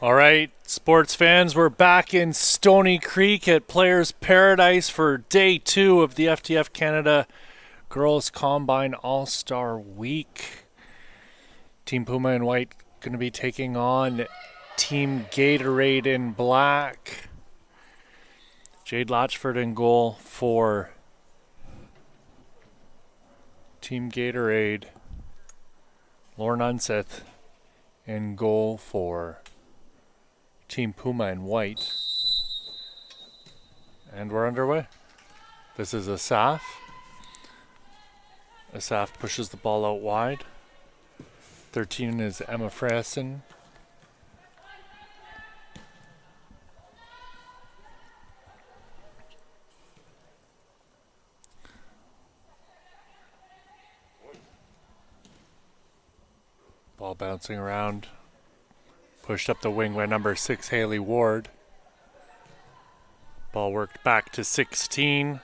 All right, sports fans, we're back in Stony Creek at Players Paradise for day 2 of the FTF Canada Girls Combine All-Star Week. Team Puma in white going to be taking on Team Gatorade in black. Jade Latchford in goal for Team Gatorade. Lauren Unseth in goal for Team Puma in white. And we're underway. This is Asaf. Asaf pushes the ball out wide. 13 is Emma Frassen. Ball bouncing around. Pushed up the wing by number 6, Haley Ward. Ball worked back to 16,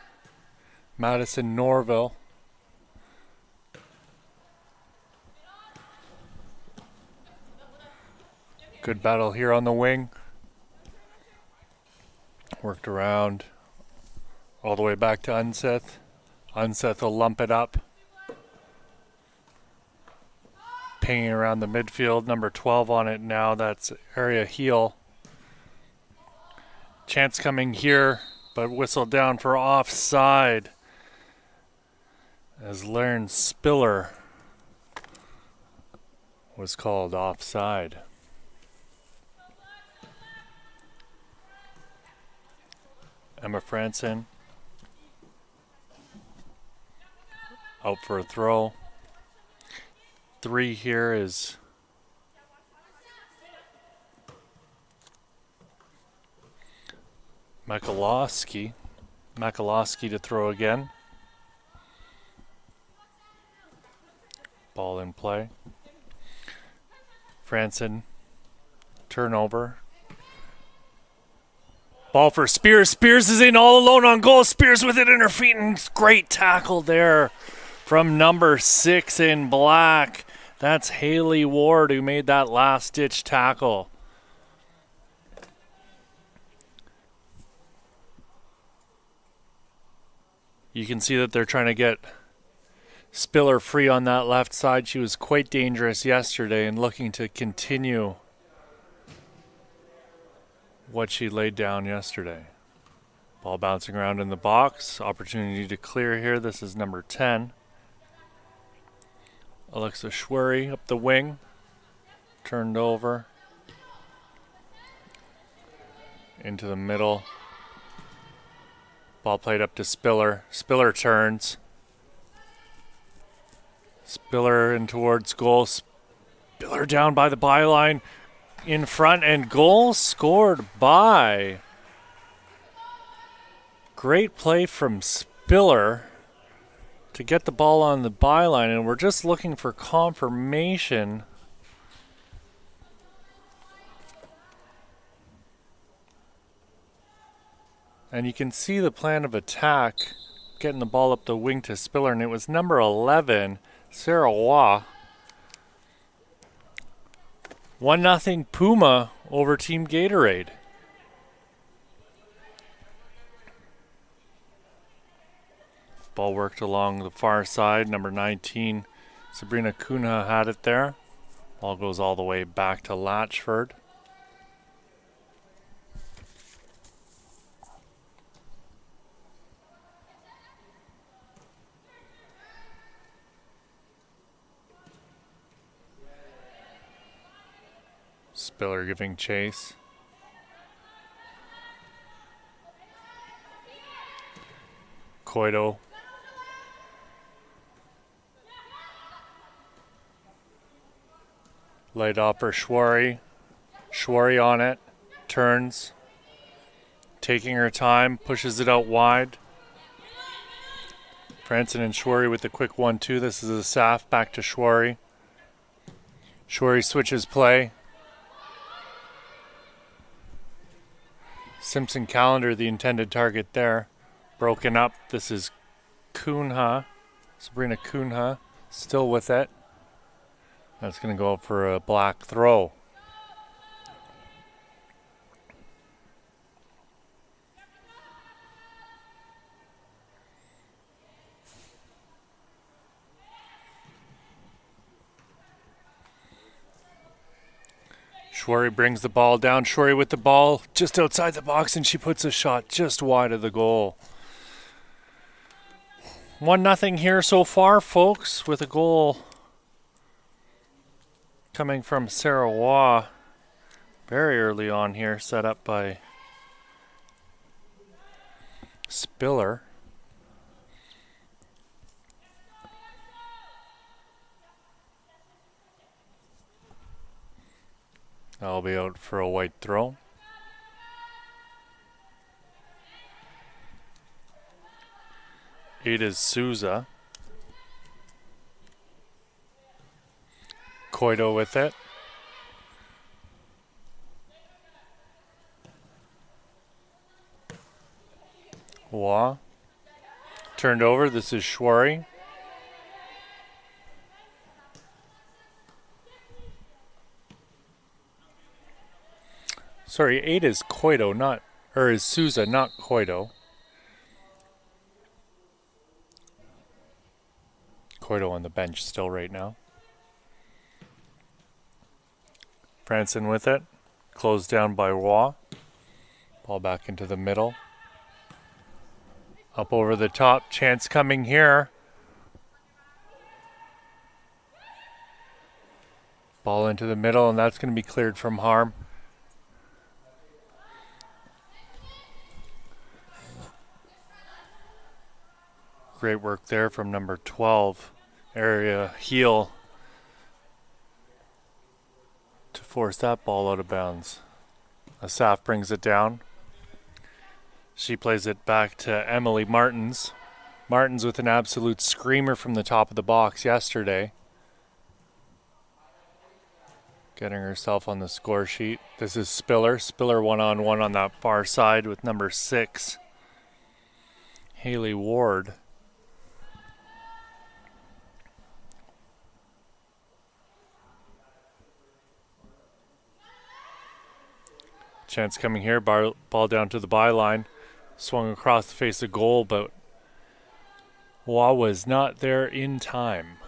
Madison Norville. Good battle here on the wing. Worked around all the way back to Unseth. Unseth will lump it up. Pinging around the midfield, number 12 on it now, that's Area Heel. Chance coming here, but whistle down for offside as Lauren Spiller was called offside. Emma Franson out for a throw. 3 here is Makalowski. Makalowski to throw again. Ball in play. Franson, turnover. Ball for Spears. Spears is in all alone on goal. Spears with it in her feet, and great tackle there from number 6 in black. That's Haley Ward who made that last-ditch tackle. You can see that they're trying to get Spiller free on that left side. She was quite dangerous yesterday and looking to continue what she laid down yesterday. Ball bouncing around in the box. Opportunity to clear here. This is number 10. Alexa Schwery up the wing. Turned over. Into the middle. Ball played up to Spiller. Spiller turns. Spiller in towards goal. Spiller down by the byline. In front, and goal scored by. Great play from Spiller to get the ball on the byline, and we're just looking for confirmation. And you can see the plan of attack, getting the ball up the wing to Spiller, and it was number 11, Sarah Waugh. 1-0 Puma over Team Gatorade. Ball worked along the far side. Number 19, Sabrina Cunha had it there. Ball goes all the way back to Latchford. Spiller giving chase. Coito. Laid off for Schwery. Schwery on it. Turns. Taking her time. Pushes it out wide. Franson and Schwery with the quick 1-2. This is Asaf back to Schwery. Schwery switches play. Simpson Calendar, the intended target there. Broken up. This is Cunha. Sabrina Cunha still with it. That's going to go up for a black throw. Schwery brings the ball down. Schwery with the ball just outside the box, and she puts a shot just wide of the goal. 1-0 here so far, folks, with a goal coming from Sarah Waugh very early on here, set up by Spiller. That'll be out for a white throw. It is Souza. Coito with it. Waugh. Turned over. This is Schwery. Sorry, 8 is Coito, is Souza, not Coito. Coito on the bench still right now. Franson with it. Closed down by Waugh. Ball back into the middle. Up over the top. Chance coming here. Ball into the middle, and that's going to be cleared from harm. Great work there from number 12. Area heel to force that ball out of bounds. Asaf brings it down. She plays it back to Emily Martins. Martins with an absolute screamer from the top of the box yesterday. Getting herself on the score sheet. This is Spiller. Spiller one-on-one on that far side with number 6, Haley Ward. Chance coming here, ball down to the byline. Swung across the face of goal, but Waugh was not there in time.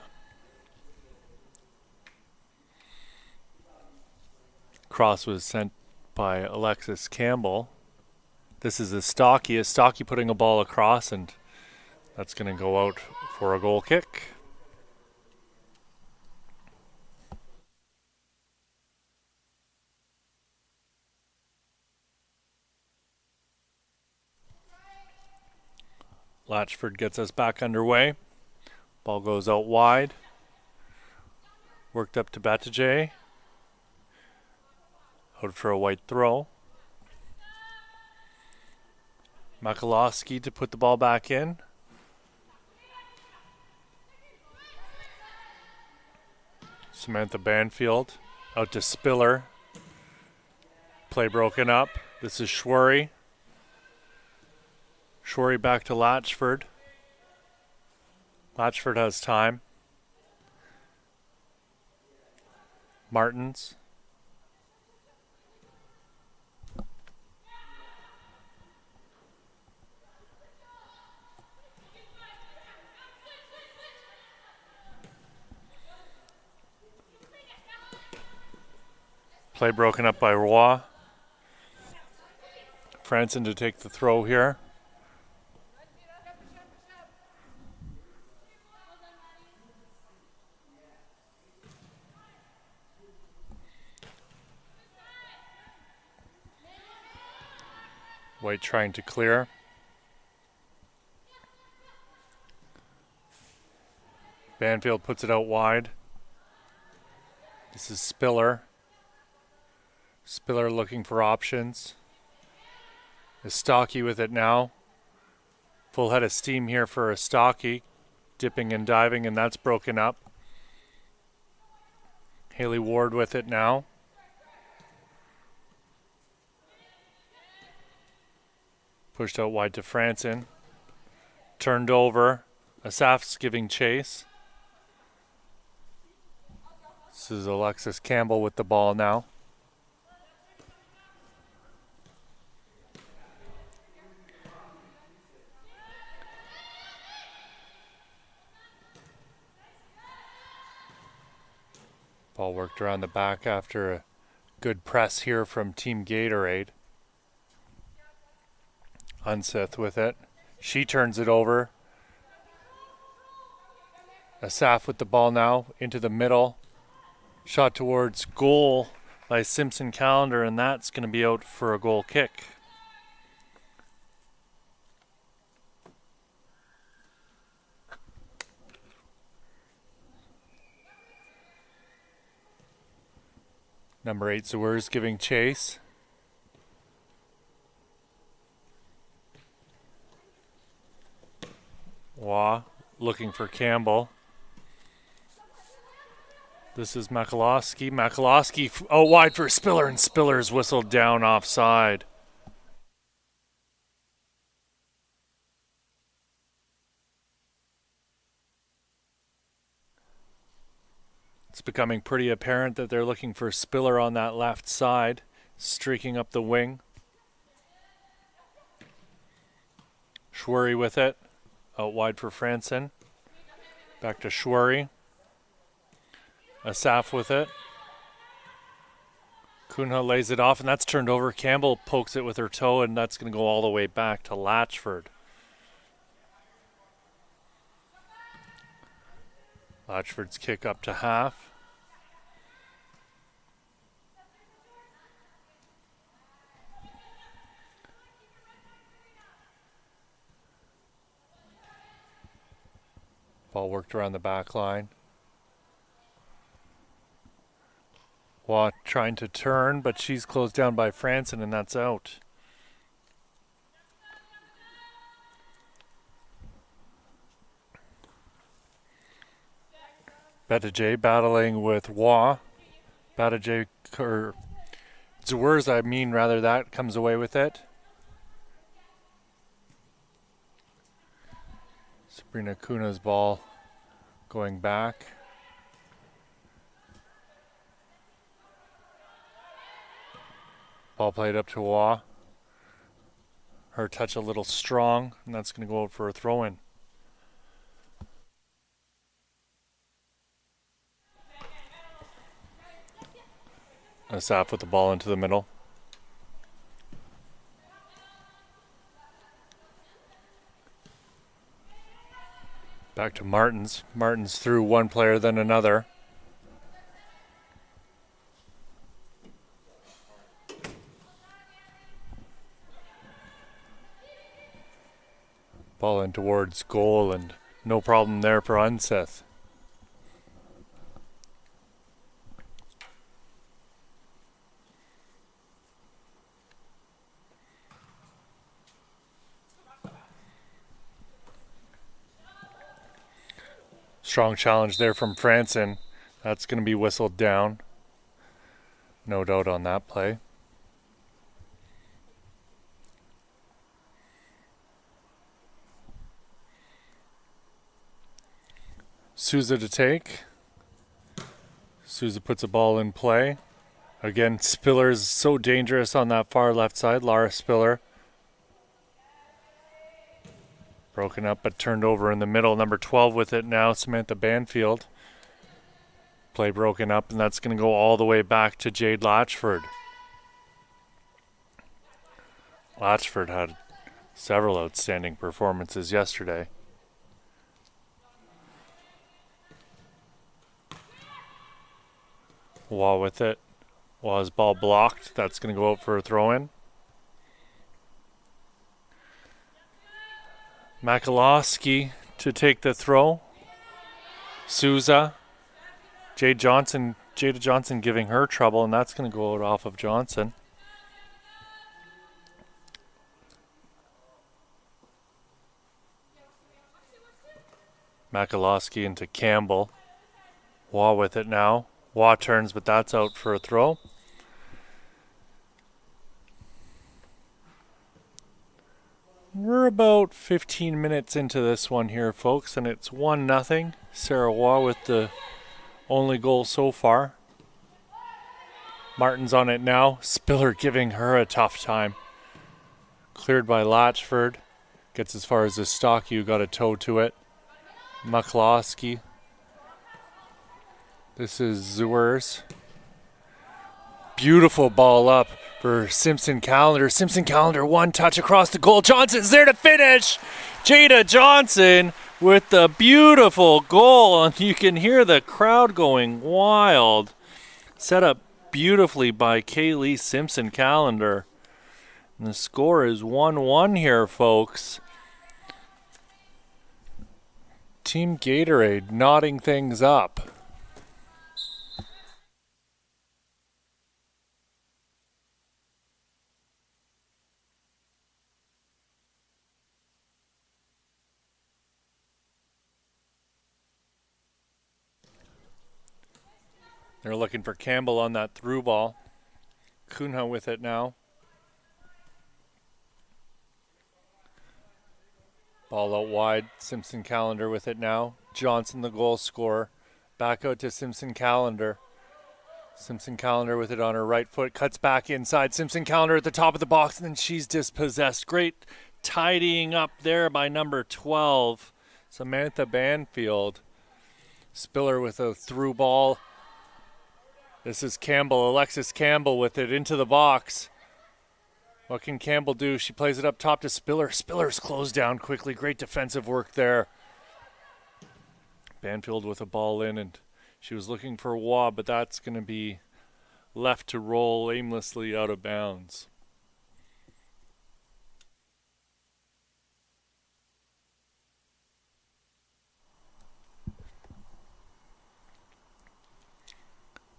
Cross was sent by Alexis Campbell. This is a Stocky putting a ball across, and that's going to go out for a goal kick. Latchford gets us back underway. Ball goes out wide. Worked up to Batije. Out for a white throw. Makalowski to put the ball back in. Samantha Banfield out to Spiller. Play broken up. This is Schwery. Schwery back to Latchford. Latchford has time. Martins. Play broken up by Roy. Franson to take the throw here. White trying to clear. Banfield puts it out wide. This is Spiller. Spiller looking for options. Is Stocky with it now. Full head of steam here for a Stocky. Dipping and diving, and that's broken up. Haley Ward with it now. Pushed out wide to Franson. Turned over. Asaf's giving chase. This is Alexis Campbell with the ball now. Ball worked around the back after a Good press here from Team Gatorade. Unseth with it. She turns it over. Asaf with the ball now into the middle. Shot towards goal by Simpson Calendar, and that's going to be out for a goal kick. Number 8, Zewers giving chase. Waugh looking for Campbell. This is Makalowski. Makalowski out wide for Spiller, and Spiller's whistled down offside. It's becoming pretty apparent that they're looking for Spiller on that left side, streaking up the wing. Schwery with it. Out wide for Franson. Back to Schwery. Asaf with it. Kunha lays it off, and that's turned over. Campbell pokes it with her toe, and that's going to go all the way back to Latchford. Latchford's kick up to half. Ball worked around the back line. Waugh trying to turn, but she's closed down by Franson, and that's out. Bettajay battling with Waugh. Bettajay, or Zewers, that comes away with it. Sabrina Kuna's ball going back. Ball played up to Waugh. Her touch a little strong, and that's going to go out for a throw-in. Asaf with the ball into the middle. Back to Martins. Martins through one player, then another. Ball in towards goal, and no problem there for Unseth. Strong challenge there from Franson. That's going to be whistled down. No doubt on that play. Souza to take. Souza puts a ball in play. Again, Spiller's so dangerous on that far left side. Lara Spiller. Broken up but turned over in the middle. Number 12 with it now, Samantha Banfield. Play broken up, and that's going to go all the way back to Jade Latchford. Latchford had several outstanding performances yesterday. Waugh with it. Waugh's ball blocked. That's going to go out for a throw-in. Makalowski to take the throw. Souza. Jada Johnson giving her trouble, and that's going to go out off of Johnson. Makalowski into Campbell. Waugh with it now. Waugh turns, but that's out for a throw. We're about 15 minutes into this one here, folks, and it's 1-0. Sarah Waugh with the only goal so far. Martin's on it now. Spiller giving her a tough time. Cleared by Latchford. Gets as far as the stock. You got a toe to it. McCloskey. This is Zewers. Beautiful ball up for Simpson Calendar. Simpson Calendar, one touch across the goal. Johnson's there to finish. Jada Johnson with the beautiful goal, and you can hear the crowd going wild. Set up beautifully by Kaylee Simpson Calendar. And the score is 1-1 here, folks. Team Gatorade knotting things up. They're looking for Campbell on that through ball. Cunha with it now. Ball out wide. Simpson Calendar with it now. Johnson, the goal scorer. Back out to Simpson Calendar. Simpson Calendar with it on her right foot. Cuts back inside. Simpson Calendar at the top of the box, and then she's dispossessed. Great tidying up there by number 12, Samantha Banfield. Spiller with a through ball. This is Campbell, Alexis Campbell with it into the box. What can Campbell do? She plays it up top to Spiller. Spiller's closed down quickly. Great defensive work there. Banfield with a ball in, and she was looking for Waugh, but that's going to be left to roll aimlessly out of bounds.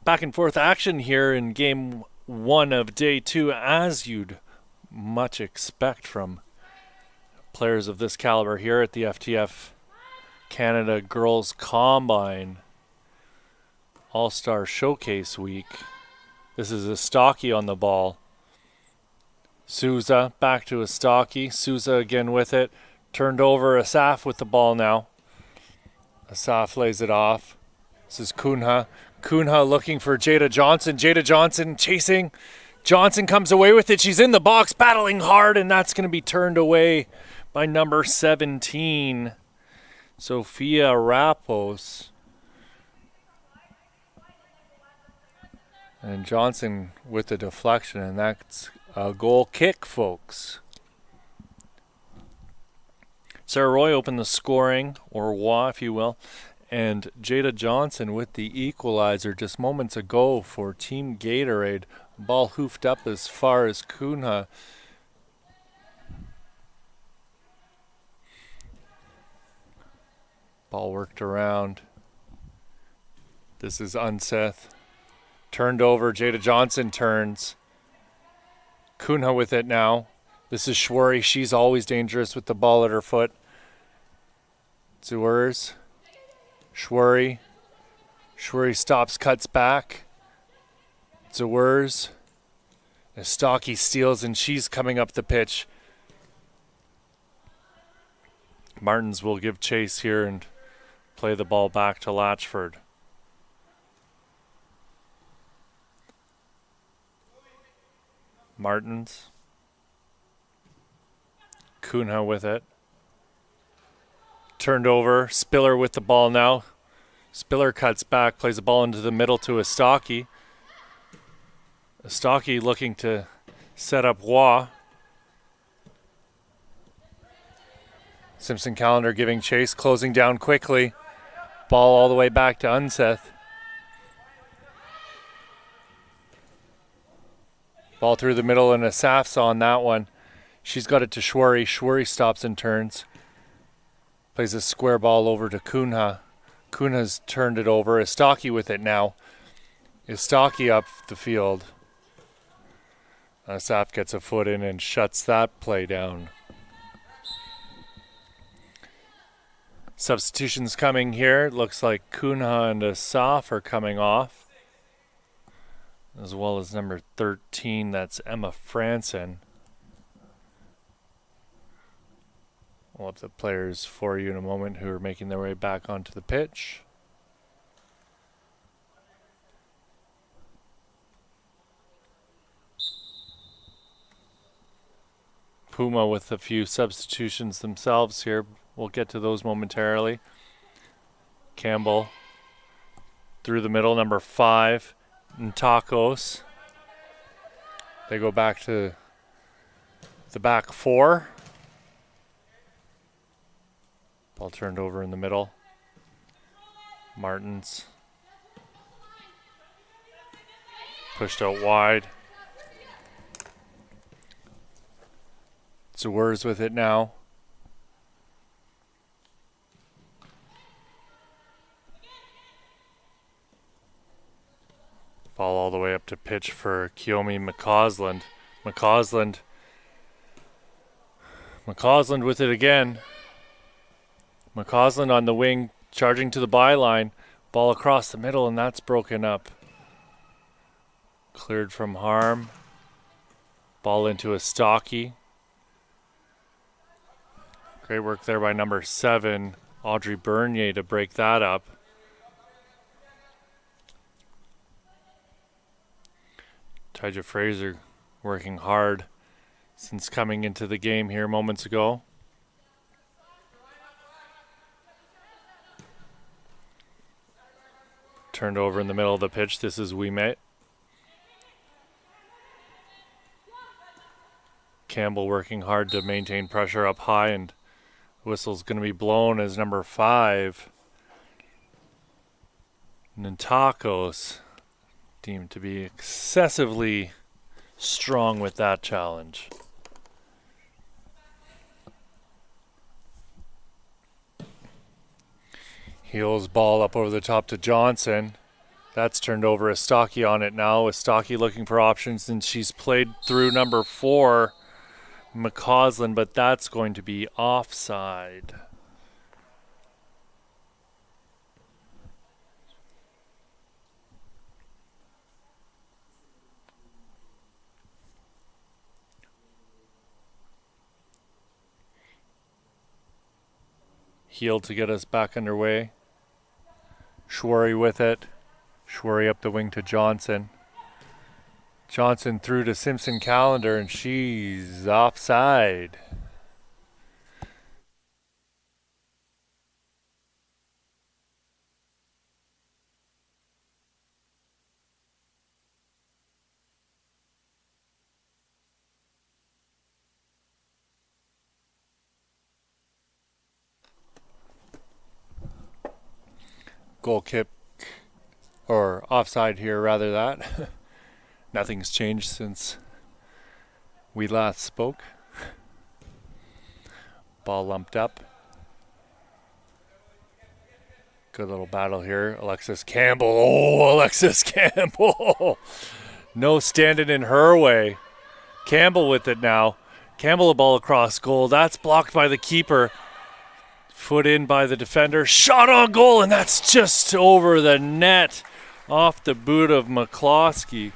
Back and forth action here in game 1 of day 2, as you'd much expect from players of this caliber here at the FTF Canada Girls Combine All-Star Showcase Week. This is Estaki on the ball. Souza back to Estaki. Souza again with it. Turned over. Asaf with the ball now. Asaf lays it off. This is Cunha. Cunha looking for Jada Johnson. Jada Johnson chasing. Johnson comes away with it. She's in the box battling hard, and that's going to be turned away by number 17, Sophia Rapos. And Johnson with the deflection, and that's a goal kick, folks. Sarah Roy opened the scoring, or Waugh, if you will. And Jada Johnson with the equalizer just moments ago for Team Gatorade. Ball hoofed up as far as Cunha. Ball worked around. This is Unseth. Turned over. Jada Johnson turns. Cunha with it now. This is Schwery. She's always dangerous with the ball at her foot. Zuers. Schwery. Schwery stops, cuts back. Zuers. Estaki steals, and she's coming up the pitch. Martins will give chase here and play the ball back to Latchford. Martins. Cunha with it. Turned over. Spiller with the ball now. Spiller cuts back, plays the ball into the middle to Estaki. Estaki looking to set up Waugh. Simpson Calendar giving chase, closing down quickly. Ball all the way back to Unseth. Ball through the middle, and Asaf's on that one. She's got it to Schwery. Schwery stops and turns. Plays a square ball over to Cunha. Cunha's turned it over. Estaki with it now. Estaki up the field. Asaf gets a foot in and shuts that play down. Substitutions coming here. It looks like Cunha and Asaf are coming off, as well as number 13, that's Emma Franson. We'll have the players for you in a moment who are making their way back onto the pitch. Puma with a few substitutions themselves here. We'll get to those momentarily. Campbell through the middle, number 5, Ntakos. They go back to the back four. Ball turned over in the middle. Martins pushed out wide. Zwer's with it now. Ball all the way up to pitch for Kiyomi McCausland. McCausland with it again. McCausland on the wing, charging to the byline. Ball across the middle, and that's broken up. Cleared from harm. Ball into a Stocky. Great work there by number 7, Audrey Bernier, to break that up. Tyja Fraser working hard since coming into the game here moments ago. Turned over in the middle of the pitch. This is Ouimet. Campbell working hard to maintain pressure up high, and whistle's going to be blown as number 5, Nintakos, deemed to be excessively strong with that challenge. Heels ball up over the top to Johnson. That's turned over. Estaki on it now. Estaki looking for options, and she's played through number 4, McCausland, but that's going to be offside. Heel to get us back underway. Schwery with it. Schwery up the wing to Johnson. Johnson through to Simpson Callender, and she's offside. Goal kick, or offside here, rather that. Nothing's changed since we last spoke. Ball lumped up. Good little battle here. Alexis Campbell. Oh, Alexis Campbell. No standing in her way. Campbell with it now. Campbell a ball across goal. That's blocked by the keeper. Foot in by the defender. Shot on goal, and that's just over the net. Off the boot of McCloskey.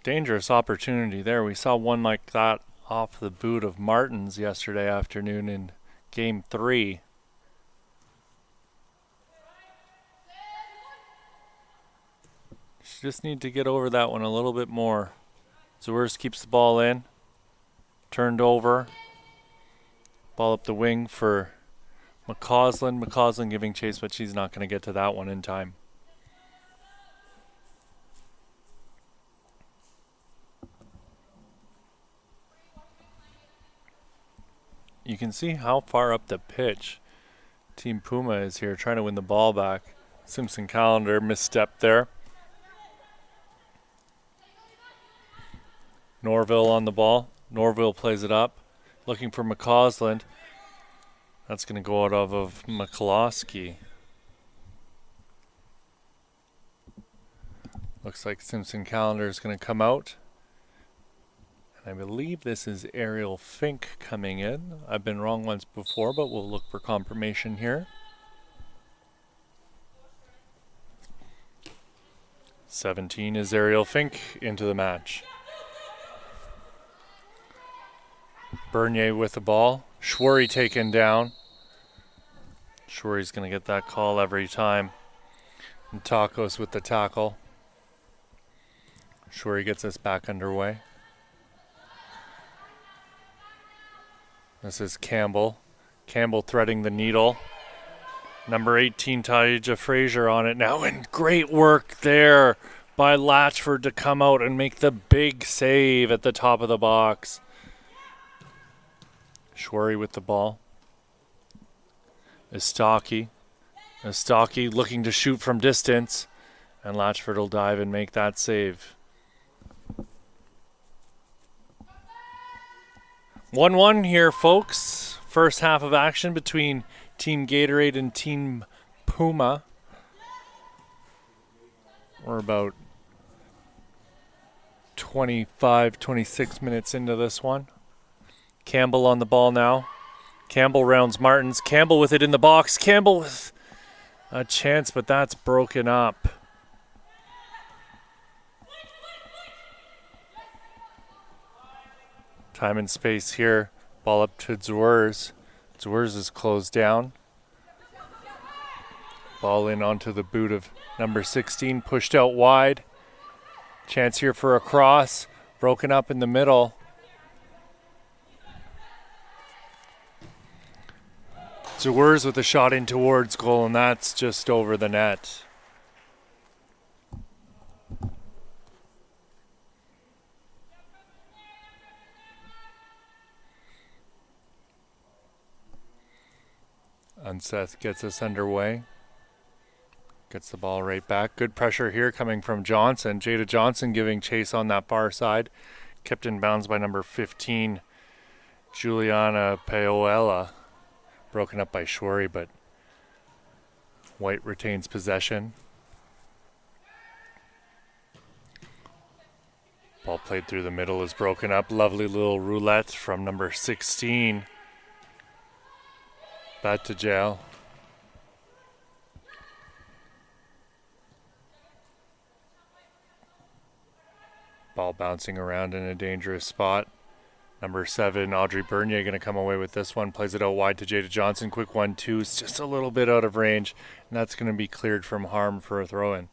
Dangerous opportunity there. We saw one like that off the boot of Martins yesterday afternoon in Game 3. Just need to get over that one a little bit more. Zewers keeps the ball in. Turned over. Ball up the wing for McCausland. McCausland giving chase, but she's not going to get to that one in time. You can see how far up the pitch Team Puma is here, trying to win the ball back. Simpson Callender misstepped there. Norville on the ball. Norville plays it up, looking for McCausland. That's going to go out of McCloskey. Looks like Simpson Callender is going to come out. And I believe this is Ariel Fink coming in. I've been wrong once before, but we'll look for confirmation here. 17 is Ariel Fink into the match. Bernier with the ball. Schwery taken down. Schwery's going to get that call every time. And Tacos with the tackle. Schwery gets us back underway. This is Campbell. Campbell threading the needle. Number 18, Taija Frazier on it now, and great work there by Latchford to come out and make the big save at the top of the box. Schwery with the ball. Estaki looking to shoot from distance, and Latchford will dive and make that save. 1-1 here, folks. First half of action between Team Gatorade and Team Puma. We're about 26 minutes into this one. Campbell on the ball now. Campbell rounds Martins. Campbell with it in the box. Campbell with a chance, but that's broken up. Time and space here. Ball up to Zwers. Zwers is closed down. Ball in onto the boot of number 16, pushed out wide. Chance here for a cross. Broken up in the middle. Zwers with a shot in towards goal, and that's just over the net. Unseth gets us underway. Gets the ball right back. Good pressure here coming from Johnson. Jada Johnson giving chase on that far side. Kept in bounds by number 15, Juliana Paola. Broken up by Schwery, but White retains possession. Ball played through the middle is broken up. Lovely little roulette from number 16. Back to jail. Ball bouncing around in a dangerous spot. Number 7, Audrey Bernier, going to come away with this one. Plays it out wide to Jada Johnson. Quick 1-2. It's just a little bit out of range, and that's going to be cleared from harm for a throw-in.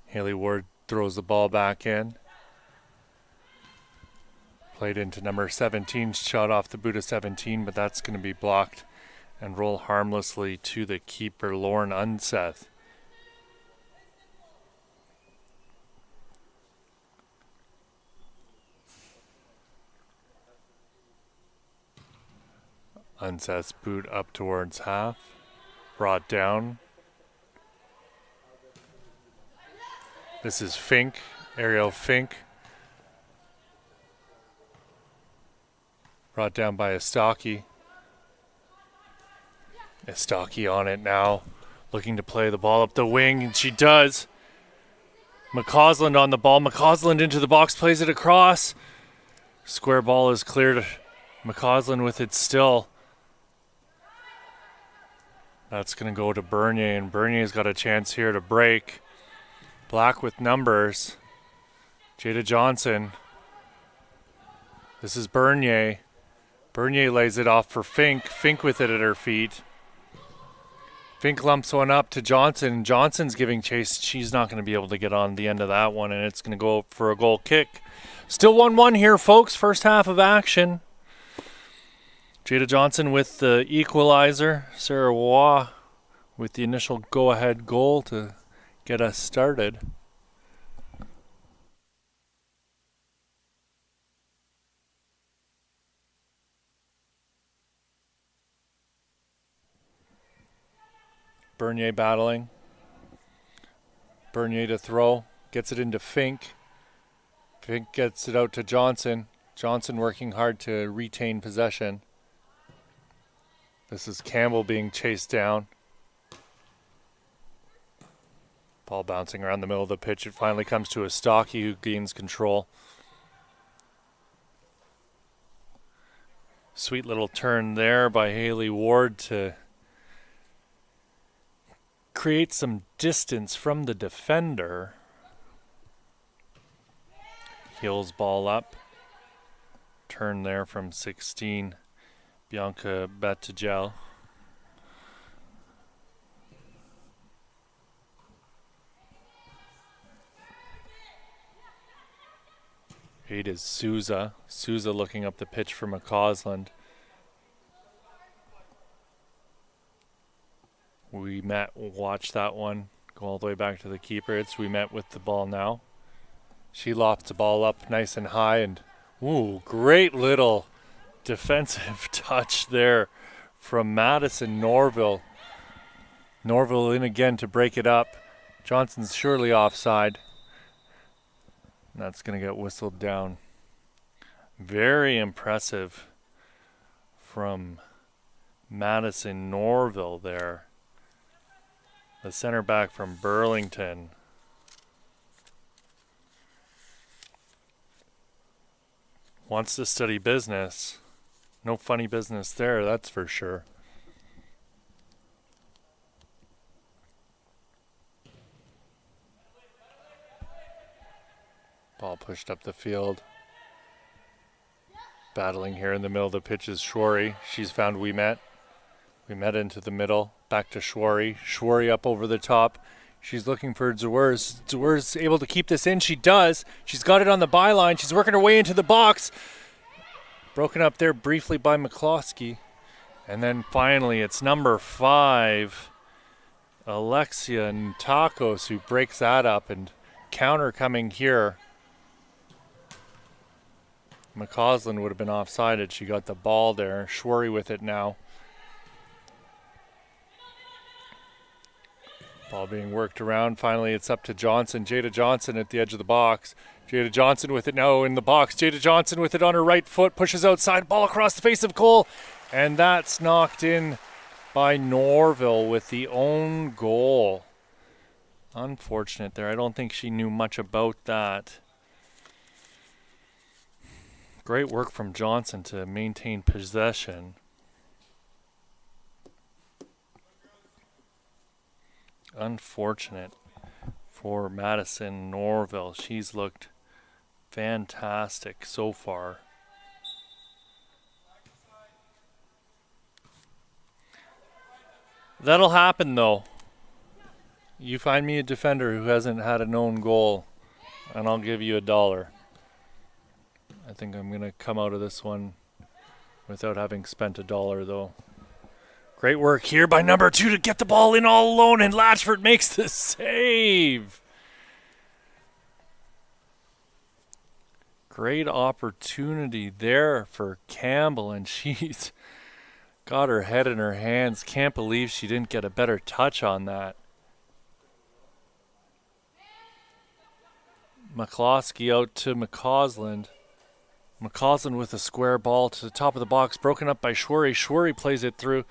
Haley Ward throws the ball back in. Played into number 17. Shot off the boot of 17, but that's going to be blocked and roll harmlessly to the keeper, Lauren Unseth. Unseth's boot up towards half. Brought down. This is Fink, Ariel Fink. Brought down by Estaki. Estaki on it now, looking to play the ball up the wing, and she does. McCausland on the ball. McCausland into the box, plays it across. Square ball is cleared. McCausland with it still. That's going to go to Bernier, and Bernier's got a chance here to break. Black with numbers. Jada Johnson. This is Bernier. Bernier lays it off for Fink. Fink with it at her feet. Fink lumps one up to Johnson. Johnson's giving chase. She's not going to be able to get on the end of that one, and it's going to go for a goal kick. Still 1-1 here, folks. First half of action. Jada Johnson with the equalizer. Sarah Waugh with the initial go-ahead goal to get us started. Bernier battling. Bernier to throw. Gets it into Fink. Fink gets it out to Johnson. Johnson working hard to retain possession. This is Campbell being chased down. Ball bouncing around the middle of the pitch. It finally comes to Estaki, who gains control. Sweet little turn there by Haley Ward to create some distance from the defender. Heels ball up. Turn there from 16. Bianca Battigel. Jade is Souza. Souza looking up the pitch for McCausland. Watch that one. Go all the way back to the keeper. It's We Met with the ball now. She lofts the ball up nice and high, and great little defensive touch there from Madison Norville. Norville in again to break it up. Johnson's surely offside. That's going to get whistled down. Very impressive from Madison Norville there. The center back from Burlington. Wants to study business. No funny business there, that's for sure. Ball pushed up the field. Battling here in the middle of the pitch is Shwari. She's found We Met. We Met into the middle. Back to Shwari. Shwari up over the top. She's looking for Zawers. Zawers able to keep this in. She does. She's got it on the byline. She's working her way into the box. Broken up there briefly by McCloskey. And then finally it's number 5, Alexia Ntakos, who breaks that up, and counter coming here. McCausland would have been offsided. She got the ball there. Shwari with it now. Ball being worked around. Finally, it's up to Johnson. Jada Johnson at the edge of the box. Jada Johnson with it now in the box. Jada Johnson with it on her right foot. Pushes outside. Ball across the face of goal. And that's knocked in by Norville with the own goal. Unfortunate there. I don't think she knew much about that. Great work from Johnson to maintain possession. Unfortunate for Madison Norville. She's looked fantastic so far. That'll happen though. You find me a defender who hasn't had a known goal, and I'll give you $1. I think I'm going to come out of this one without having spent $1 though. Great work here by number 2 to get the ball in all alone, and Latchford makes the save. Great opportunity there for Campbell, and she's got her head in her hands. Can't believe she didn't get a better touch on that. McCloskey out to McCausland. McCausland with a square ball to the top of the box, broken up by Shwari. Shwari plays it through.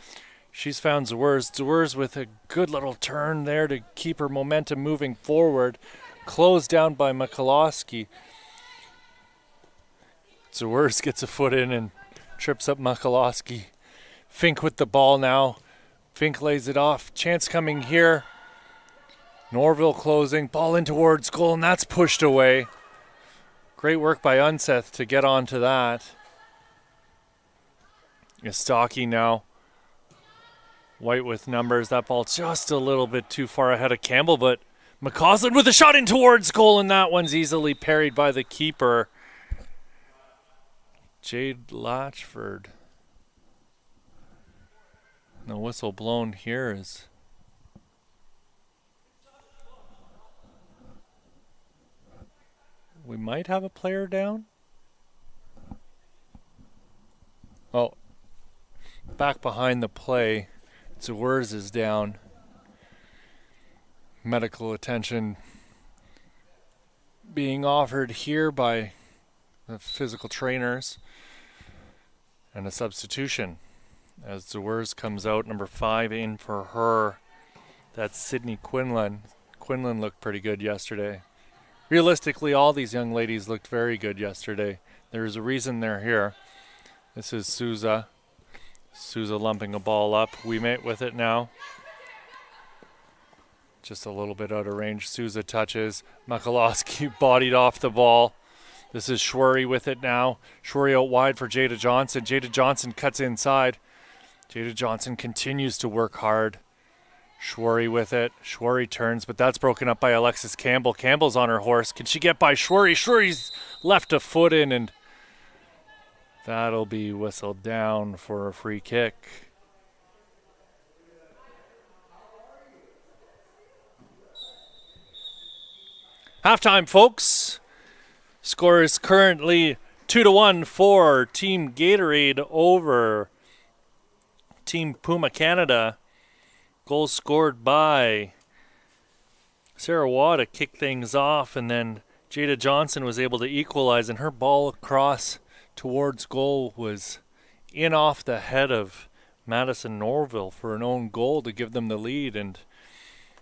She's found Zawers. Zawers with a good little turn there to keep her momentum moving forward. Closed down by McCloskey. Zawers gets a foot in and trips up McCloskey. Fink with the ball now. Fink lays it off. Chance coming here. Norville closing. Ball in towards goal, and that's pushed away. Great work by Unseth to get onto that. Istaki now. White with numbers. That ball just a little bit too far ahead of Campbell, but McCausland with a shot in towards goal, and that one's easily parried by the keeper. Jade Latchford. The whistle blown here is... We might have a player down. Oh, back behind the play. Zawers is down. Medical attention being offered here by the physical trainers. And a substitution as Zawers comes out. Number 5 in for her. That's Sydney Quinlan. Quinlan looked pretty good yesterday. Realistically, all these young ladies looked very good yesterday. There's a reason they're here. This is Souza. Souza lumping a ball up. We mate with it now. Just a little bit out of range. Souza touches. Mikulowski bodied off the ball. This is Shwari with it now. Shwari out wide for Jada Johnson. Jada Johnson cuts inside. Jada Johnson continues to work hard. Shwari with it. Shwari turns, but that's broken up by Alexis Campbell. Campbell's on her horse. Can she get by Shwari? Shwari's left a foot in, and that'll be whistled down for a free kick. Halftime, folks. Score is currently 2-1 for Team Gatorade over Team Puma Canada. Goals scored by Sarah Waugh to kick things off, and then Jada Johnson was able to equalize, and her ball across towards goal was in off the head of Madison Norville for an own goal to give them the lead. And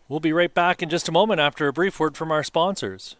we'll be right back in just a moment after a brief word from our sponsors.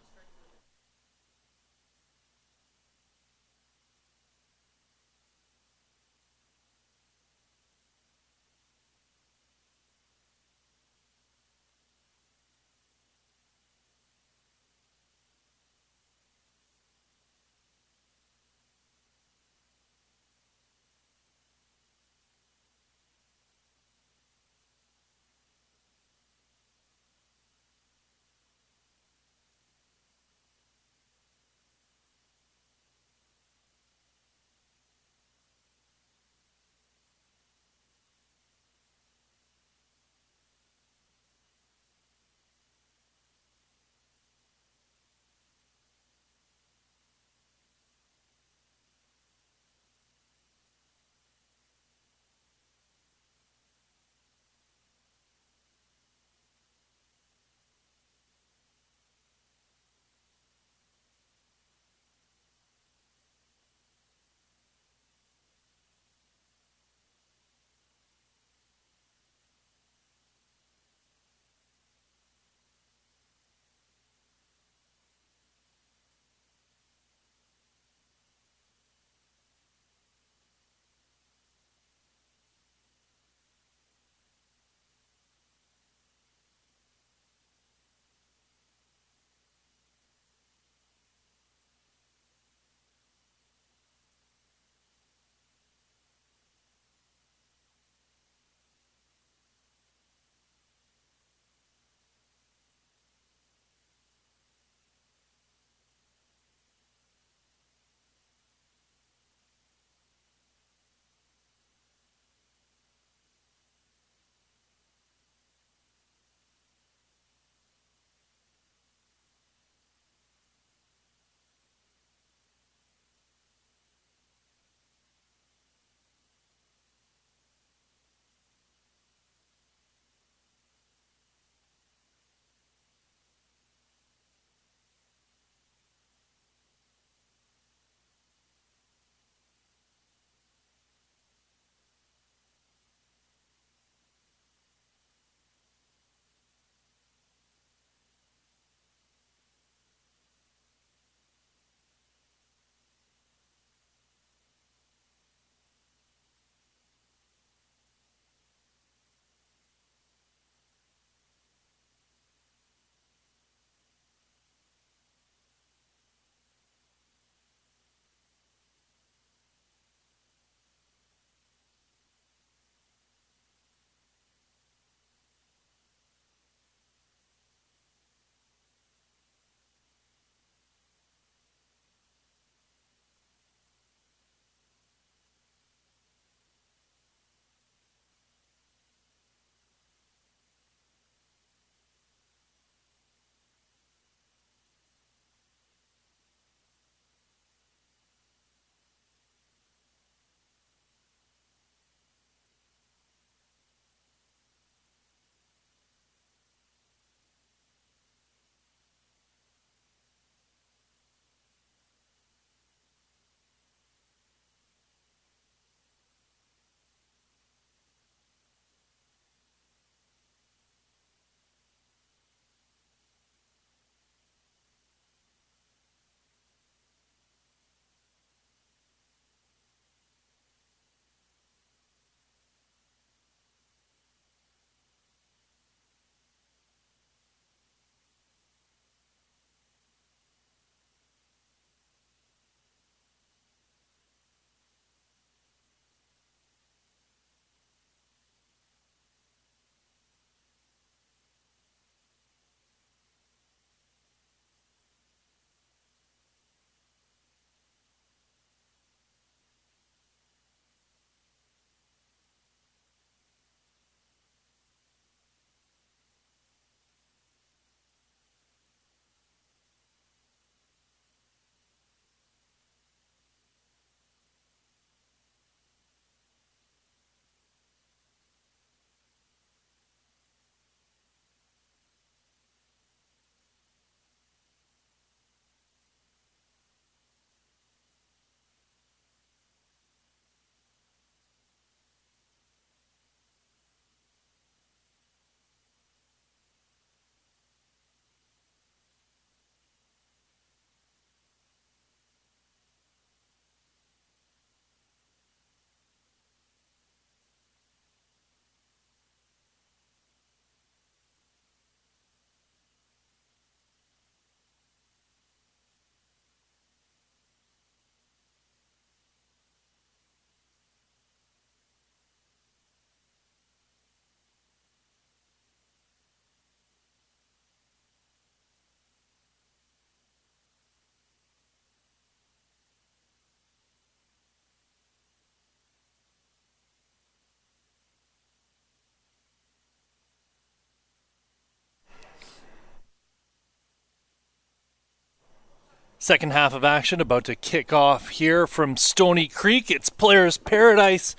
Second half of action about to kick off here from Stony Creek. It's Players Paradise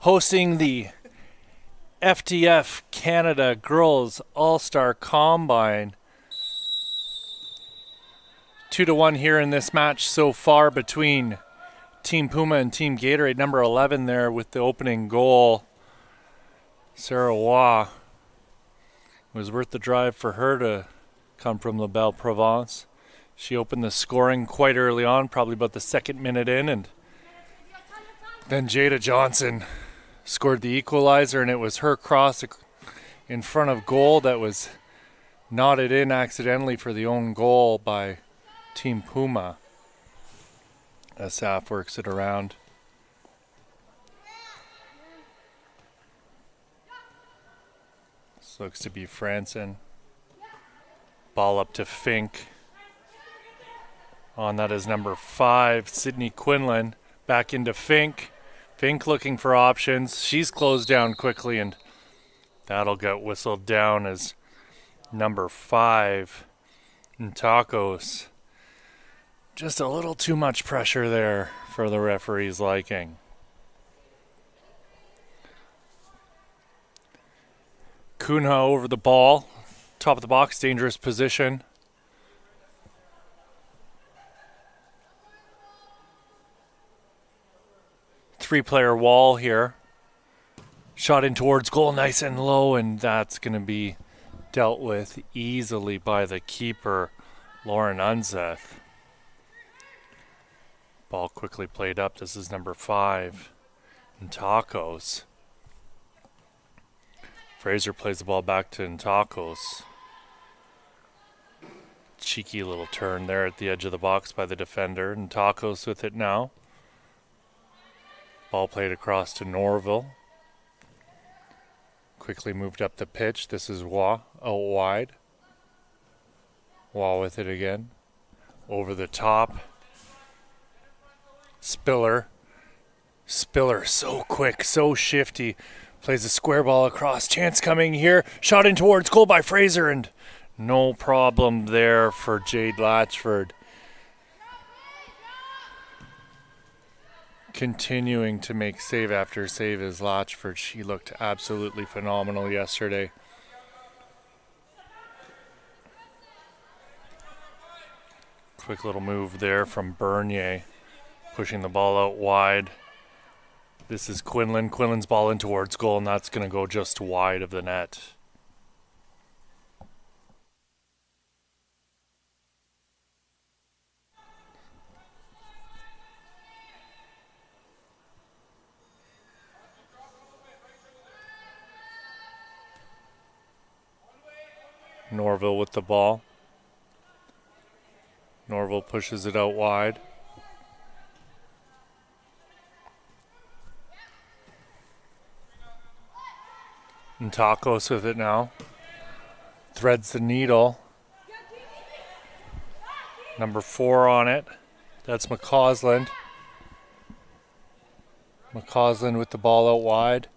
hosting the FTF Canada Girls All-Star Combine. 2-1 here in this match so far between Team Puma and Team Gatorade. Number 11 there with the opening goal. Sarah Waugh. It was worth the drive for her to come from La Belle Provence. She opened the scoring quite early on, probably about the second minute in, and then Jada Johnson scored the equalizer, and it was her cross in front of goal that was knotted in accidentally for the own goal by Team Puma. Asaf works it around. This looks to be Franson. Ball up to Fink. On that is number 5, Sydney Quinlan. Back into Fink. Fink looking for options. She's closed down quickly, and that'll get whistled down as number 5, Tacos. Just a little too much pressure there for the referee's liking. Kunha over the ball. Top of the box, dangerous position. Three-player wall here. Shot in towards goal, nice and low, and that's going to be dealt with easily by the keeper, Lauren Unzeth. Ball quickly played up. This is number 5, Tacos. Fraser plays the ball back to Tacos. Cheeky little turn there at the edge of the box by the defender, and Tacos with it now. Ball played across to Norville. Quickly moved up the pitch. This is Waugh out wide. Waugh with it again. Over the top. Spiller so quick, so shifty. Plays a square ball across. Chance coming here. Shot in towards goal by Fraser, and no problem there for Jade Latchford. Continuing to make save after save is Latchford. She looked absolutely phenomenal yesterday. Quick little move there from Bernier. Pushing the ball out wide. This is Quinlan. Quinlan's ball in towards goal, and that's going to go just wide of the net. Norville with the ball. Norville pushes it out wide. And Tacos with it now. Threads the needle. Number 4 on it. That's McCausland. McCausland with the ball out wide.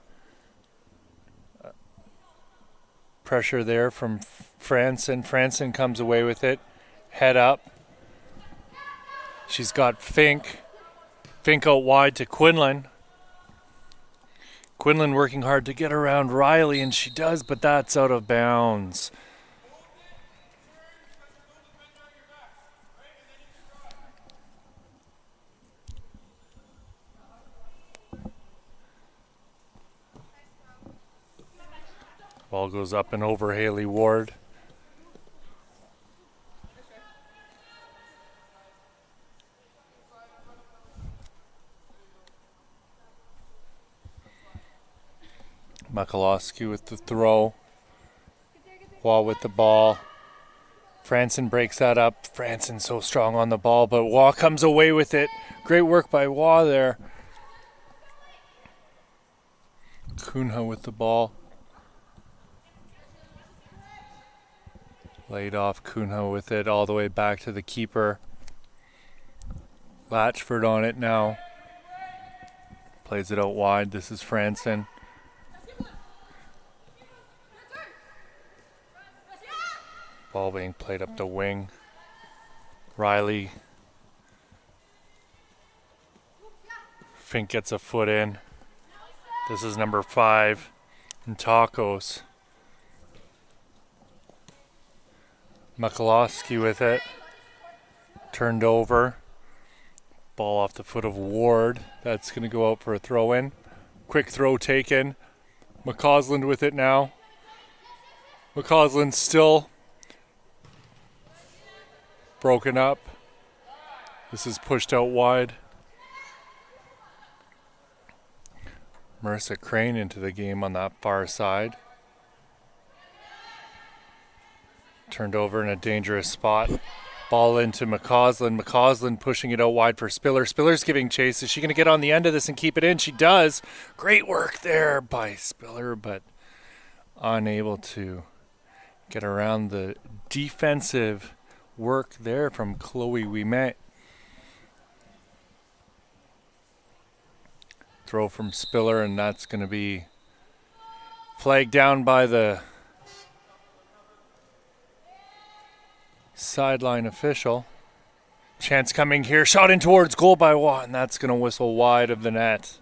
Pressure there from Franson. Franson comes away with it. Head up. She's got Fink. Fink out wide to Quinlan. Quinlan working hard to get around Riley, and she does, but that's out of bounds. Ball goes up and over Haley Ward. Mikulowski with the throw. Waugh with the ball. Franson breaks that up. Franson so strong on the ball, but Waugh comes away with it. Great work by Waugh there. Kunha with the ball. Laid off Kunha with it all the way back to the keeper. Latchford on it now. Plays it out wide. This is Franson. Ball being played up the wing. Riley Fink gets a foot in. This is number 5. And Tacos. Mikulowski with it. Turned over. Ball off the foot of Ward. That's going to go out for a throw-in. Quick throw taken. McCausland with it now. McCausland still broken up. This is pushed out wide. Marissa Crane into the game on that far side. Turned over in a dangerous spot. Ball into McCausland. McCausland pushing it out wide for Spiller. Spiller's giving chase. Is she going to get on the end of this and keep it in? She does. Great work there by Spiller, but unable to get around the defensive work there from Chloe Ouimet. Throw from Spiller, and that's going to be flagged down by the sideline official. Chance coming here. Shot in towards goal by Watt, and that's going to whistle wide of the net.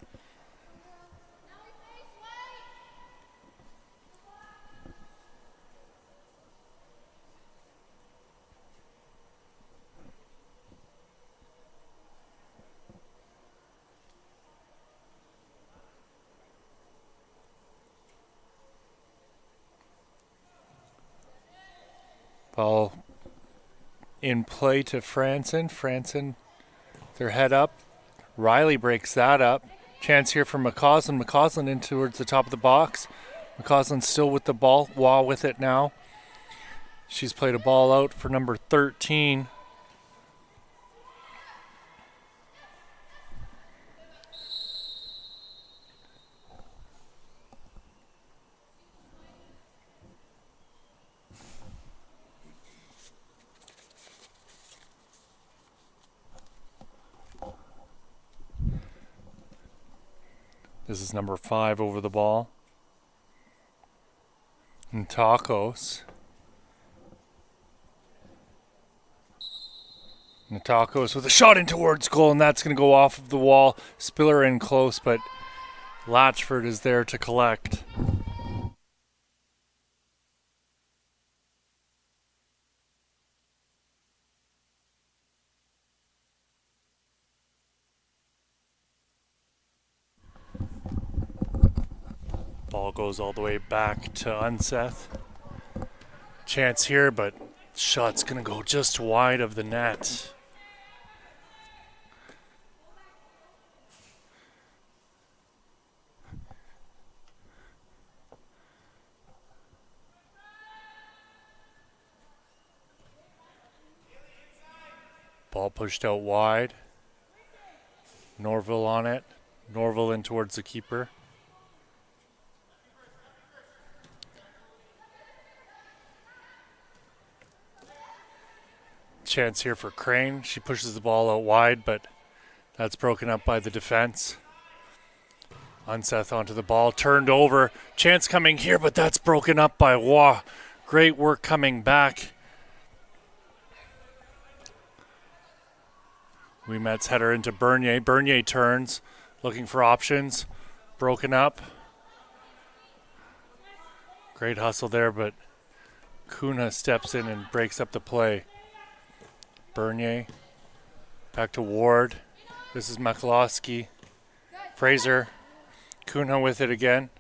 Ball in play to Franson. Franson, their head up. Riley breaks that up. Chance here for McCausland. McCausland in towards the top of the box. McCausland still with the ball. Waugh with it now. She's played a ball out for number 13. This is number 5 over the ball. And Tacos. And Tacos with a shot in towards goal, and that's going to go off of the wall. Spiller in close, but Latchford is there to collect. Ball goes all the way back to Unseth. Chance here, but shot's going to go just wide of the net. Ball pushed out wide. Norville on it. Norville in towards the keeper. Chance here for Crane. She pushes the ball out wide, but that's broken up by the defense. Unseth onto the ball, turned over. Chance coming here, but that's broken up by Waugh. Great work coming back. Ouimet's header into Bernier. Bernier turns, looking for options. Broken up. Great hustle there, but Kuna steps in and breaks up the play. Bernier, back to Ward. This is Mikulowski. Fraser, Kuna with it again.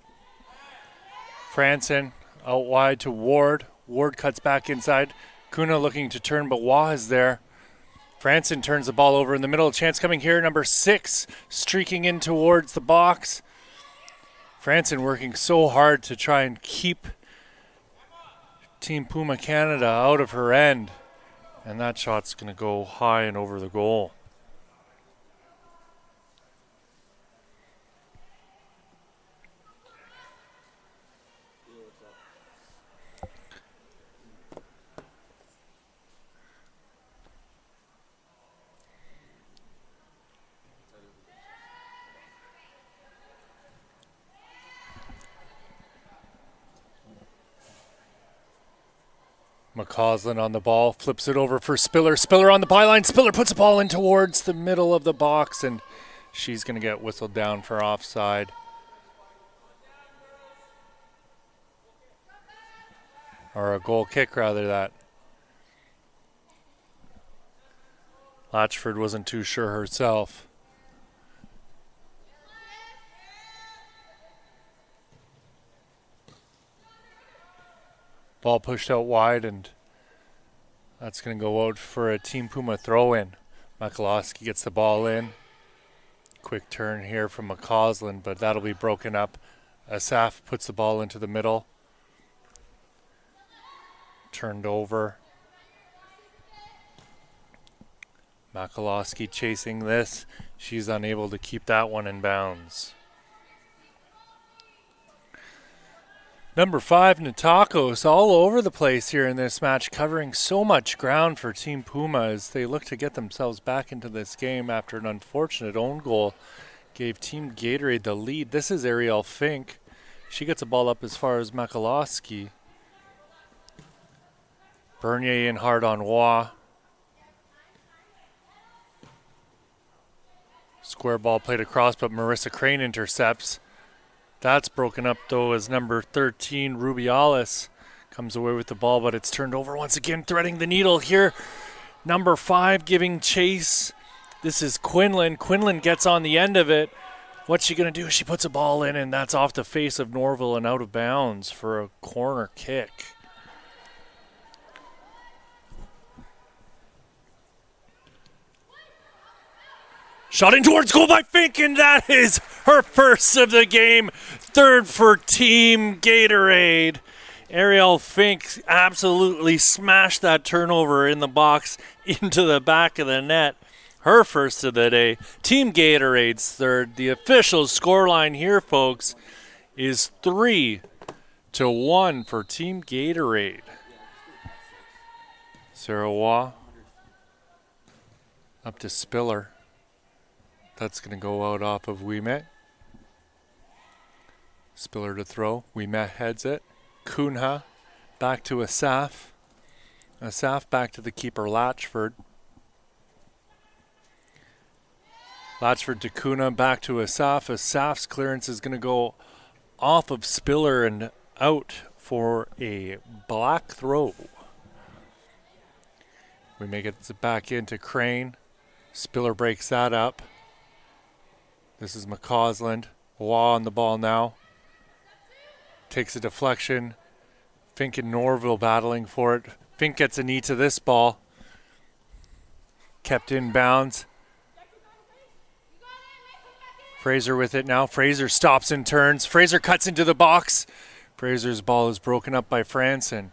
Franson out wide to Ward. Ward cuts back inside. Kuna looking to turn, but Waugh is there. Franson turns the ball over in the middle. Chance coming here, number 6, streaking in towards the box. Franson working so hard to try and keep Team Puma Canada out of her end. And that shot's going to go high and over the goal. McCausland on the ball, flips it over for Spiller. Spiller on the byline. Spiller puts the ball in towards the middle of the box, and She's going to get whistled down for offside. Or a goal kick, rather, that. Latchford wasn't too sure herself. Ball pushed out wide, and that's going to go out for a Team Puma throw-in. Mikulowski gets the ball in. Quick turn here from McCausland, but that'll be broken up. Asaf puts the ball into the middle. Turned over. Mikulowski chasing this. She's unable to keep that one in bounds. Number 5, Natakos, all over the place here in this match, covering so much ground for Team Puma as they look to get themselves back into this game after an unfortunate own goal gave Team Gatorade the lead. This is Ariel Fink. She gets a ball up as far as Mikulowski. Bernier in hard on Waugh. Square ball played across, but Marissa Crane intercepts. That's broken up, though, as number 13, Rubiales, comes away with the ball, but it's turned over once again, threading the needle here. Number 5 giving chase. This is Quinlan. Quinlan gets on the end of it. What's she going to do? She puts a ball in, and that's off the face of Norville and out of bounds for a corner kick. Shot in towards goal by Fink, and that is her first of the game. Third for Team Gatorade. Ariel Fink absolutely smashed that turnover in the box into the back of the net. Her first of the day. Team Gatorade's third. The official scoreline here, folks, is 3-1 for Team Gatorade. Sarah Waugh up to Spiller. That's going to go out off of Ouimet. Spiller to throw. Ouimet heads it. Cunha back to Asaf. Asaf back to the keeper, Latchford. Latchford to Cunha, back to Asaf. Asaf's clearance is going to go off of Spiller and out for a black throw. We make it back into Crane. Spiller breaks that up. This is McCausland. Waugh on the ball now. Takes a deflection. Fink and Norville battling for it. Fink gets a knee to this ball. Kept in bounds. Fraser with it now. Fraser stops and turns. Fraser cuts into the box. Fraser's ball is broken up by Franson.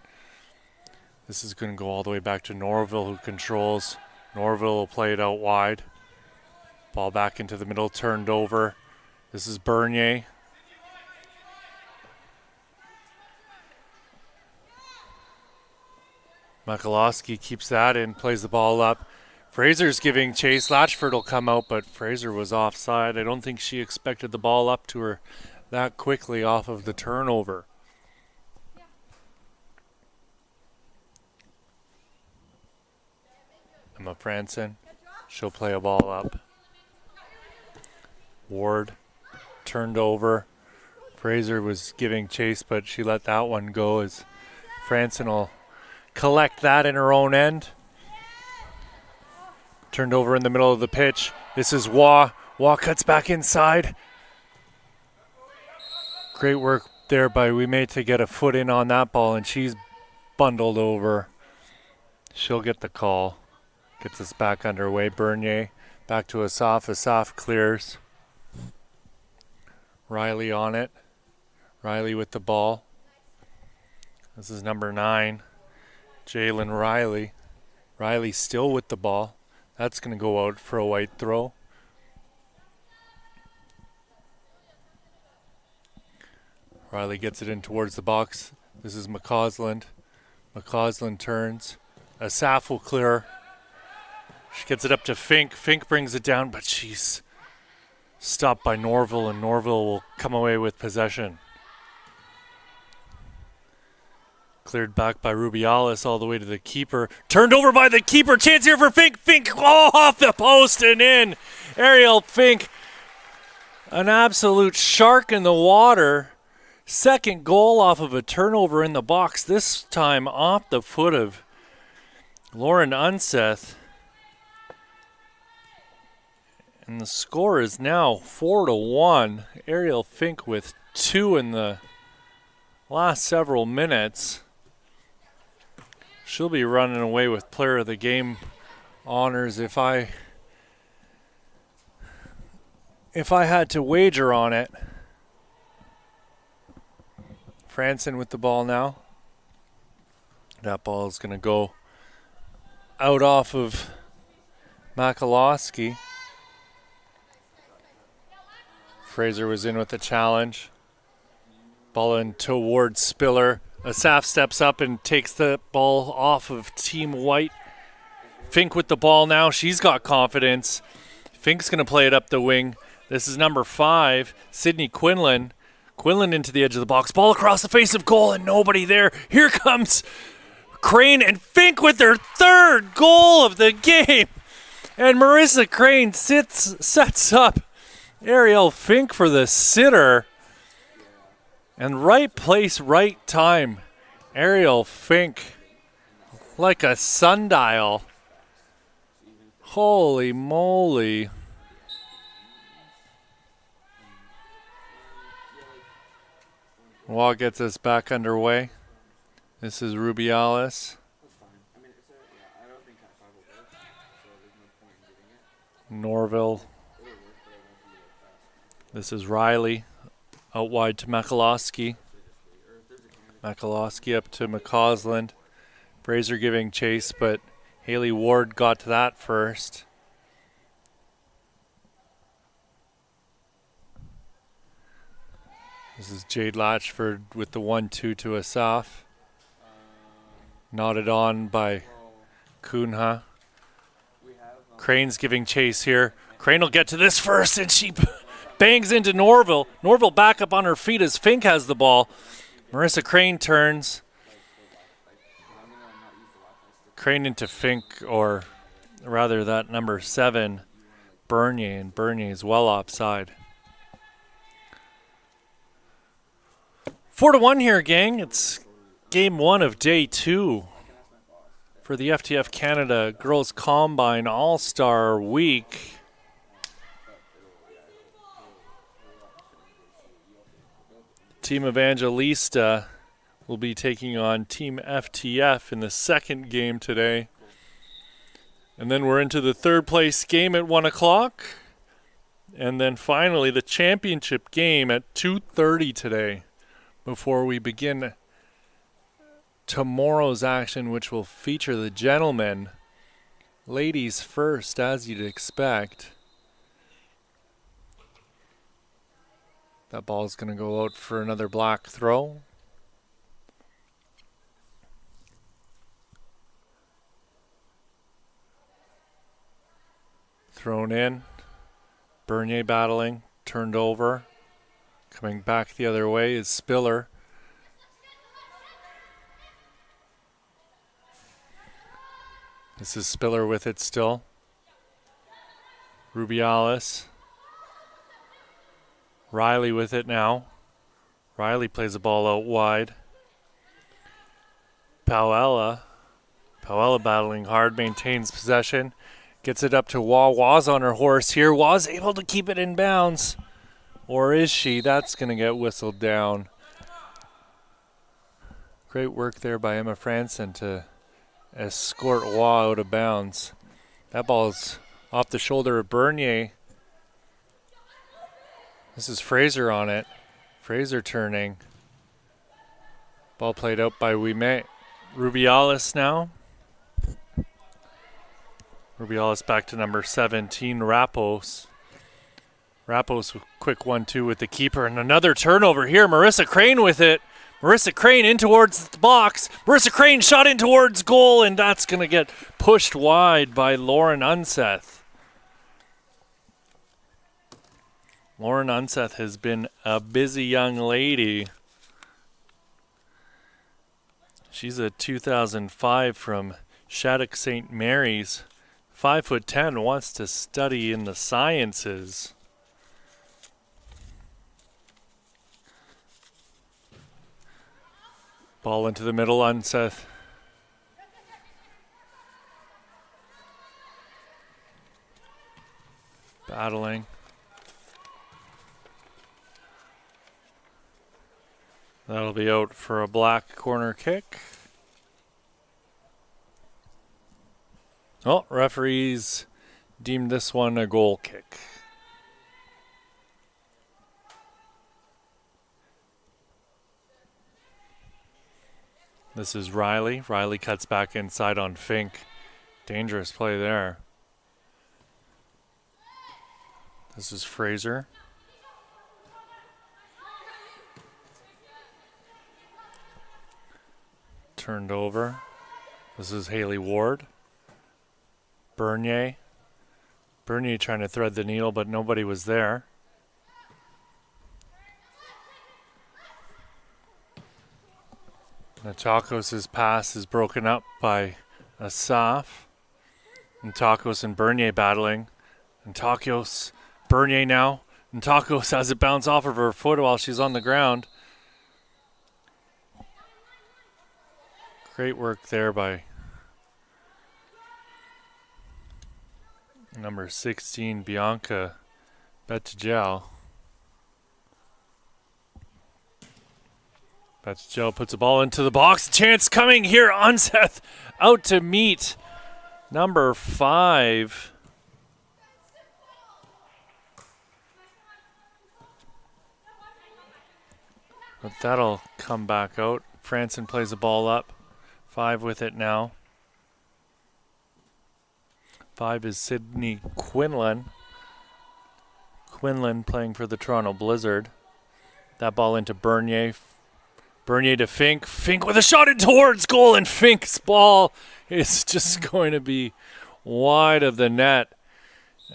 This is going to go all the way back to Norville, who controls. Norville will play it out wide. Ball back into the middle, turned over. This is Bernier. Mikulowski keeps that in, plays the ball up. Fraser's giving chase. Latchford will come out, but Fraser was offside. I don't think she expected the ball up to her that quickly off of the turnover. Emma Franson. She'll play a ball up. Ward turned over. Fraser was giving chase, but she let that one go as Franson will collect that in her own end. Turned over in the middle of the pitch. This is Waugh. Waugh cuts back inside. Great work there by Ouimet to get a foot in on that ball, and she's bundled over. She'll get the call. Gets us back underway. Bernier back to Asaf. Asaf clears. Riley on it. Riley with the ball. This is number 9, Jalen Riley. Riley still with the ball. That's going to go out for a white throw. Riley gets it in towards the box. This is McCausland. McCausland turns. Asaf will clear. She gets it up to Fink. Fink brings it down, but she's stopped by Norville, and Norville will come away with possession. Cleared back by Rubiales all the way to the keeper. Turned over by the keeper. Chance here for Fink. Fink off the post and in. Ariel Fink An absolute shark in the water. Second goal off of a turnover in the box, this time off the foot of Lauren Unseth. And the score is now 4-1. Ariel Fink with 2 in the last several minutes. She'll be running away with player of the game honors if I had to wager on it. Franson with the ball now. That ball is going to go out off of Makalowski. Fraser was in with the challenge. Ball in towards Spiller. Asaf steps up and takes the ball off of Team White. Fink with the ball now. She's got confidence. Fink's going to play it up the wing. This is number 5, Sydney Quinlan. Quinlan into the edge of the box. Ball across the face of goal and nobody there. Here comes Crane and Fink with their 3rd goal of the game. And Marissa Crane sets up Ariel Fink for the sitter. And right place, right time. Ariel Fink like a sundial. Holy moly. Wall gets us back underway. This is Rubiales. Norville. This is Riley. Out wide to Makalowski. Makalowski up to McCausland. Fraser giving chase, but Haley Ward got to that first. This is Jade Latchford with the 1-2 to Asaf. Nodded on by Kunha. Crane's giving chase here. Crane will get to this first, and she bangs into Norville. Norville back up on her feet as Fink has the ball. Marissa Crane turns. Crane into Fink, or rather that number 7, Bernier, and Bernier is well offside. 4-1 here, gang. It's game 1 of day 2 for the FTF Canada Girls Combine All-Star Week. Team Evangelista will be taking on Team FTF in the second game today. And then we're into the 3rd place game at 1 o'clock. And then finally the championship game at 2:30 today, before we begin tomorrow's action, which will feature the gentlemen. Ladies first, as you'd expect. That ball is going to go out for another black throw. Thrown in. Bernier battling, turned over. Coming back the other way is Spiller. This is Spiller with it still. Rubiales. Riley with it now. Riley plays the ball out wide. Powella. Powella battling hard, maintains possession. Gets it up to Wah. Wah's on her horse here. Wah's able to keep it in bounds. Or is she? That's going to get whistled down. Great work there by Emma Franson to escort Wah out of bounds. That ball's off the shoulder of Bernier. This is Fraser on it. Fraser turning. Ball played out by Rubiales now. Rubiales back to number 17, Rapos. Rapos with quick 1-2 with the keeper, and another turnover here. Marissa Crane with it. Marissa Crane in towards the box. Marissa Crane shot in towards goal, and that's going to get pushed wide by Lauren Unseth. Lauren Unseth has been a busy young lady. She's a 2005 from Shattuck St. Mary's. 5'10", wants to study in the sciences. Ball into the middle on Seth. Battling. That'll be out for a black corner kick. Oh, referees deemed this one a goal kick. This is Riley. Riley cuts back inside on Fink. Dangerous play there. This is Fraser. Turned over. This is Haley Ward. Bernier. Bernier trying to thread the needle, but nobody was there. Natakos' pass is broken up by Asaf. Natakos and Bernier battling. Natakos, Bernier now. Natakos has it bounce off of her foot while she's on the ground. Great work there by number 16, Bianca Bettigel. Bettigel puts the ball into the box. Chance coming here. Unseth out to meet number 5. But that'll come back out. Franson plays the ball up. 5 with it now. 5 is Sydney Quinlan. Quinlan playing for the Toronto Blizzard. That ball into Bernier. Bernier to Fink. Fink with a shot in towards goal, and Fink's ball is just going to be wide of the net.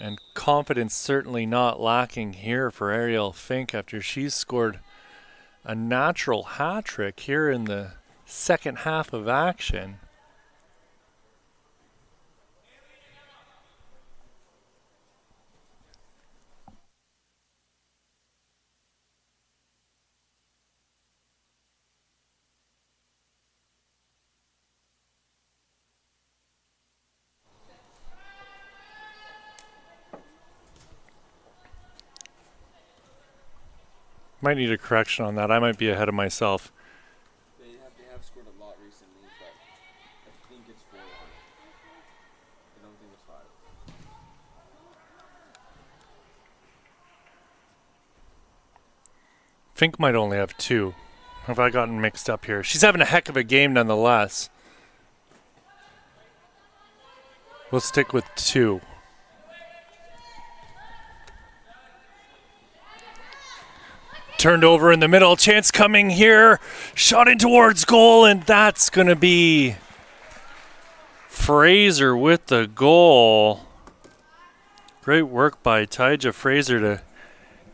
And confidence certainly not lacking here for Ariel Fink after she's scored a natural hat trick here in the second half of action. Might need a correction on that. I might be ahead of myself. They have scored a lot recently, but I think it's 4-1. I don't think it's 5. Fink might only have 2. Have I gotten mixed up here? She's having a heck of a game nonetheless. We'll stick with 2. Turned over in the middle. Chance coming here. Shot in towards goal, and that's going to be Fraser with the goal. Great work by Tyja Fraser to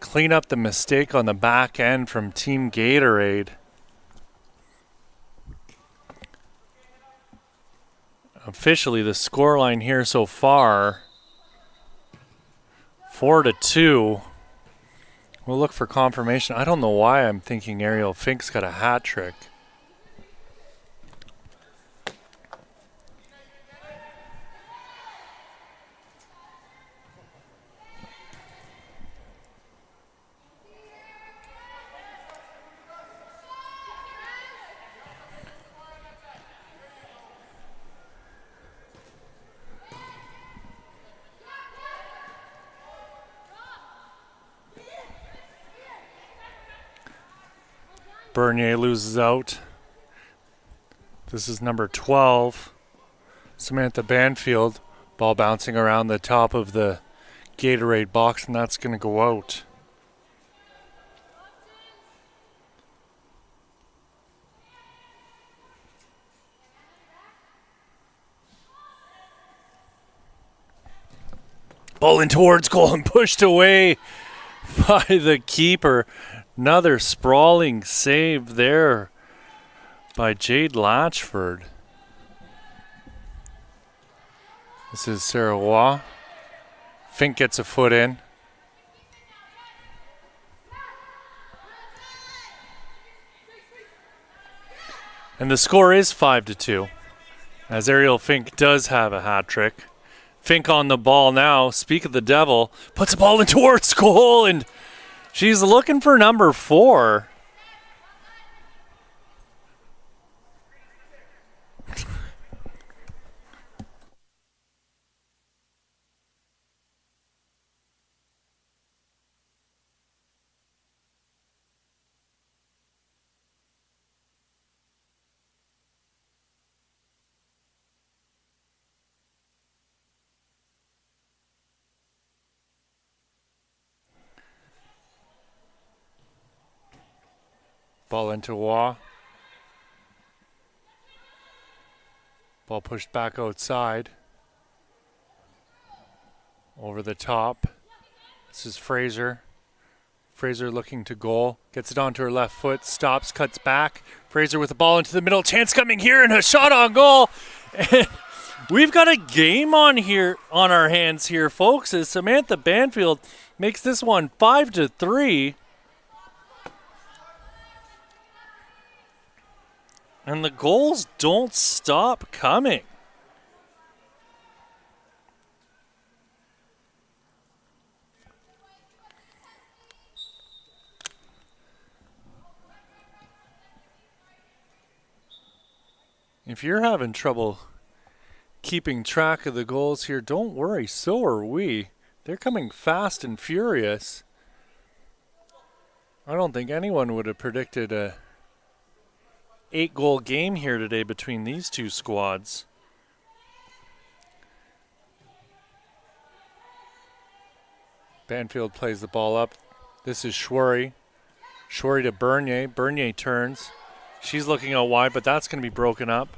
clean up the mistake on the back end from Team Gatorade. Officially, the scoreline here so far, 4-2. We'll look for confirmation. I don't know why I'm thinking Ariel Fink's got a hat trick. Bernier loses out. This is number 12, Samantha Banfield. Ball bouncing around the top of the Gatorade box, and that's going to go out. Ball in towards goal and pushed away by the keeper. Another sprawling save there by Jade Latchford. This is Sarah Waugh. Fink gets a foot in. And the score is 5-2, as Ariel Fink does have a hat trick. Fink on the ball now. Speak of the devil. Puts the ball in towards goal, and she's looking for number 4. Ball into Waugh. Ball pushed back outside. Over the top. This is Fraser. Fraser looking to goal. Gets it onto her left foot. Stops, cuts back. Fraser with the ball into the middle. Chance coming here and a shot on goal. And we've got a game on our hands here, folks, as Samantha Banfield makes this one 5-3. And the goals don't stop coming. If you're having trouble keeping track of the goals here, don't worry, so are we. They're coming fast and furious. I don't think anyone would have predicted a 8-goal game here today between these two squads. Banfield plays the ball up. This is Schwery. Schwery to Bernier. Bernier turns. She's looking out wide, but that's going to be broken up.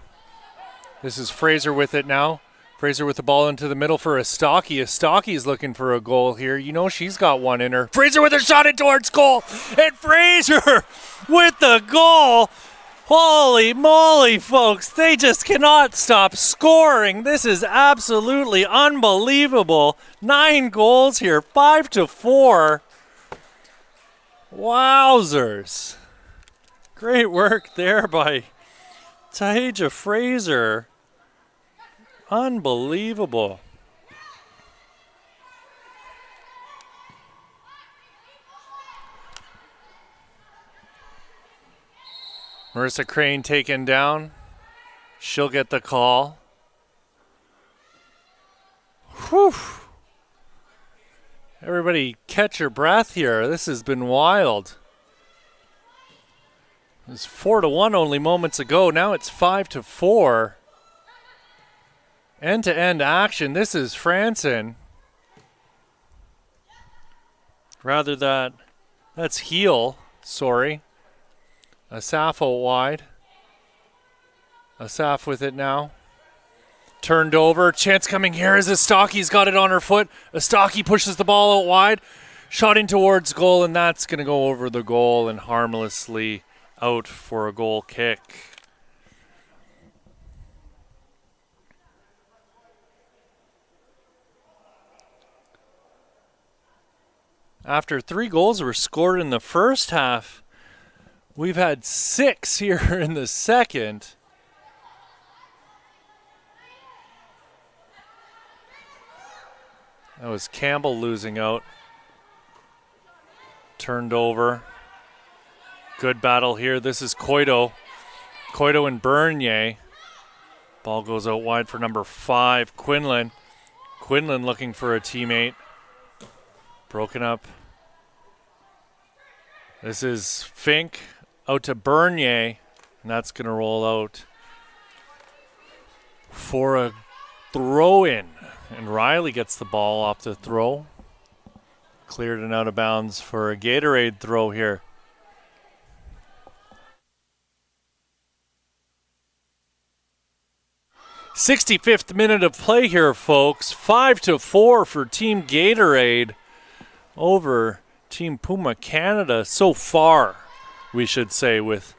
This is Fraser with it now. Fraser with the ball into the middle for Estaki. Estaki's looking for a goal here. You know she's got one in her. Fraser with her shot in towards goal. And Fraser with the goal. Holy moly, folks. They just cannot stop scoring. This is absolutely unbelievable. 9 goals here, 5-4. Wowzers. Great work there by Taija Fraser. Unbelievable. Marissa Crane taken down. She'll get the call. Whew. Everybody catch your breath here. This has been wild. It was 4-1 only moments ago. Now it's 5-4. End-to-end action. This is Franson. Rather that's heel. Sorry. Asaf out wide. Asaf with it now. Turned over. Chance coming here as Estaki's got it on her foot. Estaki pushes the ball out wide. Shot in towards goal, and that's going to go over the goal and harmlessly out for a goal kick. After 3 goals were scored in the first half, we've had 6 here in the second. That was Campbell losing out. Turned over. Good battle here. This is Coito. Coito and Bernier. Ball goes out wide for number 5, Quinlan. Quinlan looking for a teammate. Broken up. This is Fink out to Bernier, and that's going to roll out for a throw-in. And Riley gets the ball off the throw. Cleared and out of bounds for a Gatorade throw here. '65th minute of play here, folks. 5-4 for Team Gatorade over Team Puma Canada so far, we should say. With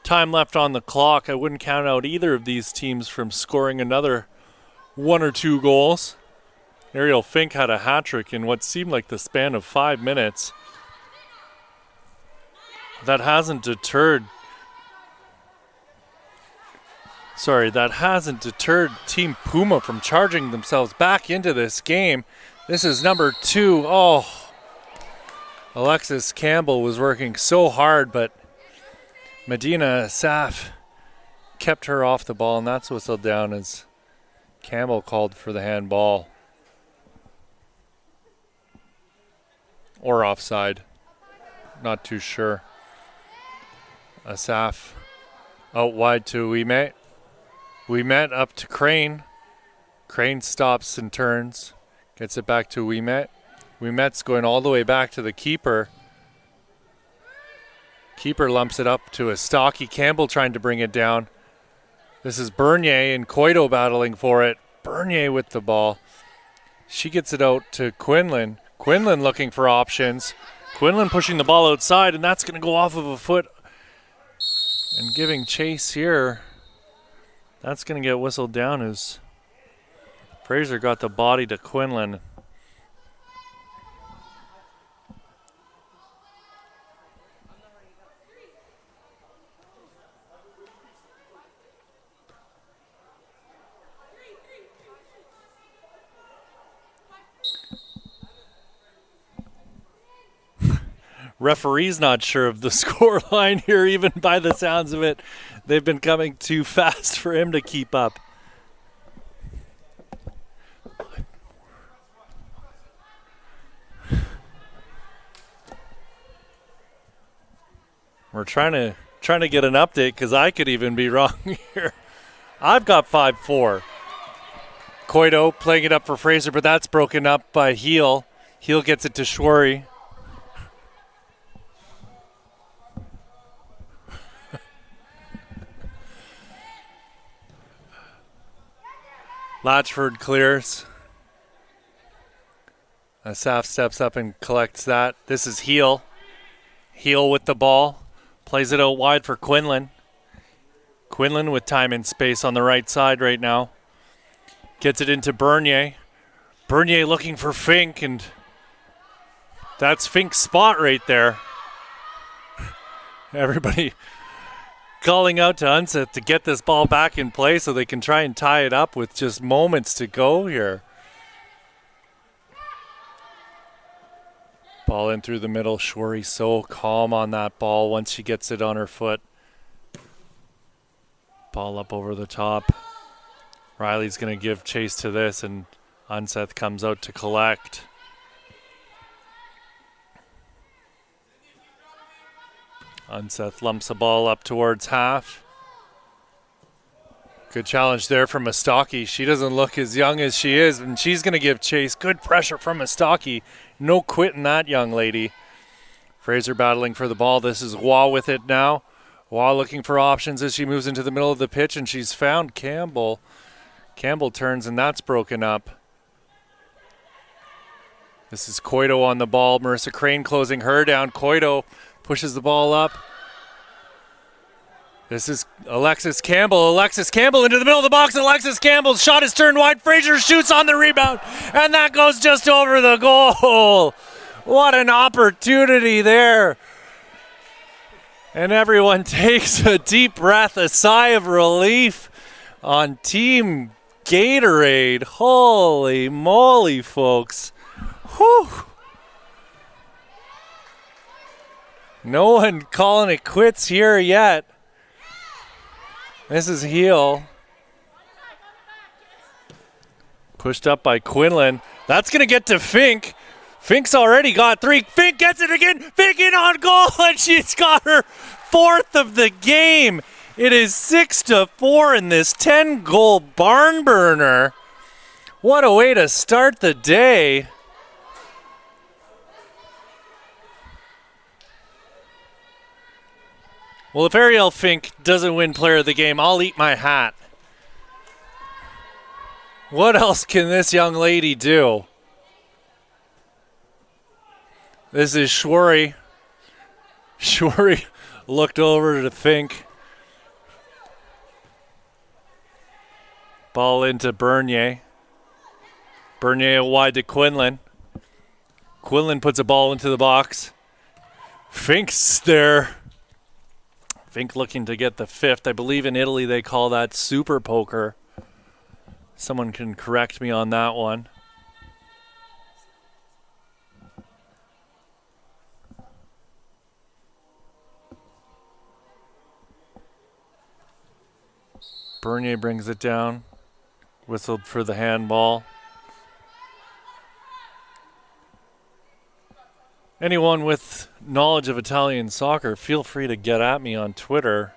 time left on the clock, I wouldn't count out either of these teams from scoring another 1 or 2 goals. Ariel Fink had a hat trick in what seemed like the span of 5 minutes. That hasn't deterred that hasn't deterred Team Puma from charging themselves back into this game. This is number 2. Oh, Alexis Campbell was working so hard, but Medina Saf kept her off the ball, and that's whistled down as Campbell called for the handball. Or offside. Not too sure. Asaf out wide to Ouimet. Ouimet up to Crane. Crane stops and turns. Gets it back to Ouimet. Ouimet's going all the way back to the keeper. Keeper lumps it up to a Stocky. Campbell trying to bring it down. This is Bernier and Coito battling for it. Bernier with the ball. She gets it out to Quinlan. Quinlan looking for options. Quinlan pushing the ball outside, and that's going to go off of a foot and giving chase here. That's going to get whistled down as Fraser got the body to Quinlan. Referee's not sure of the score line here, even by the sounds of it. They've been coming too fast for him to keep up. We're trying to get an update because I could even be wrong here. I've got 5-4. Coito playing it up for Fraser, but that's broken up by Heel. Heel gets it to Schwery. Latchford clears. Asaf steps up and collects that. This is Heel. Heel with the ball. Plays it out wide for Quinlan. Quinlan with time and space on the right side right now. Gets it into Bernier. Bernier looking for Fink, and that's Fink's spot right there. Everybody calling out to Unseth to get this ball back in play so they can try and tie it up with just moments to go here. Ball in through the middle. Schwery so calm on that ball once she gets it on her foot. Ball up over the top. Riley's going to give chase to this, and Unseth comes out to collect. Unseth lumps the ball up towards half. Good challenge there from Mastaki. She doesn't look as young as she is, and she's going to give chase. Good pressure from Mastaki. No quitting that young lady. Fraser battling for the ball. This is Waugh with it now. Waugh looking for options as she moves into the middle of the pitch, and she's found Campbell. Campbell turns, and that's broken up. This is Coito on the ball. Marissa Crane closing her down. Coito pushes the ball up. This is Alexis Campbell. Alexis Campbell into the middle of the box. Alexis Campbell's shot is turned wide. Fraser shoots on the rebound, and that goes just over the goal. What an opportunity there. And everyone takes a deep breath, a sigh of relief on Team Gatorade. Holy moly, folks. Whew. No one calling it quits here yet. This is Heel. Pushed up by Quinlan. That's going to get to Fink. Fink's already got 3. Fink gets it again. Fink in on goal, and she's got her 4th of the game. It is 6-4 in this 10-goal barn burner. What a way to start the day. Well, if Ariel Fink doesn't win player of the game, I'll eat my hat. What else can this young lady do? This is Schwery. Schwery looked over to Fink. Ball into Bernier. Bernier wide to Quinlan. Quinlan puts a ball into the box. Fink's there. Vink looking to get the 5th. I believe in Italy they call that super poker. Someone can correct me on that one. Bernier brings it down. Whistled for the handball. Anyone with knowledge of Italian soccer, feel free to get at me on Twitter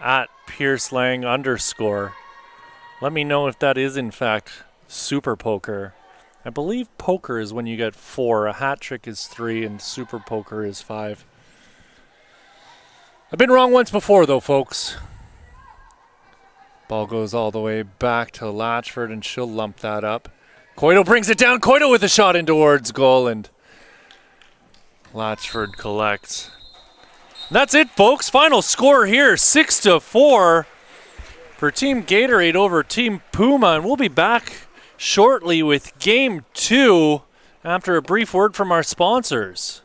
at @PierceLang_. Let me know if that is in fact super poker. I believe poker is when you get 4, a hat trick is 3, and super poker is 5. I've been wrong once before though, folks. Ball goes all the way back to Latchford, and she'll lump that up. Coito brings it down. Coito with a shot in towards goal, and Latchford collects. And that's it, folks. Final score here, 6-4 for Team Gatorade over Team Puma. And we'll be back shortly with Game 2 after a brief word from our sponsors.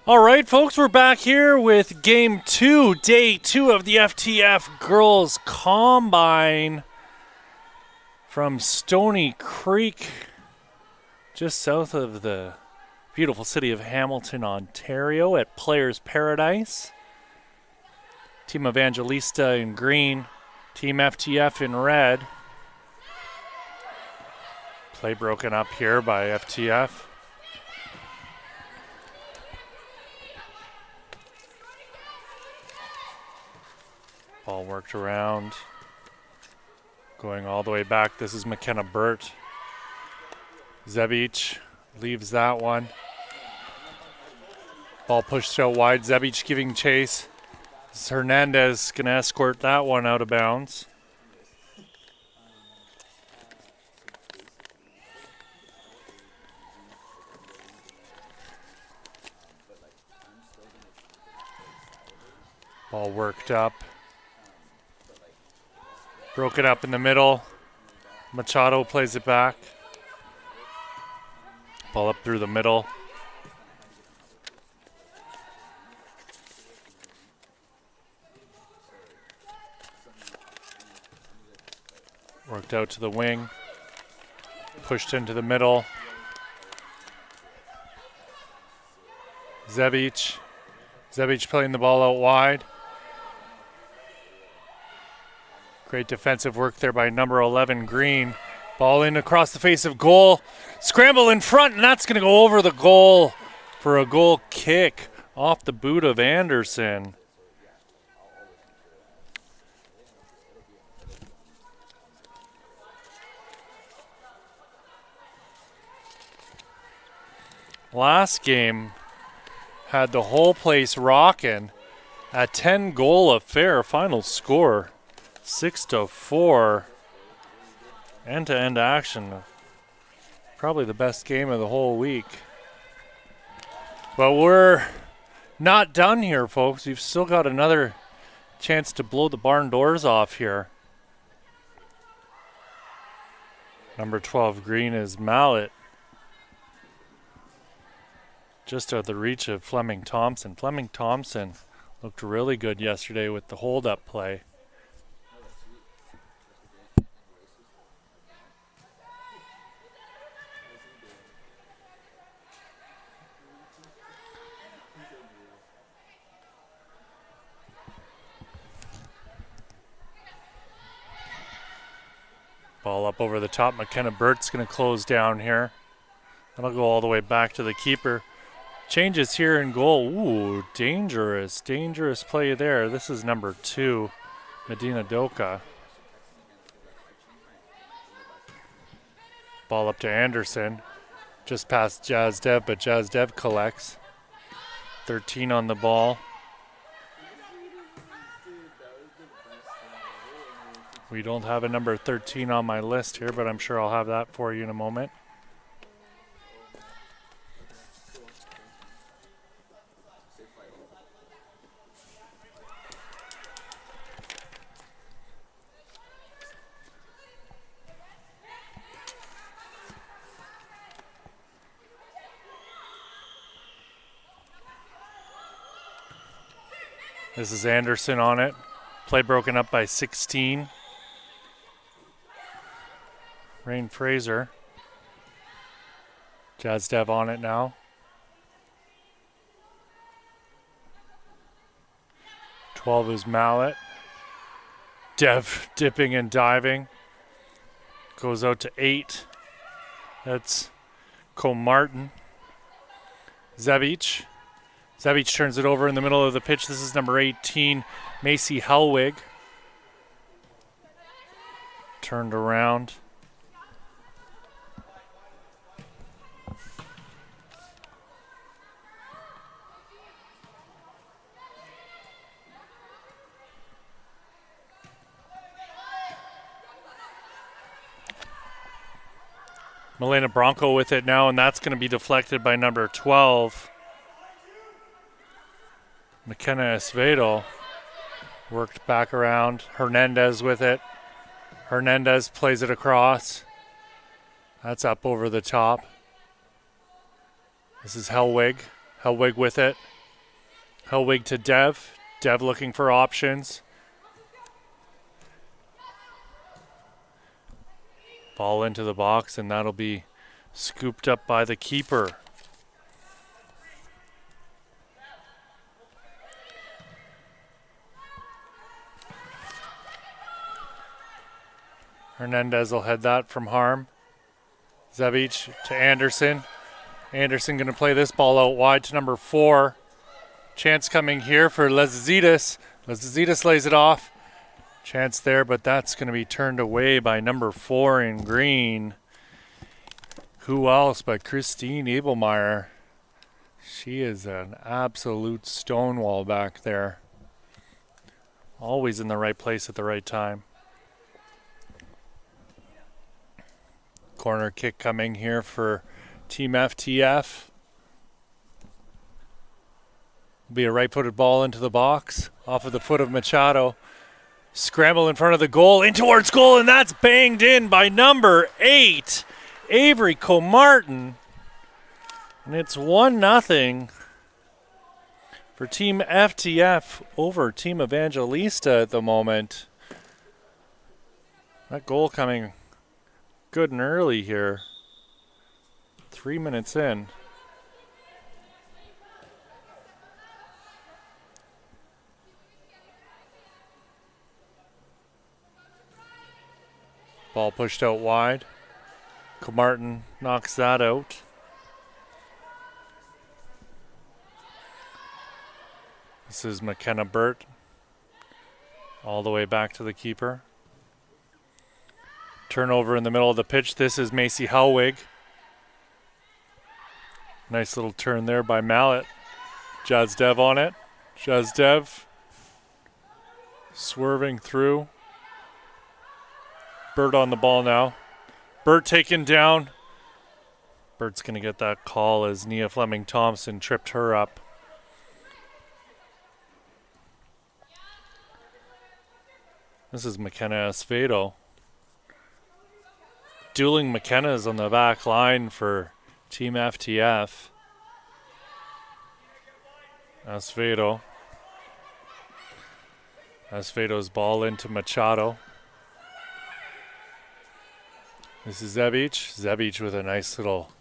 All right, folks, we're back here with Game 2, Day 2 of the FTF Girls Combine from Stony Creek, just south of the beautiful city of Hamilton, Ontario, at Players Paradise. Team Evangelista in green, Team FTF in red. Play broken up here by FTF. Ball worked around, going all the way back. This is McKenna Burt. Zebic leaves that one. Ball pushed out wide. Zebic giving chase. This is Hernandez going to escort that one out of bounds. Ball worked up. Broke it up in the middle. Machado plays it back. Ball up through the middle. Worked out to the wing. Pushed into the middle. Zebic. Zebic playing the ball out wide. Great defensive work there by number 11, Green. Ball in across the face of goal. Scramble in front, and that's going to go over the goal for a goal kick off the boot of Anderson. Last game had the whole place rocking. A 10-goal affair, final score 6-4. End-to-end action. Probably the best game of the whole week. But we're not done here, folks. We've still got another chance to blow the barn doors off here. Number 12 Green is Mallet. Just out of the reach of Fleming Thompson. Fleming Thompson looked really good yesterday with the hold-up play. Ball up over the top. McKenna Burt's going to close down here. That'll go all the way back to the keeper. Changes here in goal. Ooh, dangerous play there. This is number 2, Medina Doka. Ball up to Anderson. Just past Jazdev, but Jazdev collects. 13 on the ball. We don't have a number 13 on my list here, but I'm sure I'll have that for you in a moment. This is Anderson on it. Play broken up by 16. Rain Fraser. Jazdev on it now. 12 is Mallet. Dev dipping and diving. Goes out to 8. That's Comartin. Zebic. Zebic turns it over in the middle of the pitch. This is number 18, Macy Helwig. Turned around. Milena Bronco with it now, and that's going to be deflected by number 12. McKenna Esvedo worked back around. Hernandez with it. Hernandez plays it across. That's up over the top. This is Helwig. Helwig with it. Hellwig to Dev. Dev looking for options. Ball into the box, and that'll be scooped up by the keeper. Hernandez will head that from harm. Zebic to Anderson. Anderson going to play this ball out wide to number 4. Chance coming here for Lezitas. Lezitas lays it off. Chance there, but that's going to be turned away by number 4 in green. Who else but Christine Abelmeyer? She is an absolute stonewall back there. Always in the right place at the right time. Corner kick coming here for Team FTF. Be a right-footed ball into the box, off of the foot of Machado. Scramble in front of the goal, in towards goal, and that's banged in by number 8, Avery Comartin. And it's 1-0 for Team FTF over Team Evangelista at the moment. That goal coming good and early here. 3 minutes in. Ball pushed out wide. Comartin knocks that out. This is McKenna Burt. All the way back to the keeper. Turnover in the middle of the pitch. This is Macy Hellwig. Nice little turn there by Mallet. Jazdev on it. Jazdev swerving through. Burt on the ball now. Burt taken down. Burt's going to get that call as Nia Fleming-Thompson tripped her up. This is McKenna Esvedo. Dueling McKenna's on the back line for Team FTF. Esvedo. Esvedo's ball into Machado. This is Zebic. Zebic with a nice little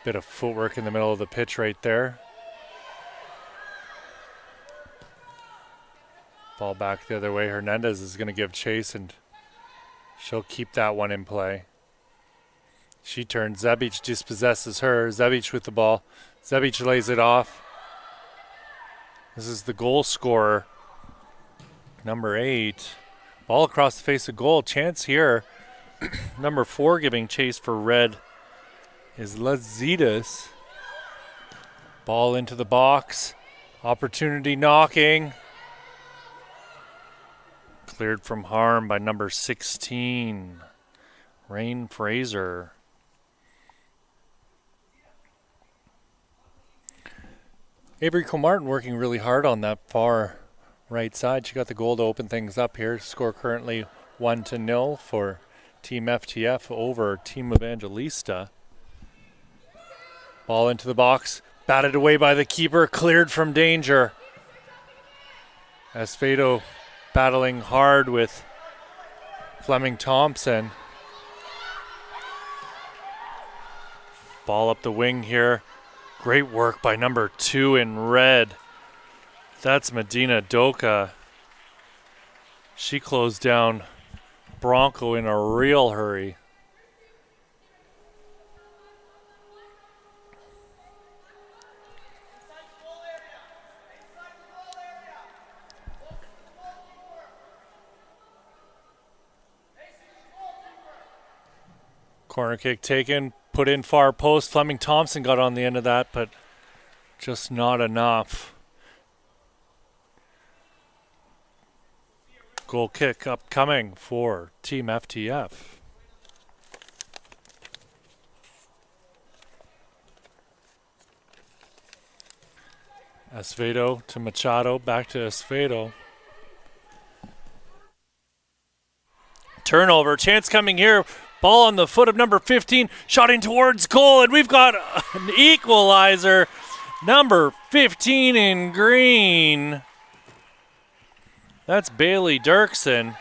bit of footwork in the middle of the pitch right there. Ball back the other way. Hernandez is going to give chase, and she'll keep that one in play. She turns. Zebic dispossesses her. Zebic with the ball. Zebic lays it off. This is the goal scorer, number 8. Ball across the face of goal. Chance here. Number 4 giving chase for red is Lezitas. Ball into the box. Opportunity knocking. Cleared from harm by number 16, Rain Fraser. Avery Comartin working really hard on that far right side. She got the goal to open things up here. Score currently 1-0 for Team FTF over Team Evangelista. Ball into the box. Batted away by the keeper. Cleared from danger. Esvedo battling hard with Fleming-Thompson. Ball up the wing here. Great work by number 2 in red. That's Medina Doka. She closed down Bronco in a real hurry. Corner kick taken, put in far post. Fleming-Thompson got on the end of that, but just not enough. Goal kick upcoming for Team FTF. Esvedo to Machado, back to Esvedo. Turnover, chance coming here. Ball on the foot of number 15, shot in towards goal, and we've got an equalizer. Number 15 in green. That's Bailey Dirksen.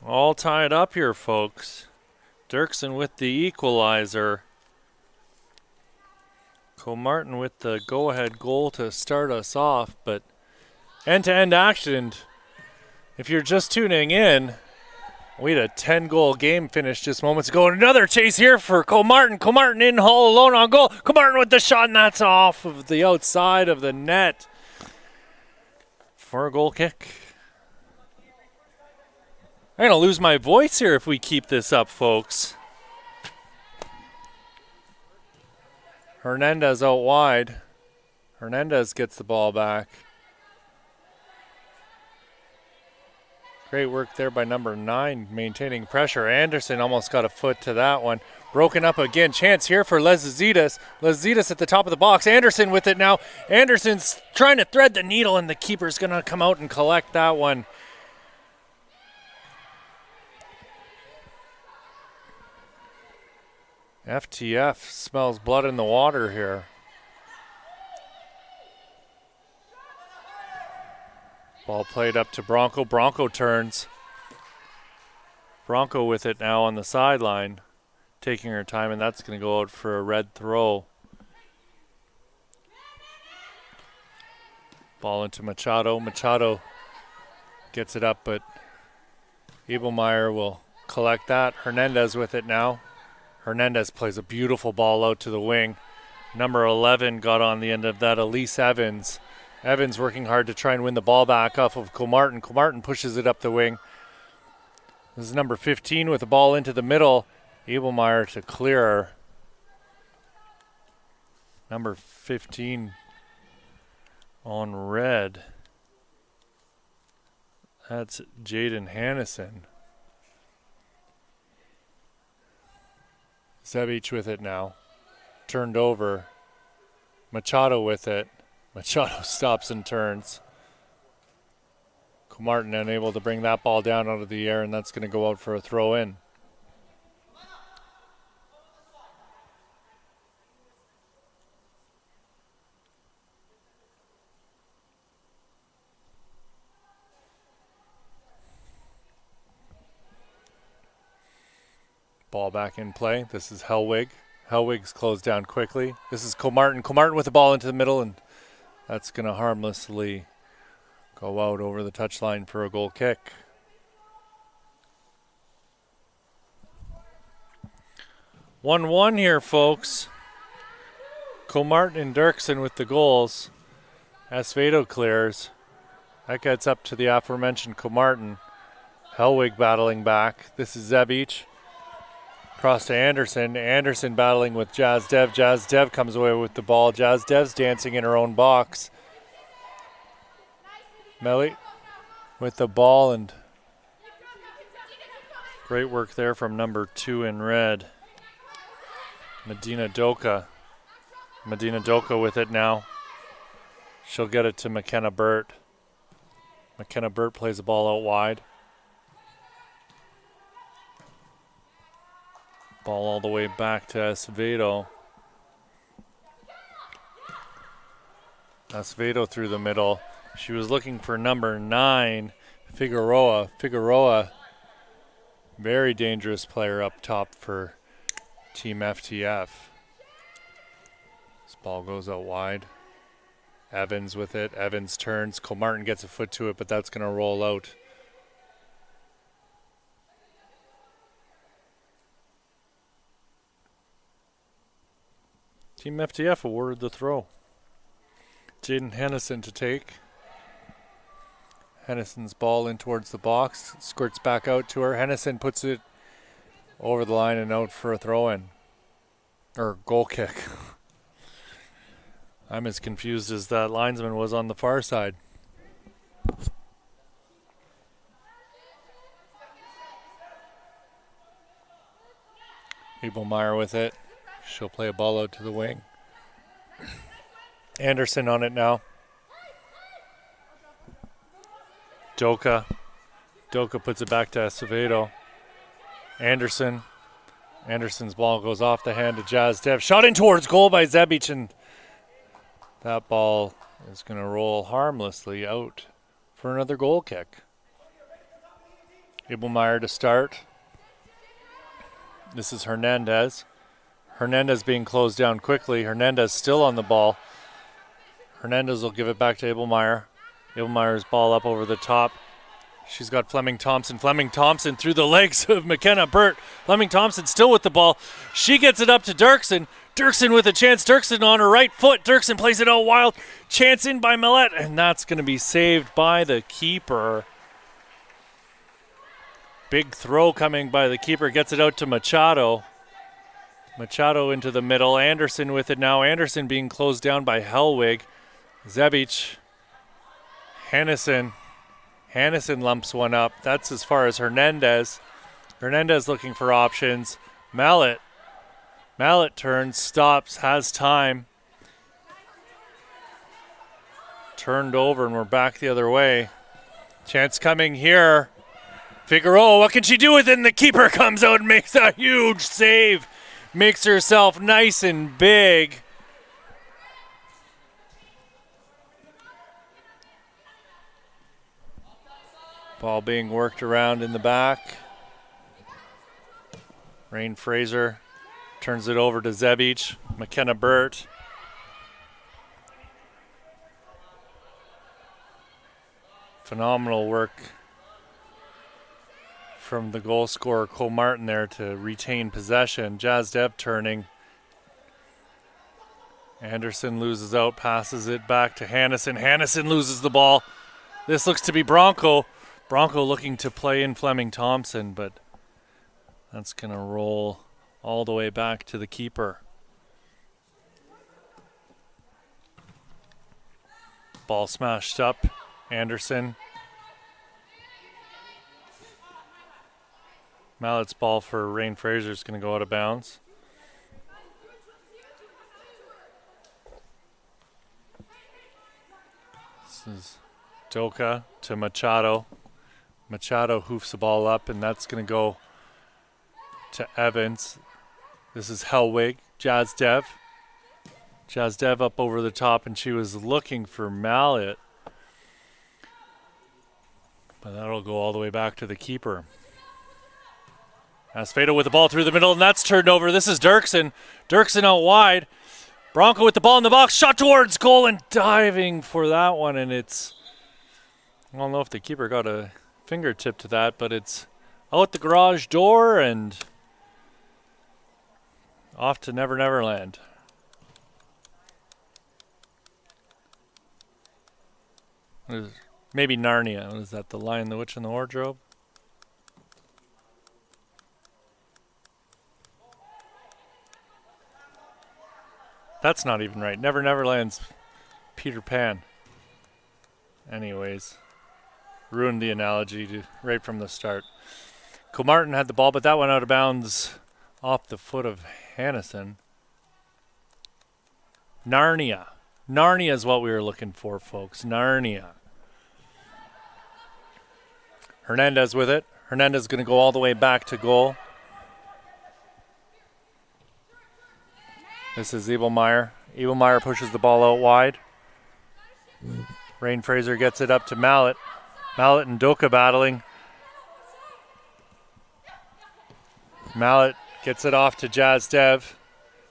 All tied up here, folks. Dirksen with the equalizer. Comartin with the go-ahead goal to start us off, but end-to-end action. If you're just tuning in, we had a 10-goal game finished just moments ago. And another chase here for Comartin. Comartin in Hull alone on goal. Comartin with the shot, and that's off of the outside of the net for a goal kick. I'm going to lose my voice here if we keep this up, folks. Hernandez out wide. Hernandez gets the ball back. Great work there by number 9, maintaining pressure. Anderson almost got a foot to that one. Broken up again. Chance here for Lezizides. Lezizides at the top of the box. Anderson with it now. Anderson's trying to thread the needle, and the keeper's going to come out and collect that one. FTF smells blood in the water here. Ball played up to Bronco. Bronco turns. Bronco with it now on the sideline, taking her time, and that's going to go out for a red throw. Ball into Machado. Machado gets it up, but Ebelmeyer will collect that. Hernandez with it now. Hernandez plays a beautiful ball out to the wing. Number 11 got on the end of that, Elise Evans. Evans working hard to try and win the ball back off of Comartin. Comartin pushes it up the wing. This is number 15 with the ball into the middle. Ebelmeyer to clear her. Number 15 on red. That's Jaden Hannison. Zebic with it now. Turned over. Machado with it. Machado stops and turns. Comartin unable to bring that ball down out of the air, and that's going to go out for a throw in. Ball back in play. This is Hellwig. Hellwig's closed down quickly. This is Comartin. Comartin with the ball into the middle, and that's going to harmlessly go out over the touchline for a goal kick. One here, folks. Comartin and Dirksen with the goals. Esvedo clears. That gets up to the aforementioned Comartin. Hellwig battling back. This is Zebic. Cross to Anderson. Anderson battling with Jazz Dev. Jazz Dev comes away with the ball. Jazz Dev's dancing in her own box. Melly with the ball, and great work there from number 2 in red. Medina Doka. Medina Doka with it now. She'll get it to McKenna Burt. McKenna Burt plays the ball out wide. Ball all the way back to Esvedo. Esvedo through the middle. She was looking for number 9, Figueroa. Figueroa, very dangerous player up top for Team FTF. This ball goes out wide. Evans with it. Evans turns. Comartin gets a foot to it, but that's going to roll out. Team FTF awarded the throw. Jaden Hennison to take. Hennison's ball in towards the box. Squirts back out to her. Hennison puts it over the line and out for a throw-in. Or goal kick. I'm as confused as that linesman was on the far side. Ebelmeyer with it. She'll play a ball out to the wing. Anderson on it now. Doka. Doka puts it back to Acevedo. Anderson's ball goes off the hand of Jazz Dev. Shot in towards goal by Zebic, and that ball is going to roll harmlessly out for another goal kick. Abelmeyer to start. This is Hernandez. Hernandez being closed down quickly. Hernandez still on the ball. Hernandez will give it back to Abelmeyer. Abelmeyer's ball up over the top. She's got Fleming Thompson. Fleming Thompson through the legs of McKenna Burt. Fleming Thompson still with the ball. She gets it up to Dirksen. Dirksen with a chance. Dirksen on her right foot. Dirksen plays it out wild. Chance in by Millette, and that's going to be saved by the keeper. Big throw coming by the keeper. Gets it out to Machado. Machado into the middle. Anderson with it now. Anderson being closed down by Hellwig. Zebic. Hannison lumps one up. That's as far as Hernandez. Hernandez looking for options. Mallet turns, stops, has time. Turned over, and we're back the other way. Chance coming here. Figueroa, what can she do with it? And the keeper comes out and makes a huge save. Makes herself nice and big. Ball being worked around in the back. Rain Fraser turns it over to Zebic. McKenna Burt. Phenomenal work from the goal scorer, Cole Martin, there to retain possession. Jazz Dev turning. Anderson loses out, passes it back to Hannison. Hannison loses the ball. This looks to be Bronco. Bronco looking to play in Fleming Thompson, but that's going to roll all the way back to the keeper. Ball smashed up. Anderson. Mallet's ball for Rain Fraser is going to go out of bounds. This is Doka to Machado. Machado hoofs the ball up, and that's going to go to Evans. This is Hellwig. Jazz Dev. Jazz Dev up over the top, and she was looking for Mallet. But that'll go all the way back to the keeper. Asfedo with the ball through the middle, and that's turned over. This is Dirksen. Dirksen out wide. Bronco with the ball in the box. Shot towards goal and diving for that one. And it's, I don't know if the keeper got a fingertip to that, but it's out the garage door and off to Never Never Land. Maybe Narnia. What is that, The Lion, the Witch, and the Wardrobe? That's not even right. Never Never Land's Peter Pan. Anyways, ruined the analogy right from the start. Comartin had the ball, but that went out of bounds off the foot of Hannison. Narnia. Narnia is what we were looking for, folks. Narnia. Hernandez with it. Hernandez is going to go all the way back to goal. This is Abelmeyer. Abelmeyer pushes the ball out wide. Rain Fraser gets it up to Mallet. Mallet and Doka battling. Mallet gets it off to Jazz Dev.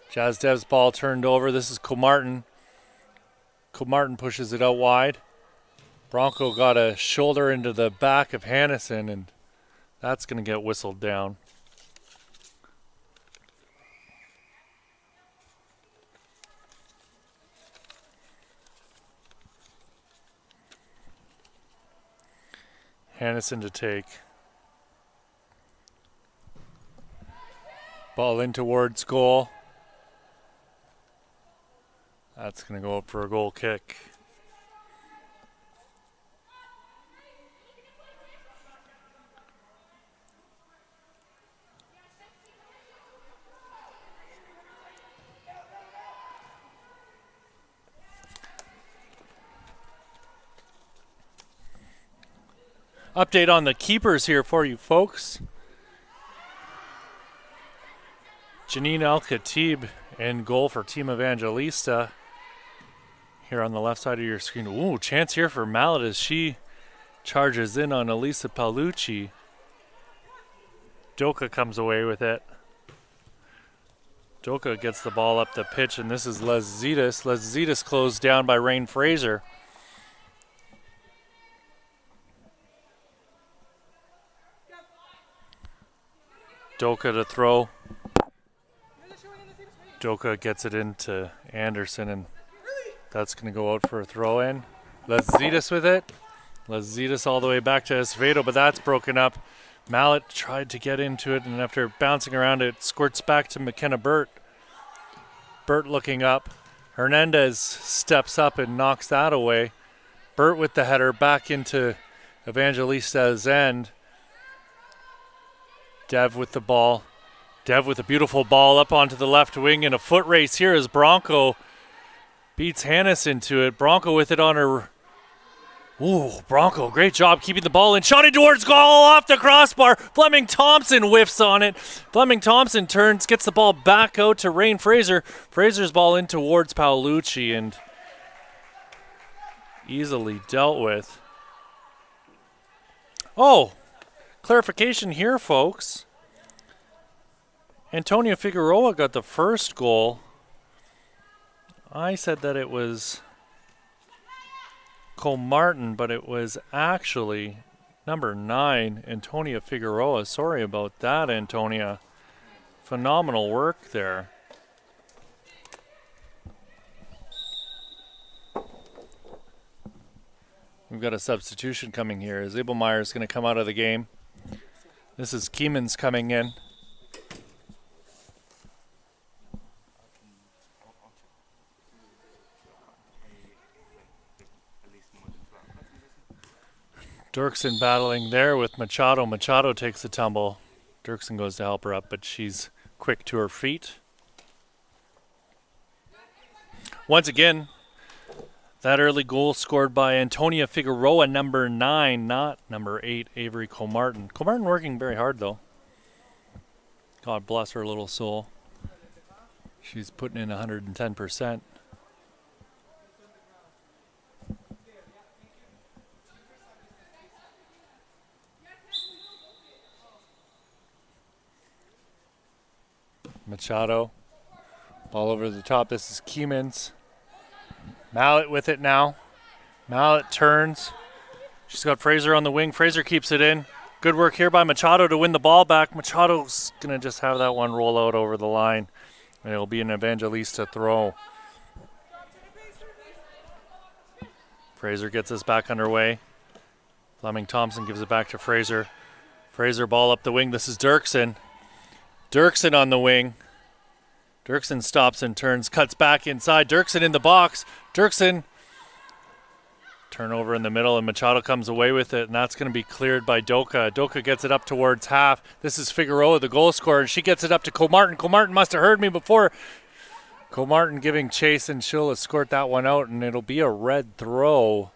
Jazz Dev's ball turned over. This is Comartin. Comartin pushes it out wide. Bronco got a shoulder into the back of Hannison, and that's going to get whistled down. Hannison to take. Ball in towards goal. That's going to go up for a goal kick. Update on the keepers here for you folks. Janine Al-Khatib in goal for Team Evangelista. Here on the left side of your screen. Ooh, chance here for Mallet as she charges in on Elisa Paolucci. Doka comes away with it. Doka gets the ball up the pitch, and this is Leszitas. Leszitas closed down by Rain Fraser. Doka to throw. Doka gets it into Anderson, and that's going to go out for a throw-in. Leszitas with it. Leszitas all the way back to Esvedo, but that's broken up. Mallet tried to get into it, and after bouncing around, it squirts back to McKenna Burt. Burt looking up. Hernandez steps up and knocks that away. Burt with the header back into Evangelista's end. Dev with the ball. Dev with a beautiful ball up onto the left wing in a foot race here as Bronco beats Hannes into it. Bronco with it on her. Ooh, Bronco, great job keeping the ball in. Shot it towards goal off the crossbar. Fleming Thompson whiffs on it. Fleming Thompson turns, gets the ball back out to Rain Fraser. Fraser's ball in towards Paolucci and easily dealt with. Oh, clarification here, folks. Antonia Figueroa got the first goal. I said that it was Cole Martin, but it was actually number 9, Antonia Figueroa. Sorry about that, Antonia. Phenomenal work there. We've got a substitution coming here. Zabelmeyer is going to come out of the game. This is Keemans coming in. Dirksen battling there with Machado. Machado takes a tumble. Dirksen goes to help her up, but she's quick to her feet. Once again, that early goal scored by Antonia Figueroa, number 9, not number 8, Avery Comartin. Comartin working very hard, though. God bless her little soul. She's putting in 110%. Machado, ball over the top. This is Keemans. Mallet with it now. Mallet turns. She's got Fraser on the wing. Fraser keeps it in. Good work here by Machado to win the ball back. Machado's going to just have that one roll out over the line, and it'll be an Evangelista throw. Fraser gets us back underway. Fleming Thompson gives it back to Fraser. Fraser ball up the wing. This is Dirksen. Dirksen on the wing. Dirksen stops and turns, cuts back inside. Dirksen in the box. Dirksen, turnover in the middle, and Machado comes away with it, and that's going to be cleared by Doka. Doka gets it up towards half. This is Figueroa, the goal scorer, and she gets it up to Comartin. Comartin must have heard me before. Comartin giving chase, and she'll escort that one out, and it'll be a red throw.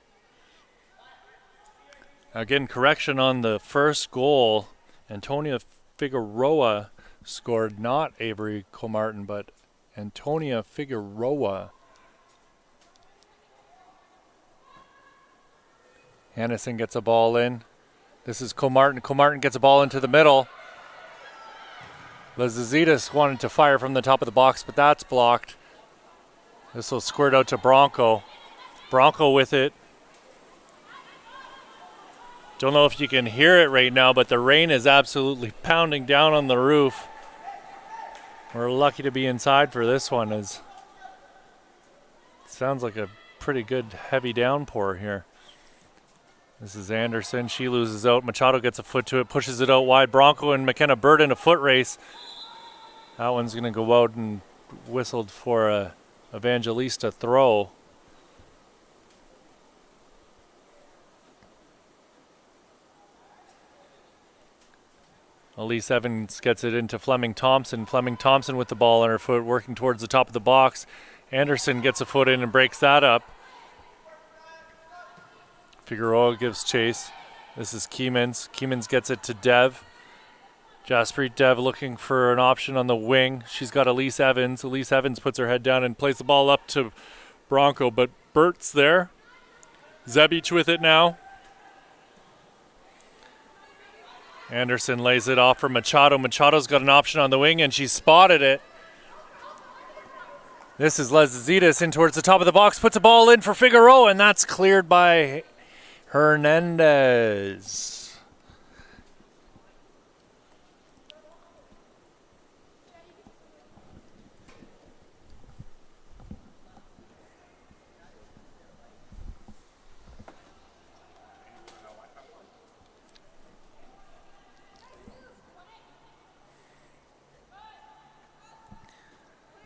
Again, correction on the first goal. Antonia Figueroa scored, not Avery Comartin, but Antonia Figueroa. Hannison gets a ball in. This is Comartin. Comartin gets a ball into the middle. Lazazitas wanted to fire from the top of the box, but that's blocked. This will squirt out to Bronco. Bronco with it. Don't know if you can hear it right now, but the rain is absolutely pounding down on the roof. We're lucky to be inside for this one. It sounds like a pretty good heavy downpour here. This is Anderson. She loses out. Machado gets a foot to it, pushes it out wide. Bronco and McKenna Bird in a foot race. That one's going to go out and whistled for a Evangelista throw. Elise Evans gets it into Fleming Thompson. Fleming Thompson with the ball on her foot, working towards the top of the box. Anderson gets a foot in and breaks that up. Figueroa gives chase. This is Keemans. Keemans gets it to Dev. Jaspreet Dev looking for an option on the wing. She's got Elise Evans. Elise Evans puts her head down and plays the ball up to Bronco, but Bert's there. Zebic with it now. Anderson lays it off for Machado. Machado's got an option on the wing, and she spotted it. This is Lezitas in towards the top of the box. Puts a ball in for Figueroa, and that's cleared by Hernandez.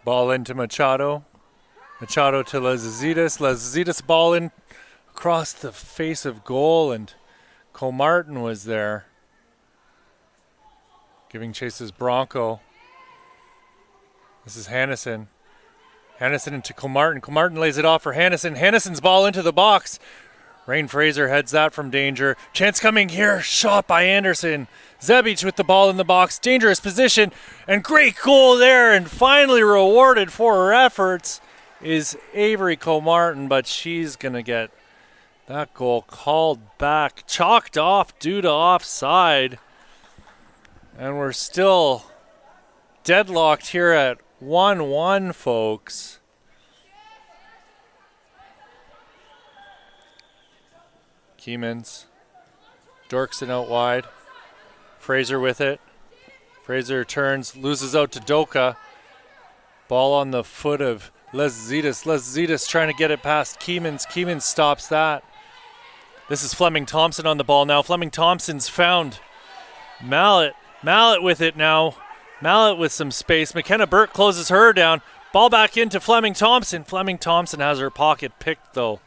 Ball into Machado. Machado to Lezitas. Lezitas ball in across the face of goal, and Comartin was there. Giving chases Bronco. This is Hannison. Hannison into Comartin. Comartin lays it off for Hannison. Hannison's ball into the box. Rain Fraser heads that from danger. Chance coming here. Shot by Anderson. Zebic with the ball in the box. Dangerous position. And great goal there. And finally rewarded for her efforts is Avery Comartin. But she's going to get that goal called back. Chalked off due to offside. And we're still deadlocked here at 1-1, folks. Keemans. Dorkson out wide. Fraser with it. Fraser turns, loses out to Doka. Ball on the foot of Lezitas. Lezitas trying to get it past Keemans. Keemans stops that. This is Fleming Thompson on the ball now. Fleming Thompson's found Mallet. Mallet with it now. Mallet with some space. McKenna Burt closes her down. Ball back into Fleming Thompson. Fleming Thompson has her pocket picked though.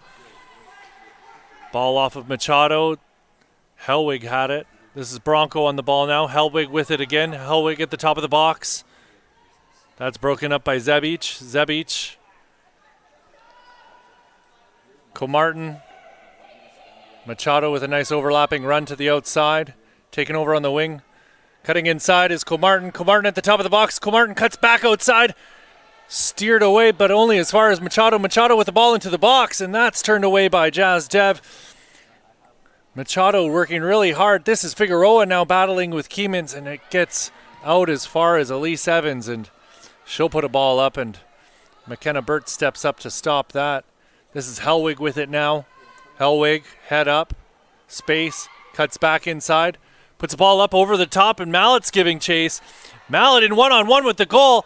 Ball off of Machado. Hellwig had it. This is Bronco on the ball now. Hellwig with it again. Hellwig at the top of the box. That's broken up by Zebic. Zebic. Comartin. Machado with a nice overlapping run to the outside. Taken over on the wing. Cutting inside is Comartin. Comartin at the top of the box. Comartin cuts back outside. Steered away, but only as far as Machado. Machado with the ball into the box, and that's turned away by Jazz Dev. Machado working really hard. This is Figueroa now battling with Keemans, and it gets out as far as Elise Evans, and she'll put a ball up, and McKenna Burt steps up to stop that. This is Hellwig with it now. Hellwig, head up, space, cuts back inside, puts the ball up over the top, and Mallet's giving chase. Mallet in one-on-one with the goal.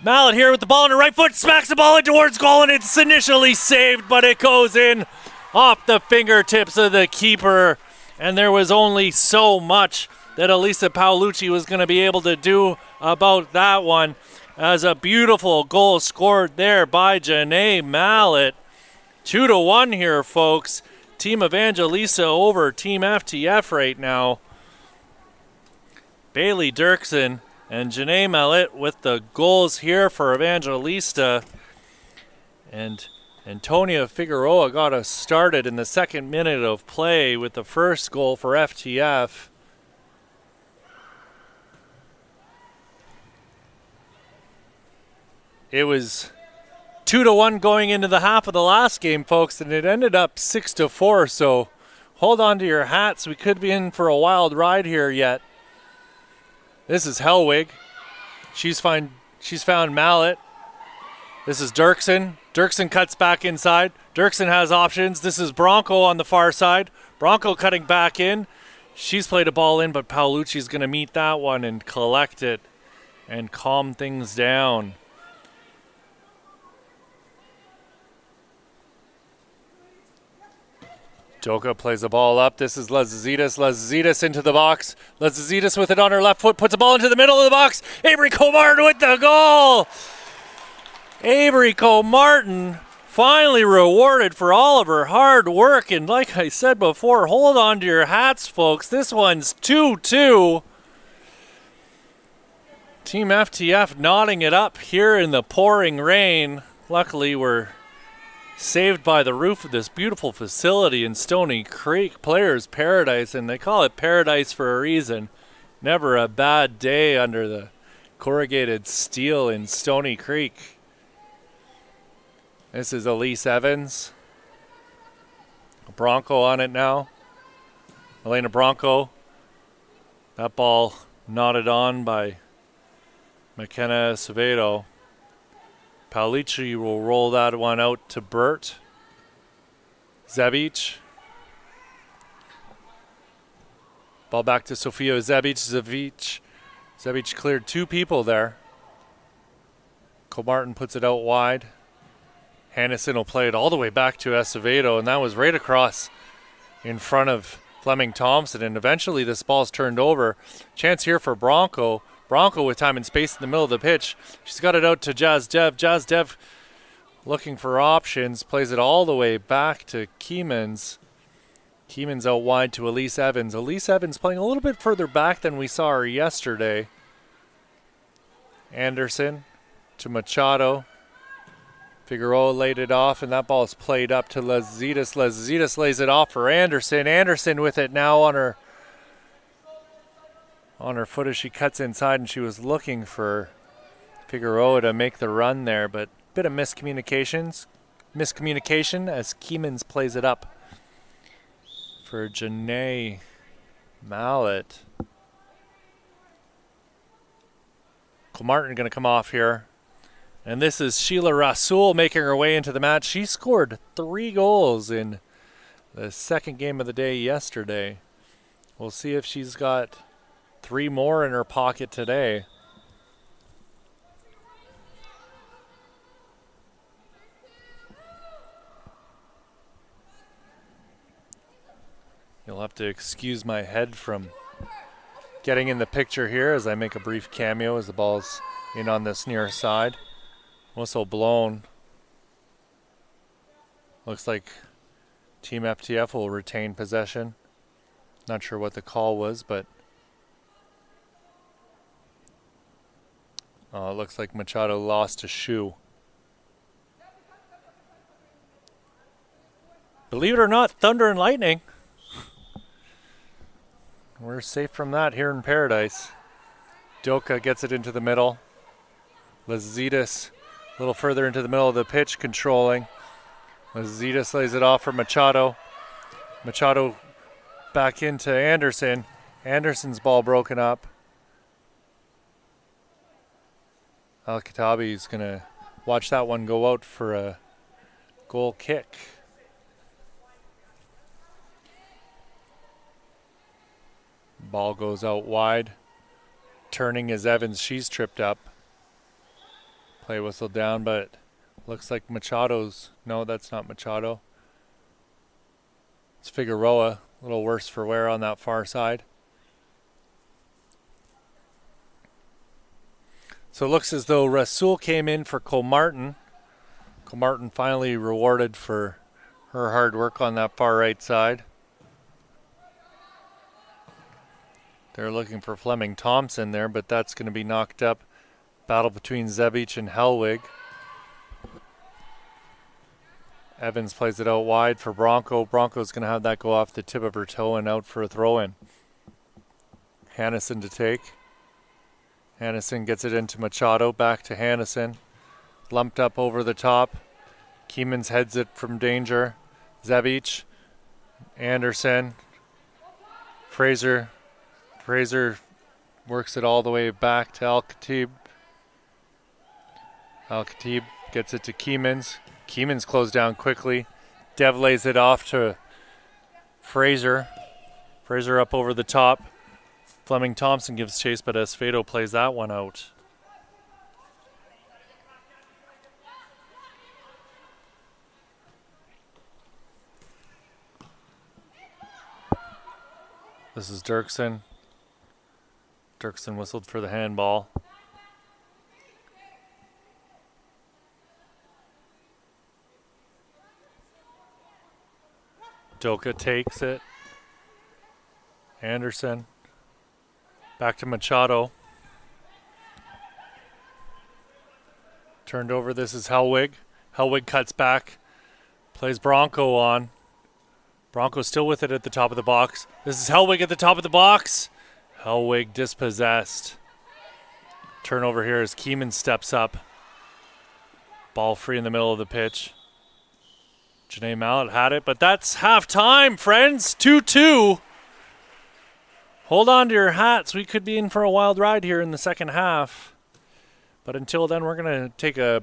Mallet here with the ball on her right foot, smacks the ball in towards goal, and it's initially saved, but it goes in off the fingertips of the keeper. And there was only so much that Elisa Paolucci was going to be able to do about that one, as a beautiful goal scored there by Janae Mallet. 2-1 here, folks. Team Evangelista over Team FTF right now. Bailey Dirksen and Janae Mallet with the goals here for Evangelista. And Antonia Figueroa got us started in the second minute of play with the first goal for FTF. It was 2-1 going into the half of the last game, folks, and it ended up 6-4. So hold on to your hats. We could be in for a wild ride here yet. This is Hellwig. She's found Mallet. This is Dirksen. Dirksen cuts back inside. Dirksen has options. This is Bronco on the far side. Bronco cutting back in. She's played a ball in, but Paolucci's going to meet that one and collect it and calm things down. Doka plays the ball up. This is Lezitas. Lezitas into the box. Lezitas with it on her left foot. Puts the ball into the middle of the box. Avery Comartin with the goal. Avery Comartin finally rewarded for all of her hard work. And like I said before, hold on to your hats, folks. This one's 2-2. Team FTF knotting it up here in the pouring rain. Luckily, we're saved by the roof of this beautiful facility in Stony Creek, Players Paradise, and they call it Paradise for a reason. Never a bad day under the corrugated steel in Stony Creek. This is Elise Evans. Bronco on it now. Elena Bronco. That ball knotted on by McKenna Acevedo. Paulici will roll that one out to Burt. Zebic. Ball back to Sofia Zebic. Zebic cleared two people there. Comartin puts it out wide. Hannison will play it all the way back to Acevedo, and that was right across in front of Fleming Thompson, and eventually this ball's turned over. Chance here for Bronco. Bronco with time and space in the middle of the pitch. She's got it out to Jazz Dev. Jazz Dev looking for options, plays it all the way back to Keemans. Keemans out wide to Elise Evans. Elise Evans playing a little bit further back than we saw her yesterday. Anderson to Machado. Figueroa laid it off, and that ball is played up to Lazidas. Lazidas lays it off for Anderson. Anderson with it now on her foot as she cuts inside, and she was looking for Figueroa to make the run there, but bit of miscommunication as Keemans plays it up for Janae Mallet. Martin going to come off here. And this is Sheila Rasul making her way into the match. She scored 3 goals in the second game of the day yesterday. We'll see if she's got 3 more in her pocket today. You'll have to excuse my head from getting in the picture here as I make a brief cameo as the ball's in on this near side. Whistle blown. Looks like Team FTF will retain possession. Not sure what the call was, but it looks like Machado lost a shoe. Believe it or not, thunder and lightning. We're safe from that here in Paradise. Doka gets it into the middle. Lazidas a little further into the middle of the pitch, controlling. Lazidas lays it off for Machado. Machado back into Anderson. Anderson's ball broken up. Al-Katabi's going to watch that one go out for a goal kick. Ball goes out wide. Turning as Evans, she's tripped up. Play whistle down, but looks like Machado's. No, that's not Machado. It's Figueroa. A little worse for wear on that far side. So it looks as though Rasul came in for Comartin. Comartin finally rewarded for her hard work on that far right side. They're looking for Fleming Thompson there, but that's going to be knocked up. Battle between Zebic and Hellwig. Evans plays it out wide for Bronco. Bronco's going to have that go off the tip of her toe and out for a throw-in. Hannison to take. Hannison gets it into Machado. Back to Hannison. Lumped up over the top. Keemans heads it from danger. Zebic. Anderson. Fraser works it all the way back to Al-Khatib. Al-Khatib gets it to Keemans. Keemans closed down quickly. Dev lays it off to Fraser. Fraser up over the top. Fleming Thompson gives chase, but Acevedo plays that one out. This is Dirksen. Dirksen whistled for the handball. Doka takes it. Anderson. Back to Machado. Turned over. This is Hellwig. Hellwig cuts back. Plays Bronco on. Bronco still with it at the top of the box. This is Hellwig at the top of the box. Hellwig dispossessed. Turnover here as Keeman steps up. Ball free in the middle of the pitch. Janae Mallet had it, but that's halftime, friends. 2-2. Hold on to your hats. We could be in for a wild ride here in the second half. But until then, we're going to take a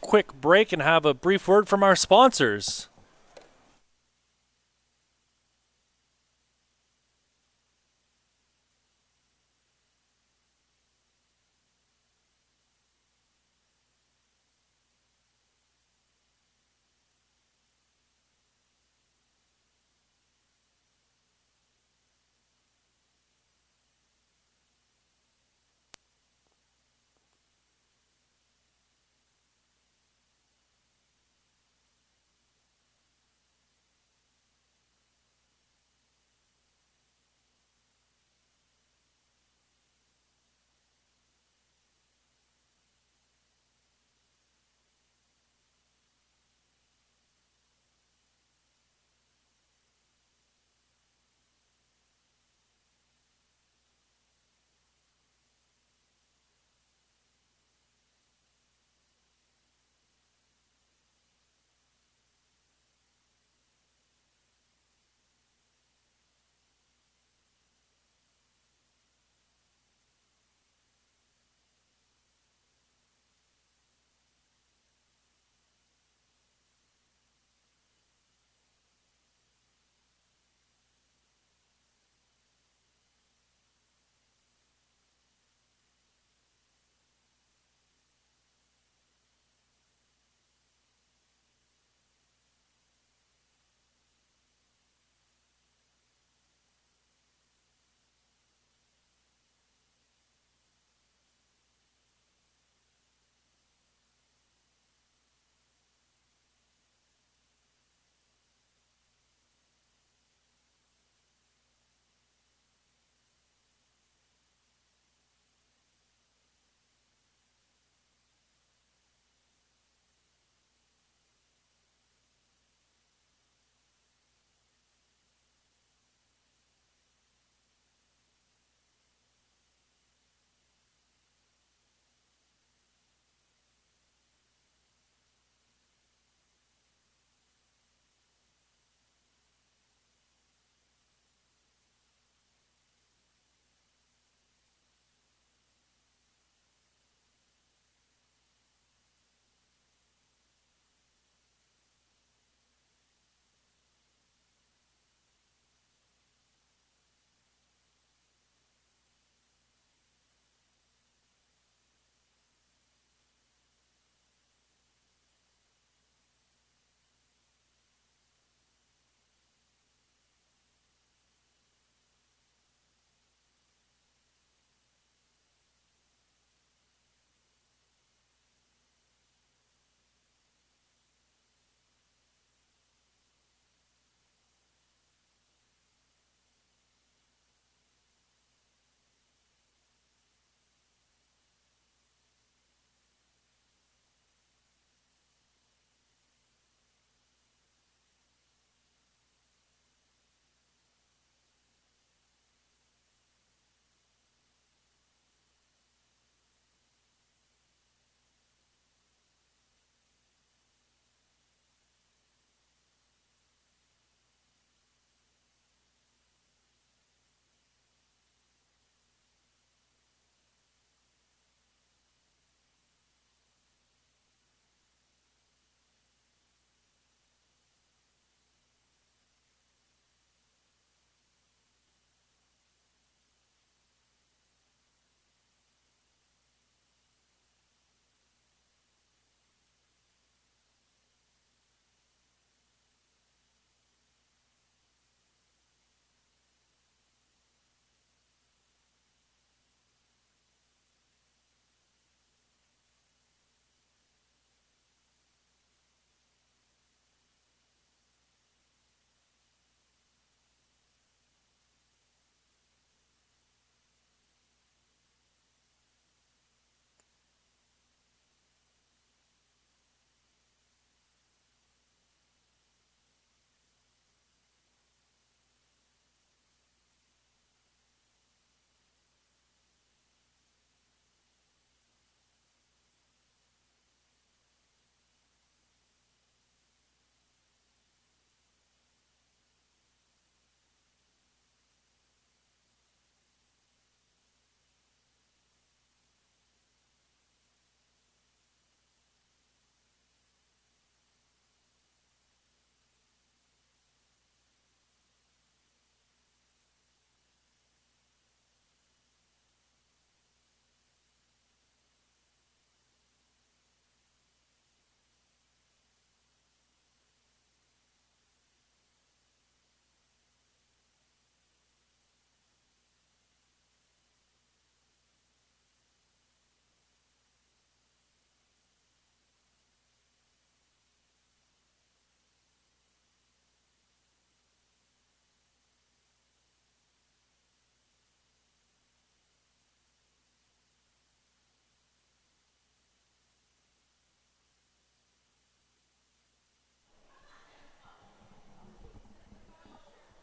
quick break and have a brief word from our sponsors.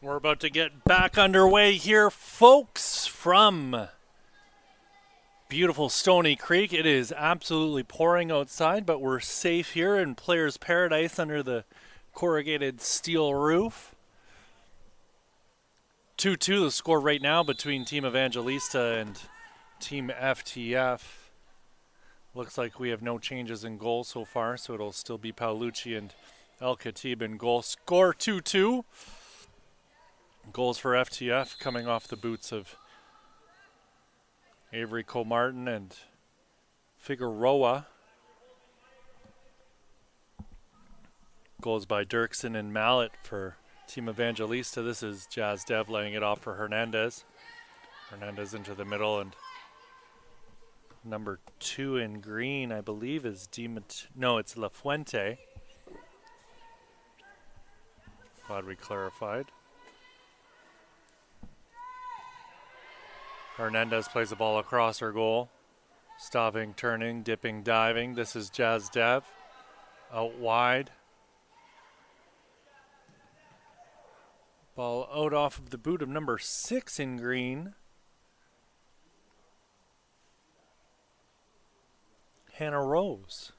We're about to get back underway here, folks, from beautiful Stony Creek. It is absolutely pouring outside, but we're safe here in Players Paradise under the corrugated steel roof. 2-2 the score right now between Team Evangelista and Team FTF. Looks like we have no changes in goal so far, so it'll still be Paolucci and El Khatib in goal. Score 2-2. Goals for FTF coming off the boots of Avery Comartin and Figueroa. Goals by Dirksen and Mallet for Team Evangelista. This is Jazz Dev laying it off for Hernandez. Hernandez into the middle, and number 2 in green, I believe, is it's La Fuente. Glad we clarified. Hernandez plays the ball across her goal. Stopping, turning, dipping, diving. This is Jazz Dev. Out wide. Ball out off of the boot of number 6 in green. Hannah Rose.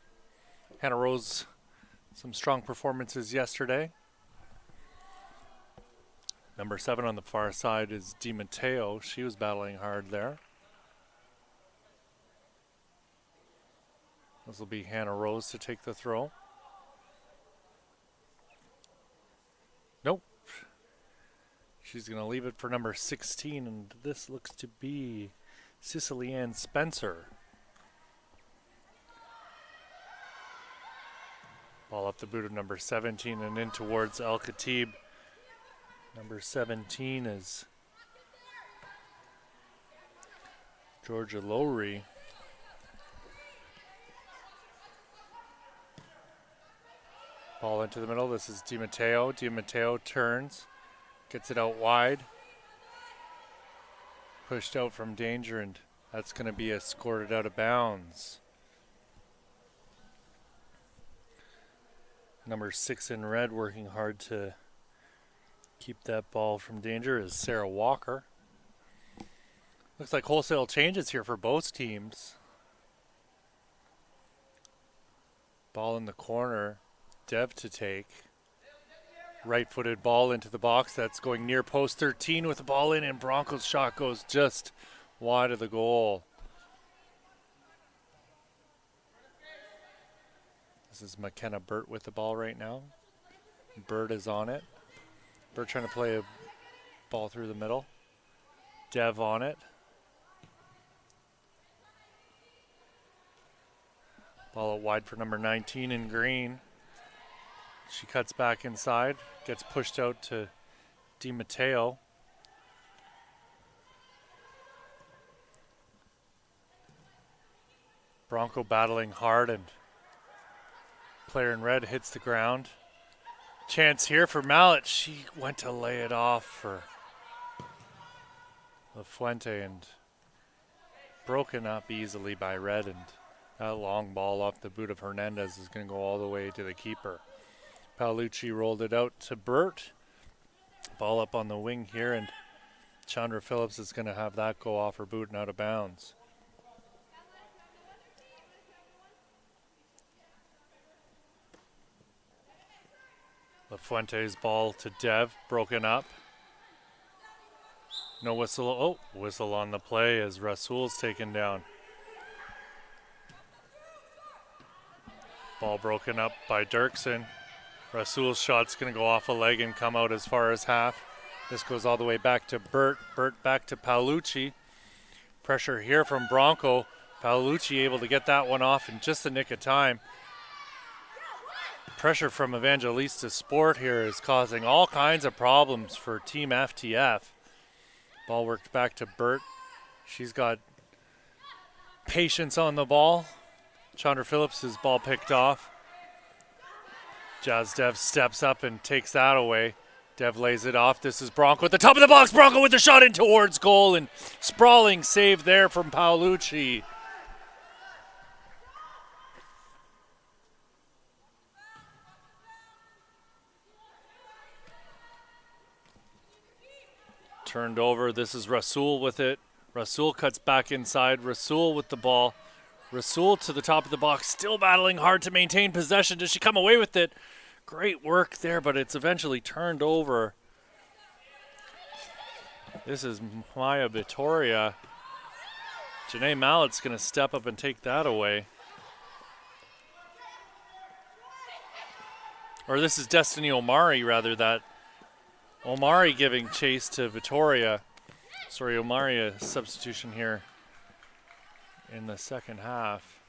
Hannah Rose, some strong performances yesterday. Number 7 on the far side is Di Matteo. She was battling hard there. This will be Hannah Rose to take the throw. Nope. She's going to leave it for number 16, and this looks to be Cicely Ann Spencer. Ball up the boot of number 17 and in towards El Khatib. Number 17 is Georgia Lowry. Ball into the middle. This is Di Matteo. Di Matteo turns, gets it out wide. Pushed out from danger, and that's going to be escorted out of bounds. Number 6 in red working hard to keep that ball from danger is Sarah Walker. Looks like wholesale changes here for both teams. Ball in the corner. Dev to take. Right-footed ball into the box. That's going near post 13 with the ball in, and Broncos' shot goes just wide of the goal. This is McKenna Burt with the ball right now. Burt is on it. Burt trying to play a ball through the middle. Dev on it. Ball out wide for number 19 in green. She cuts back inside. Gets pushed out to Di Matteo. Bronco battling hard, and player in red hits the ground. Chance here for Mallet. She went to lay it off for La Fuente and broken up easily by red, and that long ball off the boot of Hernandez is going to go all the way to the keeper. Paolucci rolled it out to Burt. Ball up on the wing here, and Chandra Phillips is going to have that go off her boot and out of bounds. La Fuente's ball to Dev, broken up. No whistle. Oh, whistle on the play as Rasul's taken down. Ball broken up by Dirksen. Rasul's shot's going to go off a leg and come out as far as half. This goes all the way back to Burt. Burt back to Paolucci. Pressure here from Bronco. Paolucci able to get that one off in just the nick of time. Pressure from Evangelista Sport here is causing all kinds of problems for Team FTF. Ball worked back to Burt. She's got patience on the ball. Chandra Phillips' ball picked off. Jazz Dev steps up and takes that away. Dev lays it off. This is Bronco at the top of the box. Bronco with the shot in towards goal, and sprawling save there from Paolucci. Turned over. This is Rasul with it. Rasul cuts back inside. Rasul with the ball. Rasul to the top of the box, still battling hard to maintain possession. Does she come away with it? Great work there, but it's eventually turned over. This is Maya Vittoria. Janae Mallett's going to step up and take that away. Or this is Destiny Omari, rather, that Omari giving chase to Vittoria. Sorry, Omari, a substitution here in the second half.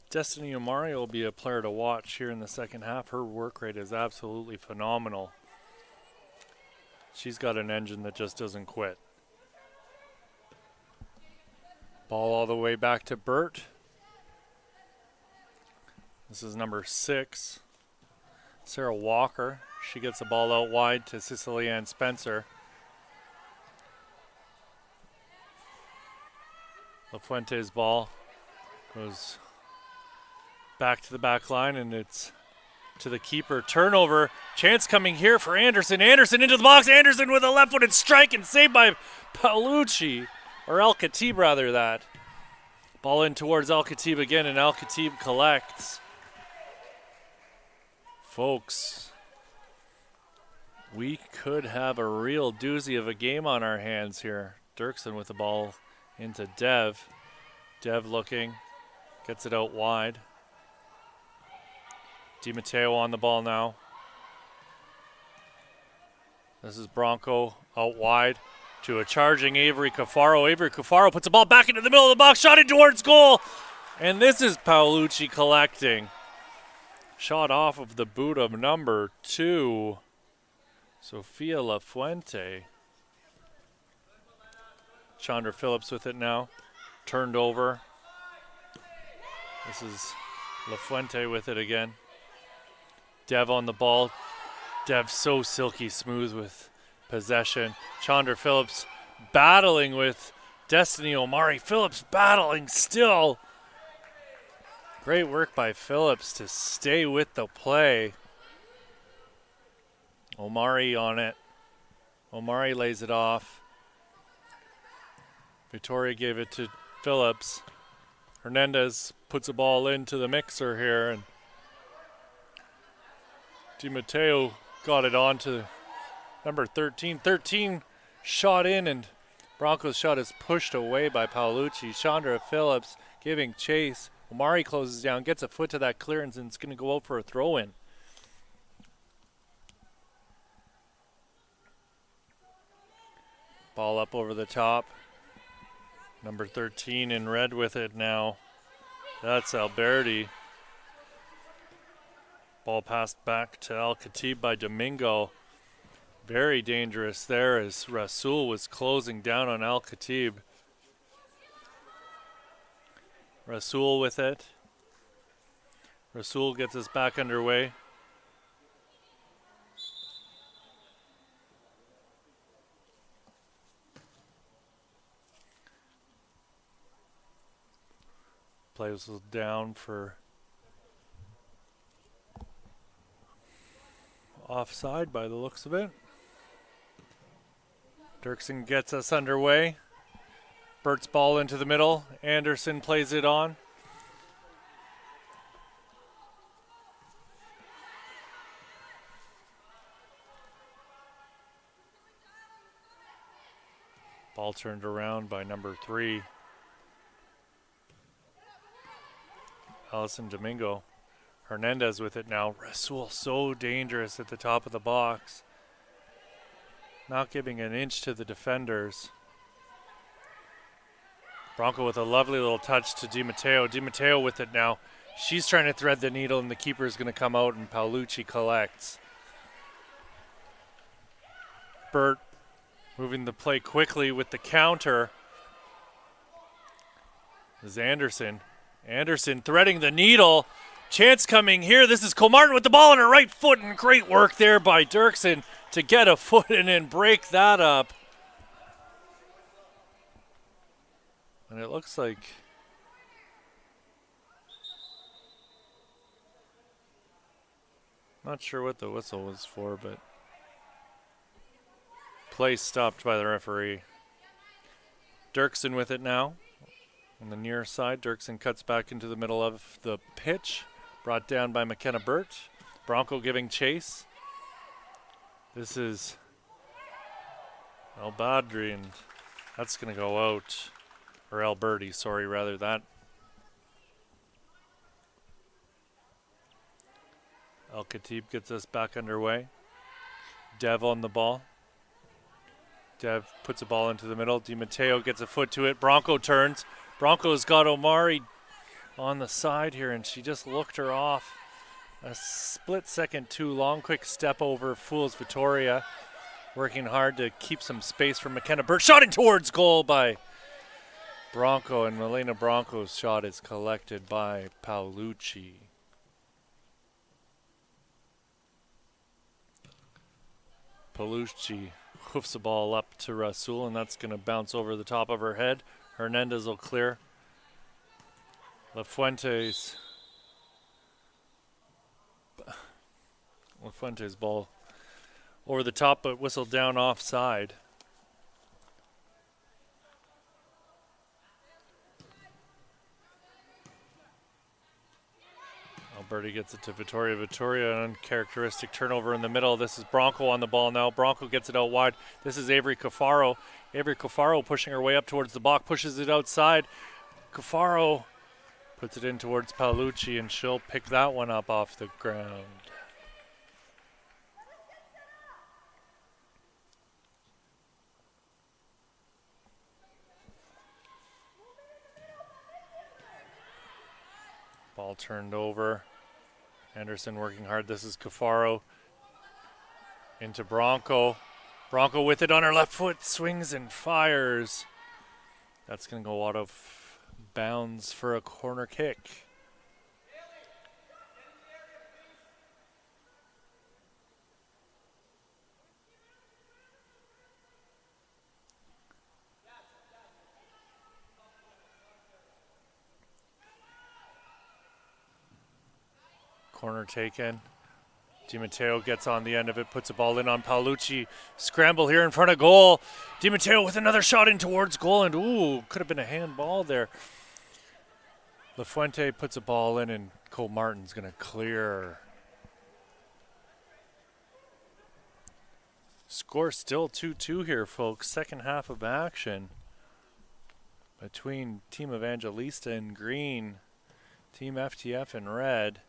Destiny Omari will be a player to watch here in the second half. Her work rate is absolutely phenomenal. She's got an engine that just doesn't quit. Ball all the way back to Burt. This is number 6, Sarah Walker. She gets the ball out wide to Cicely Ann Spencer. LaFuente's ball goes back to the back line, and it's to the keeper. Turnover. Chance coming here for Anderson. Anderson into the box. Anderson with a left-footed strike and saved by Paolucci. Or Al Khatib, rather, that. Ball in towards Al Khatib again, and Al Khatib collects. Folks, we could have a real doozy of a game on our hands here. Dirksen with the ball into Dev. Dev looking. Gets it out wide. Di Matteo on the ball now. This is Bronco out wide to a charging Avery Cafaro. Avery Cafaro puts the ball back into the middle of the box, shot it towards goal. And this is Paolucci collecting. Shot off of the boot of number 2, Sofia LaFuente. Chandra Phillips with it now. Turned over. This is LaFuente with it again. Dev on the ball. Dev so silky smooth with possession. Chandra Phillips battling with Destiny Omari. Phillips battling still. Great work by Phillips to stay with the play. Omari on it. Omari lays it off. Victoria gave it to Phillips. Hernandez puts a ball into the mixer here, and Di Matteo got it on to number 13. 13 shot in, and Bronco's shot is pushed away by Paolucci. Chandra Phillips giving chase. Omari closes down, gets a foot to that clearance, and it's going to go out for a throw-in. Ball up over the top. Number 13 in red with it now. That's Alberti. Ball passed back to Al Khatib by Domingo. Very dangerous there as Rasul was closing down on Al Khatib. Rasul with it. Rasul gets us back underway. Plays down for offside by the looks of it. Dirksen gets us underway. Burt's ball into the middle. Anderson plays it on. Ball turned around by number 3. Allison Domingo. Hernandez with it now. Rasul so dangerous at the top of the box. Not giving an inch to the defenders. Bronco with a lovely little touch to Di Matteo. Di Matteo with it now. She's trying to thread the needle, and the keeper is going to come out, and Paolucci collects. Burt moving the play quickly with the counter. This is Anderson. Anderson threading the needle. Chance coming here. This is Comartin with the ball on her right foot, and great work there by Dirksen to get a foot in and break that up. And it looks like Not sure what the whistle was for, but play stopped by the referee. Dirksen with it now. On the near side, Dirksen cuts back into the middle of the pitch. Brought down by McKenna Burt. Bronco giving chase. This is El Badri, and that's going to go out. Or Alberti, sorry, rather that. El Khatib gets us back underway. Dev on the ball. Dev puts a ball into the middle. Di Matteo gets a foot to it. Bronco turns. Bronco's got Omari on the side here, and she just looked her off. A split second too long. Quick step over, fools Vittoria. Working hard to keep some space for McKenna Burt. Shot towards goal by Bronco, and Milena Bronco's shot is collected by Paolucci. Paolucci hoofs the ball up to Rasul, and that's going to bounce over the top of her head. Hernandez will clear. Lafuente's ball over the top, but whistled down offside. Alberti gets it to Vittoria. Vittoria, an uncharacteristic turnover in the middle. This is Bronco on the ball now. Bronco gets it out wide. This is Avery Cafaro. Avery Cafaro pushing her way up towards the box, pushes it outside. Cafaro puts it in towards Paolucci, and she'll pick that one up off the ground. Ball turned over. Anderson working hard. This is Cafaro into Bronco. Bronco with it on her left foot, swings and fires. That's going to go out of bounds for a corner kick. Corner taken. Di Matteo gets on the end of it, puts a ball in on Paolucci. Scramble here in front of goal. Di Matteo with another shot in towards goal, and ooh, could have been a handball there. Lafuente puts a ball in, and Cole Martin's going to clear. Score still 2-2 here, folks. Second half of action between Team Evangelista in green, Team FTF in red.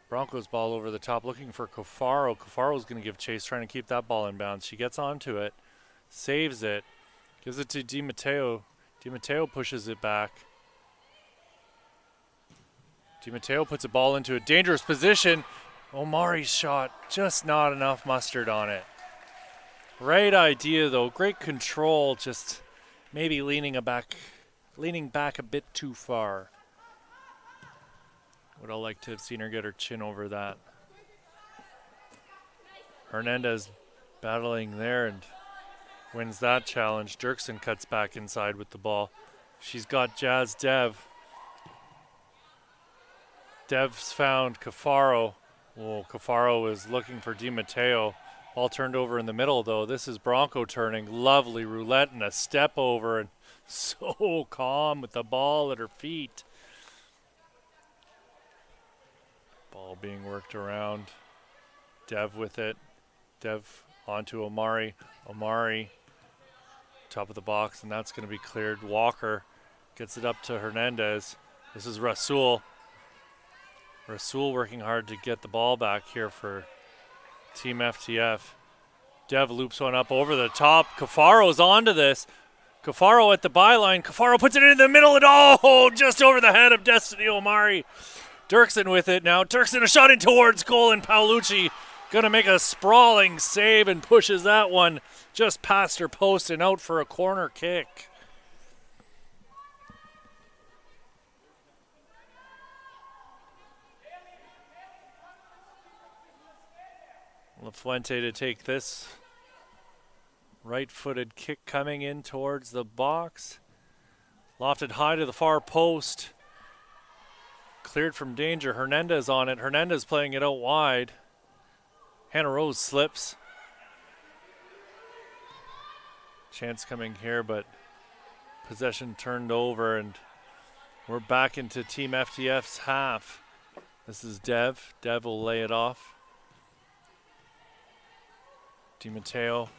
Broncos ball over the top, looking for Cafaro. Cafaro's going to give chase, trying to keep that ball in bounds. She gets onto it, saves it, gives it to Di Matteo. Di Matteo pushes it back. Di Matteo puts a ball into a dangerous position. Omari's shot, just not enough mustard on it. Right idea, though. Great control, just maybe leaning back a bit too far. Would have liked to have seen her get her chin over that. Hernandez battling there and wins that challenge. Dirksen cuts back inside with the ball. She's got Jazz Dev. Dev's found Cafaro. Oh, Cafaro is looking for Di Matteo. Ball turned over in the middle, though. This is Bronco turning. Lovely roulette and a step over, and so calm with the ball at her feet. Ball being worked around. Dev with it. Dev onto Omari. Omari, top of the box, and that's going to be cleared. Walker gets it up to Hernandez. This is Rasul. Rasul working hard to get the ball back here for Team FTF. Dev loops one up over the top. Cafaro's onto this. Cafaro at the byline. Cafaro puts it in the middle, and oh, just over the head of Destiny Omari. Dirksen with it now. Dirksen a shot in towards goal, and Paolucci going to make a sprawling save and pushes that one just past her post and out for a corner kick. Lafuente to take this. Right-footed kick coming in towards the box. Lofted high to the far post. Cleared from danger. Hernandez on it. Hernandez playing it out wide. Hannah Rose slips. Chance coming here, but possession turned over, and we're back into Team FTF's half. This is Dev. Dev will lay it off. DiMatteo.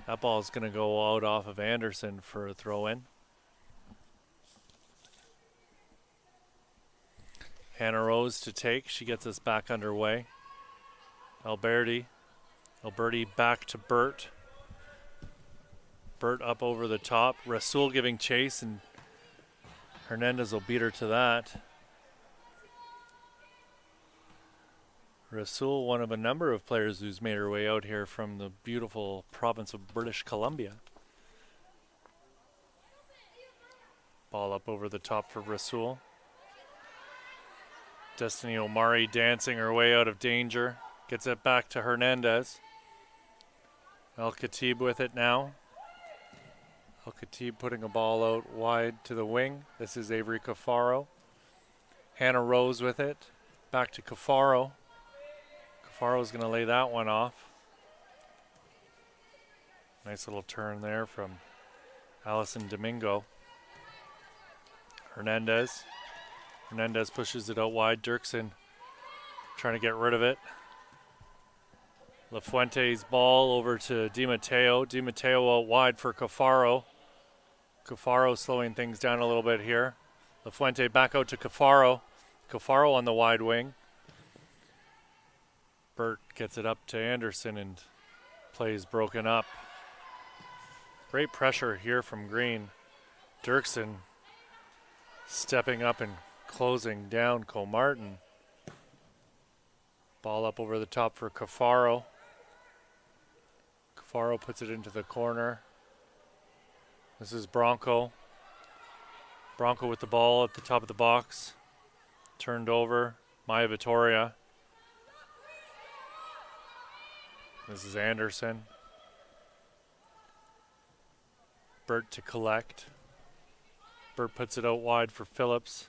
That ball is going to go out off of Anderson for a throw-in. Hannah Rose to take. She gets us back underway. Alberti back to Burt. Burt up over the top. Rasul giving chase, and Hernandez will beat her to that. Rasul, one of a number of players who's made her way out here from the beautiful province of British Columbia. Ball up over the top for Rasul. Destiny Omari dancing her way out of danger. Gets it back to Hernandez. El-Khatib with it now. El-Khatib putting a ball out wide to the wing. This is Avery Cafaro. Hannah Rose with it. Back to Cafaro. Cafaro's going to lay that one off. Nice little turn there from Allison Domingo. Hernandez pushes it out wide. Dirksen trying to get rid of it. LaFuente's ball over to DiMatteo. DiMatteo out wide for Cafaro. Cafaro slowing things down a little bit here. LaFuente back out to Cafaro. Cafaro on the wide wing. Burt gets it up to Anderson, and plays broken up. Great pressure here from Green. Dirksen stepping up and closing down Comartin. Ball up over the top for Cafaro. Cafaro puts it into the corner. This is Bronco. Bronco with the ball at the top of the box. Turned over. Maya Vittoria. This is Anderson. Burt to collect. Burt puts it out wide for Phillips.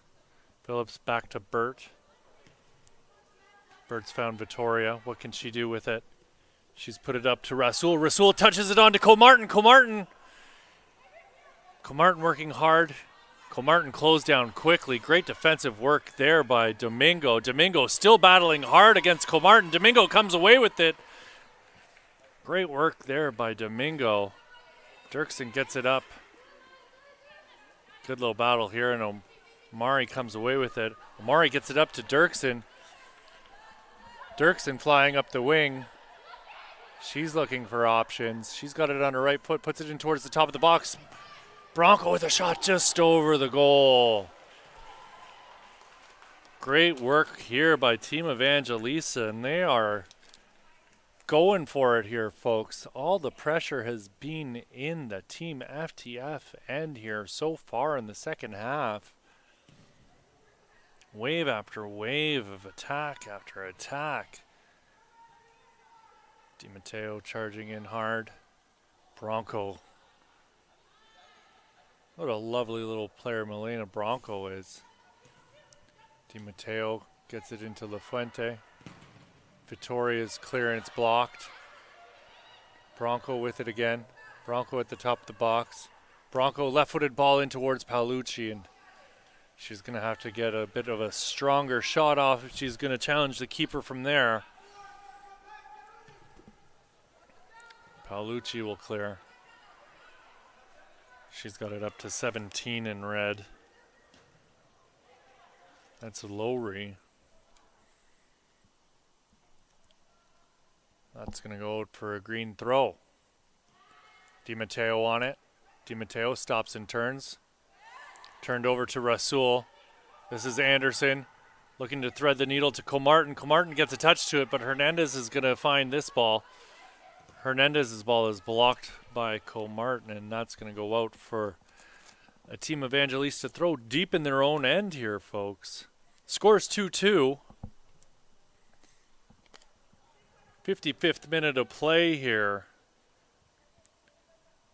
Phillips back to Burt. Burt's found Vittoria. What can she do with it? She's put it up to Rasul. Rasul touches it on to Comartin. Comartin working hard. Comartin closed down quickly. Great defensive work there by Domingo. Domingo still battling hard against Comartin. Domingo comes away with it. Great work there by Domingo. Dirksen gets it up. Good little battle here, and Omari comes away with it. Omari gets it up to Dirksen. Dirksen flying up the wing. She's looking for options. She's got it on her right foot, puts it in towards the top of the box. Bronco with a shot just over the goal. Great work here by Team Evangelista, and they are going for it here, folks. All the pressure has been in the Team FTF end here so far in the second half. Wave after wave of attack after attack. DiMatteo charging in hard. Bronco. What a lovely little player Milena Bronco is. DiMatteo gets it into LaFuente. Vittoria's clearance blocked. Bronco with it again. Bronco at the top of the box. Bronco left-footed ball in towards Paolucci, and she's going to have to get a bit of a stronger shot off if she's going to challenge the keeper from there. Paolucci will clear. She's got it up to 17 in red. That's Lowry. That's going to go out for a green throw. DiMatteo on it. DiMatteo stops and turns. Turned over to Rasul. This is Anderson looking to thread the needle to Comartin. Comartin gets a touch to it, but Hernandez is going to find this ball. Hernandez's ball is blocked by Comartin, and that's going to go out for a Team Evangelista throw deep in their own end here, folks. Scores 2-2. 55th minute of play here.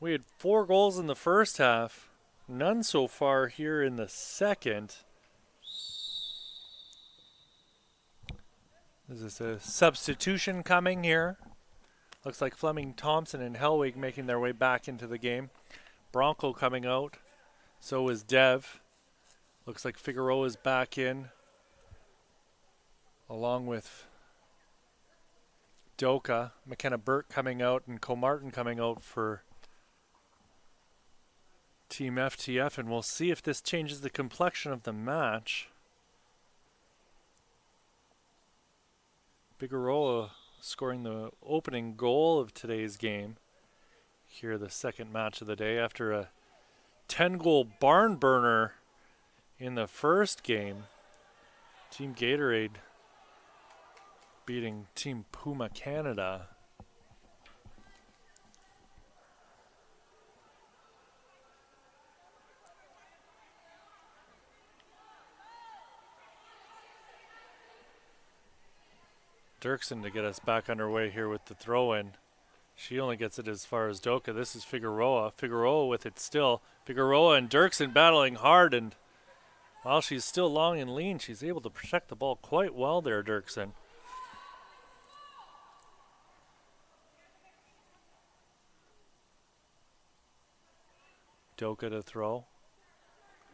We had 4 goals in the first half. None so far here in the second. Is this a substitution coming here? Looks like Fleming Thompson and Hellwig making their way back into the game. Bronco coming out. So is Dev. Looks like Figueroa is back in, along with Doka. McKenna Burt coming out and Comartin coming out for Team FTF. And we'll see if this changes the complexion of the match. Figueroa scoring the opening goal of today's game. Here, the second match of the day after a 10-goal barn burner in the first game. Team Gatorade beating Team Puma Canada. Dirksen to get us back underway here with the throw-in. She only gets it as far as Doka. This is Figueroa. Figueroa with it still. Figueroa and Dirksen battling hard, and while she's still long and lean, she's able to protect the ball quite well there, Dirksen. Doka to throw.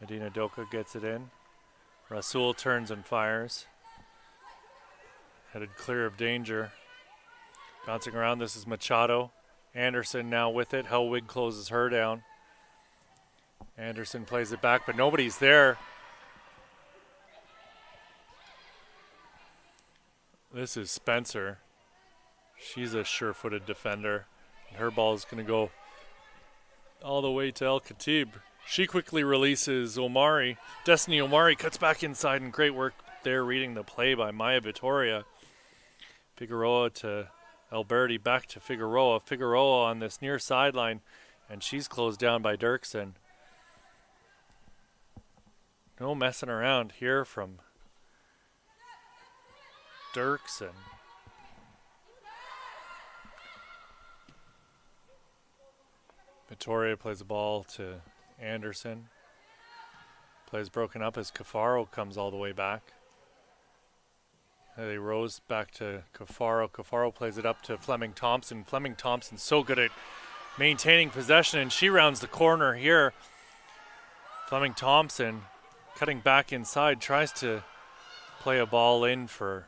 Medina Doka gets it in. Rasul turns and fires. Headed clear of danger. Bouncing around, this is Machado. Anderson now with it. Hellwig closes her down. Anderson plays it back, but nobody's there. This is Spencer. She's a sure-footed defender. Her ball is going to go all the way to El Khatib. She quickly releases Omari. Destiny Omari cuts back inside, and great work there reading the play by Maya Vittoria. Figueroa to Alberti, back to Figueroa. Figueroa on this near sideline, and she's closed down by Dirksen. No messing around here from Dirksen. Vittoria plays the ball to Anderson. Plays broken up as Cafaro comes all the way back. They rose back to Cafaro. Cafaro plays it up to Fleming Thompson. Fleming Thompson's so good at maintaining possession, and she rounds the corner here. Fleming Thompson cutting back inside, tries to play a ball in for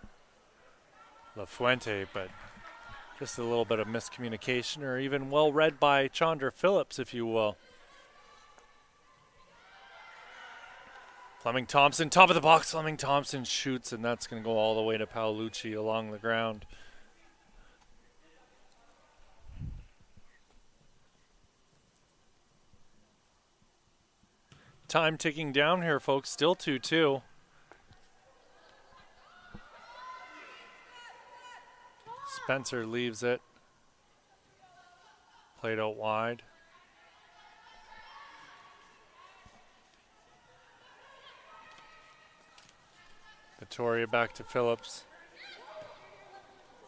La Fuente, but just a little bit of miscommunication, or even well read by Chandra Phillips, if you will. Fleming Thompson, top of the box. Fleming Thompson shoots, and that's going to go all the way to Paolucci along the ground. Time ticking down here, folks. Still 2-2. Spencer leaves it. Played out wide. Vittoria back to Phillips.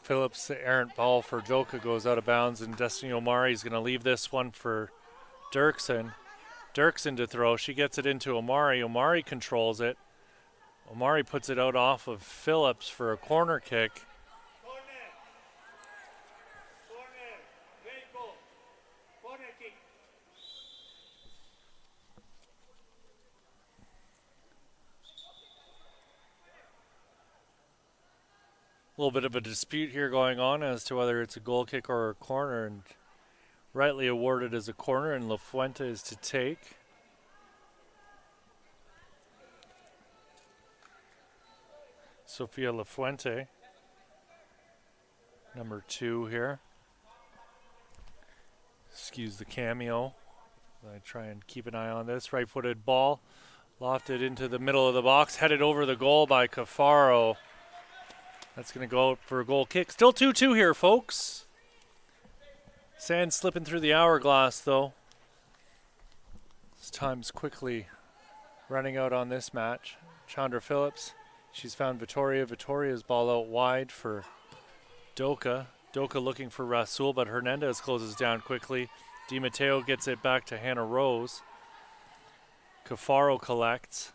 Phillips, the errant ball for Doka goes out of bounds, and Destiny Omari is going to leave this one for Dirksen. Dirksen to throw. She gets it into Omari. Omari controls it. Omari puts it out off of Phillips for a corner kick. A little bit of a dispute here going on as to whether it's a goal kick or a corner, and rightly awarded as a corner, and La Fuente is to take. Sofia La Fuente, number 2 here. Excuse the cameo. I try and keep an eye on this. Right-footed ball, lofted into the middle of the box, headed over the goal by Cafaro. That's going to go out for a goal kick. Still 2-2 here, folks. Sand slipping through the hourglass, though. This time's quickly running out on this match. Chandra Phillips, she's found Vittoria. Vittoria's ball out wide for Doka. Doka looking for Rasul, but Hernandez closes down quickly. Di Matteo gets it back to Hannah Rose. Cafaro collects.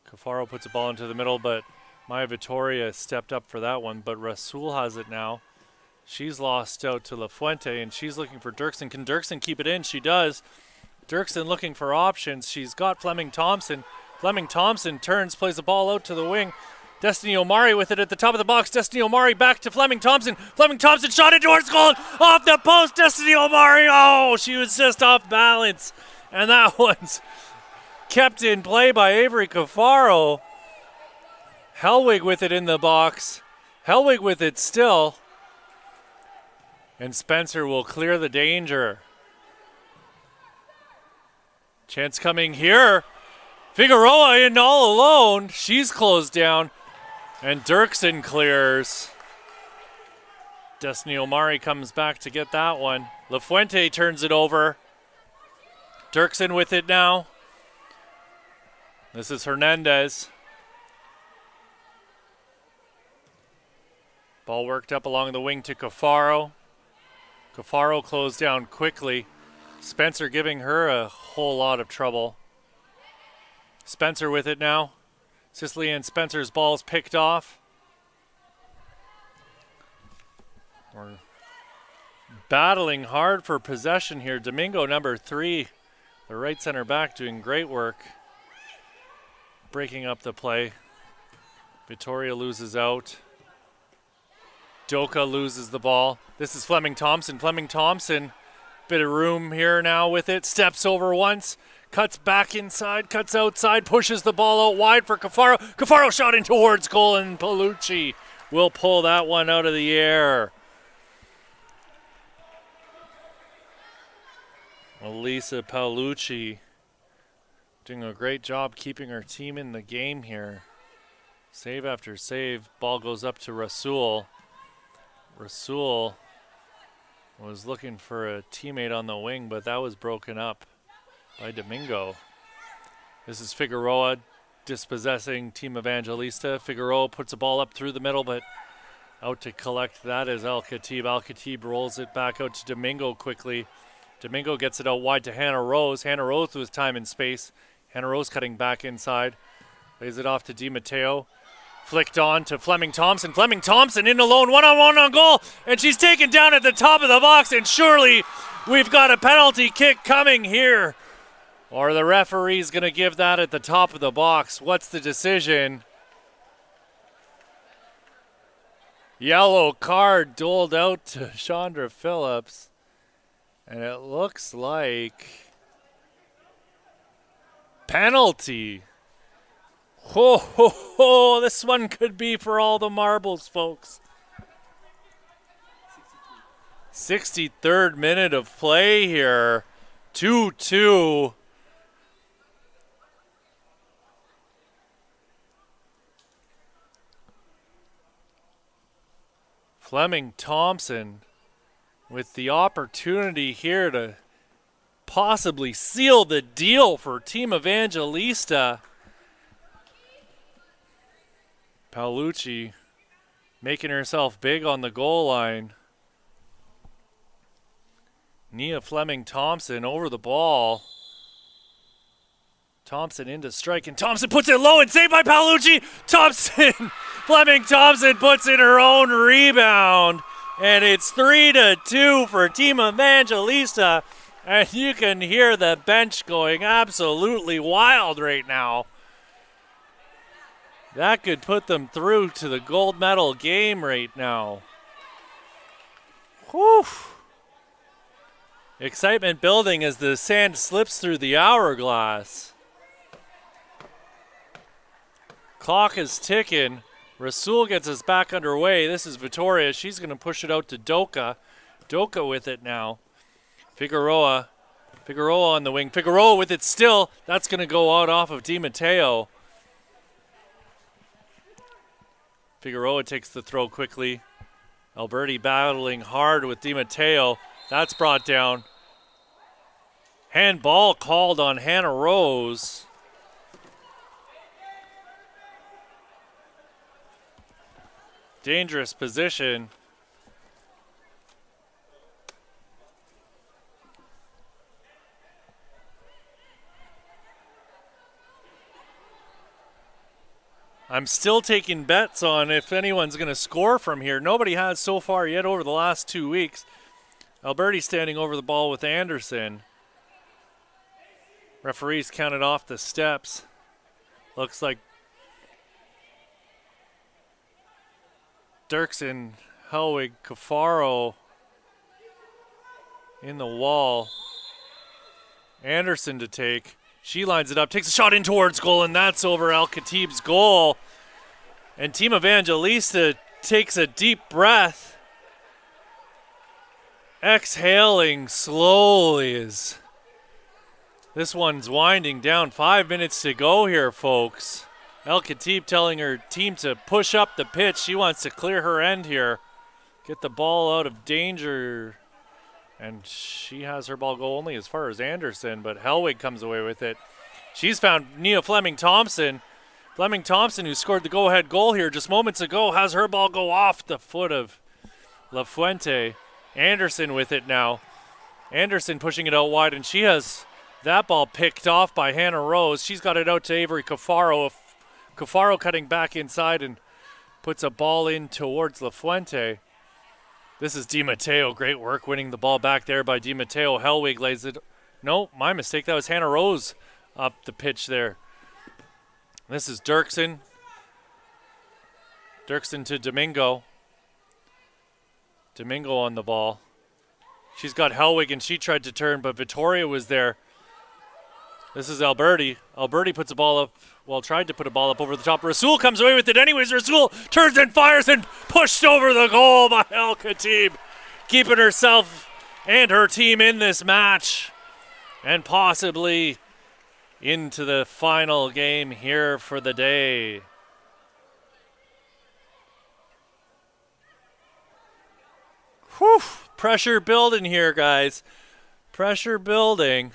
Cafaro puts a ball into the middle, but Maya Vittoria stepped up for that one, but Rasul has it now. She's lost out to La Fuente, and she's looking for Dirksen. Can Dirksen keep it in? She does. Dirksen looking for options. She's got Fleming Thompson. Fleming Thompson turns, plays the ball out to the wing. Destiny Omari with it at the top of the box. Destiny Omari back to Fleming Thompson. Fleming Thompson shot it towards goal. Off the post. Destiny Omari. Oh, she was just off balance. And that one's kept in play by Avery Cafaro. Hellwig with it in the box. Hellwig with it still. And Spencer will clear the danger. Chance coming here. Figueroa in all alone. She's closed down. And Dirksen clears. Destiny Omari comes back to get that one. La Fuente turns it over. Dirksen with it now. This is Hernandez. Ball worked up along the wing to Cafaro. Cafaro closed down quickly. Spencer giving her a whole lot of trouble. Spencer with it now. Cicely and Spencer's ball's picked off. We're battling hard for possession here. Domingo, number 3, the right center back, doing great work. Breaking up the play. Vittoria loses out. Doka loses the ball. This is Fleming Thompson. Fleming Thompson, bit of room here now with it. Steps over once. Cuts back inside, cuts outside, pushes the ball out wide for Cafaro. Cafaro shot in towards goal, and Paolucci will pull that one out of the air. Elisa Paolucci doing a great job keeping her team in the game here. Save after save. Ball goes up to Rasul. Rasul was looking for a teammate on the wing, but that was broken up by Domingo. This is Figueroa dispossessing Team Evangelista. Figueroa puts the ball up through the middle, but out to collect that is Al-Khatib. Al-Khatib rolls it back out to Domingo quickly. Domingo gets it out wide to Hannah Rose. Hannah Rose with time and space. Hannah Rose cutting back inside. Lays it off to Di Matteo. Flicked on to Fleming Thompson. Fleming Thompson in alone, one-on-one on goal, and she's taken down at the top of the box, and surely we've got a penalty kick coming here. Or the referee's going to give that at the top of the box. What's the decision? Yellow card doled out to Chandra Phillips. And it looks like penalty. Ho, ho, ho. This one could be for all the marbles, folks. 63rd minute of play here. 2-2. Fleming Thompson with the opportunity here to possibly seal the deal for Team Evangelista. Paolucci making herself big on the goal line. Nia Fleming Thompson over the ball. Thompson into strike, and Thompson puts it low and saved by Paolucci. Thompson, Fleming Thompson puts in her own rebound. And it's 3-2 for Team Evangelista. And you can hear the bench going absolutely wild right now. That could put them through to the gold medal game right now. Whew. Excitement building as the sand slips through the hourglass. Clock is ticking. Rasul gets us back underway. This is Vittoria. She's going to push it out to Doka. Doka with it now. Figueroa. Figueroa on the wing. Figueroa with it still. That's going to go out off of Di Matteo. Figueroa takes the throw quickly. Alberti battling hard with Di Matteo. That's brought down. Handball called on Hannah Rose. Dangerous position. I'm still taking bets on if anyone's going to score from here. Nobody has so far yet over the last 2 weeks. Alberti standing over the ball with Anderson. Referees counted off the steps. Looks like Dirksen, Helwig, Cafaro in the wall. Anderson to take. She lines it up, takes a shot in towards goal, and that's over Al Khatib's goal. And Team Evangelista takes a deep breath, exhaling slowly as this one's winding down. 5 minutes to go here, folks. Al Khatib telling her team to push up the pitch. She wants to clear her end here, get the ball out of danger. And she has her ball go only as far as Anderson, but Helwig comes away with it. She's found Nia Fleming-Thompson. Fleming-Thompson, who scored the go-ahead goal here just moments ago, has her ball go off the foot of La Fuente. Anderson with it now. Anderson pushing it out wide, and she has that ball picked off by Hannah Rose. She's got it out to Avery Cafaro. Cafaro cutting back inside and puts a ball in towards La Fuente. This is Di Matteo. Great work winning the ball back there by Di Matteo. Helwig lays it. No, my mistake. That was Hannah Rose up the pitch there. This is Dirksen. Dirksen to Domingo. Domingo on the ball. She's got Helwig, and she tried to turn, but Vittoria was there. This is Alberti. Alberti puts a ball up. Well, tried to put a ball up over the top. Rasul comes away with it anyways. Rasul turns and fires and pushed over the goal by Al Khatib, keeping herself and her team in this match and possibly into the final game here for the day. Whew, pressure building here, guys. Pressure building.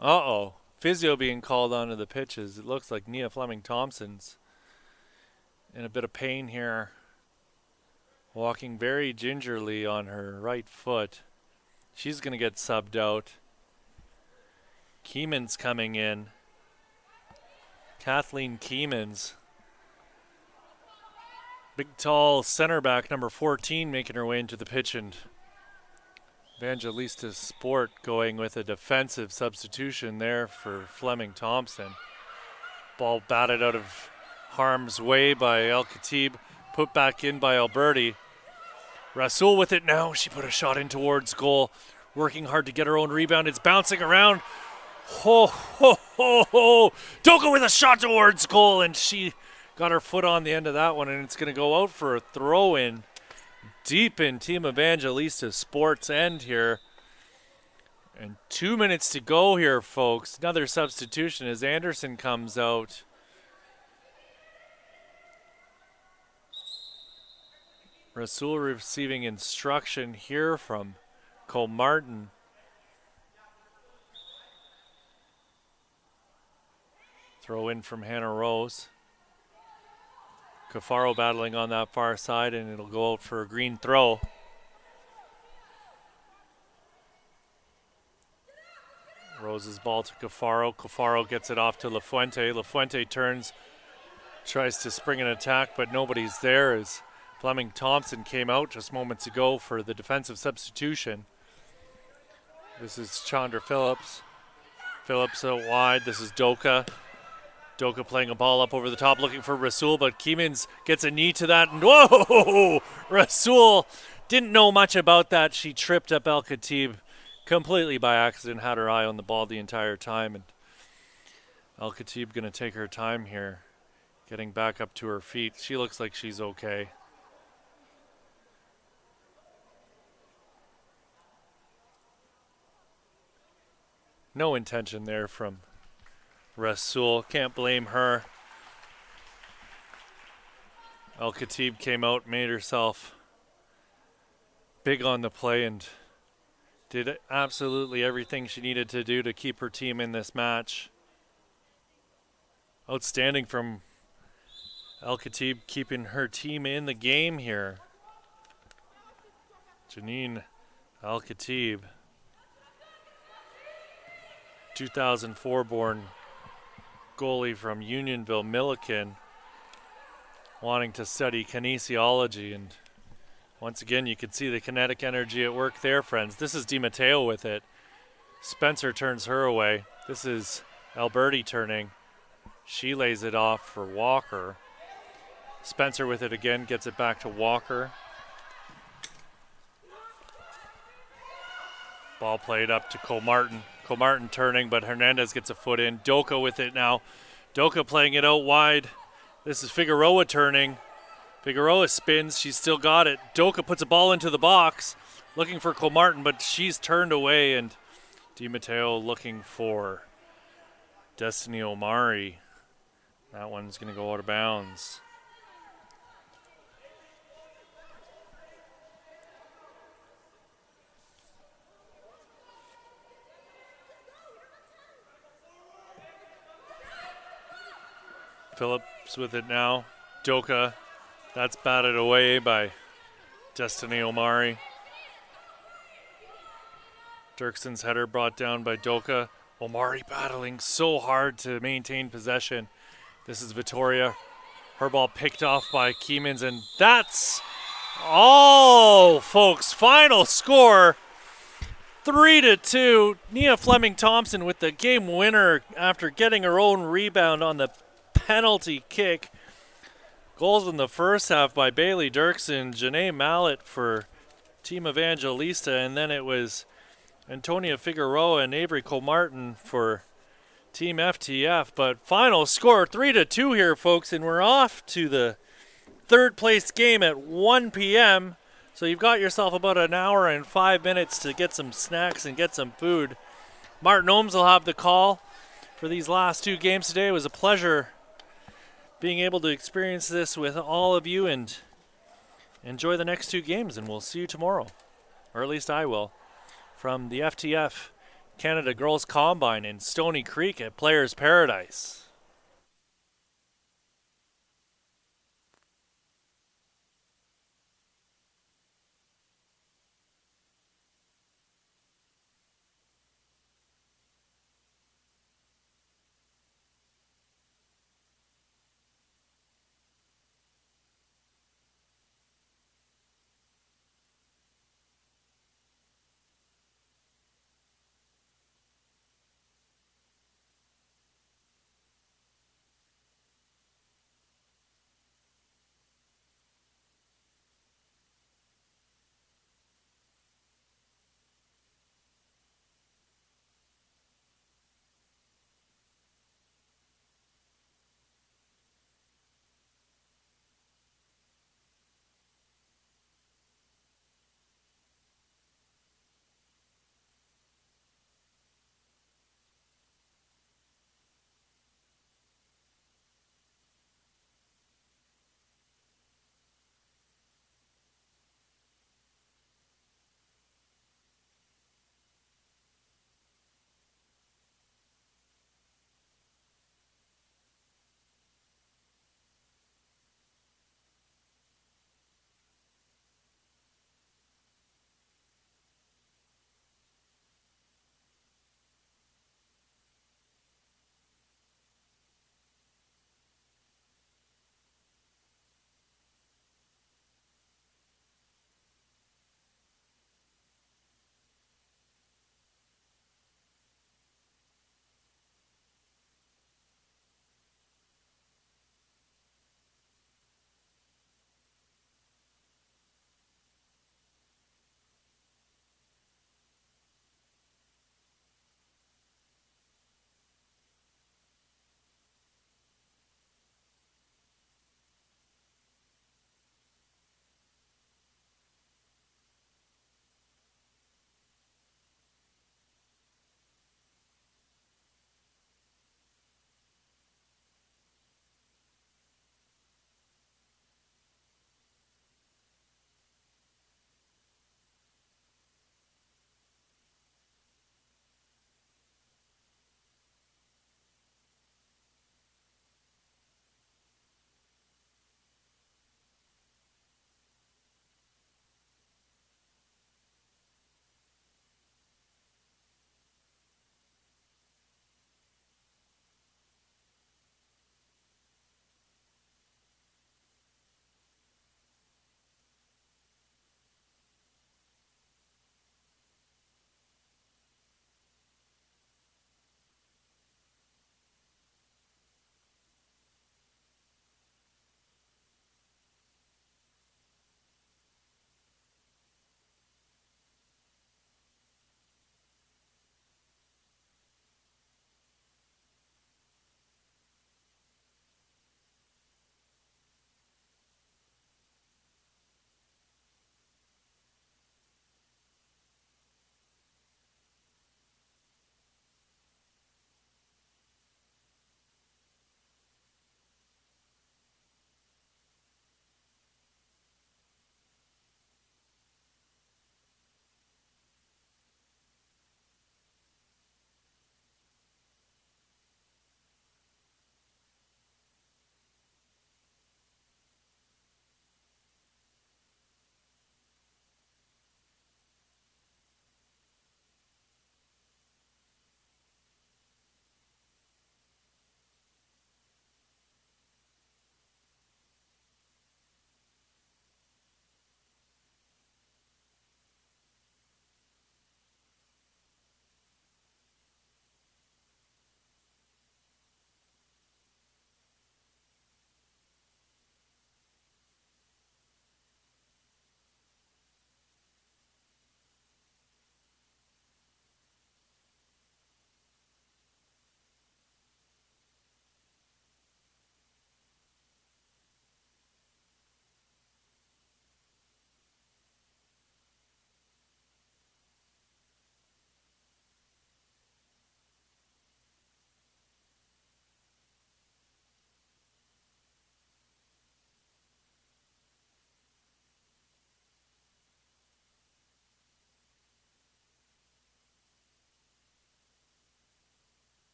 Uh-oh. Physio being called onto the pitches. It looks like Nia Fleming-Thompson's in a bit of pain here. Walking very gingerly on her right foot. She's going to get subbed out. Keeman's coming in. Kathleen Keemans. Big, tall center back, number 14, making her way into the pitch, and Evangelista Sport going with a defensive substitution there for Fleming-Thompson. Ball batted out of harm's way by Al Khatib, put back in by Alberti. Rasul with it now. She put a shot in towards goal, working hard to get her own rebound. It's bouncing around. Ho, ho, ho, ho. Doka with a shot towards goal, and she got her foot on the end of that one, and it's going to go out for a throw-in deep in Team Evangelista Sports end here. And 2 minutes to go here, folks. Another substitution as Anderson comes out. Rasul receiving instruction here from Cole Martin. Throw in from Hannah Rose. Cafaro battling on that far side, and it'll go out for a green throw. Rose's ball to Cafaro. Cafaro gets it off to La Fuente. La Fuente turns, tries to spring an attack, but nobody's there as Fleming-Thompson came out just moments ago for the defensive substitution. This is Chandra Phillips. Phillips out wide. This is Doka. Doka playing a ball up over the top, looking for Rasul, but Keemans gets a knee to that, and whoa! Rasul didn't know much about that. She tripped up Al Khatib completely by accident, had her eye on the ball the entire time, and Al Khatib going to take her time here, getting back up to her feet. She looks like she's okay. No intention there from Rasul, can't blame her. Al Khatib came out, made herself big on the play, and did absolutely everything she needed to do to keep her team in this match. Outstanding from Al Khatib, keeping her team in the game here. Janine Al-Khatib, 2004 born goalie from Unionville, Milliken, wanting to study kinesiology. And once again, you can see the kinetic energy at work there, friends. This is DiMatteo with it. Spencer turns her away. This is Alberti turning. She lays it off for Walker. Spencer with it again, gets it back to Walker. Ball played up to Comartin. Comartin turning, but Hernandez gets a foot in. Doka with it now. Doka playing it out wide. This is Figueroa turning. Figueroa spins. She's still got it. Doka puts a ball into the box, looking for Comartin, but she's turned away, and DiMatteo looking for Destiny Omari. That one's going to go out of bounds. Phillips with it now. Doka. That's batted away by Destiny Omari. Dirkson's header brought down by Doka. Omari battling so hard to maintain possession. This is Vittoria. Her ball picked off by Keemans, and that's all, folks. Final score, 3-2. Nia Fleming-Thompson with the game winner after getting her own rebound on the penalty kick. Goals in the first half by Bailey Dirksen, Janae Mallet for Team Evangelista, and then it was Antonia Figueroa and Avery Comartin for Team FTF. But final score, 3-2 here, folks, and we're off to the third place game at 1 p.m. So you've got yourself about an hour and 5 minutes to get some snacks and get some food. Martin Ohms will have the call for these last two games today. It was a pleasure being able to experience this with all of you, and enjoy the next two games, and we'll see you tomorrow, or at least I will, from the FTF Canada Girls Combine in Stony Creek at Players Paradise.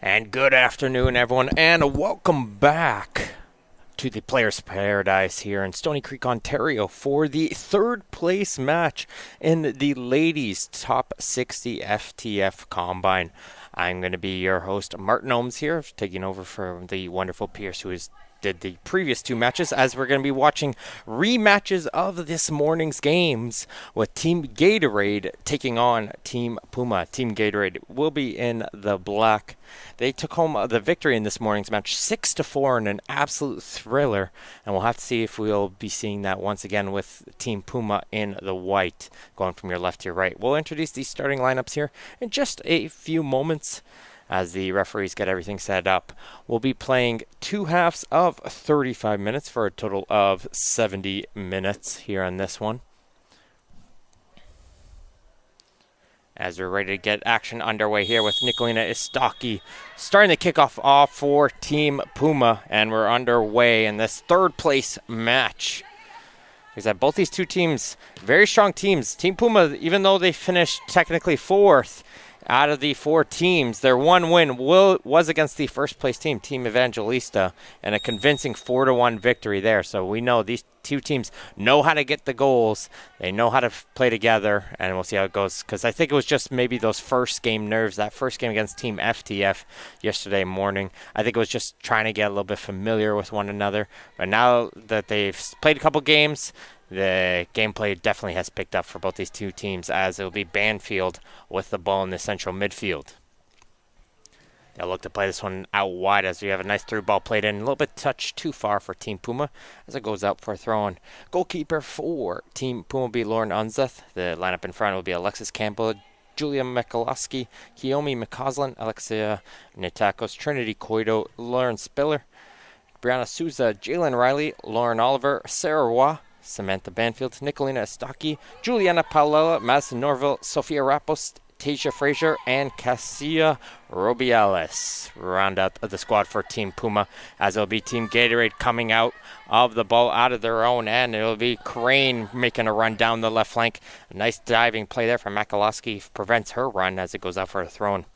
And good afternoon, everyone, and welcome back to the Players Paradise here in Stony Creek, Ontario for the third place match in the ladies top 60 FTF Combine. I'm going to be your host, Martin Ohms here, taking over for the wonderful Pierce who did the previous two matches, as we're going to be watching rematches of this morning's games with Team Gatorade taking on Team Puma. Team Gatorade will be in the black. They took home the victory in this morning's match 6-4 in an absolute thriller, and we'll have to see if we'll be seeing that once again with Team Puma in the white, going from your left to your right. We'll introduce these starting lineups here in just a few moments as the referees get everything set up. We'll be playing two halves of 35 minutes for a total of 70 minutes here on this one. As we're ready to get action underway here with Nicolina Istaki starting the kickoff off for Team Puma, and we're underway in this third place match. Because that both these two teams, very strong teams. Team Puma, even though they finished technically fourth, out of the four teams, their one win was against the first place team, Team Evangelista, and a convincing 4-1 victory there. So we know these two teams know how to get the goals. They know how to play together, and we'll see how it goes. Because I think it was just maybe those first game nerves, that first game against Team FTF yesterday morning. I think it was just trying to get a little bit familiar with one another. But now that they've played a couple games, the gameplay definitely has picked up for both these two teams, as it will be Banfield with the ball in the central midfield. They'll look to play this one out wide as we have a nice through ball played in. A little bit touched too far for Team Puma as it goes out for a throw-in. Goalkeeper for Team Puma will be Lauren Unzeth. The lineup in front will be Alexis Campbell, Julia Mikulowski, Kiyomi McCausland, Alexia Nitakos, Trinity Coido, Lauren Spiller, Brianna Souza, Jalen Riley, Lauren Oliver, Sarah Waugh, Samantha Banfield, Nicolina Estaki, Juliana Paulella, Madison Norville, Sophia Rapos, Tasia Frazier, and Cassia Robiales round out the squad for Team Puma, as it'll be Team Gatorade coming out of the ball out of their own end. It'll be Crane making a run down the left flank. A nice diving play there from Makalowski prevents her run as it goes out for a throw-in.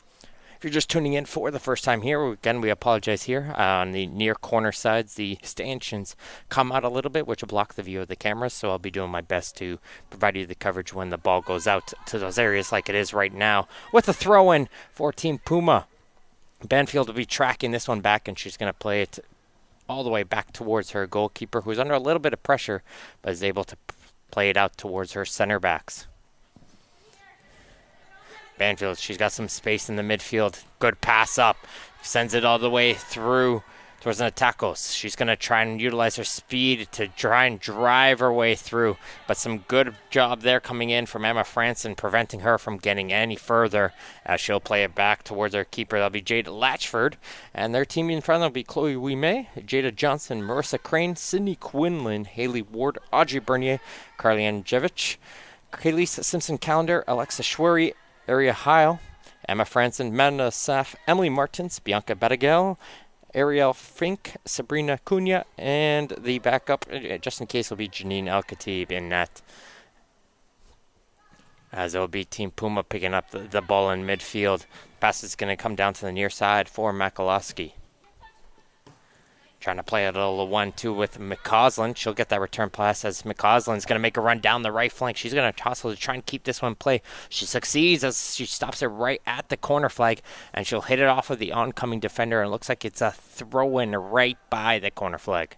If you're just tuning in for the first time here, again, we apologize here. On the near corner sides, the stanchions come out a little bit, which will block the view of the cameras, so I'll be doing my best to provide you the coverage when the ball goes out to those areas like it is right now. With a throw-in for Team Puma, Banfield will be tracking this one back, and she's going to play it all the way back towards her goalkeeper, who's under a little bit of pressure, but is able to play it out towards her center backs. Banfield, she's got some space in the midfield. Good pass up. Sends it all the way through towards Natakos. She's going to try and utilize her speed to try and drive her way through. But some good job there coming in from Emma Franson, preventing her from getting any further. As she'll play it back towards her keeper. That'll be Jade Latchford. And their team in front will be Chloe Ouimet, Jada Johnson, Marissa Crane, Sydney Quinlan, Haley Ward, Audrey Bernier, Carly Jevich, Kaylee Simpson-Calendar, Alexa Schwery, Aria Heil, Emma Franson, Madna Saf, Emily Martins, Bianca Bettigel, Ariel Fink, Sabrina Cunha, and the backup, just in case, will be Janine El-Khatib in net. As it will be Team Puma picking up the ball in midfield. Pass is going to come down to the near side for Makalowski. Trying to play a little 1-2 with McCausland. She'll get that return pass as McCausland's going to make a run down the right flank. She's going to toss to try and keep this one play. She succeeds as she stops it right at the corner flag, and she'll hit it off of the oncoming defender. And it looks like it's a throw-in right by the corner flag.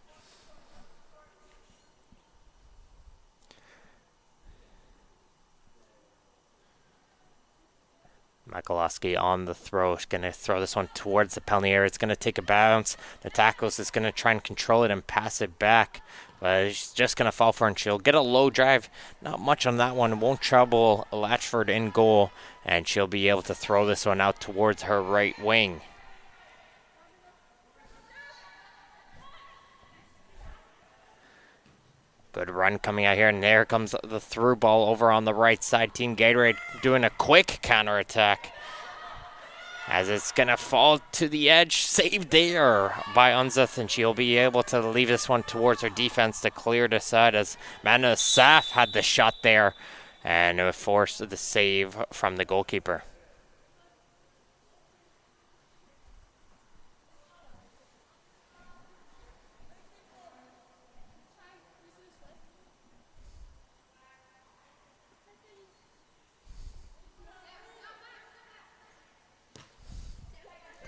Mikulowski on the throw. She's going to throw this one towards the penalty area. It's going to take a bounce. Natakos is going to try and control it and pass it back. But she's just going to fall for it, and she'll get a low drive. Not much on that one. Won't trouble Latchford in goal. And she'll be able to throw this one out towards her right wing. Good run coming out here, and there comes the through ball over on the right side. Team Gatorade doing a quick counterattack. As it's going to fall to the edge. Saved there by Unzeth, and she'll be able to leave this one towards her defense to clear it aside as Mana Saf had the shot there and it forced the save from the goalkeeper.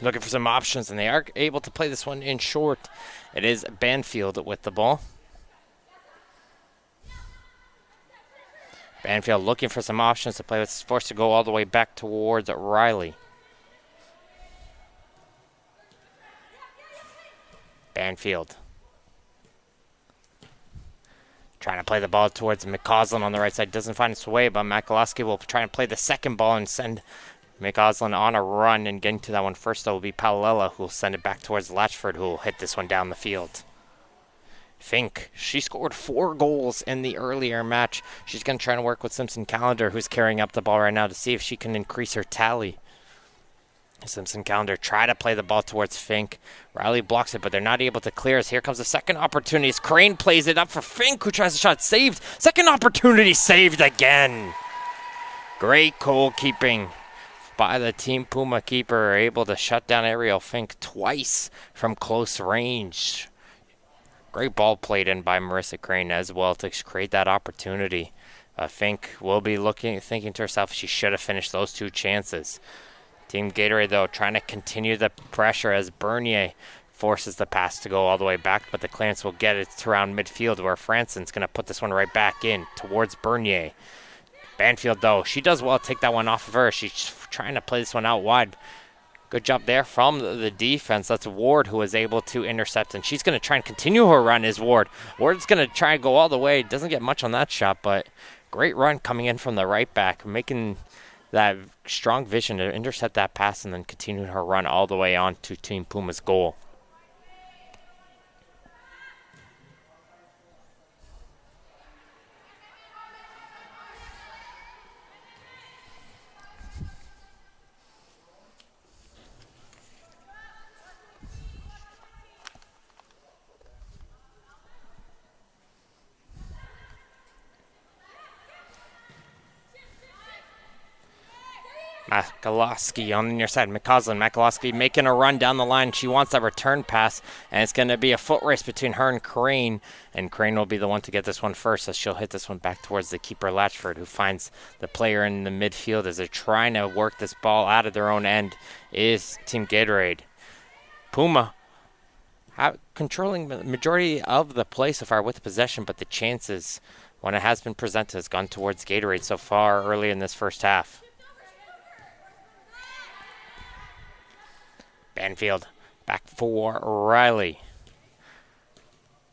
looking for some options, and they are able to play this one in short. It is Banfield with the ball. Banfield looking for some options to play with, forced to go all the way back towards Riley. Banfield trying to play the ball towards McCausland on the right side. Doesn't find its way, but Makalowski will try and play the second ball and send McCausland on a run. And getting to that one first, though, will be Paolela, who will send it back towards Latchford, who will hit this one down the field. Fink, she scored 4 goals in the earlier match. She's going to try and work with Simpson Callender, who's carrying up the ball right now, to see if she can increase her tally. Simpson Callender try to play the ball towards Fink. Riley blocks it, but they're not able to clear as here comes the second opportunity. As Crane plays it up for Fink, who tries the shot, saved. Second opportunity saved again. Great goalkeeping by the Team Puma keeper, able to shut down Ariel Fink twice from close range. Great ball played in by Marissa Crane as well to create that opportunity. Fink will be thinking to herself she should have finished those 2 chances. Team Gatorade, though, trying to continue the pressure as Bernier forces the pass to go all the way back, but the clearance will get it around midfield where Franson's going to put this one right back in towards Bernier. Banfield, though, she does well to take that one off of her. She's trying to play this one out wide. Good job there from the defense. That's Ward who was able to intercept, and she's going to try and continue her run is Ward. Ward's going to try and go all the way. Doesn't get much on that shot, but great run coming in from the right back, making that strong vision to intercept that pass and then continue her run all the way on to Team Puma's goal. Makalowski on the near side. Makalowski making a run down the line. She wants that return pass, and it's going to be a foot race between her and Crane. And Crane will be the one to get this one first, as she'll hit this one back towards the keeper Latchford, who finds the player in the midfield as they're trying to work this ball out of their own end. Is Team Gatorade. Puma controlling the majority of the play so far with possession, but the chances, when it has been presented, has gone towards Gatorade so far early in this first half. Banfield back for Riley.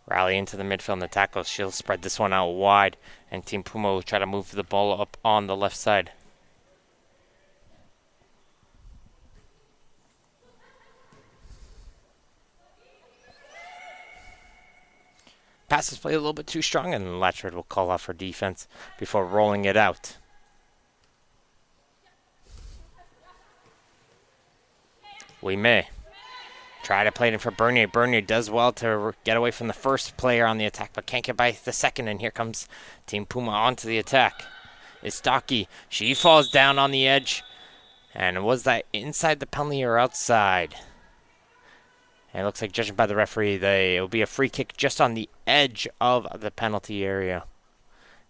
Riley into the midfield and the tackle. She'll spread this one out wide, and Team Puma will try to move the ball up on the left side. Pass is played a little bit too strong, and Latchford will call off her defense before rolling it out. We may try to play it in for Bernier. Bernier does well to get away from the first player on the attack, but can't get by the second, and here comes Team Puma onto the attack. It's Stocky. She falls down on the edge, and was that inside the penalty or outside? And it looks like, judging by the referee, it will be a free kick just on the edge of the penalty area.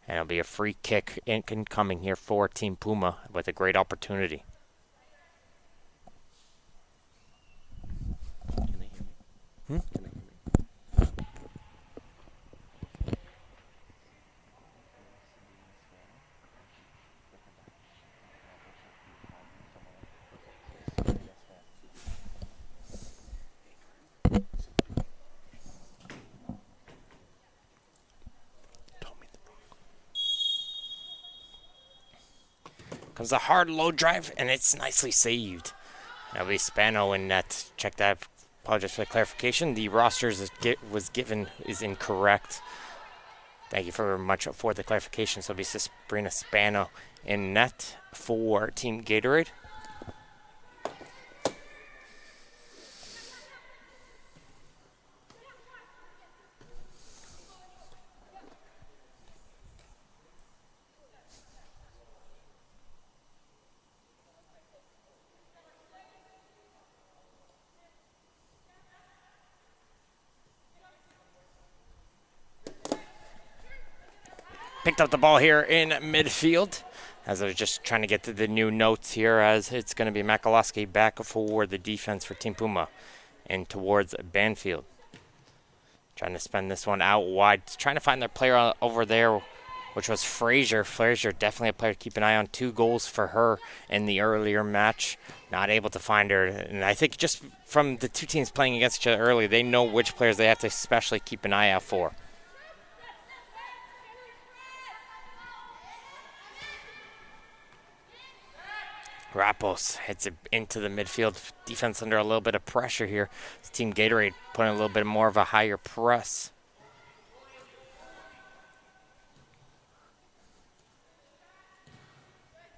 And it'll be a free kick incoming here for Team Puma with a great opportunity. Can they hear me? Comes a hard low drive, and it's nicely saved. That'll be Spano in net. Check that. Apologize for the clarification. The rosters was given is incorrect. Thank you very much for the clarification. So it'll be Sabrina Spano in net for Team Gatorade. Picked up the ball here in midfield. as I was just trying to get to the new notes here, as it's going to be Makaloski back for the defense for Team Puma and towards Banfield. Trying to spend this one out wide, trying to find their player over there, which was Frazier. Frazier, definitely a player to keep an eye on. 2 goals for her in the earlier match. Not able to find her. And I think just from the two teams playing against each other early, they know which players they have to especially keep an eye out for. Rappos hits it into the midfield. Defense under a little bit of pressure here. It's Team Gatorade putting a little bit more of a higher press.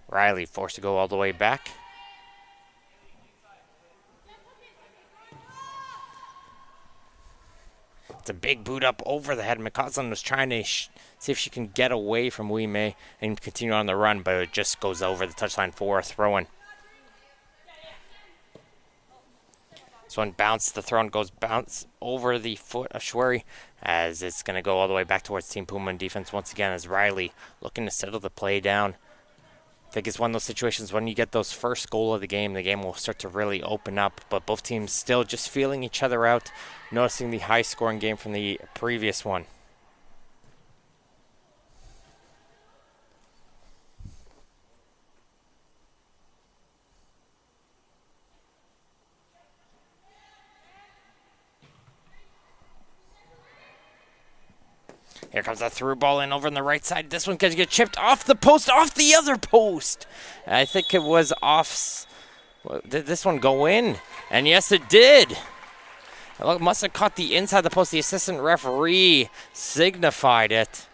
Riley forced to go all the way back. It's a big boot up over the head. McCausland was trying to see if she can get away from Wee May and continue on the run, but it just goes over the touchline for a throw-in. This one bounced. The throw-in goes bounce over the foot of Schwery as it's going to go all the way back towards Team Puma in defense once again as Riley looking to settle the play down. I think it's one of those situations when you get those first goal of the game will start to really open up, but both teams still just feeling each other out, noticing the high-scoring game from the previous one. Here comes a through ball in over on the right side. This one's going to get chipped off the post, off the other post. I think it was off. Did this one go in? And yes, it did. It must have caught the inside the post. The assistant referee signified it.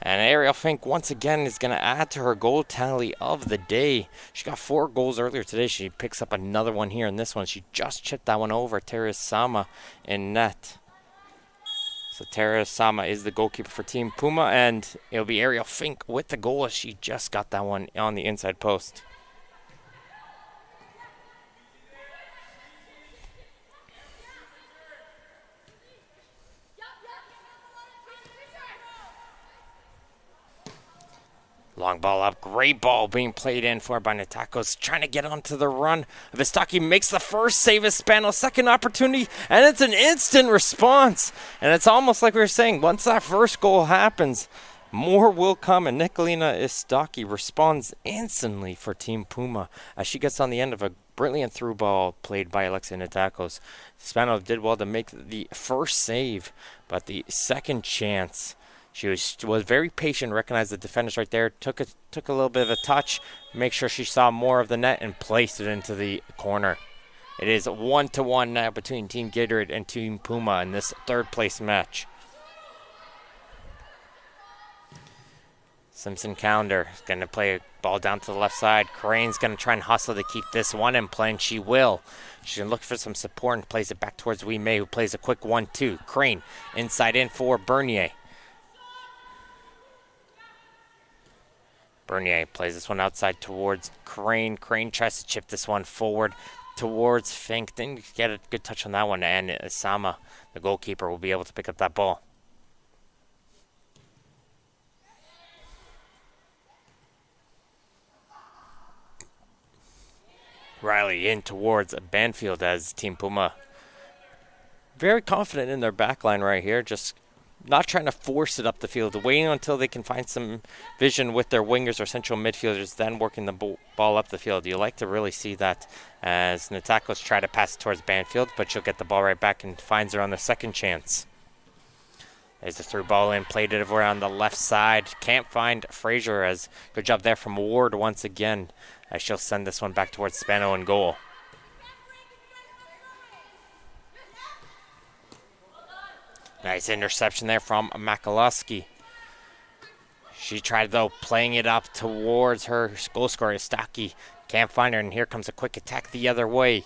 And Ariel Fink once again is going to add to her goal tally of the day. She got 4 goals earlier today. She picks up another one here in this one. She just chipped that one over Teresa Sama in net. So Tara Sama is the goalkeeper for Team Puma, and it'll be Ariel Fink with the goal as she just got that one on the inside post. Long ball up, great ball being played in for by Natakos, trying to get onto the run. Vistaki makes the first save as Spano, second opportunity, and it's an instant response. And it's almost like we were saying, once that first goal happens, more will come, and Nicolina Istaki responds instantly for Team Puma as she gets on the end of a brilliant through ball played by Alexia Natakos. Spano did well to make the first save, but the second chance, she was very patient, recognized the defenders right there, took a little bit of a touch, make sure she saw more of the net, and placed it into the corner. It is 1-1 now between Team Gatorade and Team Puma in this third place match. Simpson Calendar is going to play a ball down to the left side. Crane's going to try and hustle to keep this one in play, and she will. She's going to look for some support and plays it back towards Wee May, who plays a quick 1-2. Crane inside in for Bernier. Bernier plays this one outside towards Crane. Crane tries to chip this one forward towards Fink. Didn't get a good touch on that one, and Sama, the goalkeeper, will be able to pick up that ball. Riley in towards Banfield as Team Puma very confident in their back line right here, just not trying to force it up the field, waiting until they can find some vision with their wingers or central midfielders, then working the ball up the field. You like to really see that as Natakos try to pass it towards Banfield, but she'll get the ball right back and finds her on the second chance. There's the through ball in, played it over on the left side. Can't find Frazier, as good job there from Ward once again, as she'll send this one back towards Spano in goal. Nice interception there from Makalowski. She tried, though, playing it up towards her goal scorer, Istaki. Can't find her, and here comes a quick attack the other way.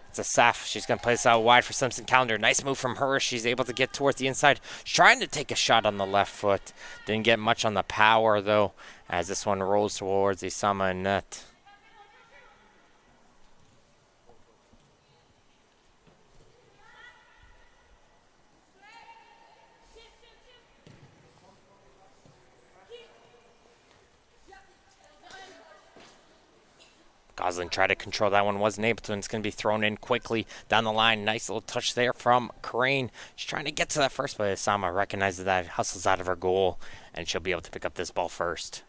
It's a Saf. She's going to play this out wide for Simpson Calendar. Nice move from her. She's able to get towards the inside. She's trying to take a shot on the left foot. Didn't get much on the power, though, as this one rolls towards Isama and net. Gosling tried to control that one, wasn't able to, and it's going to be thrown in quickly down the line. Nice little touch there from Crane. She's trying to get to that first, but Sama recognizes that, hustles out of her goal, and she'll be able to pick up this ball first.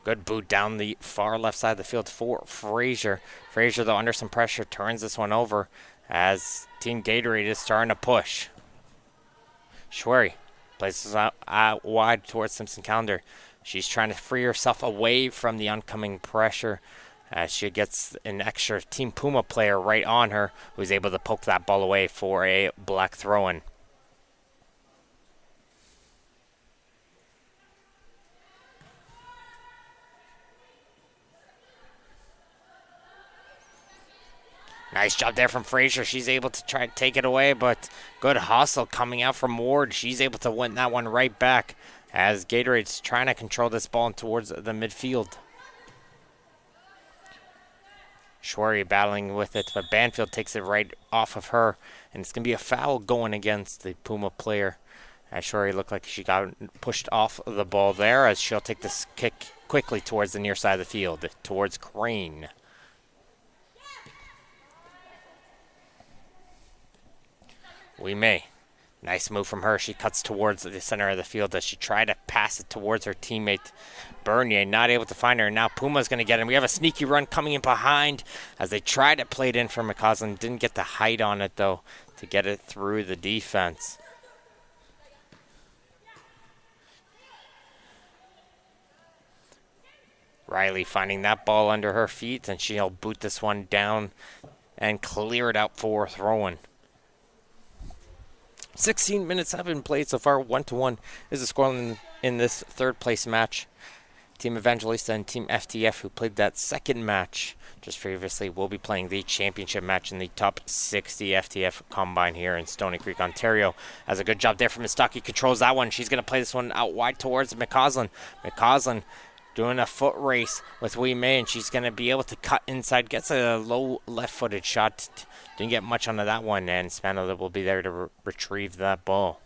Good boot down the far left side of the field for Frazier. Frazier, though, under some pressure, turns this one over as Team Gatorade is starting to push. Schwery places out wide towards Simpson Calendar. She's trying to free herself away from the oncoming pressure as she gets an extra Team Puma player right on her who's able to poke that ball away for a black throw-in. Nice job there from Frazier. She's able to try to take it away, but good hustle coming out from Ward. She's able to win that one right back as Gatorade's trying to control this ball towards the midfield. Schwery battling with it, but Banfield takes it right off of her, and it's going to be a foul going against the Puma player. As Schwery looked like she got pushed off the ball there, as she'll take this kick quickly towards the near side of the field, towards Crane. We may. Nice move from her. She cuts towards the center of the field as she tried to pass it towards her teammate Bernier. Not able to find her. Now Puma's going to get it. We have a sneaky run coming in behind as they tried to play it in for McCausland. Didn't get the height on it, though, to get it through the defense. Riley finding that ball under her feet, and she'll boot this one down and clear it out for throw-in. 16 minutes have been played so far. 1-1 is the score in this third place match. Team Evangelista and Team FTF, who played that second match just previously, will be playing the championship match in the top 60 FTF combine here in Stony Creek, Ontario. Has a good job there from Mistaki. Controls that one. She's going to play this one out wide towards McCausland. McCausland doing a foot race with Wee May, and she's going to be able to cut inside. Gets a low left-footed shot. Didn't get much onto that one, and Spano will be there to retrieve that ball.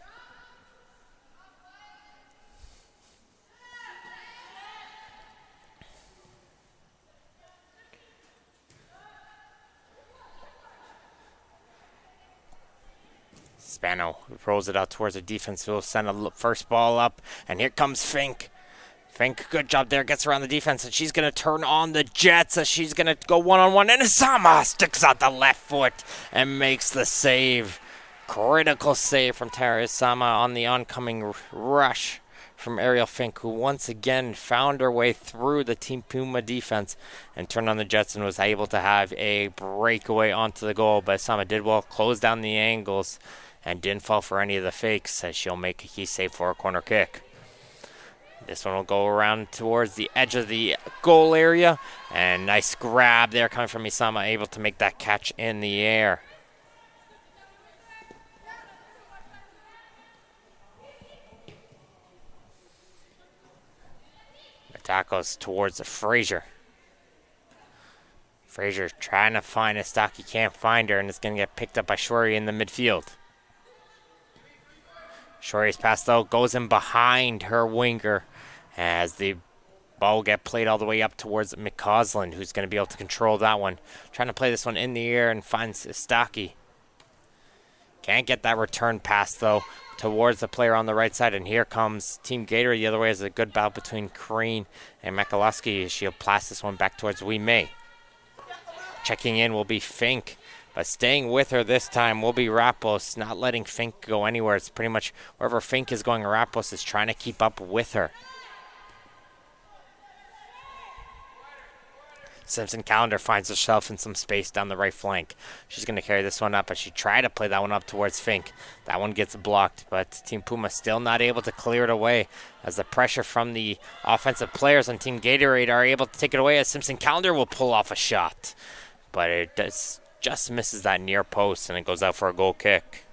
Spano rolls it out towards the defense. Will send a first ball up, and here comes Fink. Fink, good job there, gets around the defense, and she's going to turn on the Jets as she's going to go one-on-one, and Isama sticks out the left foot and makes the save. Critical save from Tara Isama on the oncoming rush from Ariel Fink, who once again found her way through the Team Puma defense and turned on the Jets and was able to have a breakaway onto the goal, but Isama did well, close down the angles, and didn't fall for any of the fakes as she'll make a key save for a corner kick. This one will go around towards the edge of the goal area. And nice grab there coming from Isama, able to make that catch in the air. The tackles towards Frazier. Frazier trying to find Istaki, can't find her, and it's going to get picked up by Shori in the midfield. Shori's pass, though, goes in behind her winger as the ball will get played all the way up towards McCausland, who's going to be able to control that one. Trying to play this one in the air and finds Istaki. Can't get that return pass, though, towards the player on the right side. And here comes Team Gator the other way as a good battle between Crane and Mekaloski. She'll pass this one back towards Wee May. Checking in will be Fink. But staying with her this time will be Rappos, not letting Fink go anywhere. It's pretty much wherever Fink is going, Rappos is trying to keep up with her. Simpson Calendar finds herself in some space down the right flank. She's going to carry this one up, but she tried to play that one up towards Fink. That one gets blocked, but Team Puma still not able to clear it away as the pressure from the offensive players on Team Gatorade are able to take it away as Simpson Calendar will pull off a shot. But it just misses that near post, and it goes out for a goal kick.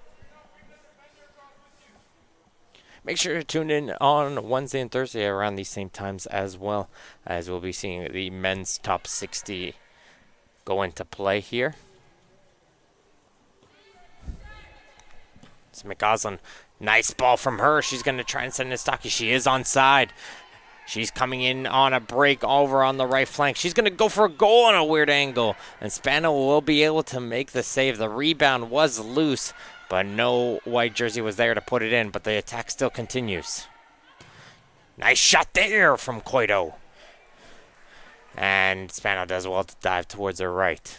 Make sure to tune in on Wednesday and Thursday around these same times as well, as we'll be seeing the men's top 60 go into play here. It's McCausland. Nice ball from her. She's going to try and send Istaki. She is onside. She's coming in on a break over on the right flank. She's going to go for a goal on a weird angle. And Spano will be able to make the save. The rebound was loose, but no white jersey was there to put it in. But the attack still continues. Nice shot there from Coito. And Spano does well to dive towards her right.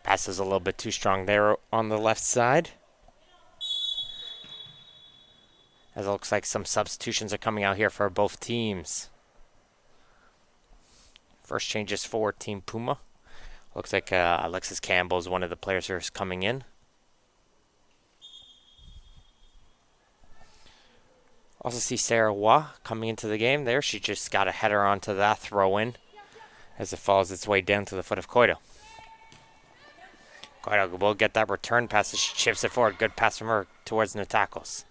Pass is a little bit too strong there on the left side. As it looks like some substitutions are coming out here for both teams. First changes for Team Puma. Looks like Alexis Campbell is one of the players who is coming in. Also see Sarah Waugh coming into the game there. She just got a header onto that throw-in as it follows its way down to the foot of Coito. Coito will get that return pass as she chips it forward. Good pass from her towards Natakos.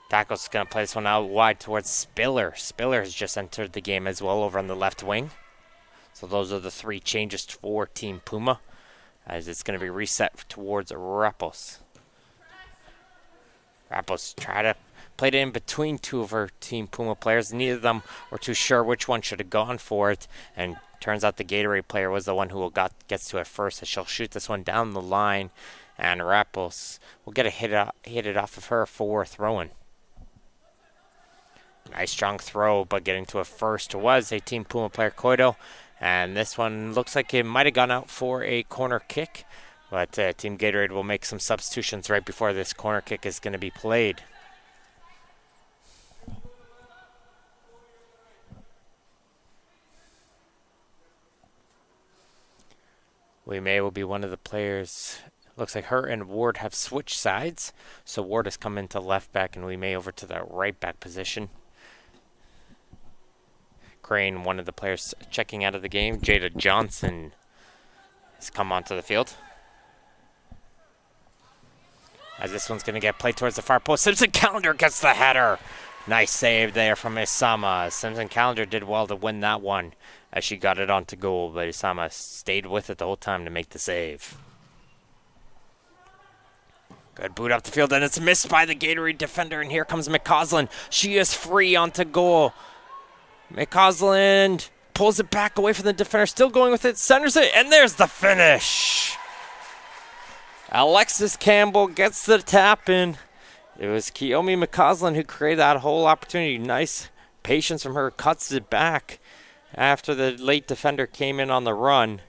Tackles is going to play this one out wide towards Spiller. Spiller has just entered the game as well over on the left wing. So those are the three changes for Team Puma as it's going to be reset towards Rappos. Rappos try to play it in between two of her Team Puma players. Neither of them were too sure which one should have gone for it. And turns out the Gatorade player was the one who gets to it first as she'll shoot this one down the line. And Rappos will get a hit it off of her for throw-in. Nice strong throw, but getting to it first was a Team Puma player, Coito. And this one looks like it might have gone out for a corner kick. But Team Gatorade will make some substitutions right before this corner kick is going to be played. May will be one of the players. Looks like her and Ward have switched sides. So Ward has come into left back and May over to the right back position. Crane, one of the players checking out of the game. Jada Johnson has come onto the field. As this one's going to get played towards the far post. Simpson Calendar gets the header. Nice save there from Isama. Simpson Calendar did well to win that one as she got it onto goal. But Isama stayed with it the whole time to make the save. Good boot up the field, and it's missed by the Gatorade defender. And here comes McCausland. She is free onto goal. McCausland pulls it back away from the defender. Still going with it. Centers it, and there's the finish. Alexis Campbell gets the tap in. It was Kiyomi McCausland who created that whole opportunity. Nice patience from her. Cuts it back after the late defender came in on the run.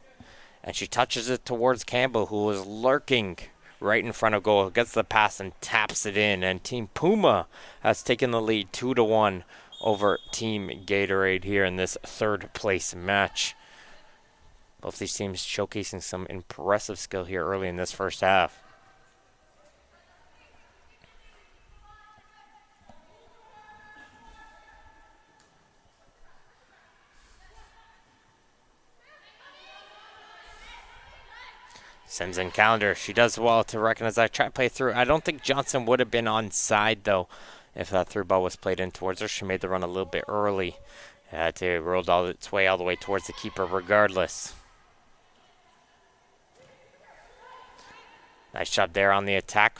And she touches it towards Campbell, who was lurking right in front of goal. Gets the pass and taps it in. And Team Puma has taken the lead 2-1 over Team Gatorade here in this third place match. Both these teams showcasing some impressive skill here early in this first half. Simpson Calendar, she does well to recognize that. Try to play through. I don't think Johnson would have been onside, though, if that through ball was played in towards her. She made the run a little bit early to roll its way all the way towards the keeper regardless. Nice job there on the attack.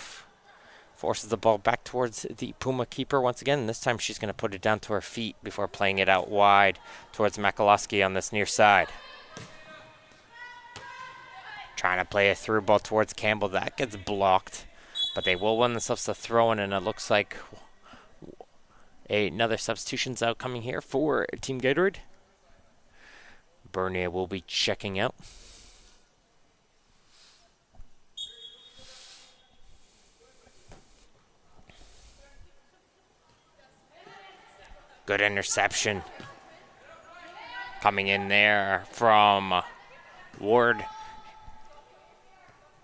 Forces the ball back towards the Puma keeper once again. And this time she's going to put it down to her feet before playing it out wide towards Makalowski on this near side. Trying to play a through ball towards Campbell. That gets blocked. But they will win themselves a throw-in, and it looks like another substitution's out coming here for Team Gatorade. Bernier will be checking out. Good interception. Coming in there from Ward.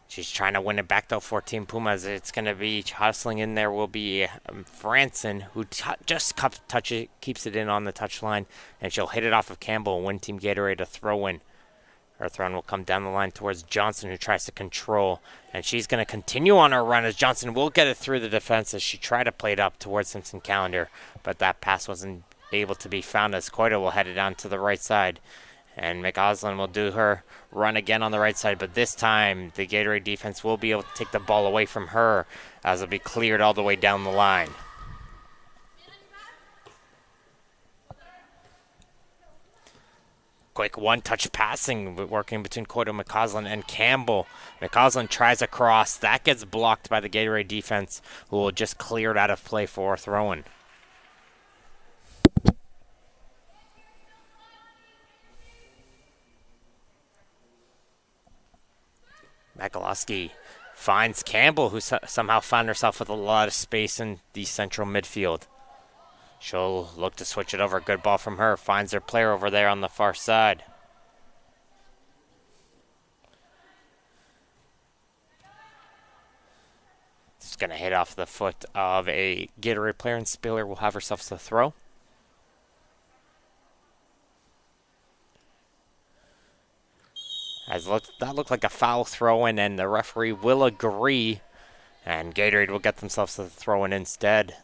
She's trying to win it back, though, for Team Pumas. It's going to be hustling in there will be Franson, who just keeps it in on the touchline, and she'll hit it off of Campbell and win Team Gatorade a throw-in. Her throw-in will come down the line towards Johnson, who tries to control, and she's going to continue on her run as Johnson will get it through the defense as she tried to play it up towards Simpson Calendar, but that pass wasn't able to be found as Koida will head it down to the right side. And McCausland will do her run again on the right side, but this time the Gatorade defense will be able to take the ball away from her as it'll be cleared all the way down the line. Quick one-touch passing working between Koida, McCausland, and Campbell. McCausland tries a cross. That gets blocked by the Gatorade defense, who will just clear it out of play for a throw-in. Makalowski finds Campbell, who somehow found herself with a lot of space in the central midfield. She'll look to switch it over. Good ball from her. Finds her player over there on the far side. It's going to hit off the foot of a Gatorade player, and Spiller will have herself to throw. That looked like a foul throw-in, and the referee will agree, and Gatorade will get themselves to the throw-in instead.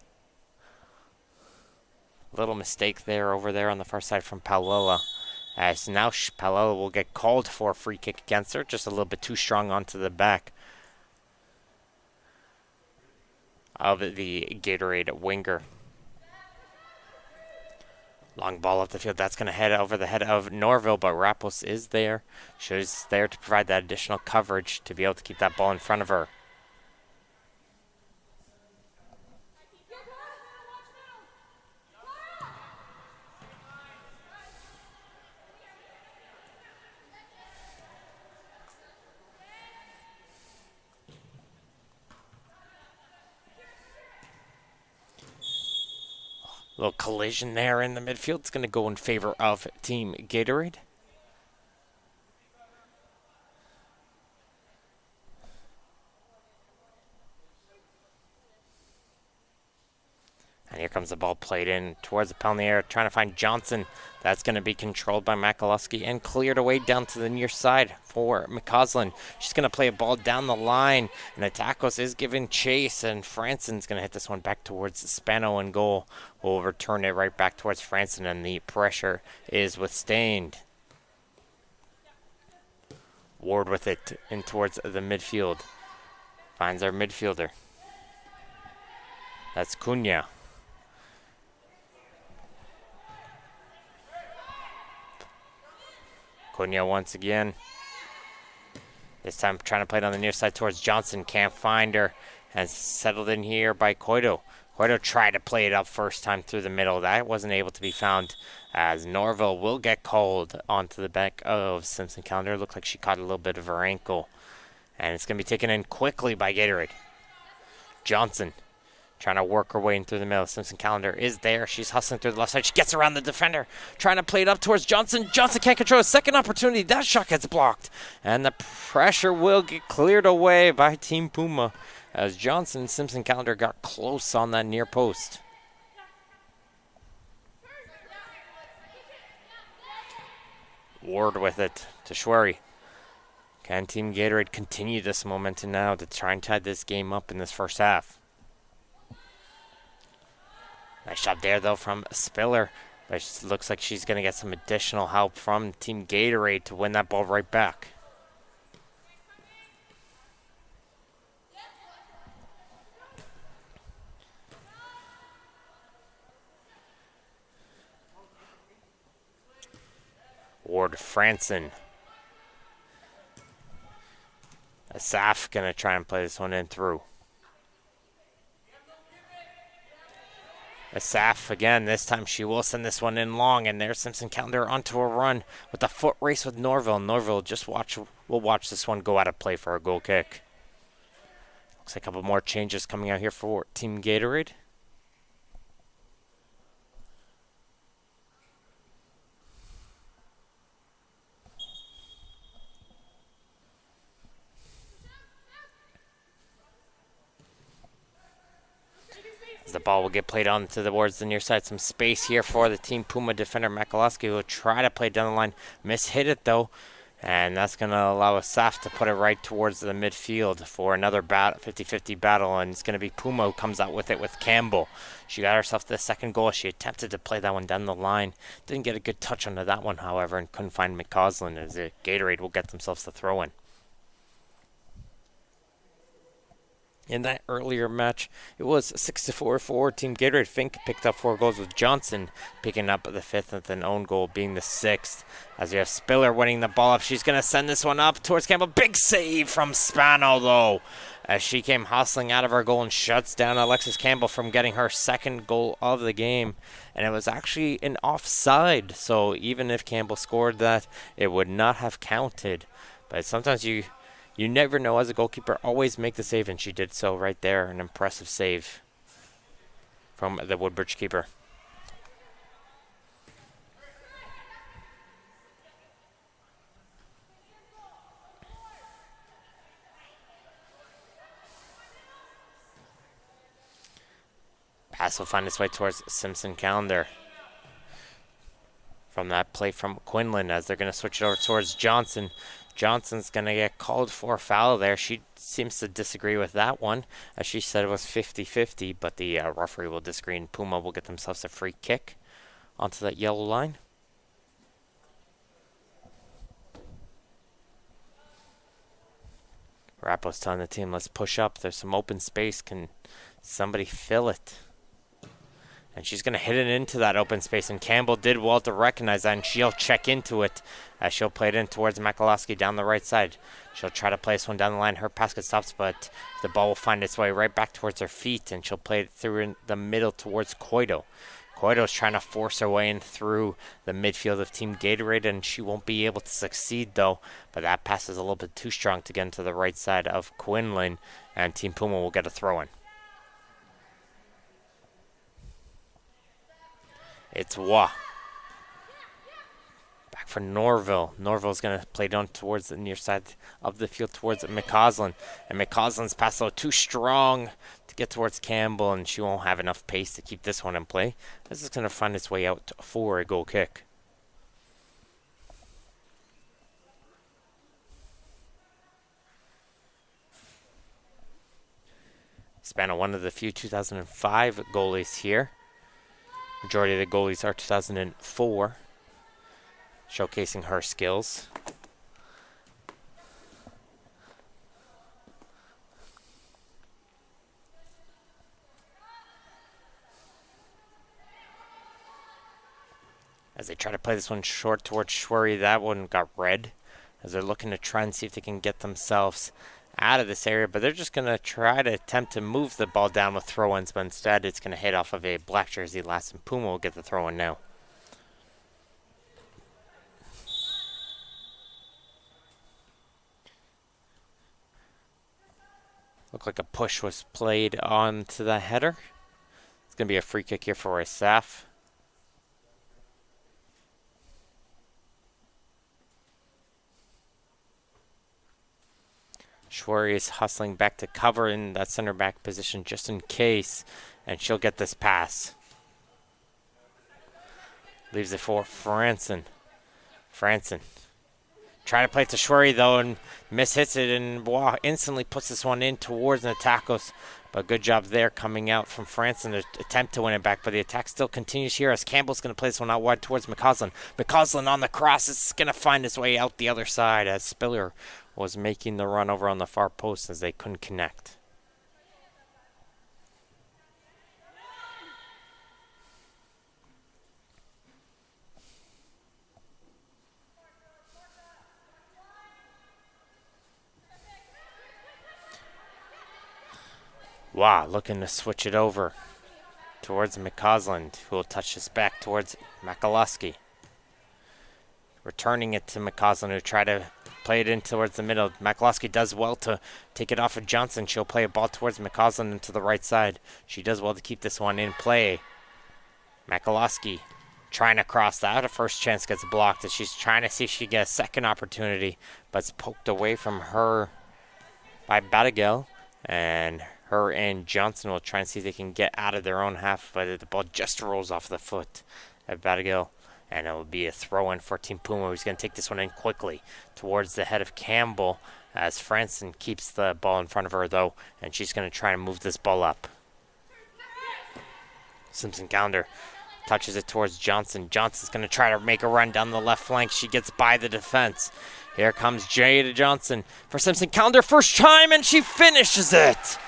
Little mistake there over there on the far side from Palella, as now Palella will get called for a free kick against her, just a little bit too strong onto the back of the Gatorade winger. Long ball up the field. That's going to head over the head of Norville, but Rappos is there. She's there to provide that additional coverage to be able to keep that ball in front of her. Little collision there in the midfield. It's going to go in favor of Team Gatorade. And here comes the ball played in towards the penalty area, trying to find Johnson. That's going to be controlled by Makalowski and cleared away down to the near side for McCausland. She's going to play a ball down the line, and Atakos is giving chase, and Franson's going to hit this one back towards Spano and goal. Will return it right back towards Franson, and the pressure is withstained. Ward with it in towards the midfield. Finds our midfielder. That's Cunha. Cunha once again. This time trying to play it on the near side towards Johnson. Can't find her. And settled in here by Koido. Koido tried to play it up first time through the middle. That wasn't able to be found, as Norville will get called onto the back of Simpson Calendar. Looked like she caught a little bit of her ankle. And it's going to be taken in quickly by Gatorade. Johnson trying to work her way in through the middle. Simpson Calendar is there. She's hustling through the left side. She gets around the defender. Trying to play it up towards Johnson. Johnson can't control a second opportunity. That shot gets blocked. And the pressure will get cleared away by Team Puma, as Johnson and Simpson Calendar got close on that near post. Ward with it to Schwery. Can Team Gatorade continue this momentum now to try and tie this game up in this first half? Nice shot there, though, from Spiller. But it looks like she's going to get some additional help from Team Gatorade to win that ball right back. Ward Franson. Asaf going to try and play this one in through. Asaf again, this time she will send this one in long, and there's Simpson Calendar onto a run with a foot race with Norville. Norville will watch this one go out of play for a goal kick. Looks like a couple more changes coming out here for Team Gatorade. The ball will get played on towards the near side. Some space here for the Team Puma defender, Makalowski, who will try to play down the line. Miss hit it, though. And that's going to allow Asaf to put it right towards the midfield for another 50-50 battle. And it's going to be Puma who comes out with it with Campbell. She got herself the second goal. She attempted to play that one down the line. Didn't get a good touch onto that one, however, and couldn't find McCausland as Gatorade will get themselves the throw-in. In that earlier match, it was 6-4 for Team Gatorade. Fink picked up 4 goals with Johnson picking up the 5th with an own goal being the 6th. As we have Spiller winning the ball up, she's going to send this one up towards Campbell. Big save from Spano, though, as she came hustling out of her goal and shuts down Alexis Campbell from getting her second goal of the game. And it was actually an offside, so even if Campbell scored that, it would not have counted. But sometimes you never know as a goalkeeper. Always make the save, and she did so right there. An impressive save from the Woodbridge keeper. Pass will find its way towards Simpson Calendar. From that play from Quinlan, as they're going to switch it over towards Johnson. Johnson's going to get called for a foul there. She seems to disagree with that one, as she said it was 50-50, but the referee will disagree, and Puma will get themselves a free kick onto that yellow line. Rappo's telling the team, let's push up. There's some open space. Can somebody fill it? And she's going to hit it into that open space, and Campbell did well to recognize that, and she'll check into it as she'll play it in towards Makalowski down the right side. She'll try to play this one down the line. Her pass gets stopped, but the ball will find its way right back towards her feet, and she'll play it through in the middle towards Coito. Coito's trying to force her way in through the midfield of Team Gatorade, and she won't be able to succeed, though. But that pass is a little bit too strong to get into the right side of Quinlan, and Team Puma will get a throw-in. It's Wah. Back for Norville. Norville's going to play down towards the near side of the field towards McCausland. And McCausland's pass a little too strong to get towards Campbell, and she won't have enough pace to keep this one in play. This is going to find its way out for a goal kick. Spano, one of the few 2005 goalies here. Majority of the goalies are 2004, showcasing her skills. As they try to play this one short towards Schwery, that one got red, as they're looking to try and see if they can get themselves out of this area, but they're just going to try to attempt to move the ball down with throw-ins, but instead it's going to hit off of a black jersey last, and Puma will get the throw-in now. Looked like a push was played onto the header. It's going to be a free kick here for Asaf. Schwery is hustling back to cover in that center back position just in case, and she'll get this pass. Leaves it for Franson. Franson. Try to play it to Schwery though, and mishits it, and wow, instantly puts this one in towards Natakos. But good job there coming out from Franson to attempt to win it back, but the attack still continues here as Campbell's going to play this one out wide towards McCausland. McCausland on the cross is going to find his way out the other side as Spiller was making the run over on the far post as they couldn't connect. Wow, looking to switch it over towards McCausland, who will touch this back towards Makalowski. Returning it to McCausland, who try to play it in towards the middle. Makalowski does well to take it off of Johnson. She'll play a ball towards McCausland and to the right side. She does well to keep this one in play. Makalowski trying to cross that. Her first chance gets blocked as she's trying to see if she can get a second opportunity, but it's poked away from her by Batagel, and her and Johnson will try and see if they can get out of their own half, but the ball just rolls off the foot of Batagel. And it will be a throw in for Team Puma, who's going to take this one in quickly towards the head of Campbell as Franson keeps the ball in front of her, though, and she's going to try to move this ball up. Simpson Calendar touches it towards Johnson. Johnson's going to try to make a run down the left flank. She gets by the defense. Here comes Jada Johnson for Simpson Calendar. First time, and she finishes it.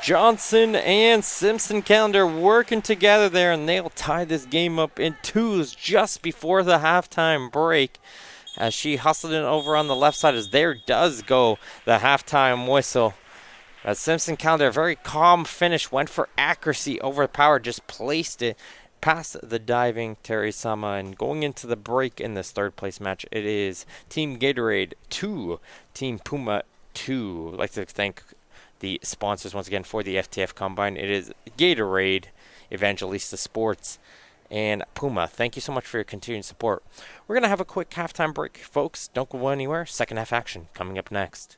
Johnson and Simpson Calendar working together there, and they'll tie this game up in twos just before the halftime break. As she hustled it over on the left side, as there does go the halftime whistle. As Simpson Calendar, a very calm finish, went for accuracy over power, just placed it past the diving Terry Sama. And going into the break in this third place match, it is Team Gatorade 2, Team Puma 2. I'd like to thank the sponsors once again for the FTF Combine. It is Gatorade, Evangelista Sports, and Puma. Thank you so much for your continued support. We're going to have a quick halftime break, folks. Don't go anywhere. Second half action coming up next.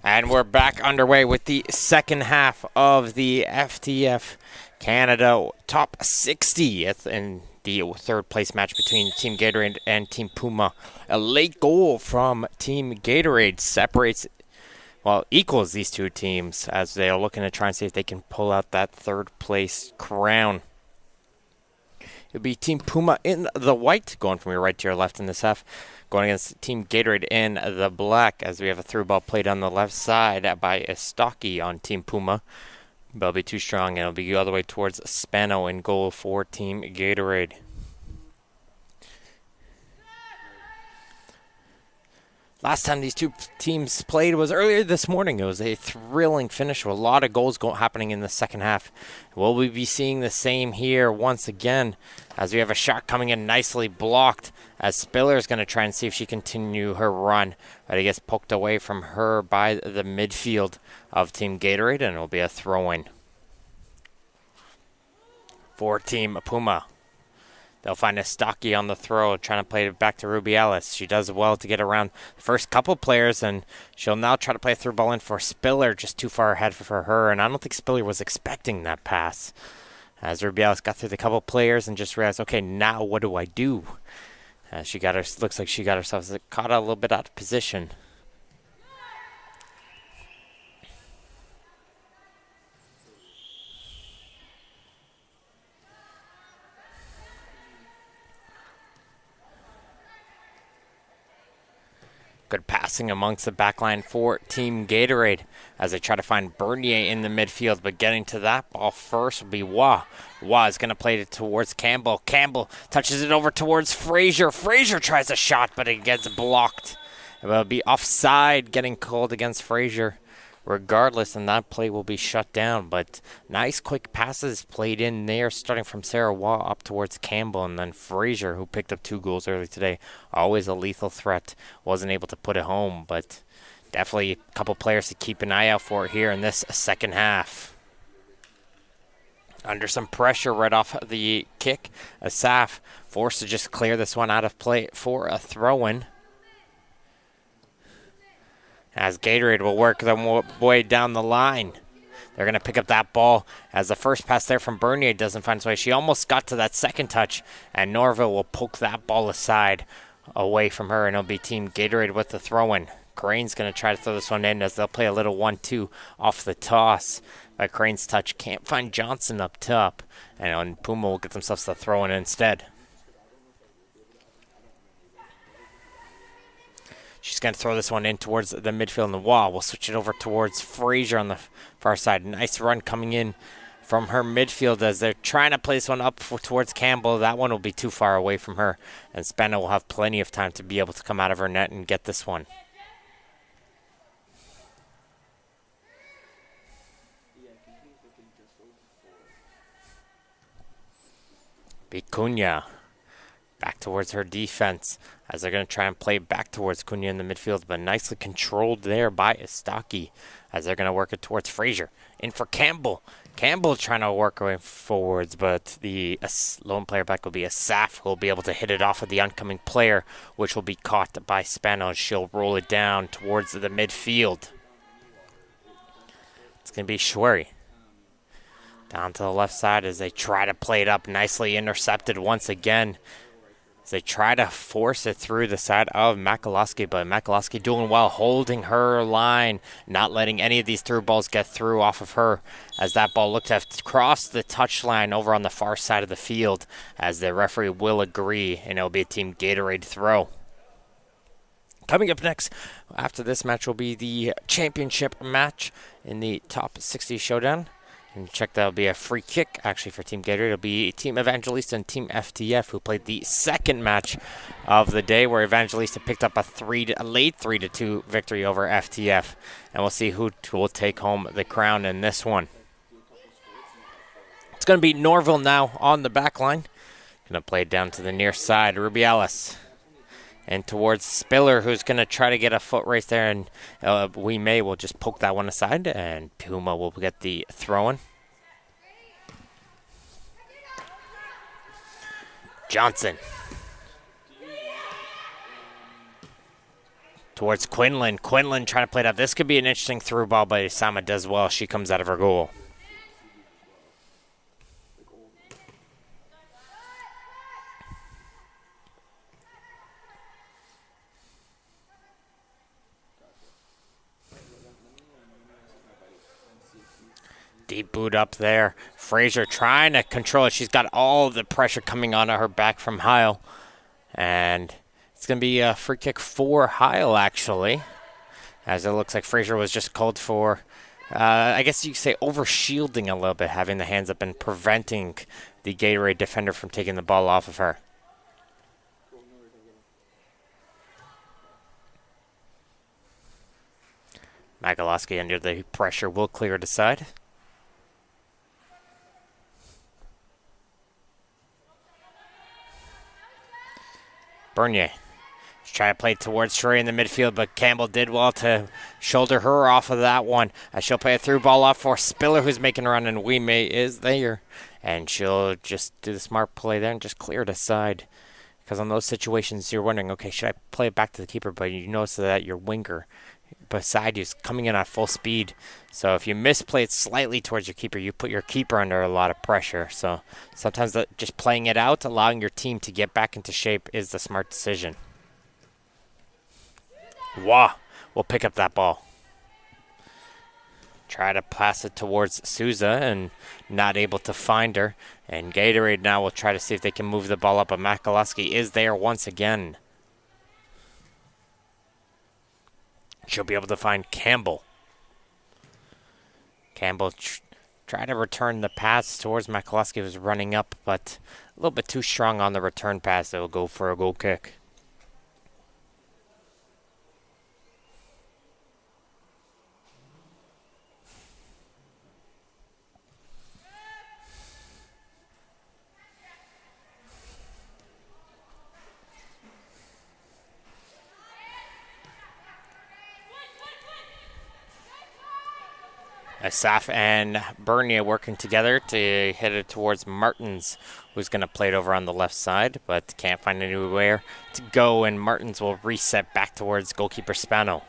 And we're back underway with the second half of the FTF Canada Top 60th in the third place match between Team Gatorade and Team Puma. A late goal from Team Gatorade equals these two teams as they are looking to try and see if they can pull out that third place crown. It'll be Team Puma in the white, going from your right to your left in this half, going against Team Gatorade in the black, as we have a through ball played on the left side by Stocky on Team Puma. But it'll be too strong, and it'll be all the way towards Spano in goal for Team Gatorade. Last time these two teams played was earlier this morning. It was a thrilling finish with a lot of goals happening in the second half. Will we be seeing the same here once again as we have a shot coming in nicely blocked as Spiller is going to try and see if she can continue her run. But it gets poked away from her by the midfield of Team Gatorade, and it will be a throw-in for Team Puma. They'll find a Stocky on the throw, trying to play it back to Rubiales. She does well to get around the first couple players, and she'll now try to play a through ball in for Spiller, just too far ahead for her. And I don't think Spiller was expecting that pass, as Rubiales got through the couple players and just realized, okay, now what do I do? Looks like she got herself caught a little bit out of position. Good passing amongst the backline for Team Gatorade as they try to find Bernier in the midfield, but getting to that ball first will be Wah. Wah is going to play it towards Campbell. Campbell touches it over towards Frazier. Frazier tries a shot, but it gets blocked. It will be offside, getting called against Frazier regardless, and that play will be shut down. But nice quick passes played in there, starting from Sarah Wah up towards Campbell, and then Frazier, who picked up 2 goals early today. Always a lethal threat. Wasn't able to put it home, but definitely a couple players to keep an eye out for here in this second half. Under some pressure right off the kick, Asaf forced to just clear this one out of play for a throw-in, as Gatorade will work their way down the line. They're going to pick up that ball as the first pass there from Bernier doesn't find its way. She almost got to that second touch, and Norville will poke that ball aside away from her, and it'll be Team Gatorade with the throw-in. Crane's going to try to throw this one in as they'll play a little 1-2 off the toss. But Crane's touch can't find Johnson up top, and Puma will get themselves the throw-in instead. She's going to throw this one in towards the midfield and the wall. We'll switch it over towards Frazier on the far side. Nice run coming in from her midfield as they're trying to play this one up towards Campbell. That one will be too far away from her, and Spano will have plenty of time to be able to come out of her net and get this one. Cunha back towards her defense as they're going to try and play back towards Cunha in the midfield, but nicely controlled there by Istaki as they're going to work it towards Frazier. In for Campbell. Campbell trying to work away forwards, but the lone player back will be Asaf, who will be able to hit it off of the oncoming player, which will be caught by Spano. She'll roll it down towards the midfield. It's going to be Schwery. Down to the left side as they try to play it up. Nicely intercepted once again. As they try to force it through the side of Makalowski, but Makalowski doing well, holding her line, not letting any of these through balls get through off of her, as that ball looked to have crossed the touchline over on the far side of the field, as the referee will agree, and it'll be a Team Gatorade throw. Coming up next after this match will be the championship match in the top 60 showdown. And check, that'll be a free kick actually for Team Gatorade. It'll be Team Evangelista and Team FTF who played the second match of the day, where Evangelista picked up a late 3-2 victory over FTF. And we'll see who will take home the crown in this one. It's going to be Norville now on the back line. Going to play it down to the near side. Rubiales. And towards Spiller, who's going to try to get a foot race there, and will just poke that one aside, and Puma will get the throw-in. Johnson. towards Quinlan. Quinlan trying to play it up. This could be an interesting through ball, but Isama does well. She comes out of her goal. Deep boot up there. Fraser trying to control it. She's got all the pressure coming onto her back from Heil. And it's going to be a free kick for Heil, actually. As it looks like Fraser was just called for, I guess you could say, over-shielding a little bit, having the hands up and preventing the Gatorade defender from taking the ball off of her. Magaloski under the pressure will clear it aside. Bernier. She's trying to play towards Trey in the midfield, but Campbell did well to shoulder her off of that one. She'll play a through ball off for Spiller, who's making a run, and Wime is there. And she'll just do the smart play there and just clear it aside. Because on those situations, you're wondering, okay, should I play it back to the keeper? But you notice that your winger beside you is coming in at full speed. So if you misplay it slightly towards your keeper, you put your keeper under a lot of pressure. So sometimes just playing it out, allowing your team to get back into shape is the smart decision. Wah will pick up that ball. Try to pass it towards Souza and not able to find her. And Gatorade now will try to see if they can move the ball up, but Makaloski is there once again. She'll be able to find Campbell. Campbell try to return the pass towards Makaloski, who was running up, but a little bit too strong on the return pass. They'll go for a goal kick. Asaf and Bernier working together to hit it towards Martins, who's going to play it over on the left side, but can't find anywhere to go, and Martins will reset back towards goalkeeper Spano.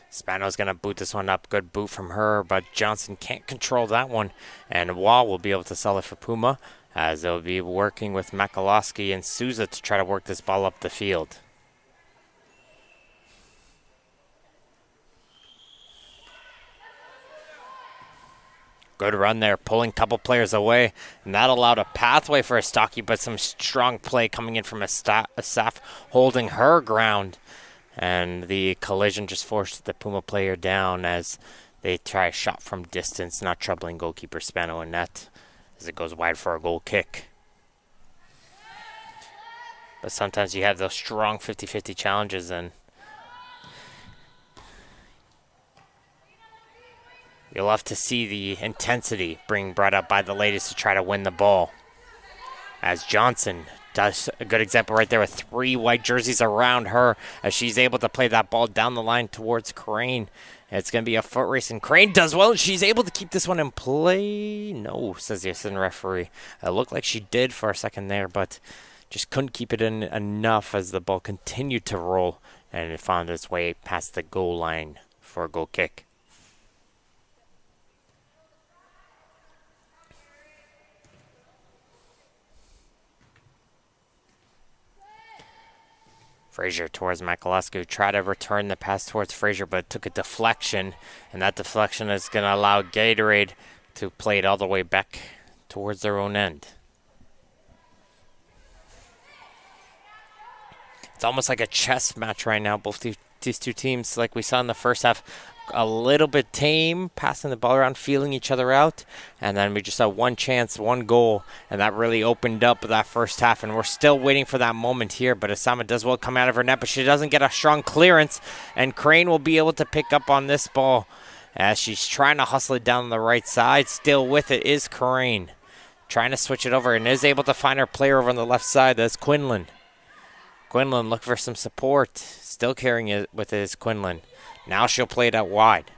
Spano's going to boot this one up. Good boot from her, but Johnson can't control that one, and Wall will be able to sell it for Puma, as they'll be working with Makaloski and Souza to try to work this ball up the field. Good run there, pulling a couple players away, and that allowed a pathway for Astaki, but some strong play coming in from Asaf holding her ground. And the collision just forced the Puma player down as they try a shot from distance, not troubling goalkeeper Spano in net as it goes wide for a goal kick. But sometimes you have those strong 50-50 challenges, and you'll have to see the intensity being brought up by the ladies to try to win the ball. As Johnson does a good example right there with 3 white jerseys around her as she's able to play that ball down the line towards Crane. It's going to be a foot race, and Crane does well, and she's able to keep this one in play. No, says the assistant referee. It looked like she did for a second there, but just couldn't keep it in enough as the ball continued to roll, and it found its way past the goal line for a goal kick. Frazier towards Makaloski, who tried to return the pass towards Frazier, but took a deflection, and that deflection is going to allow Gatorade to play it all the way back towards their own end. It's almost like a chess match right now. Both these two teams, like we saw in the first half, a little bit tame, passing the ball around, feeling each other out, and then we just had one chance, one goal, and that really opened up that first half, and we're still waiting for that moment here, but Asama does well come out of her net, but she doesn't get a strong clearance, and Crane will be able to pick up on this ball as she's trying to hustle it down the right side. Still with it is Crane, trying to switch it over, and is able to find her player over on the left side. That's Quinlan. Quinlan look for some support, still carrying it with his Quinlan. Now she'll play it out wide.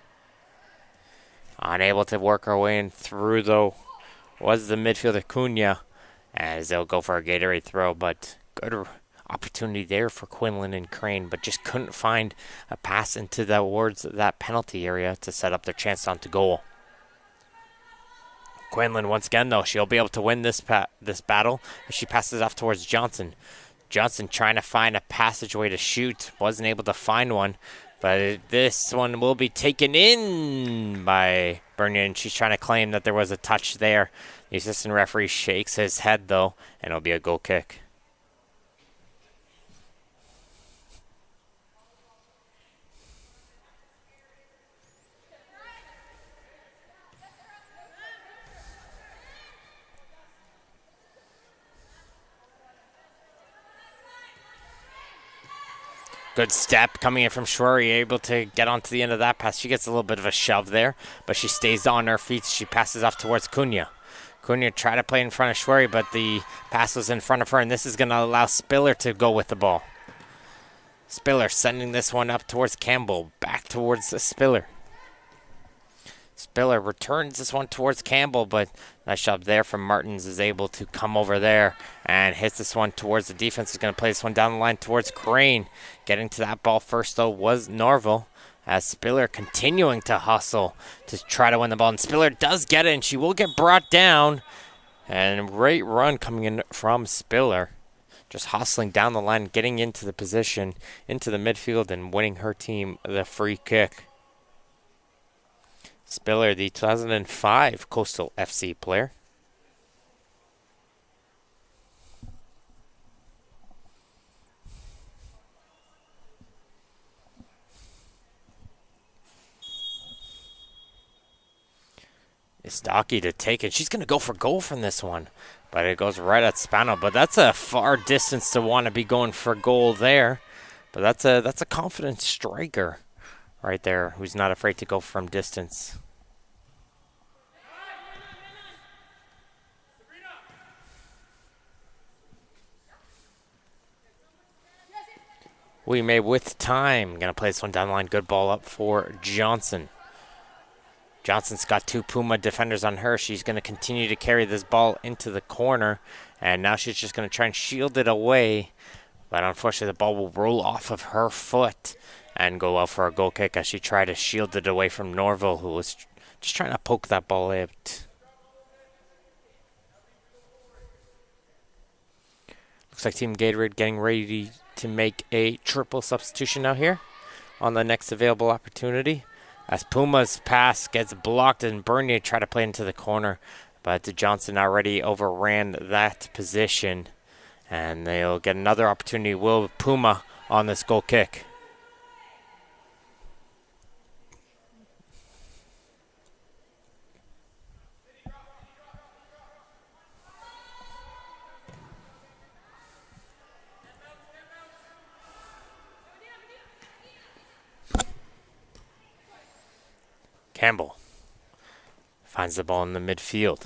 Unable to work her way in through, though, was the midfielder Cunha, as they'll go for a Gatorade throw, but good opportunity there for Quinlan and Crane, but just couldn't find a pass into towards that penalty area to set up their chance onto goal. Quinlan, once again, though, she'll be able to win this battle as she passes off towards Johnson. Johnson trying to find a passageway to shoot. Wasn't able to find one, but this one will be taken in by Bernier, and she's trying to claim that there was a touch there. The assistant referee shakes his head, though, and it'll be a goal kick. Good step coming in from Schwery, able to get onto the end of that pass. She gets a little bit of a shove there, but she stays on her feet. She passes off towards Cunha. Cunha tried to play in front of Schwery, but the pass was in front of her, and this is going to allow Spiller to go with the ball. Spiller sending this one up towards Campbell, back towards Spiller. Spiller returns this one towards Campbell, but nice shot there from Martins is able to come over there and hits this one towards the defense. Is going to play this one down the line towards Crane. Getting to that ball first, though, was Norville, as Spiller continuing to hustle to try to win the ball. And Spiller does get it, and she will get brought down. And great run coming in from Spiller. Just hustling down the line, getting into the position, into the midfield, and winning her team the free kick. Spiller, the 2005 Coastal FC player. Istaki to take it. She's going to go for goal from this one, but it goes right at Spano. But that's a far distance to want to be going for goal there. But that's a confident striker right there who's not afraid to go from distance. We may with time. Gonna play this one down the line. Good ball up for Johnson. Johnson's got two Puma defenders on her. She's going to continue to carry this ball into the corner. And now she's just going to try and shield it away. But unfortunately, the ball will roll off of her foot and go out for a goal kick as she tried to shield it away from Norville, who was just trying to poke that ball out. Looks like Team Gatorade getting ready to make a triple substitution now here on the next available opportunity. As Puma's pass gets blocked and Bernier tried to play into the corner, but Johnson already overran that position. And they'll get another opportunity. Will Puma on this goal kick. Campbell finds the ball in the midfield.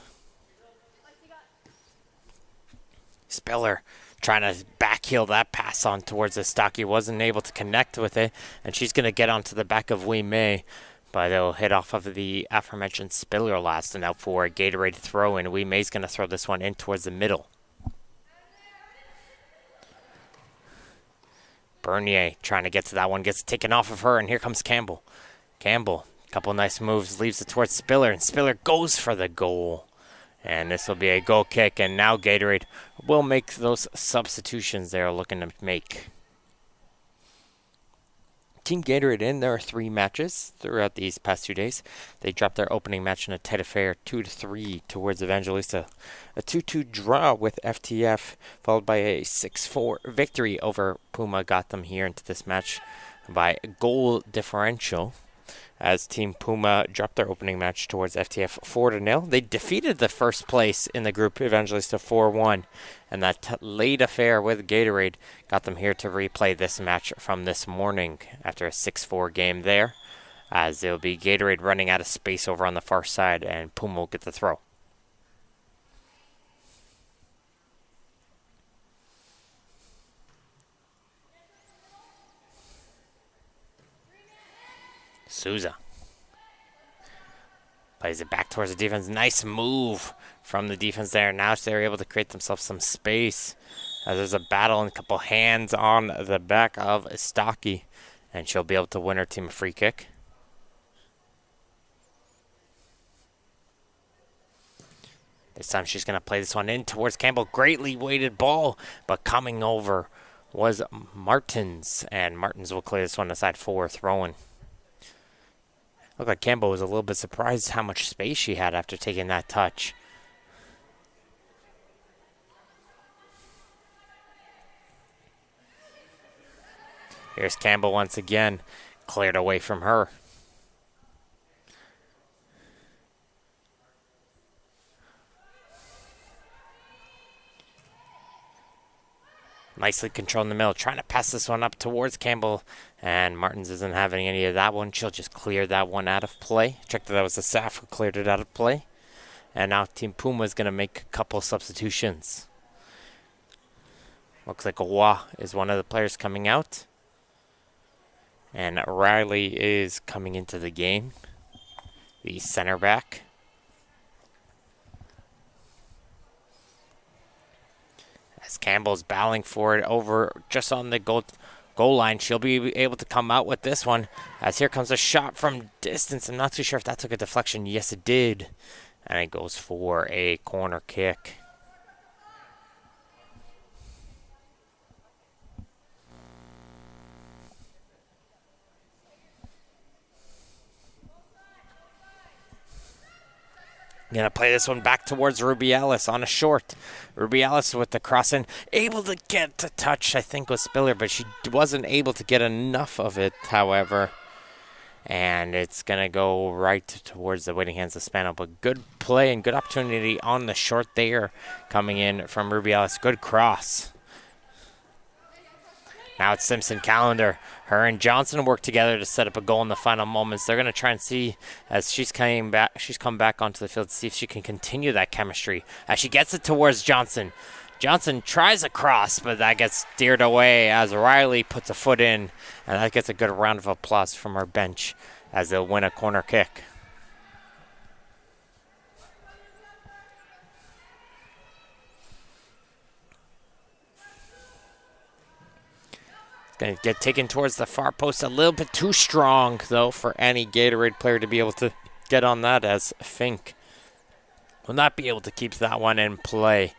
Spiller trying to backheel that pass on towards Istaki. Wasn't able to connect with it, and she's going to get onto the back of Wee May, but it'll hit off of the aforementioned Spiller last and out for a Gatorade throw, and Wee May's going to throw this one in towards the middle. Bernier trying to get to that one, gets taken off of her, and here comes Campbell. Campbell, a couple nice moves, leaves it towards Spiller, and Spiller goes for the goal. And this will be a goal kick, and now Gatorade will make those substitutions they're looking to make. Team Gatorade in their 3 matches throughout these past 2 days. They dropped their opening match in a tight affair, 2-3 towards Evangelista. A 2-2 draw with FTF, followed by a 6-4 victory over Puma, got them here into this match by goal differential. As Team Puma dropped their opening match towards FTF 4-0. They defeated the first place in the group, Evangelista 4-1. And that late affair with Gatorade got them here to replay this match from this morning after a 6-4 game there. As it'll be Gatorade running out of space over on the far side, and Puma will get the throw. Souza plays it back towards the defense. Nice move from the defense there. Now they're able to create themselves some space as there's a battle and a couple hands on the back of Stocky, and she'll be able to win her team a free kick. This time she's going to play this one in towards Campbell. Greatly weighted ball, but coming over was Martins, and Martins will clear this one aside for throwing. Looked like Campbell was a little bit surprised how much space she had after taking that touch. Here's Campbell once again, cleared away from her. Nicely controlled in the middle, trying to pass this one up towards Campbell, and Martins isn't having any of that one. She'll just clear that one out of play. Check that was the Saf who cleared it out of play. And now Team Puma is going to make a couple substitutions. Looks like Awa is one of the players coming out. And Riley is coming into the game, the center back. As Campbell's battling for it over just on the goal line, she'll be able to come out with this one. As here comes a shot from distance. I'm not too sure if that took a deflection. Yes, it did. And it goes for a corner kick. Gonna play this one back towards Rubiales on a short. Rubiales with the cross in, able to get the touch, I think was Spiller, but she wasn't able to get enough of it, however. And it's gonna go right towards the waiting hands of Spano, but good play and good opportunity on the short there coming in from Rubiales. Good cross. Now it's Simpson Calendar. Her and Johnson work together to set up a goal in the final moments. They're going to try and see as she's come back onto the field to see if she can continue that chemistry. As she gets it towards Johnson. Johnson tries a cross, but that gets steered away as Riley puts a foot in. And that gets a good round of applause from our bench as they'll win a corner kick. Going to get taken towards the far post. A little bit too strong, though, for any Gatorade player to be able to get on that, as Fink will not be able to keep that one in play.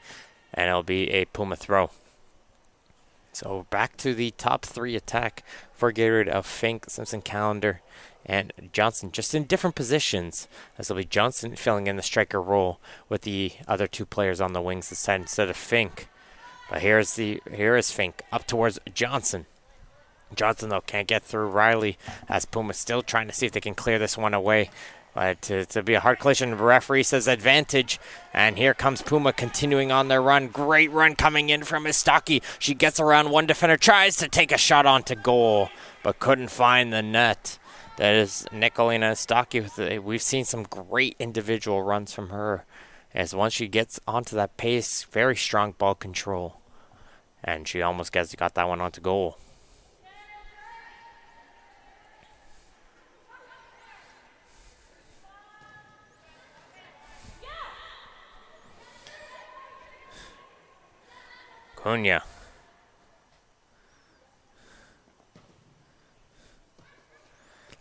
And it'll be a Puma throw. So back to the top three attack for Gatorade of Fink, Simpson Calendar, and Johnson, just in different positions. As it'll be Johnson filling in the striker role with the other two players on the wings this time instead of Fink. But here is Fink up towards Johnson. Johnson, though, can't get through Riley as Puma still trying to see if they can clear this one away. But to be a hard collision, the referee says advantage. And here comes Puma continuing on their run. Great run coming in from Istaki. She gets around one defender, tries to take a shot onto goal, but couldn't find the net. That is Nicolina Istaki. We've seen some great individual runs from her. As once she gets onto that pace, very strong ball control. And she almost got that one onto goal. Cunha.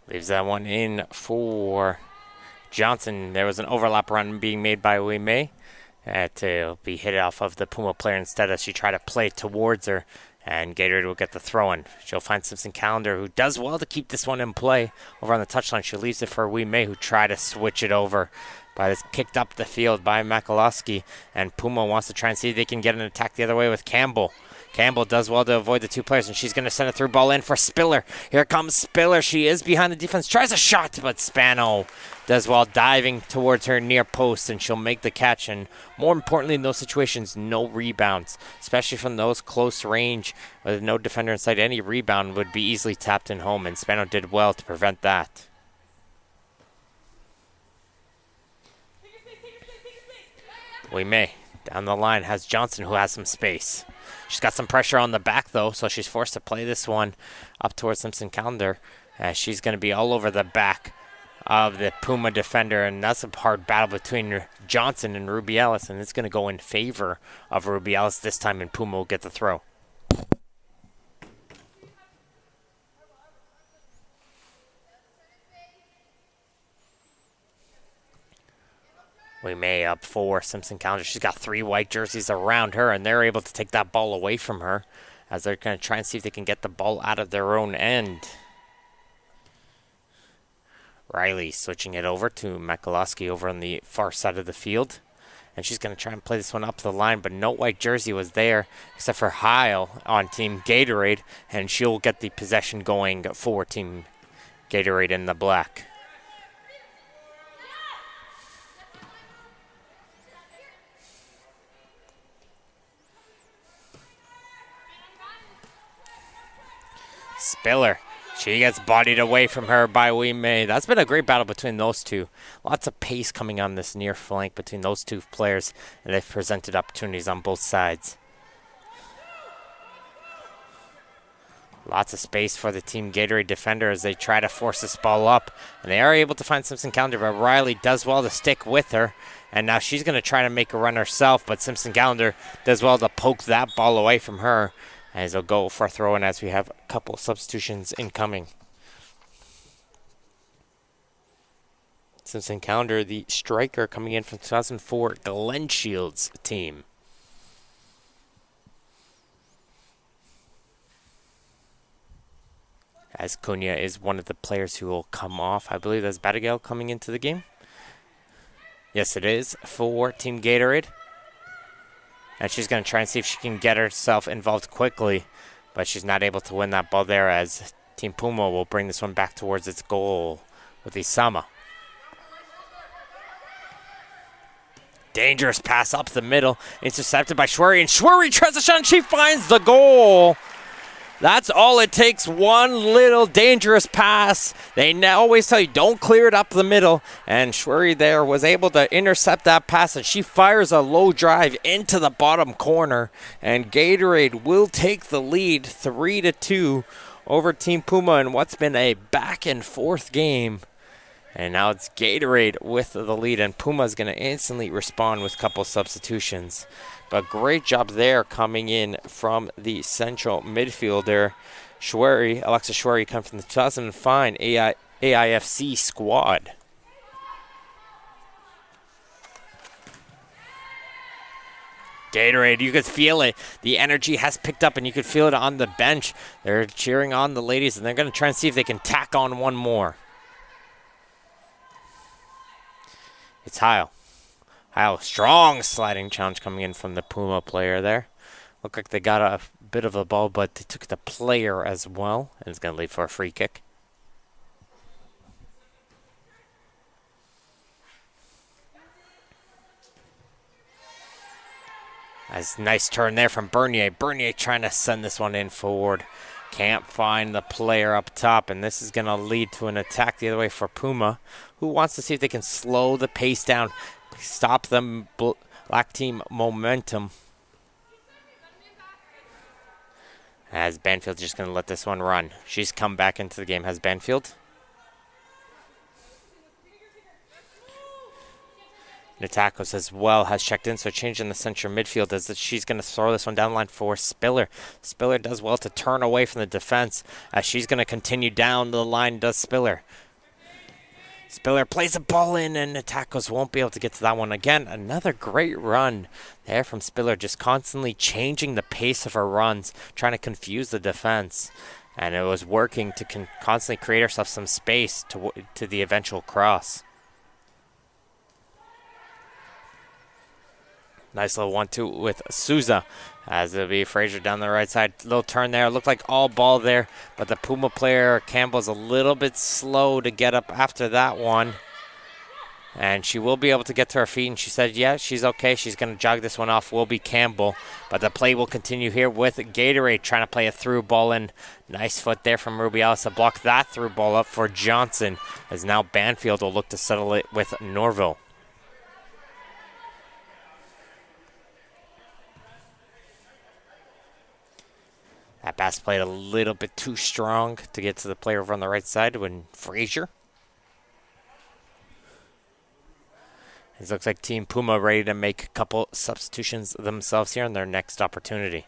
Leaves that one in for Johnson. There was an overlap run being made by Wei Mei. To be hit off of the Puma player instead as she tried to play towards her. And Gatorade will get the throw in. She'll find Simpson Calendar, who does well to keep this one in play. Over on the touchline, she leaves it for Wei Mei, who tried to switch it over. But it's kicked up the field by Makalowski. And Puma wants to try and see if they can get an attack the other way with Campbell. Campbell does well to avoid the two players, and she's going to send a through ball in for Spiller. Here comes Spiller. She is behind the defense. Tries a shot, but Spano does well diving towards her near post, and she'll make the catch. And more importantly, in those situations, no rebounds, especially from those close range with no defender inside. Any rebound would be easily tapped in home, and Spano did well to prevent that. We may. Down the line has Johnson, who has some space. She's got some pressure on the back, though, so she's forced to play this one up towards Simpson Calendar. She's going to be all over the back of the Puma defender, and that's a hard battle between Johnson and Rubiales, and it's going to go in favor of Rubiales this time, and Puma will get the throw. We may up for Simpson Calendar. She's got 3 white jerseys around her, and they're able to take that ball away from her as they're going to try and see if they can get the ball out of their own end. Riley switching it over to Makalowski over on the far side of the field. And she's going to try and play this one up the line, but no white jersey was there except for Heil on Team Gatorade, and she'll get the possession going for Team Gatorade in the black. Spiller. She gets bodied away from her by Wee May. That's been a great battle between those two. Lots of pace coming on this near flank between those two players, and they've presented opportunities on both sides. Lots of space for the Team Gatorade defender as they try to force this ball up, and they are able to find Simpson Calendar, but Riley does well to stick with her, and now she's going to try to make a run herself, but Simpson Calendar does well to poke that ball away from her, as they'll go for a throw-in as we have a couple substitutions incoming. Simpson Calendar, the striker coming in from 2004 Glen Shields team. As Cunha is one of the players who will come off. I believe that's Batagale coming into the game. Yes, it is for Team Gatorade. And she's going to try and see if she can get herself involved quickly, but she's not able to win that ball there as Team Puma will bring this one back towards its goal with Isama. Dangerous pass up the middle, intercepted by Schwery, and Schwery tries a shot and she finds the goal. That's all it takes, one little dangerous pass. They always tell you, don't clear it up the middle. And Schwery there was able to intercept that pass, and she fires a low drive into the bottom corner. And Gatorade will take the lead 3-2 over Team Puma in what's been a back and forth game. And now it's Gatorade with the lead, and Puma's going to instantly respond with a couple substitutions. But great job there coming in from the central midfielder, Schwery. Alexa Schwery comes from the 2005 AIFC squad. Gatorade, you could feel it. The energy has picked up, and you could feel it on the bench. They're cheering on the ladies, and they're going to try and see if they can tack on one more. It's Heil. Heil, strong sliding challenge coming in from the Puma player there. Looked like they got a bit of a ball, but they took the player as well. And it's going to lead for a free kick. Nice turn there from Bernier. Bernier trying to send this one in forward. Can't find the player up top, and this is going to lead to an attack the other way for Puma, who wants to see if they can slow the pace down, stop them black team momentum. As Banfield just going to let this one run. She's come back into the game. Has Banfield. Natakos as well has checked in, so change in the central midfield as she's going to throw this one down the line for Spiller. Spiller does well to turn away from the defense as she's going to continue down the line, does Spiller. Spiller plays the ball in, and Natakos won't be able to get to that one. Again, another great run there from Spiller, just constantly changing the pace of her runs, trying to confuse the defense. And it was working to constantly create herself some space to the eventual cross. Nice little 1-2 with Souza as it'll be Fraser down the right side. Little turn there. Looked like all ball there, but the Puma player, Campbell's a little bit slow to get up after that one. And she will be able to get to her feet, and she said, yeah, she's okay. She's going to jog this one off. Will be Campbell. But the play will continue here with Gatorade trying to play a through ball in. Nice foot there from Rubiales to block that through ball up for Johnson, as now Banfield will look to settle it with Norville. That pass played a little bit too strong to get to the player over on the right side when Frazier. It looks like Team Puma ready to make a couple substitutions themselves here on their next opportunity.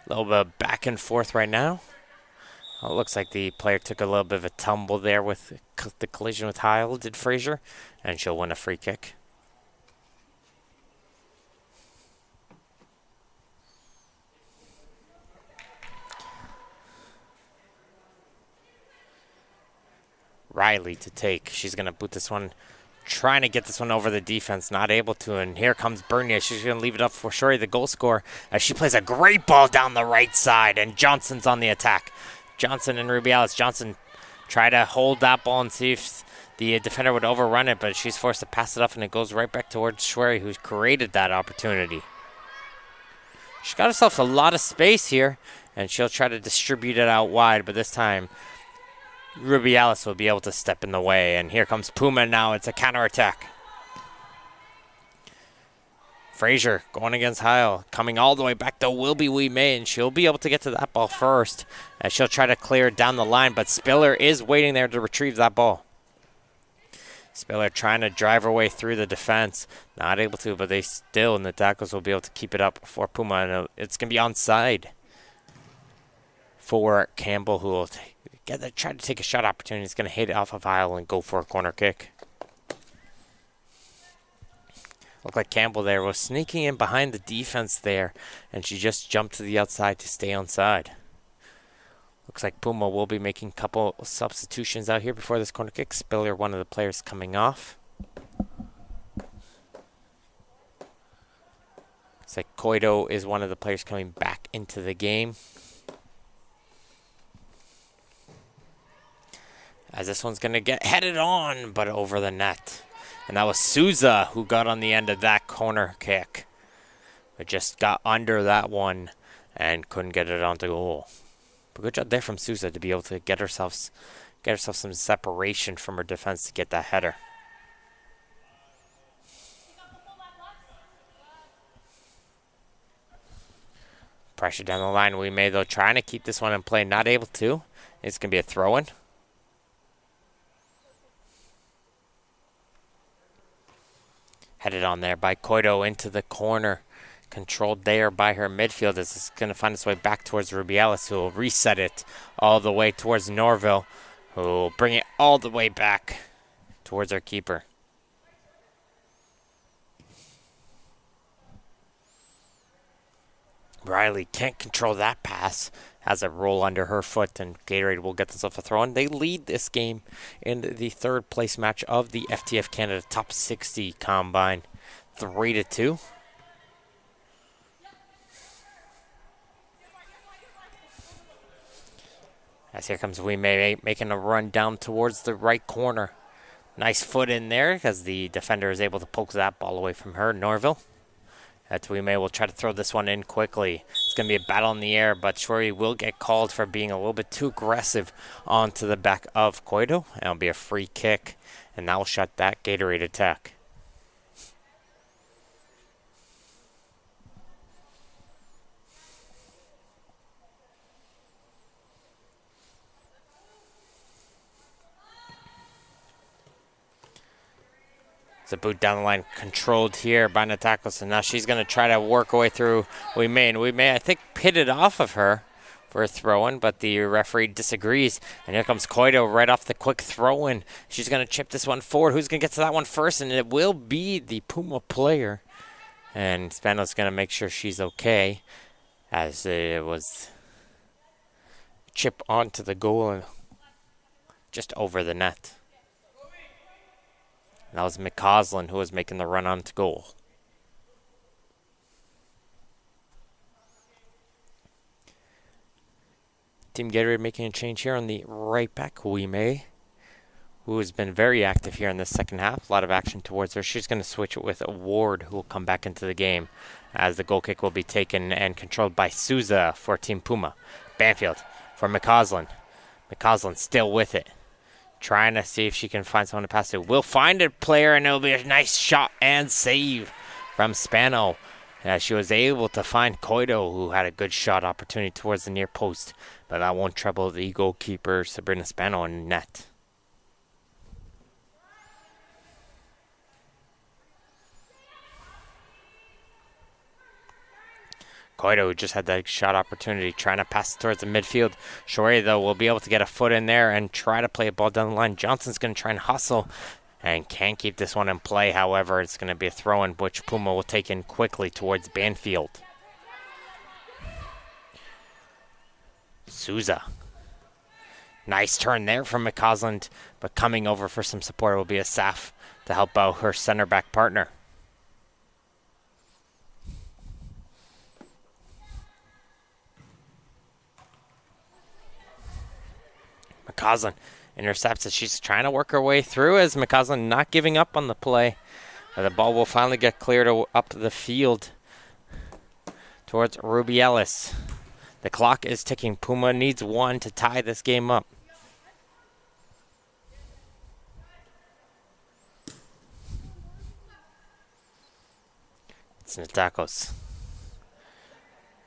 A little bit of back and forth right now. Well, it looks like the player took a little bit of a tumble there with the collision with Heil, did Frazier, and she'll win a free kick. Riley to take. She's going to boot this one, trying to get this one over the defense, not able to. And here comes Bernier. She's going to leave it up for Shori, the goal scorer, as she plays a great ball down the right side, and Johnson's on the attack. Johnson and Rubiales. Johnson try to hold that ball and see if the defender would overrun it, but she's forced to pass it up, and it goes right back towards Shweri, who's created that opportunity. She's got herself a lot of space here, and she'll try to distribute it out wide, but this time Rubiales will be able to step in the way, and here comes Puma now. It's a counterattack. Frazier going against Heil, coming all the way back to Wilby Wee May, and she'll be able to get to that ball first, as she'll try to clear it down the line, but Spiller is waiting there to retrieve that ball. Spiller trying to drive her way through the defense, not able to, but they still, in the tackles, will be able to keep it up for Puma, and it's going to be onside for Campbell, who will try to take a shot opportunity. It's going to hit it off of Heil and go for a corner kick. Looked like Campbell there was sneaking in behind the defense there, and she just jumped to the outside to stay onside. Looks like Puma will be making a couple substitutions out here before this corner kick. Spiller, one of the players, coming off. Looks like Koido is one of the players coming back into the game. As this one's going to get headed on, but over the net. And that was Souza who got on the end of that corner kick. But just got under that one and couldn't get it onto goal. But good job there from Souza to be able to get herself some separation from her defense to get that header. Pressure down the line. We may, though, trying to keep this one in play. Not able to. It's going to be a throw-in. Headed on there by Koido into the corner. Controlled there by her midfield. This is going to find its way back towards Rubiales, who will reset it all the way towards Norville, who will bring it all the way back towards our keeper. Riley can't control that pass. Has it roll under her foot, and Gatorade will get themselves a throw-in. They lead this game in the third place match of the FTF Canada Top 60 Combine, 3-2. As here comes Wee May making a run down towards the right corner. Nice foot in there, as the defender is able to poke that ball away from her, Norville. Wee May will try to throw this one in quickly. It's going to be a battle in the air, but Shori will get called for being a little bit too aggressive onto the back of Koido. And it'll be a free kick, and that will shut that Gatorade attack. It's a boot down the line, controlled here by Natako. So now she's going to try to work her way through Wee May. And Wee May, I think, pitted off of her for a throw-in, but the referee disagrees. And here comes Koido right off the quick throw-in. She's going to chip this one forward. Who's going to get to that one first? And it will be the Puma player. And Spano's going to make sure she's okay, as it was chip onto the goal and just over the net. That was McCausland who was making the run onto goal. Team Gatorade making a change here on the right back, Wee May, who has been very active here in the second half. A lot of action towards her. She's going to switch it with Ward, who will come back into the game, as the goal kick will be taken and controlled by Souza for Team Puma. Banfield for McCausland. McCausland still with it. Trying to see if she can find someone to pass to. Will find a player, and it'll be a nice shot and save from Spano. She was able to find Coito, who had a good shot opportunity towards the near post, but that won't trouble the goalkeeper, Sabrina Spano, in net. Coito, who just had that shot opportunity, trying to pass it towards the midfield. Shorey, though, will be able to get a foot in there and try to play a ball down the line. Johnson's going to try and hustle and can't keep this one in play. However, it's going to be a throw-in, which Puma will take in quickly towards Banfield. Souza. Nice turn there from McCausland, but coming over for some support will be Asaf to help out her center back partner. McCausland intercepts it. She's trying to work her way through as McCausland not giving up on the play. The ball will finally get cleared up the field towards Ruby Ellis. The clock is ticking. Puma needs one to tie this game up. It's Natakos.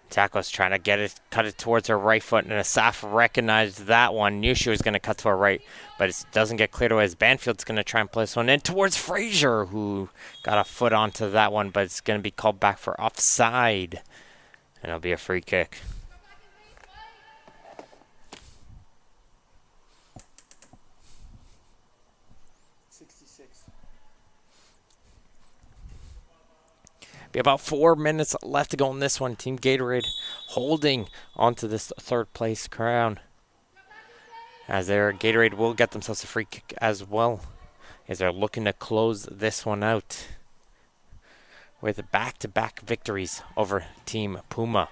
Taco's trying to get it, cut it towards her right foot, and Asaf recognized that one. Knew she was going to cut to her right, but it doesn't get cleared away as Banfield's going to try and play this one in towards Frazier, who got a foot onto that one, but it's going to be called back for offside, and it'll be a free kick. Be about 4 minutes left to go in this one. Team Gatorade holding onto this third place crown. As their Gatorade will get themselves a free kick as well, as they're looking to close this one out with back-to-back victories over Team Puma.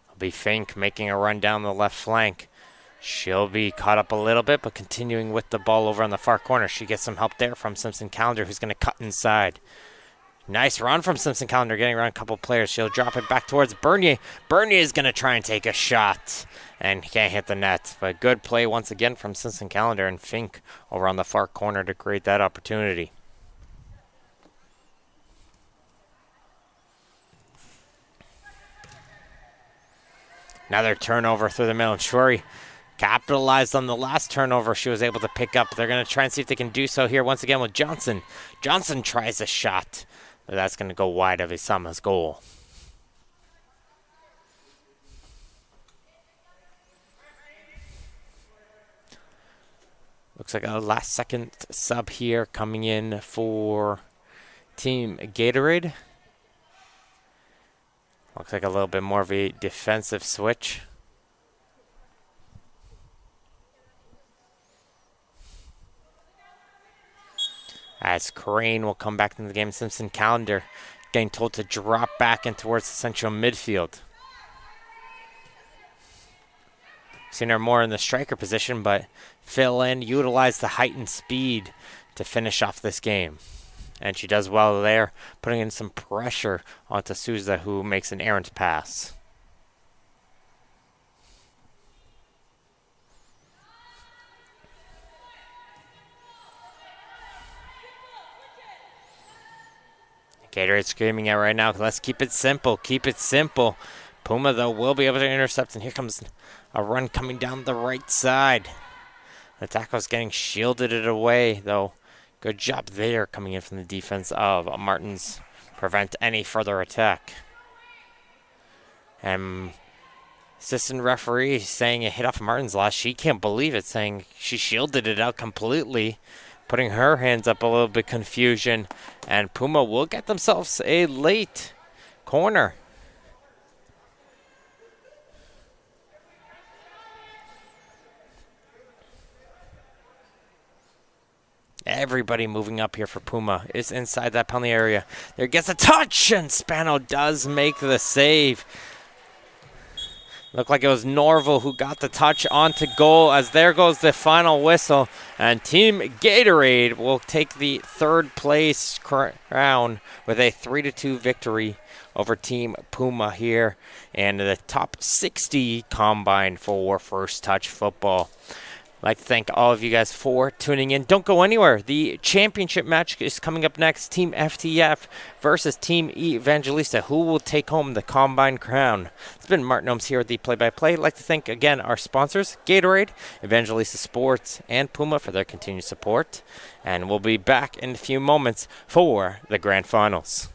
It'll be Fink making a run down the left flank. She'll be caught up a little bit, but continuing with the ball over on the far corner. She gets some help there from Simpson Calendar, who's going to cut inside. Nice run from Simpson Calendar, getting around a couple players. She'll drop it back towards Bernier. Bernier is going to try and take a shot, and can't hit the net. But good play once again from Simpson Calendar and Fink over on the far corner to create that opportunity. Another turnover through the middle, and Shuri capitalized on the last turnover she was able to pick up. They're going to try and see if they can do so here once again with Johnson. Johnson tries a shot, but that's going to go wide of Isama's goal. Looks like a last-second sub here coming in for Team Gatorade. Looks like a little bit more of a defensive switch. As Crane will come back into the game. Simpson Calendar getting told to drop back in towards the central midfield. Seen her more in the striker position, but fill in, utilize the height and speed to finish off this game. And she does well there, putting in some pressure onto Souza, who makes an errant pass. Gatorade screaming out right now, let's keep it simple, keep it simple. Puma, though, will be able to intercept, and here comes a run coming down the right side. The tackle's getting shielded it away, though. Good job there coming in from the defense of Martins. Prevent any further attack. And assistant referee saying it hit off Martins' last. She can't believe it, saying she shielded it out completely. Putting her hands up a little bit confusion. And Puma will get themselves a late corner. Everybody moving up here for Puma is inside that penalty area. There gets a touch, and Spano does make the save. Looked like it was Norval who got the touch onto goal, as there goes the final whistle. And Team Gatorade will take the third place crown with a 3-2 victory over Team Puma here and the top 60 combine for First Touch Football. I'd like to thank all of you guys for tuning in. Don't go anywhere. The championship match is coming up next. Team FTF versus Team Evangelista. Who will take home the combine crown? It's been Martin Ohms here with the play-by-play. I'd like to thank again our sponsors, Gatorade, Evangelista Sports, and Puma for their continued support. And we'll be back in a few moments for the grand finals.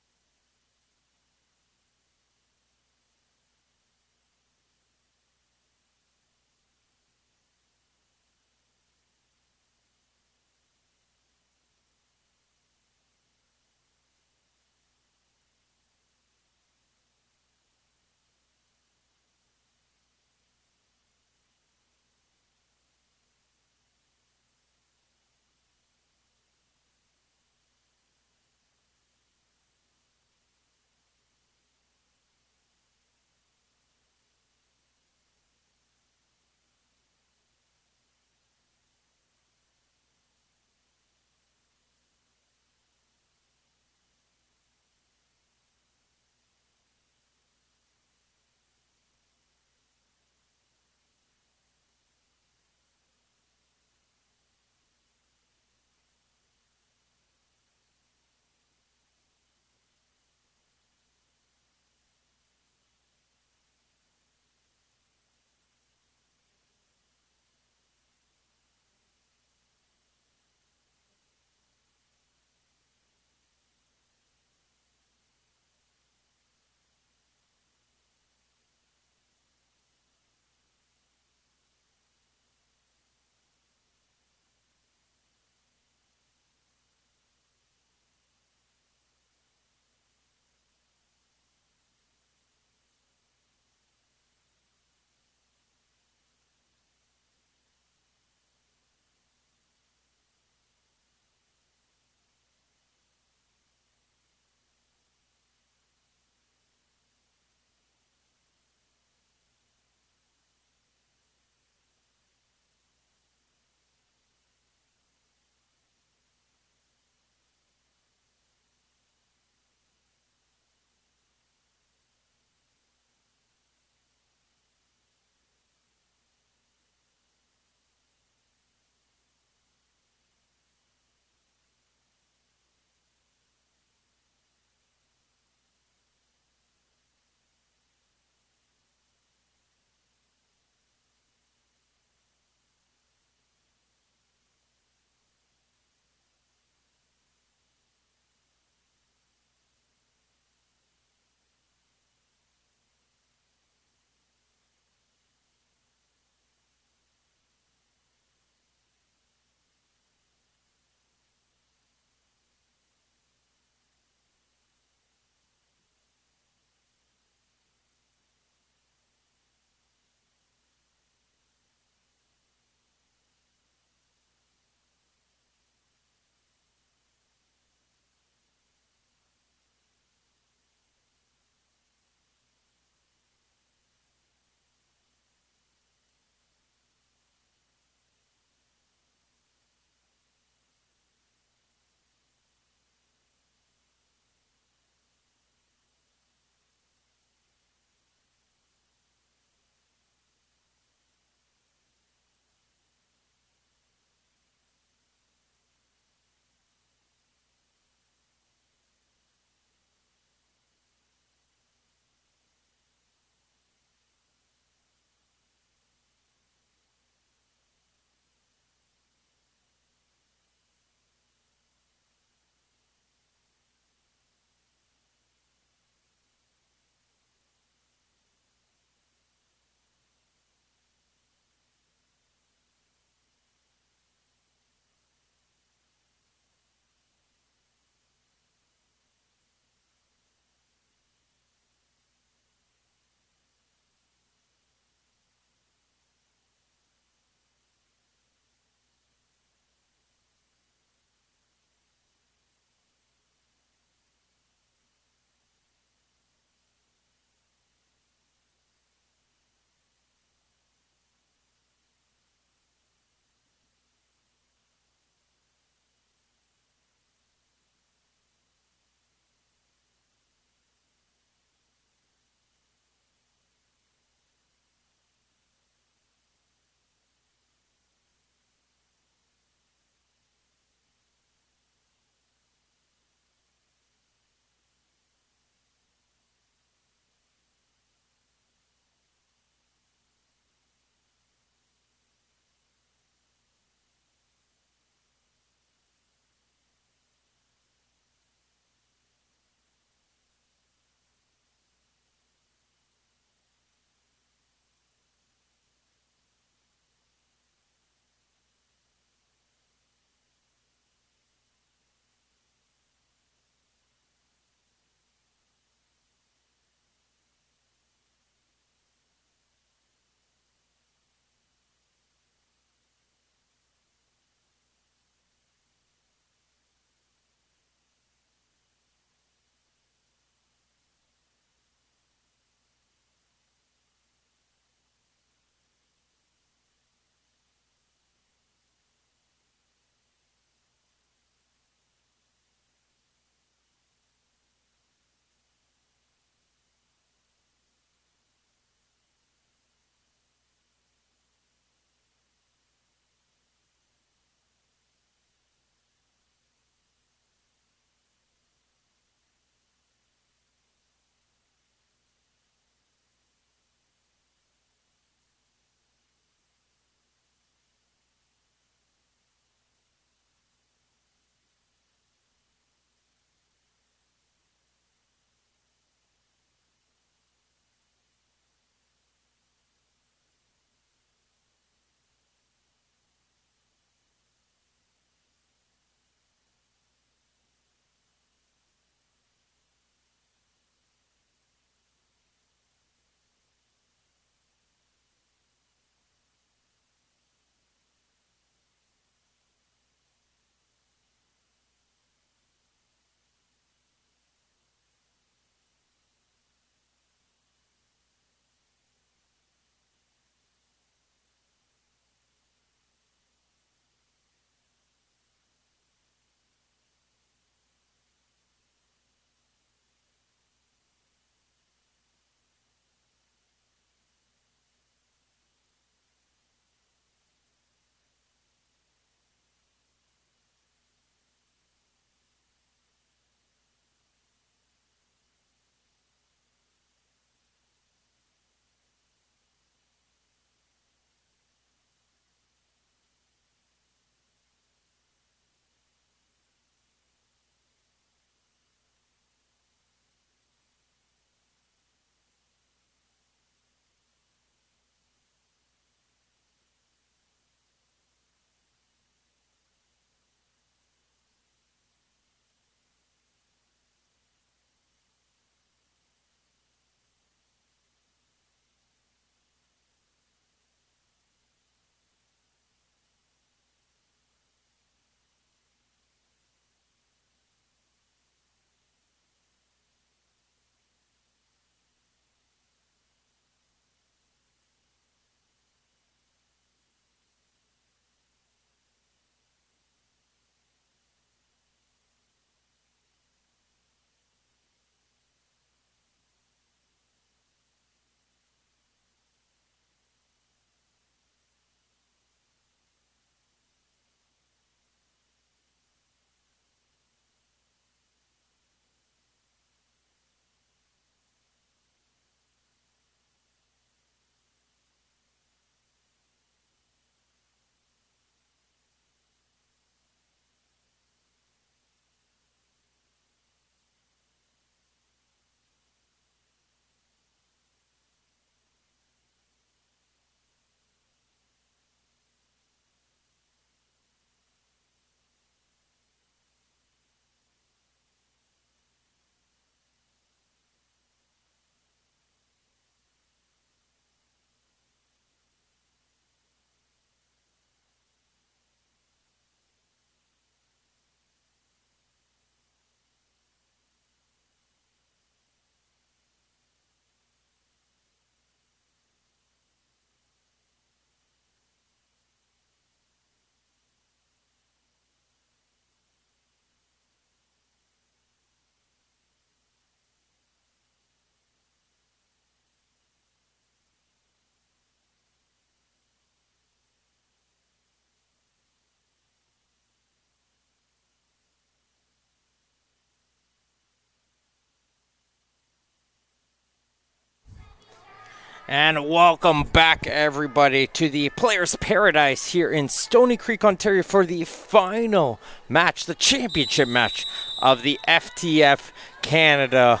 And welcome back, everybody, to the Players' Paradise here in Stony Creek, Ontario for the final match, the championship match of the FTF Canada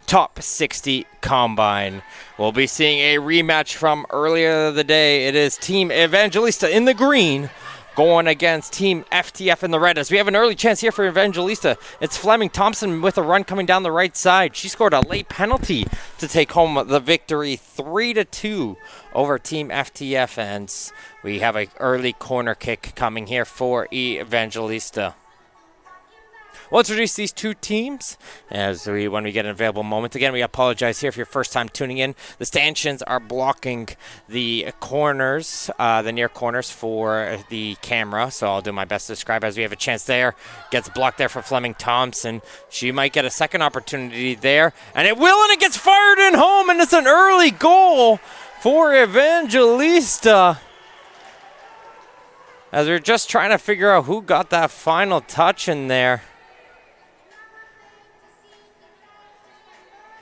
Top 60 Combine. We'll be seeing a rematch from earlier the day. It is Team Evangelista in the green going against Team FTF in the red, as we have an early chance here for Evangelista. It's Fleming Thompson with a run coming down the right side. She scored a late penalty to take home the victory 3-2 over Team FTF, and we have an early corner kick coming here for Evangelista. We'll introduce these two teams when we get an available moment. Again, we apologize here if you're first time tuning in. The stanchions are blocking the corners, the near corners for the camera, so I'll do my best to describe as we have a chance there. Gets blocked there for Fleming Thompson. She might get a second opportunity there, and it will, and it gets fired in home, and it's an early goal for Evangelista. As we're just trying to figure out who got that final touch in there.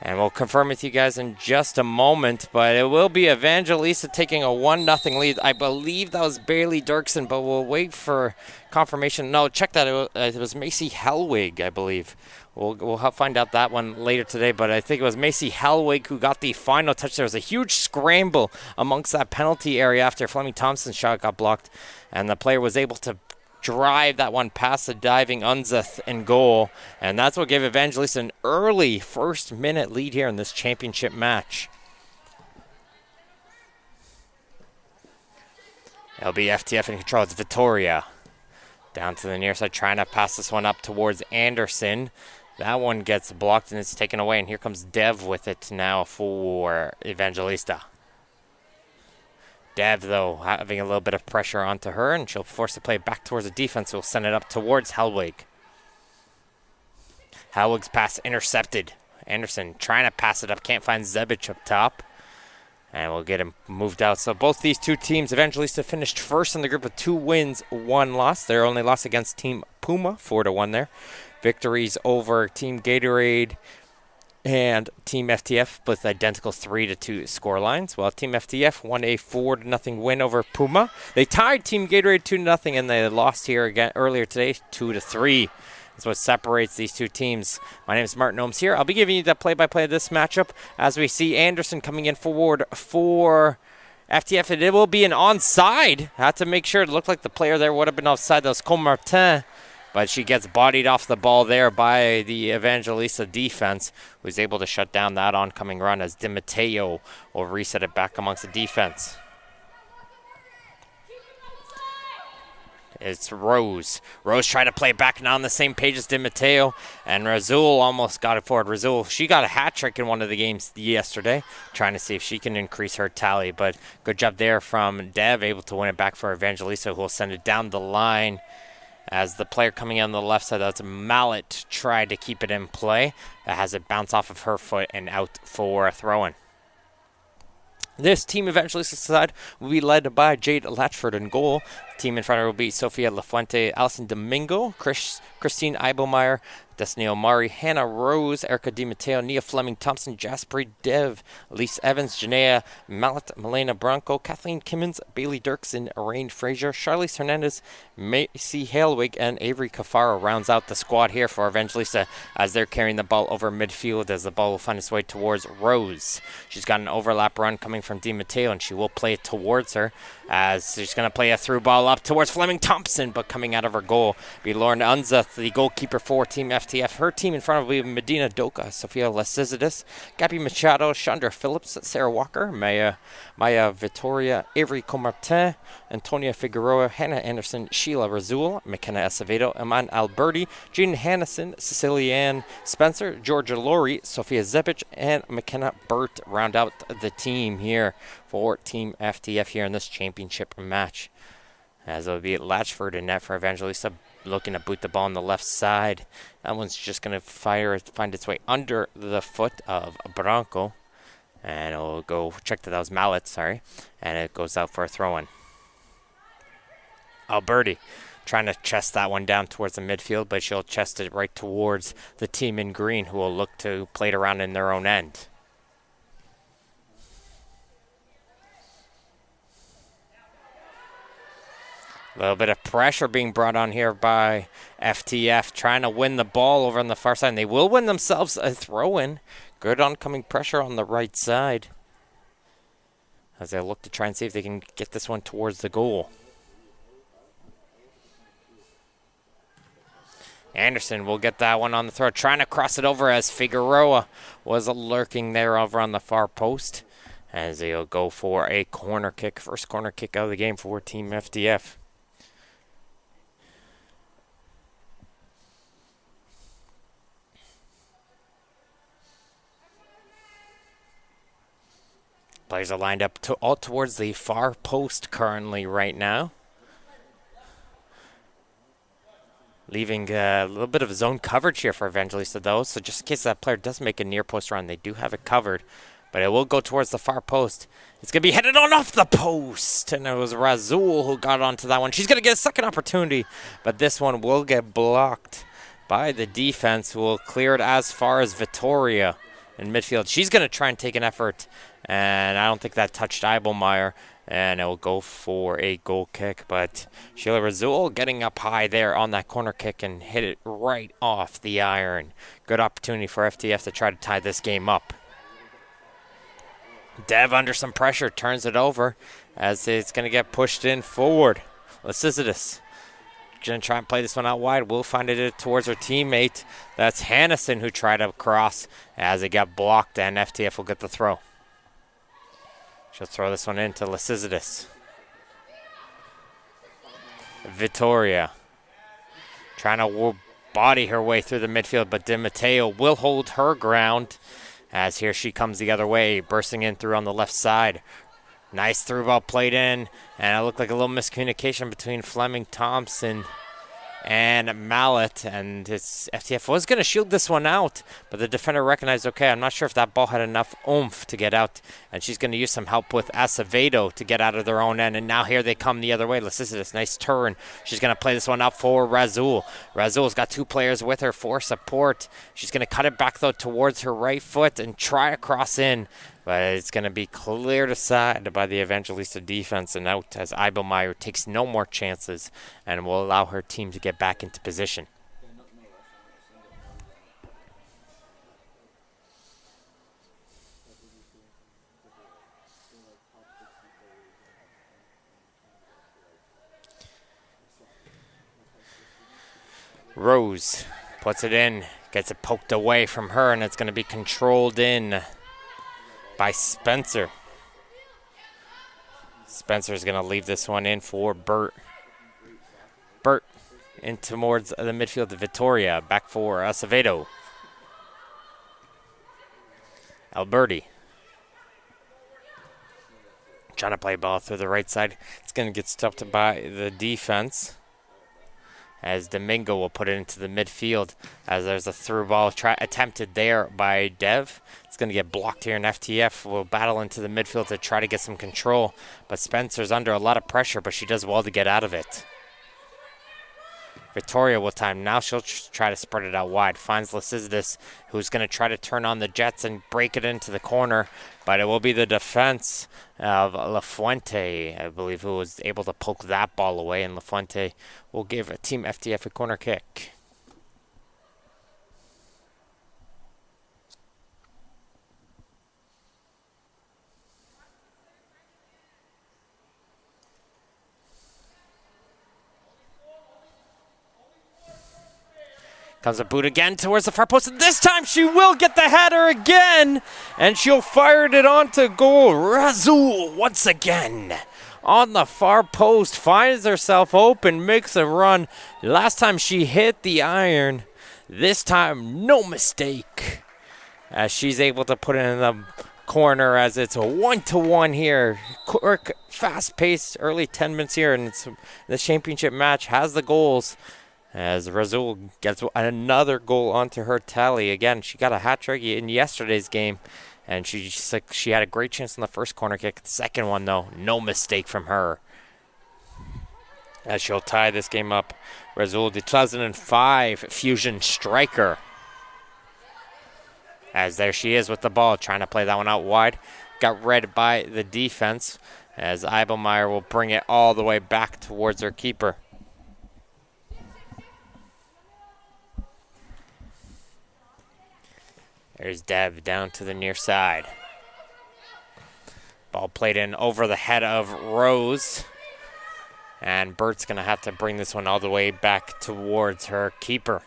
And we'll confirm with you guys in just a moment, but it will be Evangelista taking a 1-0 lead. I believe that was Bailey Dirksen, but we'll wait for confirmation. No, check that. It was Macy Hellwig, I believe. We'll find out that one later today, but I think it was Macy Hellwig who got the final touch. There was a huge scramble amongst that penalty area after Fleming Thompson's shot got blocked, and the player was able to drive that one past the diving Unzeth in goal, and that's what gave Evangelista an early first-minute lead here in this championship match. It'll be FTF in control. It's Vittoria down to the near side, trying to pass this one up towards Anderson. That one gets blocked and it's taken away, and here comes Dev with it now for Evangelista. Dev, though, having a little bit of pressure onto her, and she'll force the play back towards the defense. We'll send it up towards Hellwig. Hellwig's pass intercepted. Anderson trying to pass it up, can't find Zebic up top, and we'll get him moved out. So both these two teams, Evangelista finished first in the group with 2 wins, 1 loss. Their only loss against Team Puma, 4-1 there. Victories over Team Gatorade and Team FTF with identical 3-2 score lines. While Team FTF won a 4-0 win over Puma. They tied Team Gatorade 2-0, and they lost here again earlier today 2-3. That's what separates these two teams. My name is Martin Ohms here. I'll be giving you the play-by-play of this matchup as we see Anderson coming in forward for FTF. And it will be an onside. Had to make sure it looked like the player there would have been offside. That was Comartin. But she gets bodied off the ball there by the Evangelista defense, who's able to shut down that oncoming run as Di Matteo will reset it back amongst the defense. It's Rose. Rose tried to play back now on the same page as Di Matteo, and Razul almost got it forward. Razul, she got a hat trick in one of the games yesterday, trying to see if she can increase her tally. But good job there from Dev, able to win it back for Evangelista, who will send it down the line. As the player coming in on the left side, that's Mallet, tried to keep it in play. That has it bounce off of her foot and out for a throw-in. This team Evangelista side will be led by Jade Latchford in goal. The team in front of her will be Sofia Lafuente, Alison Domingo, Christine Eibelmeyer, Destiny Omari, Hannah Rose, Erica Di Matteo, Nia Fleming Thompson, Jasper Dev, Elise Evans, Janaea Mallet, Milena Bronco, Kathleen Kimmins, Bailey Dirksen, Rain Frazier, Charlize Hernandez, Macy Halewig, and Avery Kafara rounds out the squad here for Evangelista as they're carrying the ball over midfield as the ball will find its way towards Rose. She's got an overlap run coming from Di Matteo, and she will play it towards her as she's going to play a through ball up towards Fleming Thompson, but coming out of her goal be Lauren Unzeth, the goalkeeper for Team FTF. Her team in front of will be Medina Doka, Sofia Lasizidis, Gabby Machado, Chandra Phillips, Sarah Walker, Maya Vittoria, Avery Comartin, Antonia Figueroa, Hannah Anderson, Sheila Razul, McKenna Acevedo, Iman Alberti, Jean Hannison, Ceciliane Spencer, Georgia Laurie, Sophia Zepic, and McKenna Burt round out the team here for Team FTF here in this championship match. As it'll be Latchford in net for Evangelista, looking to boot the ball on the left side. That one's just going to find its way under the foot of Bronco. And it'll go, check that was Mallet, sorry. And it goes out for a throw-in. Alberti trying to chest that one down towards the midfield, but she'll chest it right towards the team in green, who will look to play it around in their own end. A little bit of pressure being brought on here by FTF, trying to win the ball over on the far side. And they will win themselves a throw-in. Good oncoming pressure on the right side as they look to try and see if they can get this one towards the goal. Anderson will get that one on the throw, trying to cross it over as Figueroa was lurking there over on the far post. As they'll go for a corner kick, first corner kick out of the game for Team FTF. Players are lined up all towards the far post currently right now. Leaving a little bit of zone coverage here for Evangelista, though. So just in case that player does make a near post run, they do have it covered. But it will go towards the far post. It's going to be headed on off the post. And it was Razul who got onto that one. She's going to get a second opportunity. But this one will get blocked by the defense, who will clear it as far as Vittoria in midfield. She's going to try and take an effort. And I don't think that touched Eibelmeyer. And it will go for a goal kick. But Sheila Razul getting up high there on that corner kick and hit it right off the iron. Good opportunity for FTF to try to tie this game up. Dev under some pressure turns it over as it's going to get pushed in forward. Lysisidis going to try and play this one out wide. Will find it towards her teammate. That's Hannison who tried to cross as it got blocked, and FTF will get the throw. She'll throw this one into Lysisidis. Vittoria trying to body her way through the midfield, but Di Matteo will hold her ground. As here she comes the other way, bursting in through on the left side. Nice through ball played in, and it looked like a little miscommunication between Fleming Thompson and Mallet. And FTF was going to shield this one out, but the defender recognized, okay, I'm not sure if that ball had enough oomph to get out, and she's going to use some help with Acevedo to get out of their own end. And now here they come the other way. Lysisidis, nice turn. She's going to play this one up for Razul. Razul's got two players with her for support. She's going to cut it back, though, towards her right foot and try to cross in. But it's going to be cleared aside by the Evangelista defense and out as Eibelmeyer takes no more chances and will allow her team to get back into position. Rose puts it in, gets it poked away from her, and it's going to be controlled in by Spencer. Spencer's going to leave this one in for Burt. Burt in towards the midfield to Vittoria. Back for Acevedo. Alberti. Trying to play ball through the right side. It's going to get stopped by the defense, as Domingo will put it into the midfield as there's a through ball attempted there by Dev. It's going to get blocked here, and FTF will battle into the midfield to try to get some control. But Spencer's under a lot of pressure, but she does well to get out of it. Victoria will time. Now she'll try to spread it out wide. Finds Lysisidis, who's going to try to turn on the Jets and break it into the corner. But it will be the defense of La Fuente, I believe, who was able to poke that ball away. And La Fuente will give Team FTF a corner kick. Comes a boot again towards the far post. And this time she will get the header again. And she'll fire it onto goal. Razul once again on the far post. Finds herself open. Makes a run. Last time she hit the iron. This time no mistake. As she's able to put it in the corner as it's a 1-1 here. Quick, fast-paced early 10 minutes here. And it's the championship match has the goals. As Razul gets another goal onto her tally. Again, she got a hat trick in yesterday's game, and she had a great chance in the first corner kick. The second one, though, no mistake from her. As she'll tie this game up. Razul, the 2005 Fusion striker. As there she is with the ball, trying to play that one out wide. Got read by the defense. as Eibelmeyer will bring it all the way back towards her keeper. There's Dev down to the near side. Ball played in over the head of Rose. And Bert's going to have to bring this one all the way back towards her keeper.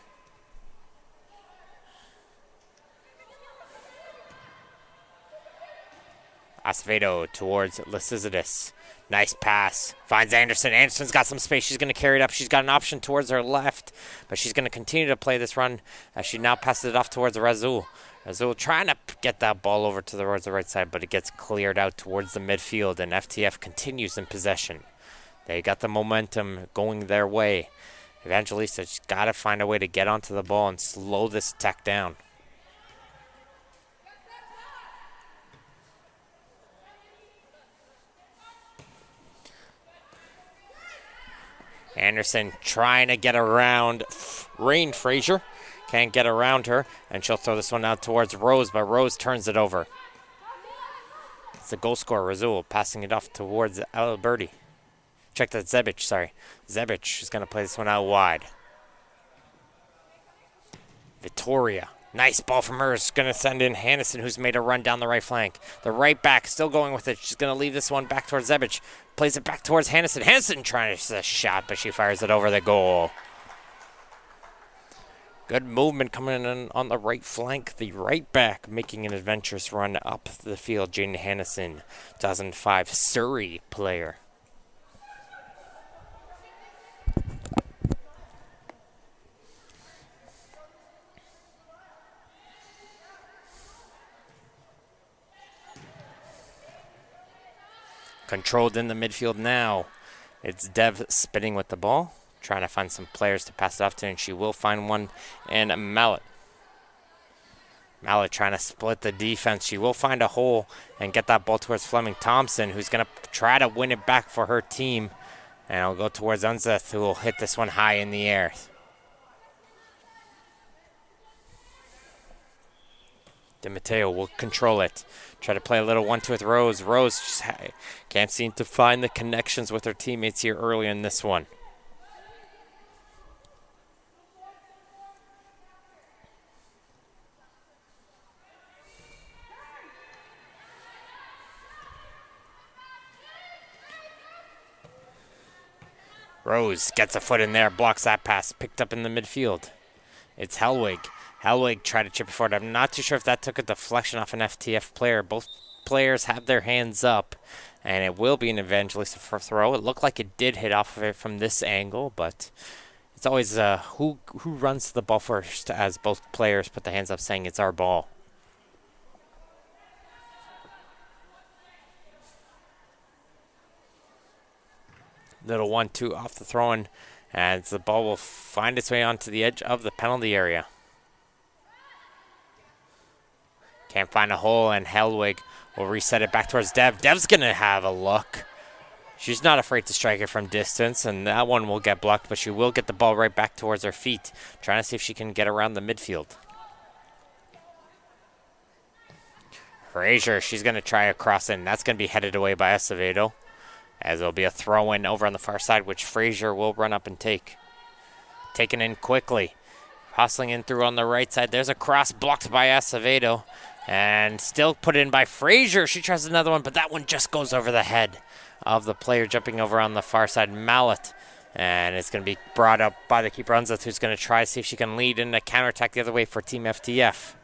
Acevedo towards Lysizides. Nice pass. Finds Anderson. Anderson's got some space. She's going to carry it up. She's got an option towards her left. But she's going to continue to play this run as she now passes it off towards Razul. Razul trying to get that ball over towards the right side, but it gets cleared out towards the midfield, and FTF continues in possession. They got the momentum going their way. Evangelista just got to find a way to get onto the ball and slow this attack down. Anderson trying to get around Rain Frazier. Can't get around her, and she'll throw this one out towards Rose, but Rose turns it over. It's the goal scorer, Razul, passing it off towards Alberti. Check that, Zebic, sorry. Zebic is going to play this one out wide. Victoria. Nice ball from her. Is going to send in Hannison, who's made a run down the right flank. The right back still going with it. She's going to leave this one back towards Zebic. Plays it back towards Hannison. Hannison trying to shot, but she fires it over the goal. Good movement coming in on the right flank. The right back making an adventurous run up the field. Jane Hannison, 2005 Surrey player. Controlled in the midfield now. It's Dev spinning with the ball, trying to find some players to pass it off to, and she will find one in Mallet. Mallet trying to split the defense. She will find a hole and get that ball towards Fleming Thompson, who's going to try to win it back for her team. And it'll go towards Unzeth, who will hit this one high in the air. DeMatteo will control it. Try to play a little 1-2 with Rose. Rose just can't seem to find the connections with her teammates here early in this one. Rose gets a foot in there, blocks that pass, picked up in the midfield. It's Hellwig. Hellwig tried to chip it forward. I'm not too sure if that took a deflection off an FTF player. Both players have their hands up, and it will be an Evangelista for throw. It looked like it did hit off of it from this angle, but it's always who runs the ball first, as both players put their hands up saying it's our ball. Little 1-2 off the throw-in, and the ball will find its way onto the edge of the penalty area. Can't find a hole, and Hellwig will reset it back towards Dev. Dev's going to have a look. She's not afraid to strike it from distance, and that one will get blocked, but she will get the ball right back towards her feet, trying to see if she can get around the midfield. Frazier, she's going to try a cross in. That's going to be headed away by Acevedo, as there'll be a throw-in over on the far side, which Frazier will run up and take. Taken in quickly. Hustling in through on the right side. There's a cross blocked by Acevedo. And still put in by Frazier. She tries another one, but that one just goes over the head of the player jumping over on the far side, Mallet. And it's going to be brought up by the keeper, Unzeth, who's going to try to see if she can lead in a counterattack the other way for Team FTF.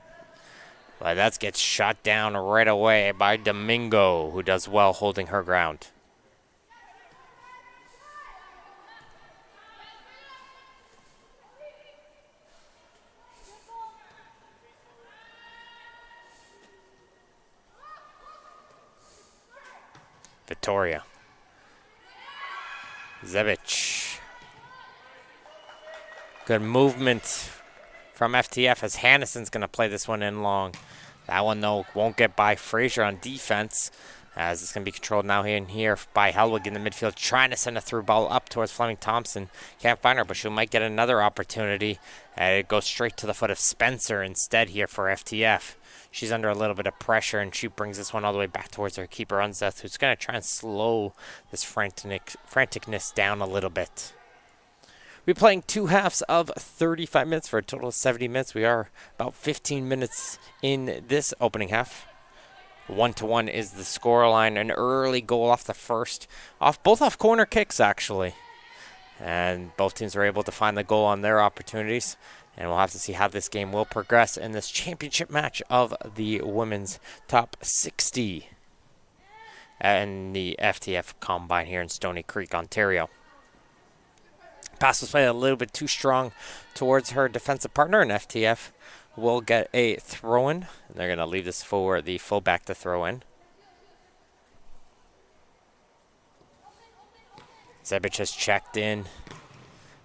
But that gets shot down right away by Domingo, who does well holding her ground. Victoria. Zebic. Good movement from FTF as Hannison's going to play this one in long. That one, though, won't get by Frazier on defense, as it's going to be controlled now here by Hellwig in the midfield, trying to send a through ball up towards Fleming Thompson. Can't find her, but she might get another opportunity. And it goes straight to the foot of Spencer instead here for FTF. she's under a little bit of pressure, and she brings this one all the way back towards her keeper, Unseth, who's going to try and slow this franticness down a little bit. We're playing 2 halves of 35 minutes for a total of 70 minutes. We are about 15 minutes in this opening half. 1-1 is the scoreline. An early goal off the first, both off corner kicks actually. And both teams are able to find the goal on their opportunities. And we'll have to see how this game will progress in this championship match of the women's top 60 and the FTF Combine here in Stony Creek, Ontario. Pass was played a little bit too strong towards her defensive partner, and FTF will get a throw-in. And they're going to leave this for the fullback to throw in. Zebic has checked in,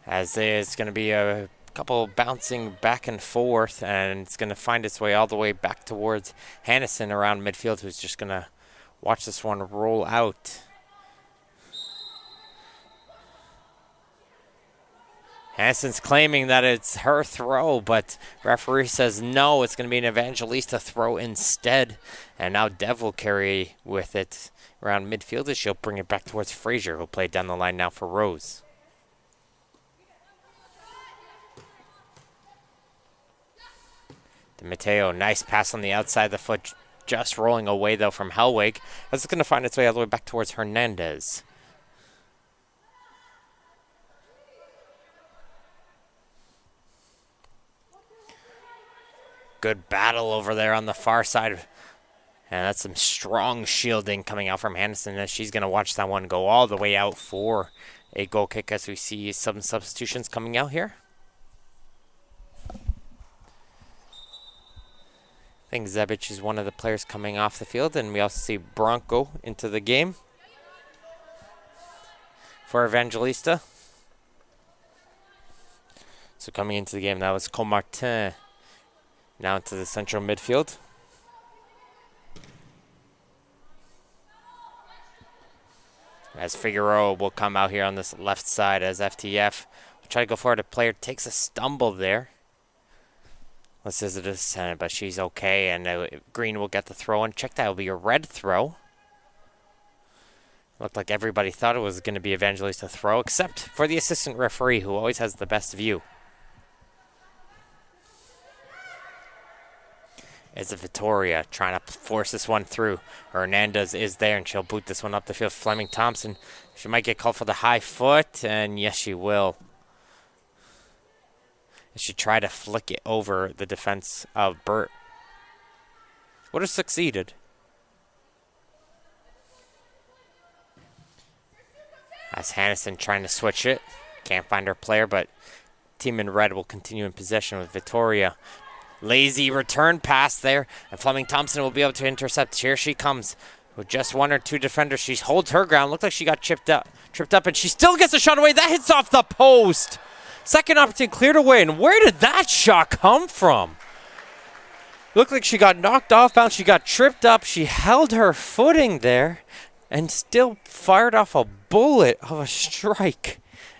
as there's going to be a couple bouncing back and forth, and it's going to find its way all the way back towards Hannison around midfield, who's just going to watch this one roll out. Hansen's claiming that it's her throw, but referee says no, it's going to be an Evangelista throw instead. And now Dev will carry with it around midfield as she'll bring it back towards Frazier, who'll play down the line now for Rose. To Mateo, nice pass on the outside of the foot, just rolling away though from Hellwig. As it's going to find its way all the way back towards Hernandez. Good battle over there on the far side. And that's some strong shielding coming out from Hannison, as she's going to watch that one go all the way out for a goal kick, as we see some substitutions coming out here. I think Zebic is one of the players coming off the field, and we also see Bronco into the game for Evangelista. So coming into the game, that was Comartin. Now into the central midfield. As Figueroa will come out here on this left side, as FTF will try to go forward. A player takes a stumble there. This is a descent, but she's okay, and Green will get the throw in. Check that, will be a red throw. Looked like everybody thought it was going to be Evangelista throw, except for the assistant referee, who always has the best view. Is it Vittoria trying to force this one through? Hernandez is there, and she'll boot this one up the field. Fleming Thompson, she might get called for the high foot, and yes, she will. She tried to flick it over the defense of Burt. Would have succeeded. As Hannison trying to switch it. Can't find her player, but team in red will continue in possession with Vittoria. Lazy return pass there, and Fleming Thompson will be able to intercept. Here she comes with just one or two defenders. She holds her ground. Looked like she got tripped up, and she still gets a shot away. That hits off the post. Second opportunity cleared away, and where did that shot come from? Looked like she got knocked off bounds. She got tripped up. She held her footing there and still fired off a bullet of a strike.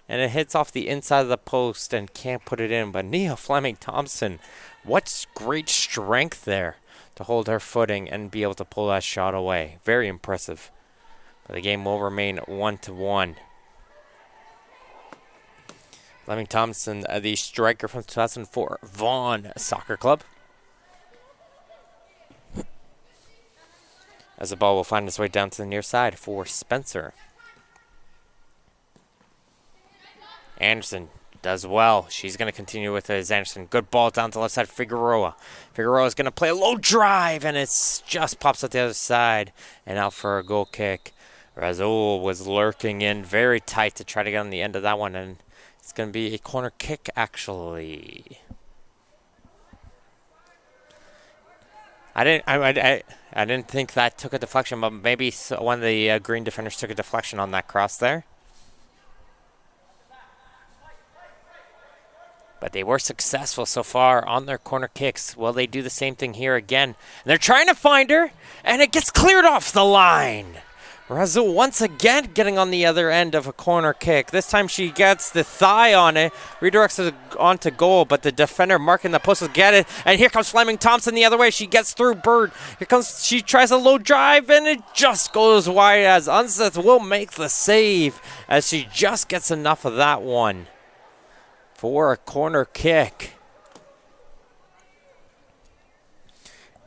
And it hits off the inside of the post and can't put it in. But Nia Fleming Thompson, what great strength there to hold her footing and be able to pull that shot away. Very impressive. But the game will remain 1-1. Fleming Thompson, the striker from 2004 Vaughan Soccer Club. As the ball will find its way down to the near side for Spencer. Anderson does well. She's going to continue with it as Anderson. Good ball down to the left side. Figueroa. Figueroa is going to play a low drive, and it just pops at the other side and out for a goal kick. Razul was lurking in very tight to try to get on the end of that one, and it's going to be a corner kick, actually. I didn't think that took a deflection, but maybe one of the green defenders took a deflection on that cross there. But they were successful so far on their corner kicks. Will they do the same thing here again? And they're trying to find her, and it gets cleared off the line. Razul once again getting on the other end of a corner kick. This time she gets the thigh on it, redirects it onto goal, but the defender marking the post will get it. And here comes Fleming Thompson the other way. She gets through Bird. She tries a low drive, and it just goes wide as Unseth will make the save as she just gets enough of that one for a corner kick.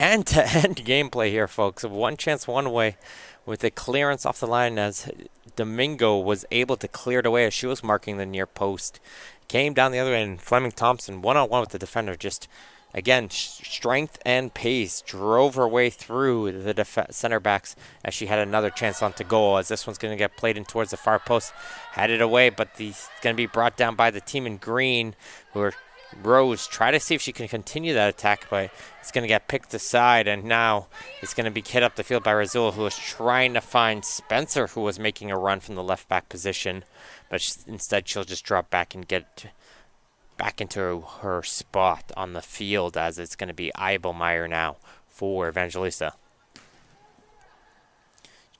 End-to-end gameplay here, folks. One chance, one way, with a clearance off the line as Domingo was able to clear it away as she was marking the near post. Came down the other end, and Fleming Thompson, one-on-one with the defender, just, again, strength and pace, drove her way through the center backs as she had another chance onto goal, as this one's going to get played in towards the far post. Had it away, but it's going to be brought down by the team in green, who are Rose try to see if she can continue that attack, but it's going to get picked aside, and now it's going to be hit up the field by Razul, who was trying to find Spencer, who was making a run from the left back position, but instead she'll just drop back and get back into her spot on the field, as it's going to be Eibelmeyer now for Evangelista.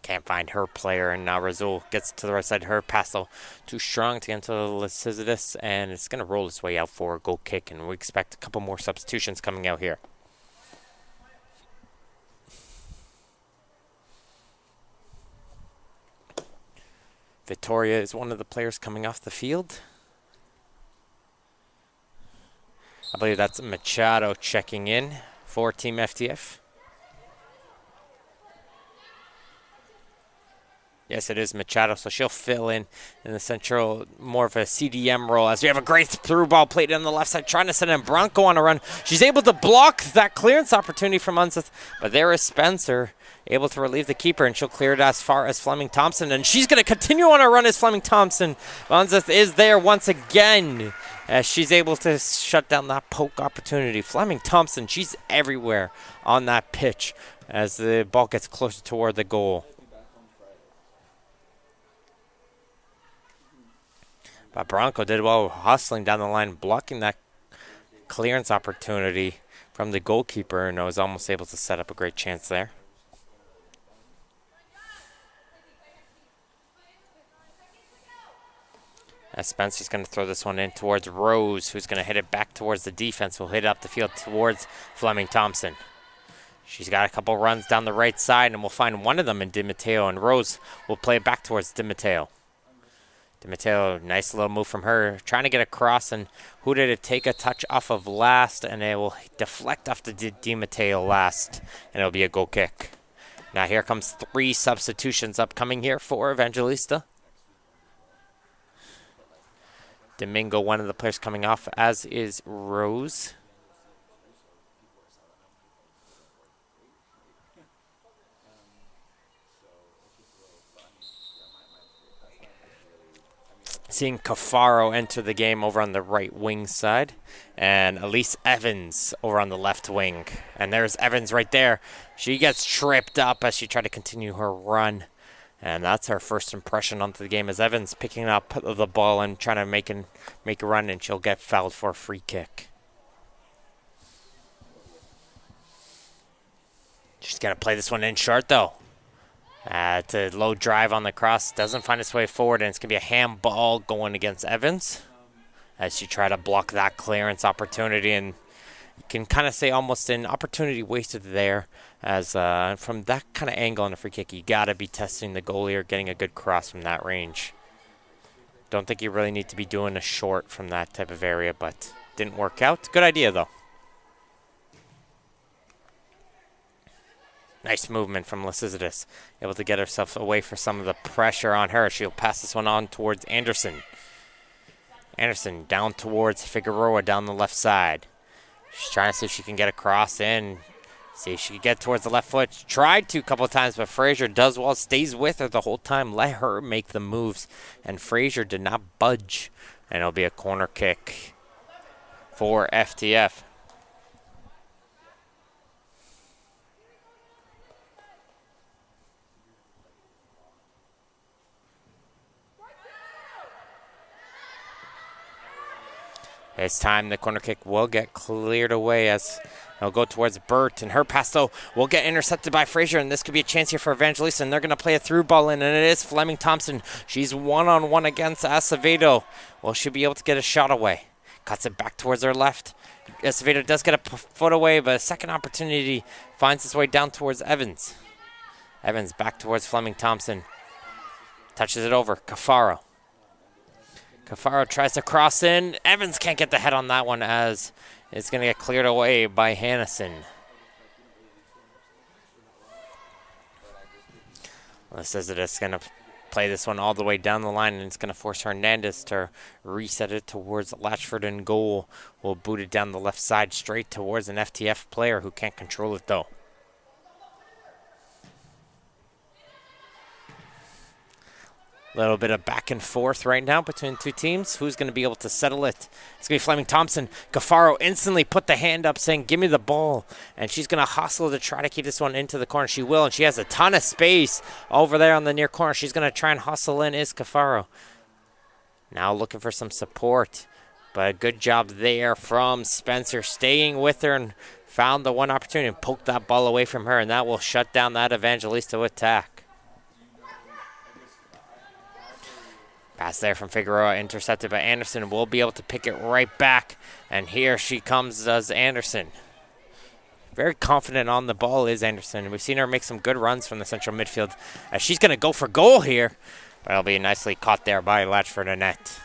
Can't find her player, and now Razul gets to the right side. Her pass, though, too strong to get into Lysidis, and it's going to roll its way out for a goal kick, and we expect a couple more substitutions coming out here. Victoria is one of the players coming off the field. I believe that's Machado checking in for Team FTF. Yes, it is Machado, so she'll fill in the central, more of a CDM role, as we have a great through ball played on the left side, trying to send in Bronco on a run. She's able to block that clearance opportunity from Unseth, but there is Spencer, able to relieve the keeper, and she'll clear it as far as Fleming Thompson, and she's going to continue on her run as Fleming Thompson. Unseth is there once again, as she's able to shut down that poke opportunity. Fleming Thompson, she's everywhere on that pitch as the ball gets closer toward the goal. But Bronco did well hustling down the line, blocking that clearance opportunity from the goalkeeper, and was almost able to set up a great chance there. As Spencer's going to throw this one in towards Rose, who's going to hit it back towards the defense. Will hit it up the field towards Fleming Thompson. She's got a couple runs down the right side, and we'll find one of them in Di Matteo, and Rose will play it back towards Di Matteo. Di Matteo, nice little move from her, trying to get across, and who did it take a touch off of last, and it will deflect off the Di Matteo last, and it'll be a goal kick. Now here comes 3 substitutions upcoming here for Evangelista. Domingo, one of the players coming off, as is Rose. Seeing Cafaro enter the game over on the right wing side, and Elise Evans over on the left wing. And there's Evans right there. She gets tripped up as she tried to continue her run. And that's her first impression onto the game, as Evans picking up the ball and trying to make a run, and she'll get fouled for a free kick. She's got to play this one in short, though. It's a low drive on the cross. Doesn't find its way forward, and it's going to be a handball going against Evans as she tried to block that clearance opportunity. And you can kind of say almost an opportunity wasted there, as from that kind of angle on a free kick, you got to be testing the goalie or getting a good cross from that range. Don't think you really need to be doing a short from that type of area, but didn't work out. Good idea, though. Nice movement from Lysidis, able to get herself away for some of the pressure on her. She'll pass this one on towards Anderson. Anderson down towards Figueroa down the left side. She's trying to see if she can get across in. See if she can get towards the left foot. Tried to a couple of times, but Frazier does well, stays with her the whole time. Let her make the moves, and Frazier did not budge. And it'll be a corner kick for FTF. This time the corner kick will get cleared away as He'll go towards Burt, and her pass, though, will get intercepted by Frazier, and this could be a chance here for Evangelista, and they're going to play a through ball in, and it is Fleming Thompson. She's one-on-one against Acevedo. Will she be able to get a shot away? Cuts it back towards her left. Acevedo does get a foot away, but a second opportunity finds its way down towards Evans. Evans back towards Fleming Thompson. Touches it over. Cafaro. Cafaro tries to cross in. Evans can't get the head on that one as it's going to get cleared away by Hannison. This is going to play this one all the way down the line, and it's going to force Hernandez to reset it towards Latchford in goal. Will boot it down the left side straight towards an FTF player who can't control it, though. A little bit of back and forth right now between two teams. Who's going to be able to settle it? It's going to be Fleming Thompson. Cafaro instantly put the hand up saying, give me the ball. And she's going to hustle to try to keep this one into the corner. She will, and she has a ton of space over there on the near corner. She's going to try and hustle in, is Cafaro. Now looking for some support. But a good job there from Spencer, staying with her and found the one opportunity and poked that ball away from her. And that will shut down that Evangelista attack. Pass there from Figueroa, intercepted by Anderson. Will be able to pick it right back. And here she comes, does Anderson. Very confident on the ball is Anderson. We've seen her make some good runs from the central midfield. She's going to go for goal here. But it'll be nicely caught there by Latchford Annette.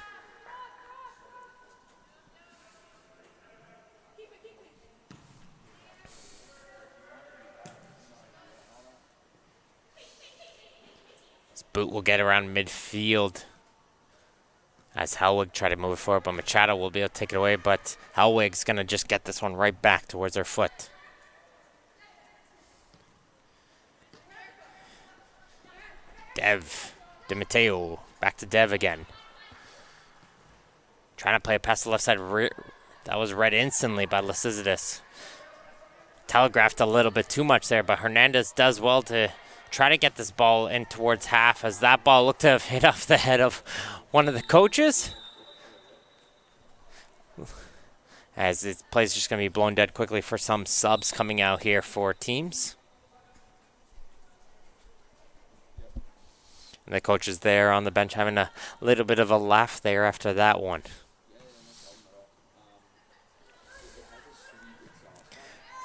This boot will get around midfield. As Helwig try to move it forward, but Machado will be able to take it away, but Helwig's going to just get this one right back towards her foot. Dev. DiMatteo. Back to Dev again. Trying to play a pass to the left side. That was read instantly by Lycidas. Telegraphed a little bit too much there, but Hernandez does well to try to get this ball in towards half, as that ball looked to have hit off the head of one of the coaches. As this play's just going to be blown dead quickly for some subs coming out here for teams. And the coach is there on the bench having a little bit of a laugh there after that one.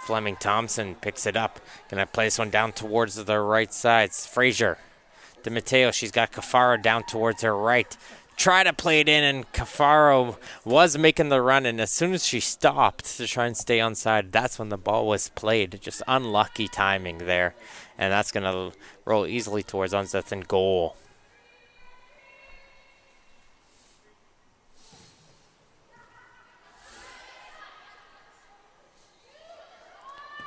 Fleming Thompson picks it up. Gonna play this one down towards the right side. Frazier. DiMatteo, she's got Cafaro down towards her right. Try to play it in, and Cafaro was making the run, and as soon as she stopped to try and stay onside, that's when the ball was played. Just unlucky timing there. And that's gonna roll easily towards onsets and goal.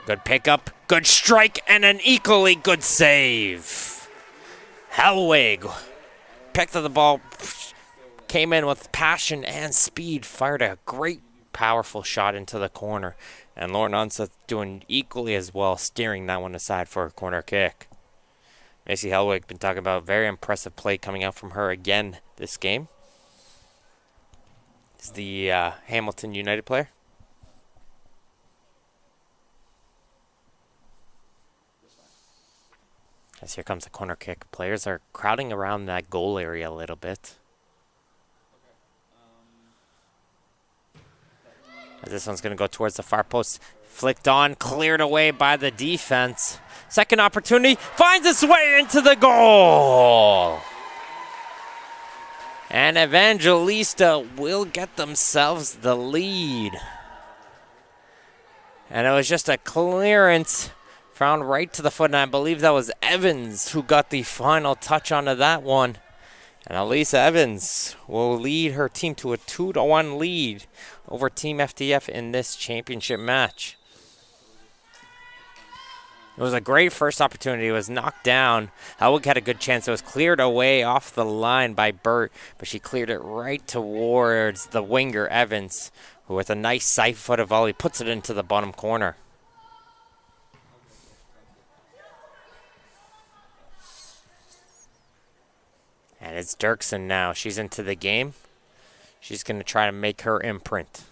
Good pickup, good strike, and an equally good save. Helwig picked up the ball, came in with passion and speed, fired a great, powerful shot into the corner. And Lauren Unseth doing equally as well, steering that one aside for a corner kick. Macy Helwig been talking about very impressive play coming out from her again this game. Is the Hamilton United player. As here comes the corner kick. Players are crowding around that goal area a little bit. As this one's going to go towards the far post. Flicked on, cleared away by the defense. Second opportunity, finds its way into the goal. And Evangelista will get themselves the lead. And it was just a clearance found right to the foot, and I believe that was Evans who got the final touch onto that one. And Elisa Evans will lead her team to a 2-1 lead over Team FTF in this championship match. It was a great first opportunity. It was knocked down. Helwig had a good chance. It was cleared away off the line by Burt, but she cleared it right towards the winger, Evans, who with a nice side-footed volley puts it into the bottom corner. And it's Dirksen now. She's into the game. She's going to try to make her imprint.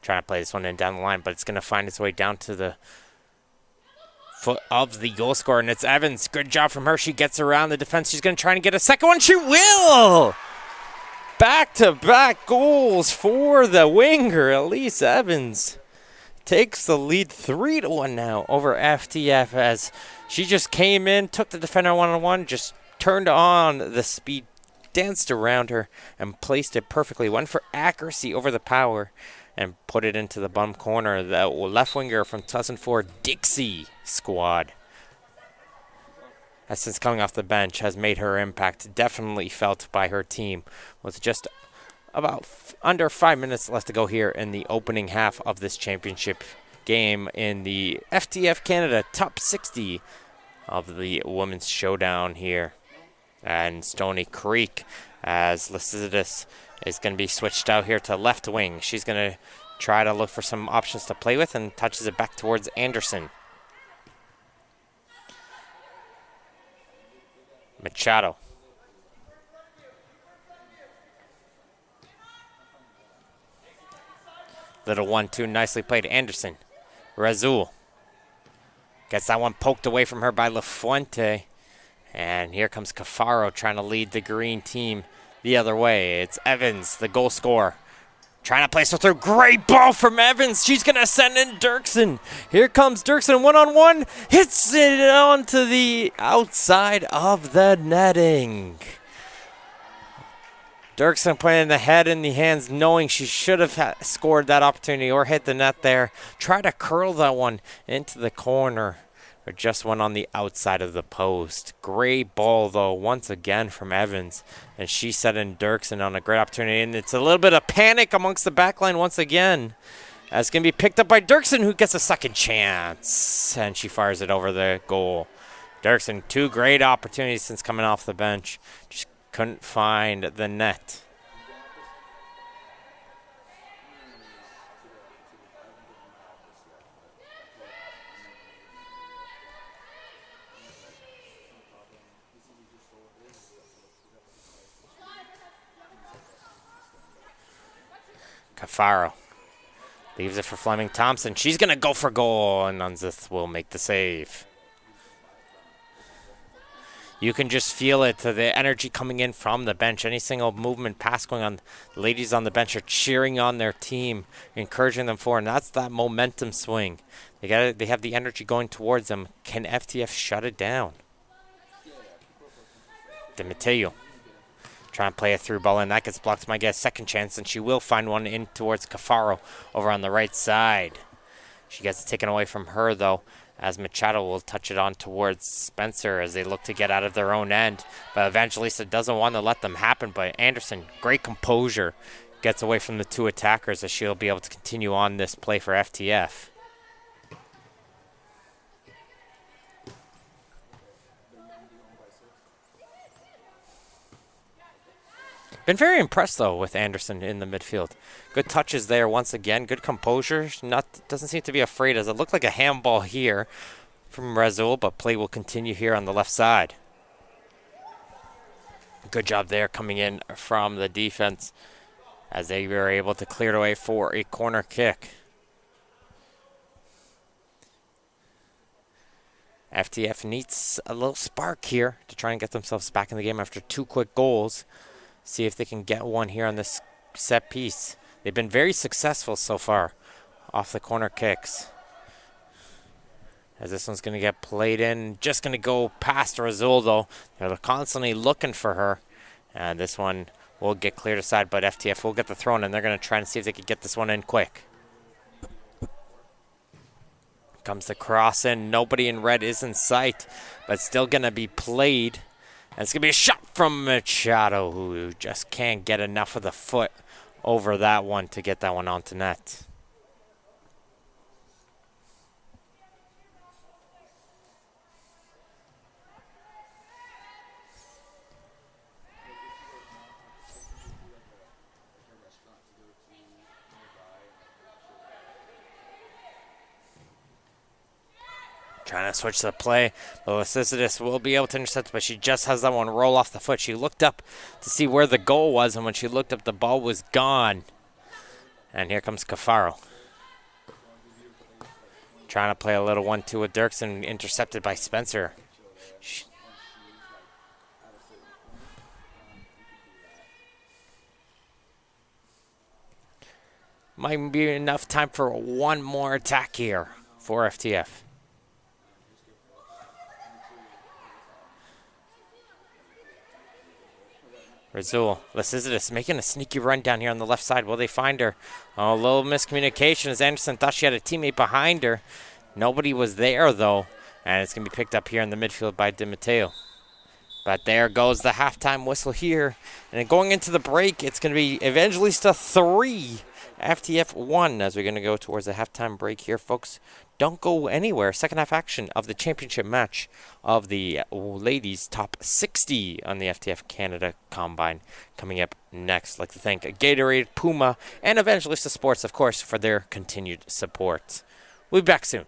Trying to play this one in down the line, but it's going to find its way down to the foot of the goal scorer, and it's Evans. Good job from her. She gets around the defense. She's going to try and get a second one. She will! Back-to-back goals for the winger, Elise Evans. Takes the lead 3-1 now over FTF as she just came in, took the defender one-on-one, just turned on the speed, danced around her, and placed it perfectly. Went for accuracy over the power and put it into the bum corner. The left winger from 2004 Dixie squad, has since coming off the bench, has made her impact definitely felt by her team, with just about under 5 minutes left to go here in the opening half of this championship game in the FTF Canada Top 60 of the Women's Showdown here. And Stony Creek, as Lycidas is going to be switched out here to left wing. She's going to try to look for some options to play with and touches it back towards Anderson. Machado. Little 1-2, nicely played. Anderson. Razul. Gets that one poked away from her by Lafuente. And here comes Cafaro trying to lead the green team the other way. It's Evans, the goal scorer. Trying to place her through. Great ball from Evans. She's going to send in Dirksen. Here comes Dirksen one-on-one. Hits it onto the outside of the netting. Dirksen putting the head in the hands, knowing she should have scored that opportunity or hit the net there. Try to curl that one into the corner, but just went on the outside of the post. Great ball, though, once again from Evans. And she set in Dirksen on a great opportunity. And it's a little bit of panic amongst the backline once again. That's going to be picked up by Dirksen, who gets a second chance. And she fires it over the goal. Dirksen, 2 great opportunities since coming off the bench. Just couldn't find the net. Cafaro leaves it for Fleming Thompson. She's going to go for goal, and Nunzith will make the save. You can just feel it, the energy coming in from the bench. Any single movement, pass going on, the ladies on the bench are cheering on their team, encouraging them forward, and that's that momentum swing. They have the energy going towards them. Can FTF shut it down? De Matteo trying to play a through ball, and that gets blocked. Might get a second chance, and she will find one in towards Cafaro over on the right side. She gets it taken away from her, though, as Machado will touch it on towards Spencer as they look to get out of their own end. But Evangelista doesn't want to let them happen. But Anderson, great composure, gets away from the 2 attackers as she'll be able to continue on this play for FTF. Been very impressed, though, with Anderson in the midfield. Good touches there once again. Good composure. Doesn't seem to be afraid, as it looked like a handball here from Razul, but play will continue here on the left side. Good job there coming in from the defense as they were able to clear it away for a corner kick. FTF needs a little spark here to try and get themselves back in the game after 2 quick goals. See if they can get one here on this set piece. They've been very successful so far off the corner kicks. As this one's going to get played in. Just going to go past Razul, though. They're constantly looking for her. And this one will get cleared aside, but FTF will get the throw in, and they're going to try and see if they can get this one in quick. Comes the cross in. Nobody in red is in sight, but still going to be played. And it's going to be a shot from Machado, who just can't get enough of the foot over that one to get that one onto net. Trying to switch the play. Lycidas will be able to intercept, but she just has that one roll off the foot. She looked up to see where the goal was, and when she looked up, the ball was gone. And here comes Cafaro. Trying to play a little 1-2 with Dirksen, intercepted by Spencer. Might be enough time for one more attack here for FTF. Razul, Lysizdis making a sneaky run down here on the left side. Will they find her? Oh, a little miscommunication as Anderson thought she had a teammate behind her. Nobody was there, though. And it's going to be picked up here in the midfield by Di Matteo. But there goes the halftime whistle here. And then going into the break, it's going to be Evangelista 3, FTF 1, as we're going to go towards the halftime break here, folks. Don't go anywhere. Second half action of the championship match of the ladies top 60 on the FTF Canada Combine coming up next. I'd like to thank Gatorade, Puma, and Evangelista Sports, of course, for their continued support. We'll be back soon.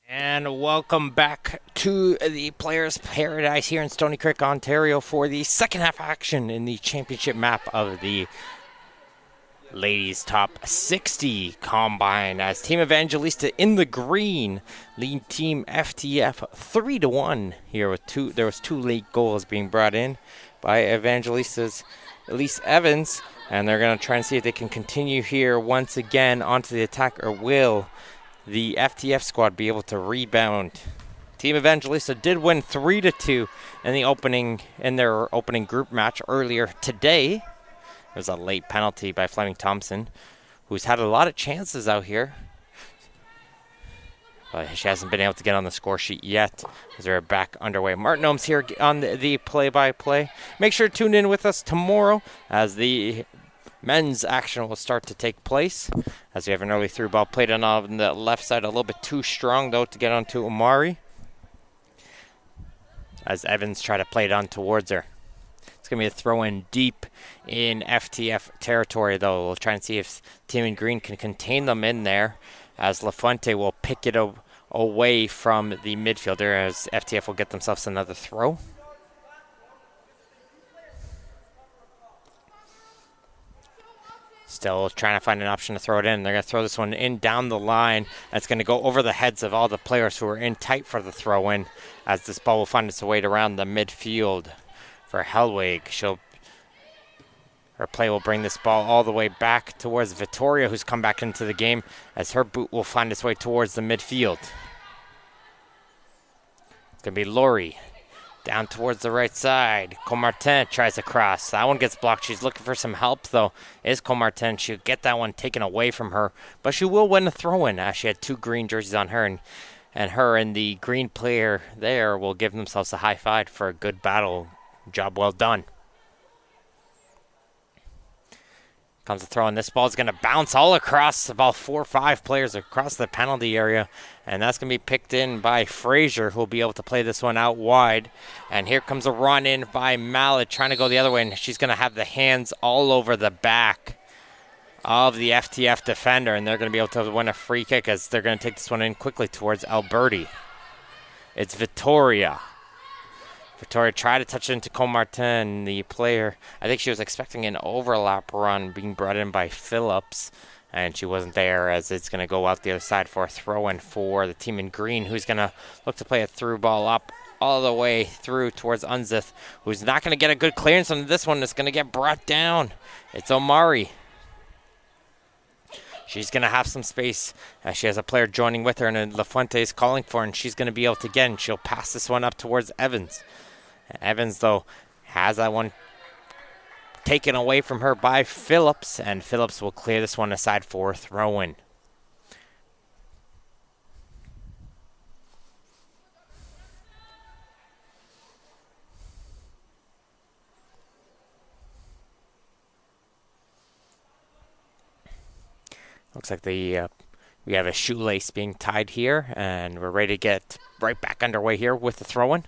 And welcome back to the Players Paradise here in Stony Creek, Ontario for the second half action in the championship map of the Ladies Top 60 Combine, as Team Evangelista in the green lead Team FTF 3-1 here with there was two late goals being brought in by Evangelista's Elise Evans, and they're going to try and see if they can continue here once again onto the attack, or will the FTF squad be able to rebound. Team Evangelista did win 3-2 in their opening group match earlier today. There was a late penalty by Fleming Thompson, who's had a lot of chances out here, but she hasn't been able to get on the score sheet yet as they're back underway. Martin Ohms here on the play-by-play. Make sure to tune in with us tomorrow as the men's action will start to take place, as we have an early through ball played on the left side, a little bit too strong though to get onto Omari, as Evans try to play it on towards her. It's going to be a throw in deep in FTF territory, though. We'll try and see if Team in Green can contain them in there, as LaFuente will pick it away from the midfielder, as FTF will get themselves another throw. Still trying to find an option to throw it in. They're going to throw this one in down the line. That's going to go over the heads of all the players who are in tight for the throw in, as this ball will find its way around the midfield for Hellwig. Her play will bring this ball all the way back towards Vittoria, who's come back into the game, as her boot will find its way towards the midfield. It's going to be Lori down towards the right side. Comartin tries to cross. That one gets blocked. She's looking for some help, though, is Comartin. She'll get that one taken away from her, but she will win a throw-in, as she had two green jerseys on her, and her and the green player there will give themselves a high five for a good battle. Job well done. Comes a throw, and this ball is going to bounce all across about 4 or 5 players across the penalty area, and that's going to be picked in by Frazier, who will be able to play this one out wide. And here comes a run in by Mallet, trying to go the other way, and she's going to have the hands all over the back of the FTF defender, and they're going to be able to win a free kick, as they're going to take this one in quickly towards Alberti. It's Vittoria. Victoria tried to touch it into Comartin, the player. I think she was expecting an overlap run being brought in by Phillips, and she wasn't there, as it's going to go out the other side for a throw-in for the team in green, who's going to look to play a through ball up all the way through towards Unzith, who's not going to get a good clearance on this one. It's going to get brought down. It's Omari. She's going to have some space, as she has a player joining with her, and LaFuente is calling for her, and she's going to be able to get, and she'll pass this one up towards Evans. Evans, though, has that one taken away from her by Phillips, and Phillips will clear this one aside for a throw-in. Looks like we have a shoelace being tied here, and we're ready to get right back underway here with the throw-in.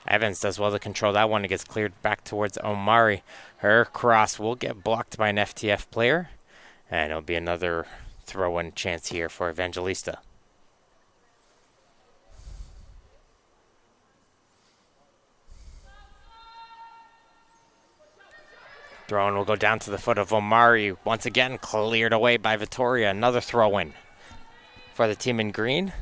Evans does well to control that one. It gets cleared back towards Omari. Her cross will get blocked by an FTF player, and it'll be another throw-in chance here for Evangelista. Throw-in will go down to the foot of Omari. Once again, cleared away by Vittoria. Another throw-in for the team in green.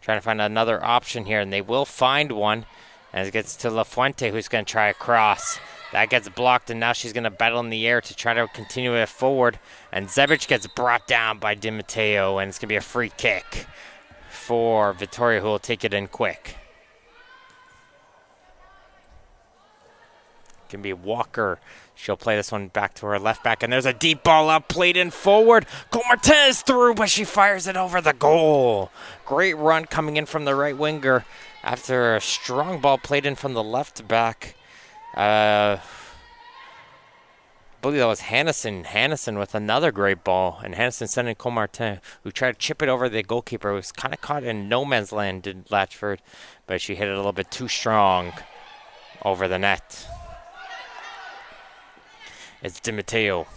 Trying to find another option here, and they will find one as it gets to LaFuente, who's going to try a cross. That gets blocked, and now she's going to battle in the air to try to continue it forward. And Zebic gets brought down by Di Matteo, and it's going to be a free kick for Vittoria, who will take it in quick. It can be Walker. She'll play this one back to her left back, and there's a deep ball up, played in forward. Comartin is through, but she fires it over the goal. Great run coming in from the right winger after a strong ball played in from the left back. I believe that was Hannison with another great ball, and Hannison sending Comartin, who tried to chip it over the goalkeeper, who was kind of caught in no man's land, did Latchford, but she hit it a little bit too strong over the net. It's Di Matteo.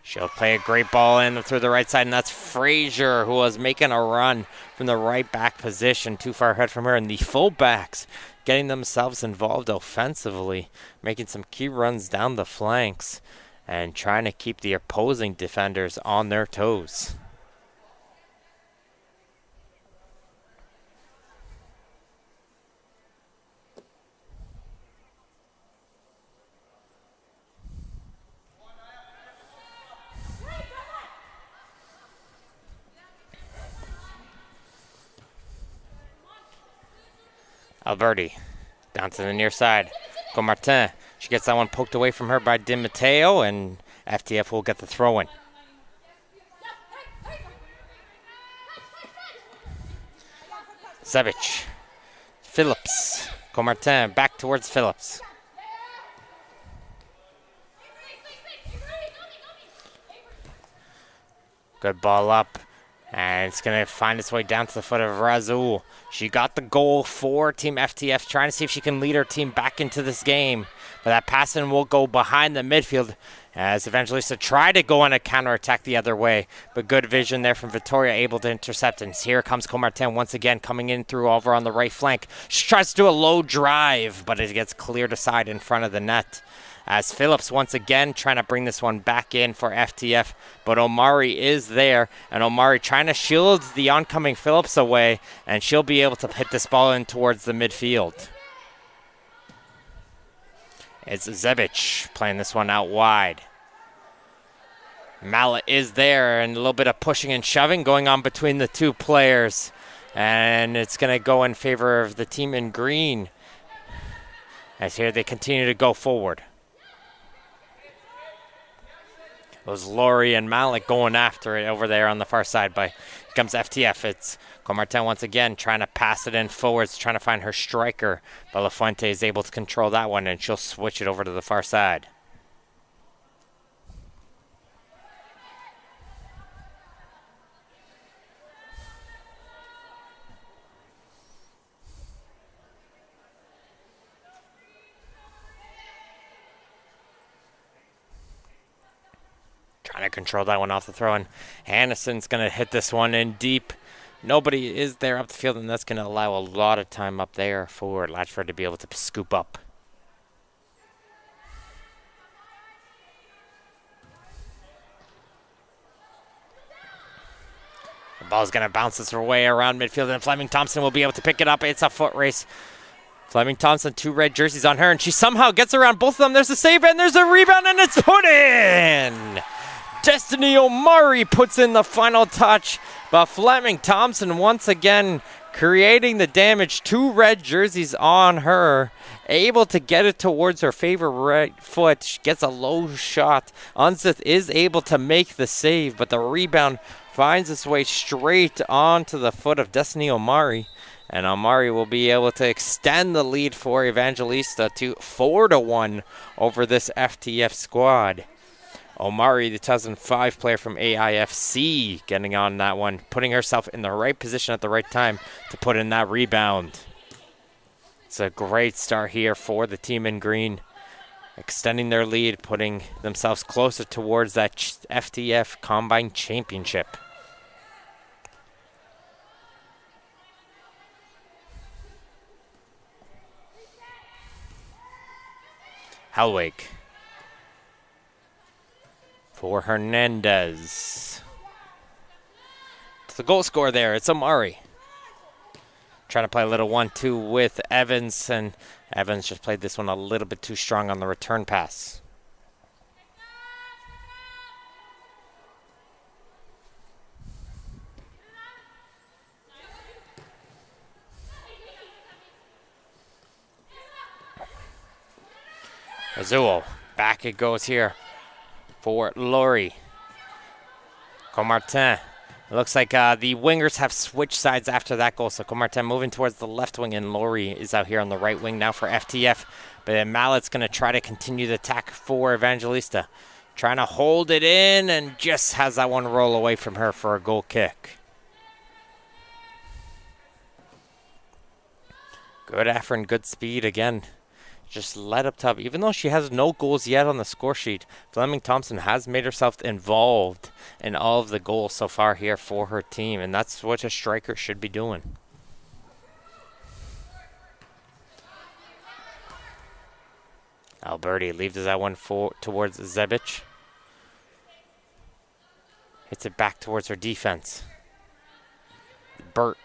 She'll play a great ball in through the right side, and that's Frazier, who was making a run from the right back position, too far ahead from her. And the fullbacks getting themselves involved offensively, making some key runs down the flanks and trying to keep the opposing defenders on their toes. Alberti down to the near side. Go Martin. She gets that one poked away from her by Di Matteo, and FTF will get the throw in. Zebic. Phillips. Go Martin back towards Phillips. Good ball up. And it's going to find its way down to the foot of Razul. She got the goal for Team FTF, trying to see if she can lead her team back into this game. But that passing will go behind the midfield as Evangelista tried to go on a counterattack the other way. But good vision there from Victoria, able to intercept. And here comes Comartin once again, coming in through over on the right flank. She tries to do a low drive, but it gets cleared aside in front of the net. As Phillips once again trying to bring this one back in for FTF, but Omari is there, and Omari trying to shield the oncoming Phillips away, and she'll be able to hit this ball in towards the midfield. It's Zebic playing this one out wide. Mallet is there, and a little bit of pushing and shoving going on between the two players, and it's going to go in favor of the team in green, as here they continue to go forward. It was Laurie and Malik going after it over there on the far side. But here comes FTF. It's Comartin once again trying to pass it in forwards, trying to find her striker. But LaFuente is able to control that one, and she'll switch it over to the far side. Trying to control that one off the throw, and Hannison's going to hit this one in deep. Nobody is there up the field, and that's going to allow a lot of time up there for Latchford to be able to scoop up. The ball's going to bounce its way around midfield, and Fleming Thompson will be able to pick it up. It's a foot race. Fleming Thompson, 2 red jerseys on her, and she somehow gets around both of them. There's a save, and there's a rebound, and it's put in! Destiny Omari puts in the final touch, but Fleming Thompson once again creating the damage. 2 red jerseys on her, able to get it towards her favorite right foot. She gets a low shot. Unseth is able to make the save, but the rebound finds its way straight onto the foot of Destiny Omari. And Omari will be able to extend the lead for Evangelista to 4-1 over this FTF squad. Omari, the 2005 player from AIFC, getting on that one, putting herself in the right position at the right time to put in that rebound. It's a great start here for the team in green, extending their lead, putting themselves closer towards that FTF Combine Championship. Helwig for Hernandez. It's the goal scorer there. It's Omari. Trying to play a little 1-2 with Evans, and Evans just played this one a little bit too strong on the return pass. Azul, back it goes here for Laurie. Comartin. It looks like the wingers have switched sides after that goal. So Comartin moving towards the left wing, and Laurie is out here on the right wing now for FTF. But then Mallet's going to try to continue the attack for Evangelista. Trying to hold it in, and just has that one roll away from her for a goal kick. Good effort and good speed again. just led up top. Even though she has no goals yet on the score sheet, Fleming Thompson has made herself involved in all of the goals so far here for her team, and that's what a striker should be doing. Alberti leaves that one towards Zebic. Hits it back towards her defense. Burt.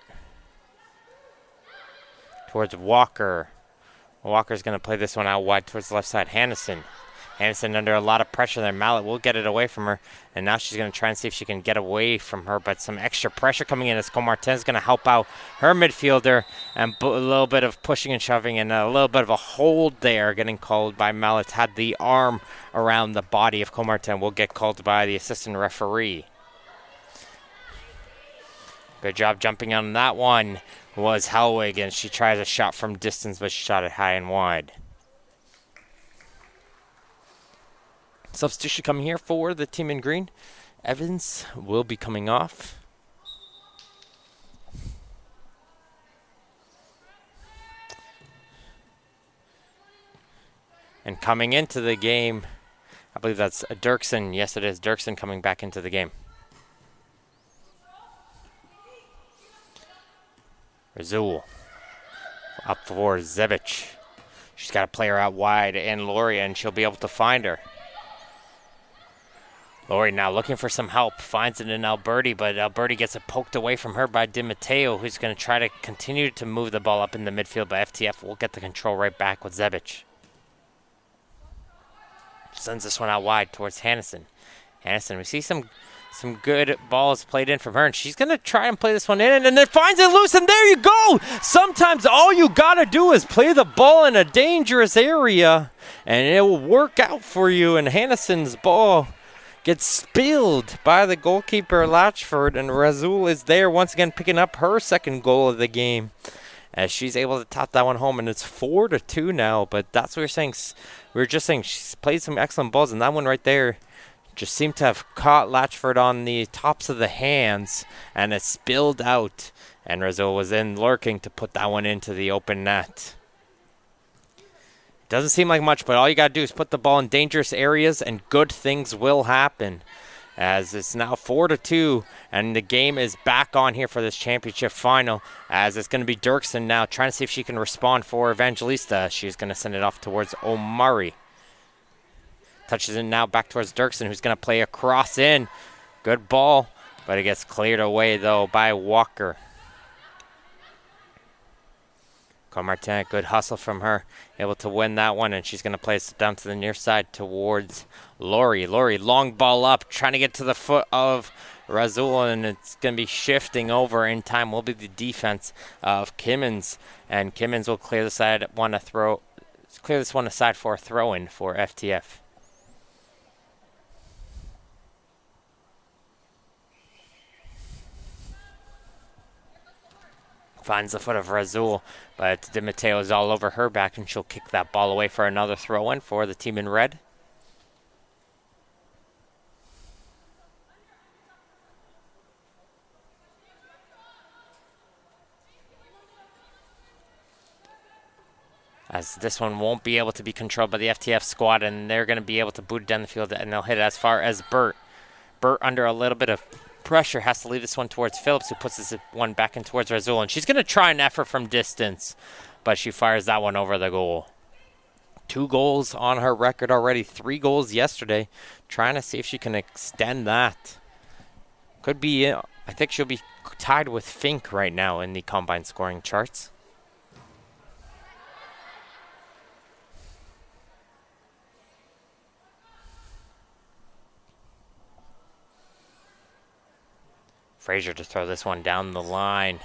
Towards Walker. Walker's going to play this one out wide towards the left side. Hannison. Hannison under a lot of pressure there. Mallet will get it away from her. And now she's going to try and see if she can get away from her. But some extra pressure coming in as Comartin's going to help out her midfielder. And a little bit of pushing and shoving. And a little bit of a hold there getting called by Mallet. Had the arm around the body of Comartin. Will get called by the assistant referee. Good job jumping on that one was Helwig, and she tries a shot from distance, but she shot it high and wide. Substitution coming here for the team in green. Evans will be coming off. And coming into the game, I believe that's Dirksen. Yes, it is Dirksen coming back into the game. Razul up for Zebic. She's got a player out wide and Laurie, and she'll be able to find her. Laurie now looking for some help. Finds it in Alberti, but Alberti gets it poked away from her by Di Matteo, who's going to try to continue to move the ball up in the midfield, but FTF will get the control right back with Zebic. Sends this one out wide towards Hannison. Hannison, we see some good balls played in from her, and she's going to try and play this one in, and then finds it loose, and there you go! Sometimes all you got to do is play the ball in a dangerous area, and it will work out for you, and Hannison's ball gets spilled by the goalkeeper, Latchford, and Razul is there once again picking up her second goal of the game, as she's able to top that one home, and it's 4-2 now, but that's what we're saying. We were just saying she's played some excellent balls, and that one right there just seemed to have caught Latchford on the tops of the hands, and it spilled out, and Rizzo was in lurking to put that one into the open net. Doesn't seem like much, but all you got to do is put the ball in dangerous areas, and good things will happen, as it's now 4-2, and the game is back on here for this championship final, as it's going to be Dirksen now trying to see if she can respond for Evangelista. She's going to send it off towards Omari. Touches it now back towards Dirksen, who's going to play a cross in. Good ball, but it gets cleared away, though, by Walker. Comartin, good hustle from her, able to win that one, and she's going to play it down to the near side towards Laurie. Laurie, long ball up, trying to get to the foot of Razul, and it's going to be shifting over in time. Will be the defense of Kimmins, and Kimmins will clear this one aside for a throw-in for FTF. Finds the foot of Razul, but Di Matteo is all over her back, and she'll kick that ball away for another throw-in for the team in red. As this one won't be able to be controlled by the FTF squad, and they're going to be able to boot it down the field, and they'll hit it as far as Burt. Burt, under a little bit of pressure, has to leave this one towards Phillips, who puts this one back in towards Razul, and she's going to try an effort from distance, but she fires that one over the goal. 2 goals on her record already, 3 goals yesterday, trying to see if she can extend that. Could be, I think she'll be tied with Fink right now in the combine scoring charts. Frazier to throw this one down the line.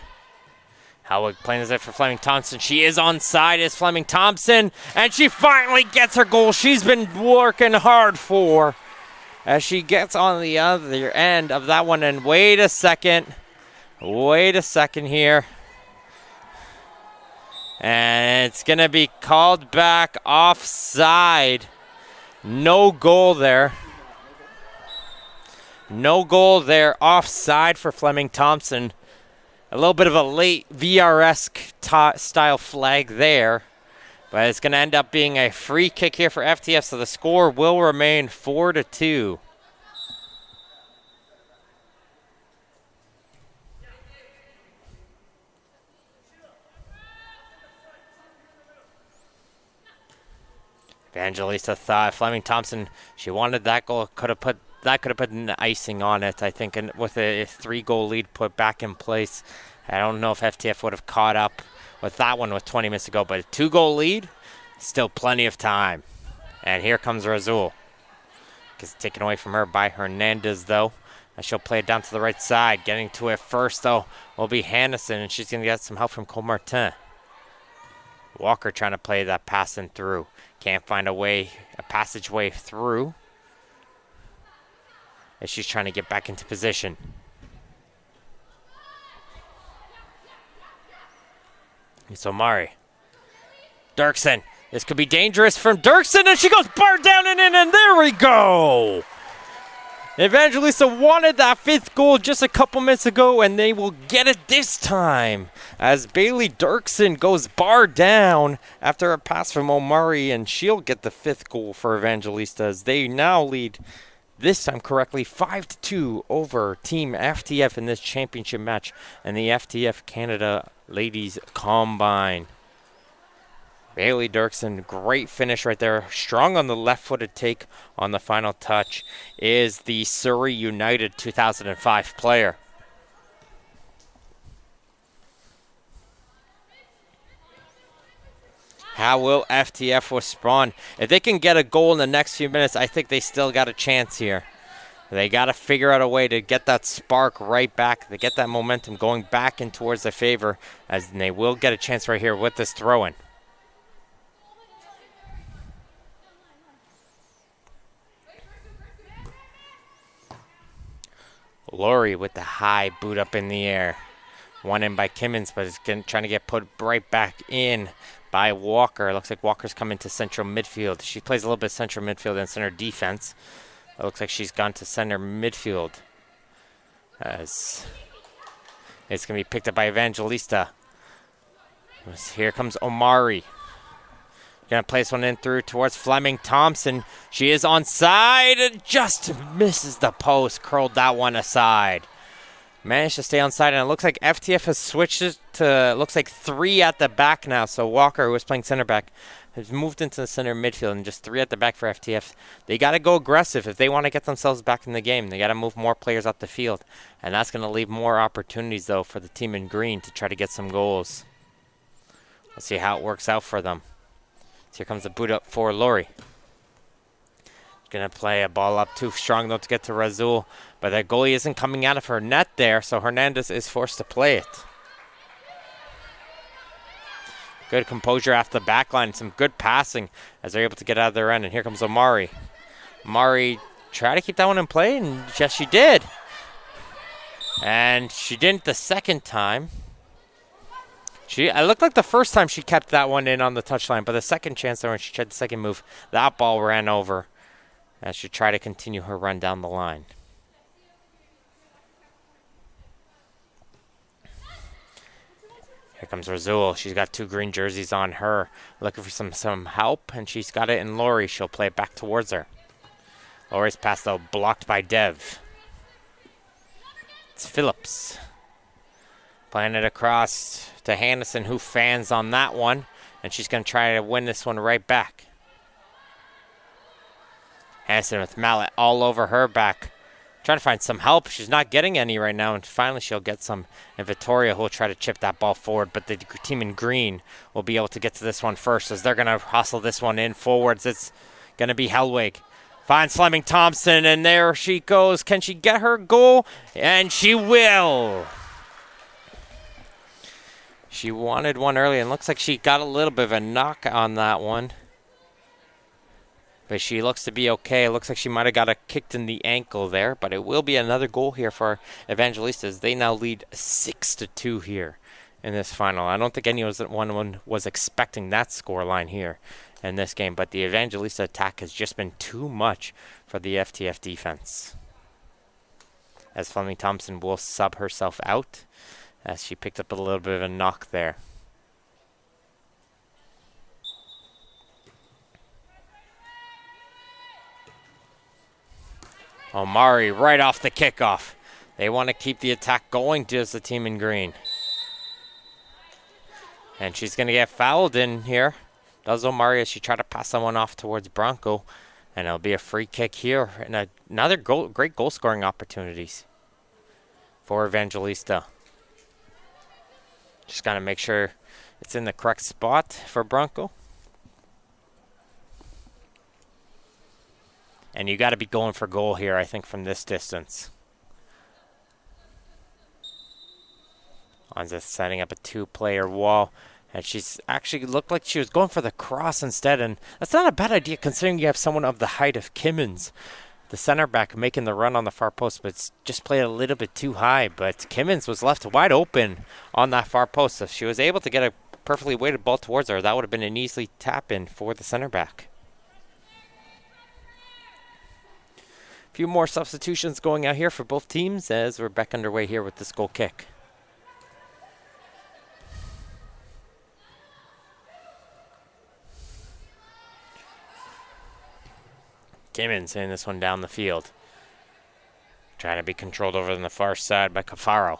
Howard playing this for Fleming Thompson. She is onside as Fleming Thompson, and she finally gets her goal she's been working hard for, as she gets on the other end of that one. And wait a second here. And it's going to be called back offside. No goal there. No goal there, offside for Fleming Thompson. A little bit of a late VRS style flag there, But it's going to end up being a free kick here for FTF, so the score will remain 4-2. Evangelista thought Fleming Thompson, she wanted that goal, could have put an icing on it, I think, and with a 3-goal lead put back in place. I don't know if FTF would have caught up with that one with 20 minutes to go, but a 2-goal lead, still plenty of time. And here comes Razul. Gets taken away from her by Hernandez, though. And she'll play it down to the right side. Getting to it first, though, will be Hannison, and she's going to get some help from Cole Martin. Walker trying to play that pass in through. Can't find a passageway through. As she's trying to get back into position. It's Omari. Dirksen. This could be dangerous from Dirksen, and she goes bar down and in, and there we go. Evangelista wanted that 5th goal just a couple minutes ago, and they will get it this time. As Bailey Dirksen goes bar down after a pass from Omari, and she'll get the 5th goal for Evangelista as they now lead, this time correctly, 5-2 over Team FTF in this championship match and the FTF Canada Ladies Combine. Bailey Dirksen, great finish right there. Strong on the left-footed take on the final touch is the Surrey United 2005 player. How will FTF respond? If they can get a goal in the next few minutes, I think they still got a chance here. They got to figure out a way to get that spark right back. They get that momentum going back in towards their favor, as they will get a chance right here with this throw-in. Laurie with the high boot up in the air. One in by Kimmins, but it's trying to get put right back in by Walker. It looks like Walker's coming to central midfield. She plays a little bit central midfield and center defense. It looks like she's gone to center midfield. As it's going to be picked up by Evangelista. Here comes Omari. Going to place one in through towards Fleming Thompson. She is onside and just misses the post. Curled that one aside. Managed to stay onside, and it looks like FTF has switched it to, looks like 3 at the back now. So Walker, who was playing center back, has moved into the center midfield, and just 3 at the back for FTF. They got to go aggressive if they want to get themselves back in the game. They got to move more players up the field, and that's going to leave more opportunities, though, for the team in green to try to get some goals. Let's see how it works out for them. So here comes the boot up for Laurie. Going to play a ball up too strong, though, to get to Razul. But the goalie isn't coming out of her net there, so Hernandez is forced to play it. Good composure after the back line. Some good passing as they're able to get out of their end. And here comes Omari. Omari tried to keep that one in play, and yes, she did. And she didn't the second time. It looked like the first time she kept that one in on the touchline, but the second chance there when she tried the second move, that ball ran over as she tried to continue her run down the line. Here comes Razul. She's got 2 green jerseys on her, looking for some help, and she's got it in Laurie. She'll play it back towards her. Laurie's pass, though, blocked by Dev. It's Phillips. Playing it across to Hannison, who fans on that one. And she's going to try to win this one right back. Hannison with Mallet all over her back. Trying to find some help. She's not getting any right now. And finally she'll get some. And Vittoria, who will try to chip that ball forward. But the team in green will be able to get to this one first, as they're going to hustle this one in forwards. It's going to be Hellwig. Finds Fleming Thompson, and there she goes. Can she get her goal? And she will. She wanted one early, and looks like she got a little bit of a knock on that one. But she looks to be okay. It looks like she might have got kicked in the ankle there, but it will be another goal here for Evangelista, as they now lead 6-2 here in this final. I don't think anyone was expecting that scoreline here in this game, but the Evangelista attack has just been too much for the FTF defense. As Fleming Thompson will sub herself out, as she picked up a little bit of a knock there. Omari right off the kickoff. They want to keep the attack going, does the team in green. And she's going to get fouled in here. Does Omari as she tried to pass someone off towards Bronco. And it'll be a free kick here. And another great goal scoring opportunities for Evangelista. Just got to make sure it's in the correct spot for Bronco. And you got to be going for goal here, I think, from this distance. Anza setting up a two-player wall. And she's actually looked like she was going for the cross instead. And that's not a bad idea considering you have someone of the height of Kimmins, the center back, making the run on the far post. But it's just played a little bit too high. But Kimmins was left wide open on that far post. If she was able to get a perfectly weighted ball towards her, that would have been an easy tap-in for the center back. A few more substitutions going out here for both teams as we're back underway here with this goal kick. Kimmins hitting this one down the field. Trying to be controlled over on the far side by Cafaro.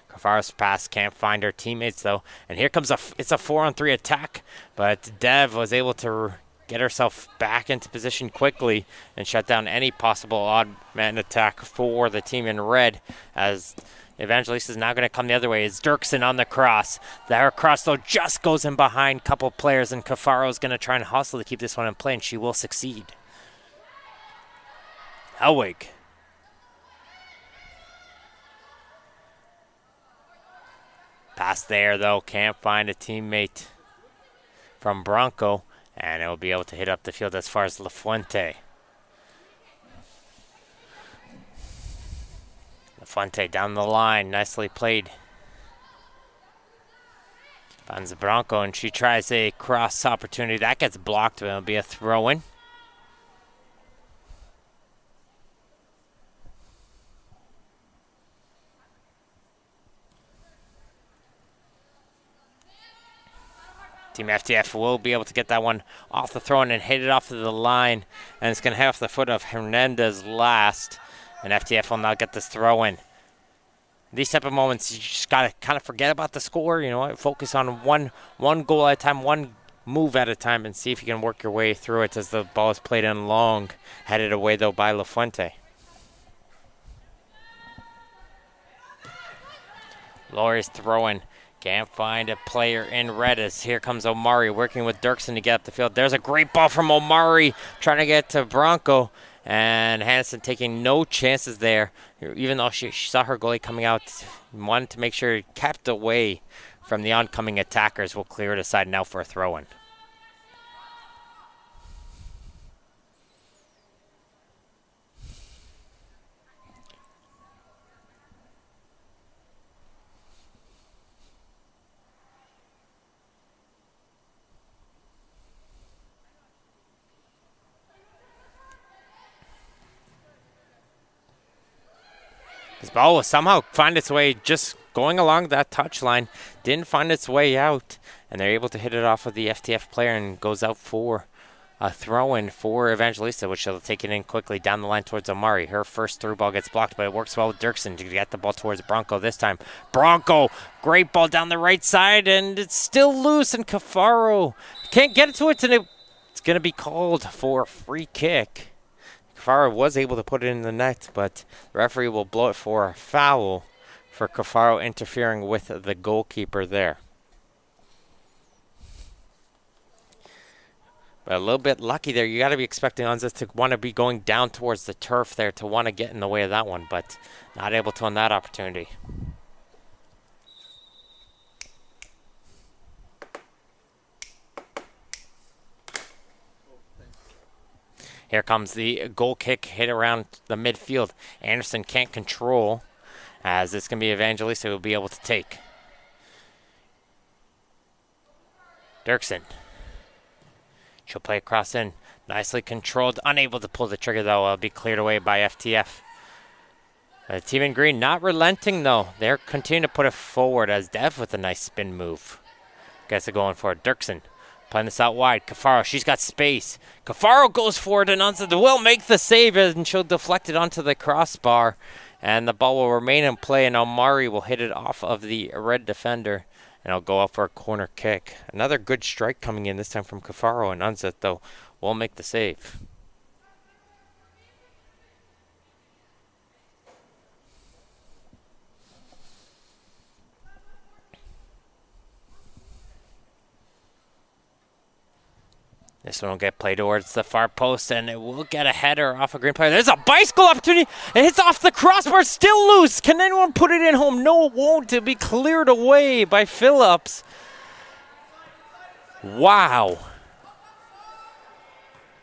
Cafaro's pass can't find her teammates though. And here comes it's a 4-on-3 attack. But Dev was able to get herself back into position quickly and shut down any possible odd man attack for the team in red, as Evangelista is now going to come the other way. It's Dirksen on the cross. That cross though just goes in behind a couple players, and Cafaro is going to try and hustle to keep this one in play, and she will succeed. Helwig. Pass there though, can't find a teammate from Bronco, and it will be able to hit up the field as far as La Fuente. La Fuente down the line, nicely played. Finds Bronco, and she tries a cross opportunity. That gets blocked, but it'll be a throw-in. Team FTF will be able to get that one off the throw-in and hit it off of the line. And it's going to hit off the foot of Hernandez last. And FTF will now get this throw-in. These type of moments, you just got to kind of forget about the score. You know, focus on one goal at a time, one move at a time, and see if you can work your way through it as the ball is played in long. Headed away, though, by La Fuente. Laurie's throw-in. Can't find a player in red as here comes Omari working with Dirksen to get up the field. There's a great ball from Omari trying to get to Bronco. And Hansen taking no chances there. Even though she saw her goalie coming out, wanted to make sure it kept away from the oncoming attackers. We'll clear it aside now for a throw-in. This ball will somehow find its way just going along that touch line. Didn't find its way out. And they're able to hit it off of the FTF player and goes out for a throw-in for Evangelista, which she'll take it in quickly down the line towards Omari. Her first through ball gets blocked, but it works well with Dirksen to get the ball towards Bronco this time. Bronco, great ball down the right side, and it's still loose, and Cafaro can't get to it, and it's going to be called for a free kick. Cafaro was able to put it in the net, but the referee will blow it for a foul for Cafaro interfering with the goalkeeper there. But a little bit lucky there. You got to be expecting Anza to want to be going down towards the turf there to want to get in the way of that one, but not able to on that opportunity. Here comes the goal kick, hit around the midfield. Anderson can't control, as it's going to be Evangelista who will be able to take. Dirksen. She'll play across in. Nicely controlled. Unable to pull the trigger, though. It'll be cleared away by FTF. The team in green not relenting, though. They're continuing to put it forward as Dev with a nice spin move. Gets it going for it. Dirksen Playing this out wide. Cafaro, she's got space. Cafaro goes for it and will make the save, and she'll deflect it onto the crossbar. And the ball will remain in play, and Omari will hit it off of the red defender. And it'll go up for a corner kick. Another good strike coming in, this time from Cafaro, and Unzet, though, will make the save. This one will get played towards the far post, and it will get a header off a green player. There's a bicycle opportunity. It hits off the crossbar, still loose. Can anyone put it in home? No, it won't. It'll be cleared away by Phillips. Wow.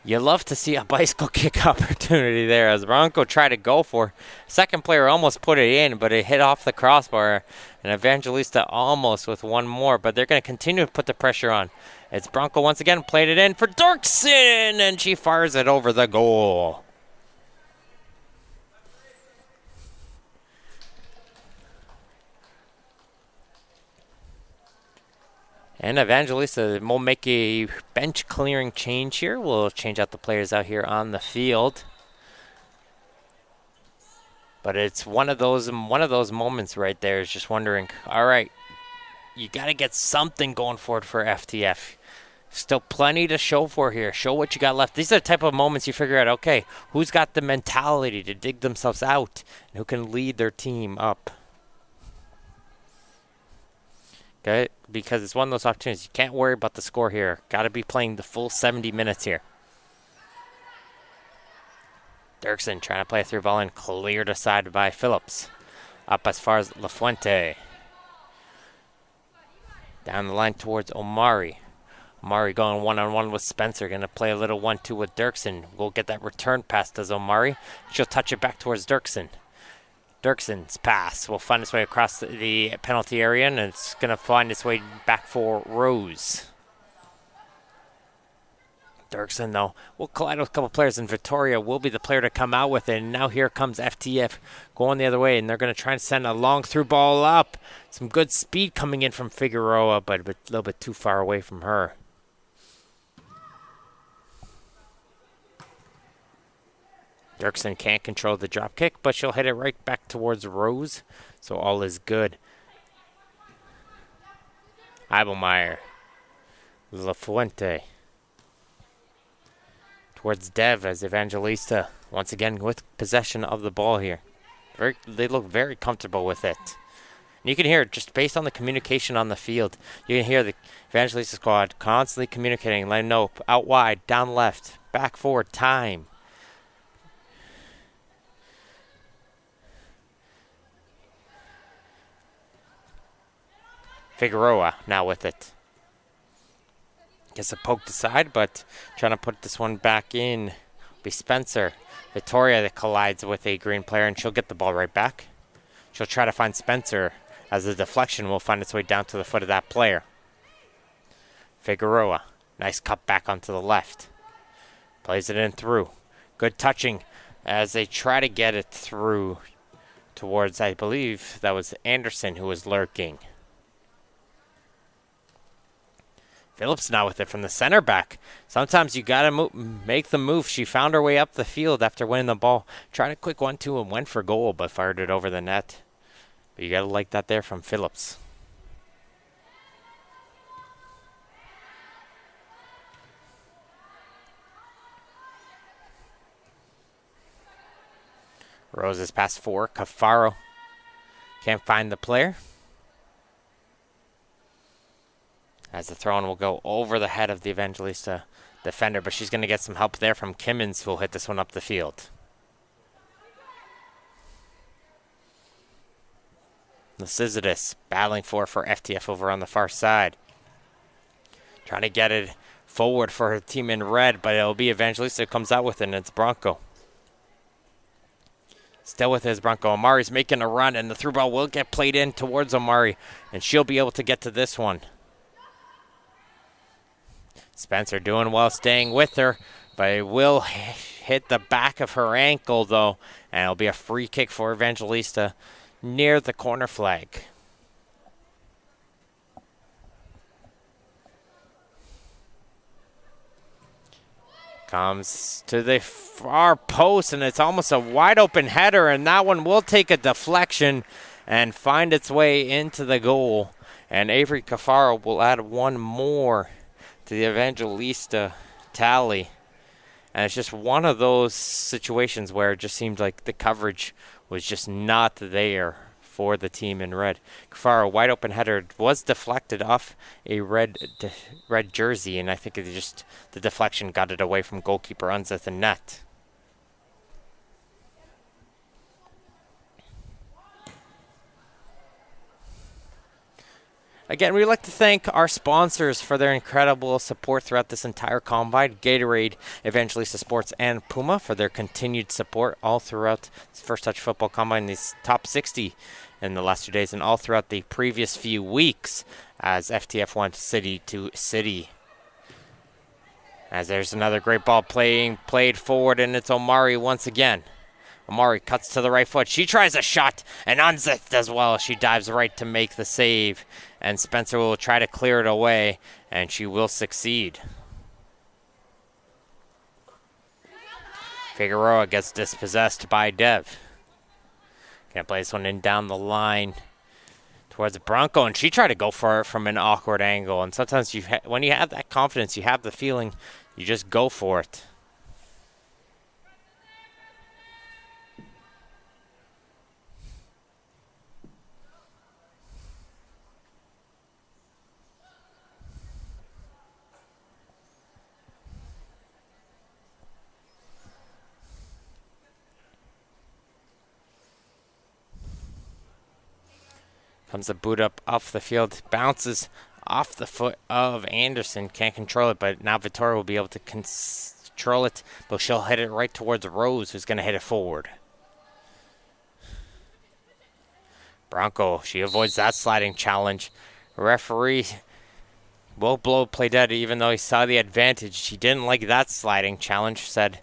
You love to see a bicycle kick opportunity there as Bronco tried to go for. Second player almost put it in, but it hit off the crossbar. And Evangelista almost with one more, but they're going to continue to put the pressure on. It's Bronco once again, played it in for Dirksen, and she fires it over the goal. And Evangelista will make a bench clearing change here. We'll change out the players out here on the field. But it's one of those moments right there is just wondering, all right, you got to get something going forward for FTF. Still plenty to show for here. Show what you got left. These are the type of moments you figure out, okay, who's got the mentality to dig themselves out and who can lead their team up. Okay, because it's one of those opportunities. You can't worry about the score here. Got to be playing the full 70 minutes here. Dirksen trying to play a through ball and cleared aside by Phillips. Up as far as La Fuente. Down the line towards Omari. Omari going one-on-one with Spencer. Going to play a little 1-2 with Dirksen. We'll get that return pass to Omari. She'll touch it back towards Dirksen. Dirksen's pass will find its way across the penalty area, and it's going to find its way back for Rose. Dirksen, though, will collide with a couple players, and Victoria will be the player to come out with it. And now here comes FTF going the other way, and they're going to try and send a long through ball up. Some good speed coming in from Figueroa, but a little bit too far away from her. Dirksen can't control the drop kick, but she'll hit it right back towards Rose, so all is good. Eibelmeyer. La Fuente. Towards Dev as Evangelista once again with possession of the ball here. They look very comfortable with it. And you can hear it just based on the communication on the field. You can hear the Evangelista squad constantly communicating, letting know out wide, down left, back forward, time. Figueroa now with it. Gets a poked aside, but trying to put this one back in will be Spencer. Victoria that collides with a green player, and she'll get the ball right back. She'll try to find Spencer as the deflection will find its way down to the foot of that player. Figueroa, nice cut back onto the left. Plays it in through. Good touching as they try to get it through towards, I believe, that was Anderson who was lurking. Phillips now with it from the center back. Sometimes you got to make the move. She found her way up the field after winning the ball. Tried a quick 1-2 and went for goal, but fired it over the net. But you got to like that there from Phillips. Rose is past 4. Cafaro can't find the player. As the throw-in will go over the head of the Evangelista defender, but she's going to get some help there from Kimmins, who will hit this one up the field. Lycidas battling for FTF over on the far side. Trying to get it forward for her team in red, but it'll be Evangelista who comes out with it, and it's Bronco. Still with his Bronco. Omari's making a run, and the through ball will get played in towards Omari, and she'll be able to get to this one. Spencer doing well staying with her, but it will hit the back of her ankle, though, and it'll be a free kick for Evangelista near the corner flag. Comes to the far post, and it's almost a wide open header, and that one will take a deflection and find its way into the goal. And Avery Cafaro will add one more to the Evangelista tally. And it's just one of those situations where it just seemed like the coverage was just not there for the team in red. Cafaro, wide open header, was deflected off a red jersey, and I think the deflection got it away from goalkeeper Unz at the net. Again, we'd like to thank our sponsors for their incredible support throughout this entire combine. Gatorade, Evangelista Sports, and Puma for their continued support all throughout this First Touch Football Combine, these top 60 in the last 2 days, and all throughout the previous few weeks as FTF went city to city. As there's another great ball played forward, and it's Omari once again. Omari cuts to the right foot. She tries a shot, and Unzith does well. She dives right to make the save, and Spencer will try to clear it away, and she will succeed. Figueroa gets dispossessed by Dev. Gonna play this one in down the line towards Bronco, and she tried to go for it from an awkward angle. And sometimes when you have that confidence, you have the feeling, you just go for it. Comes the boot up off the field, bounces off the foot of Anderson. Can't control it, but now Vittoria will be able to control it, but she'll hit it right towards Rose, who's going to hit it forward. Bronco, she avoids that sliding challenge. Referee will blow play dead, even though he saw the advantage. She didn't like that sliding challenge, said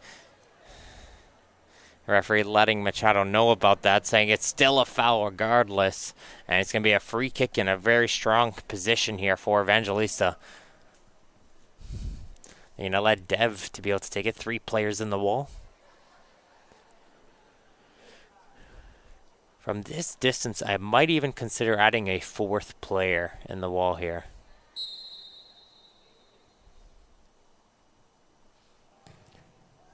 referee letting Machado know about that, saying it's still a foul regardless. And it's going to be a free kick in a very strong position here for Evangelista. They're going to let Dev to be able to take it. 3 players in the wall. From this distance, I might even consider adding a 4th player in the wall here.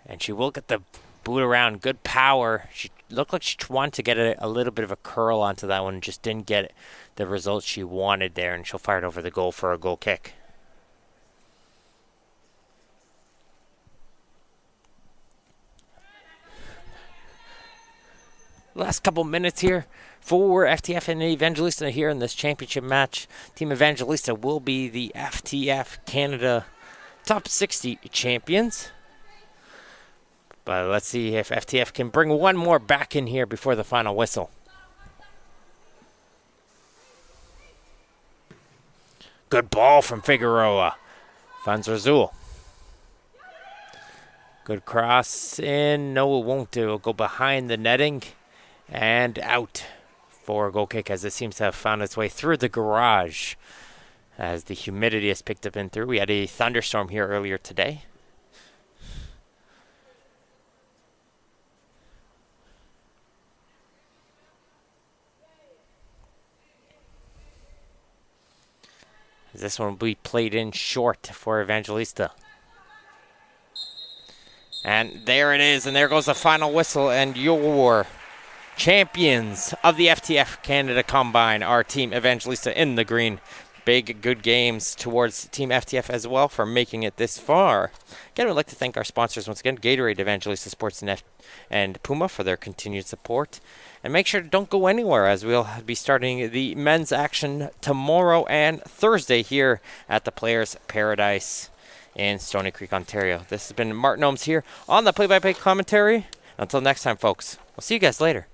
And she will get the boot around. Good power. She looked like she wanted to get a little bit of a curl onto that one. Just didn't get the result she wanted there. And she'll fire it over the goal for a goal kick. Last couple minutes here for FTF and Evangelista here in this championship match. Team Evangelista will be the FTF Canada Top 60 champions. But let's see if FTF can bring one more back in here before the final whistle. Good ball from Figueroa. Finds Razul. Good cross in. No, it won't do. It'll go behind the netting and out for a goal kick, as it seems to have found its way through the garage as the humidity has picked up in through. We had a thunderstorm here earlier today. This one will be played in short for Evangelista. And there it is, and there goes the final whistle, and your champions of the FTF Canada Combine are Team Evangelista in the green. Big, good games towards Team FTF as well for making it this far. Again, we'd like to thank our sponsors once again, Gatorade, Evangelista Sports, and Puma for their continued support. And make sure to don't go anywhere, as we'll be starting the men's action tomorrow and Thursday here at the Players Paradise in Stoney Creek, Ontario. This has been Martin Ohms here on the play-by-play commentary. Until next time, folks, we'll see you guys later.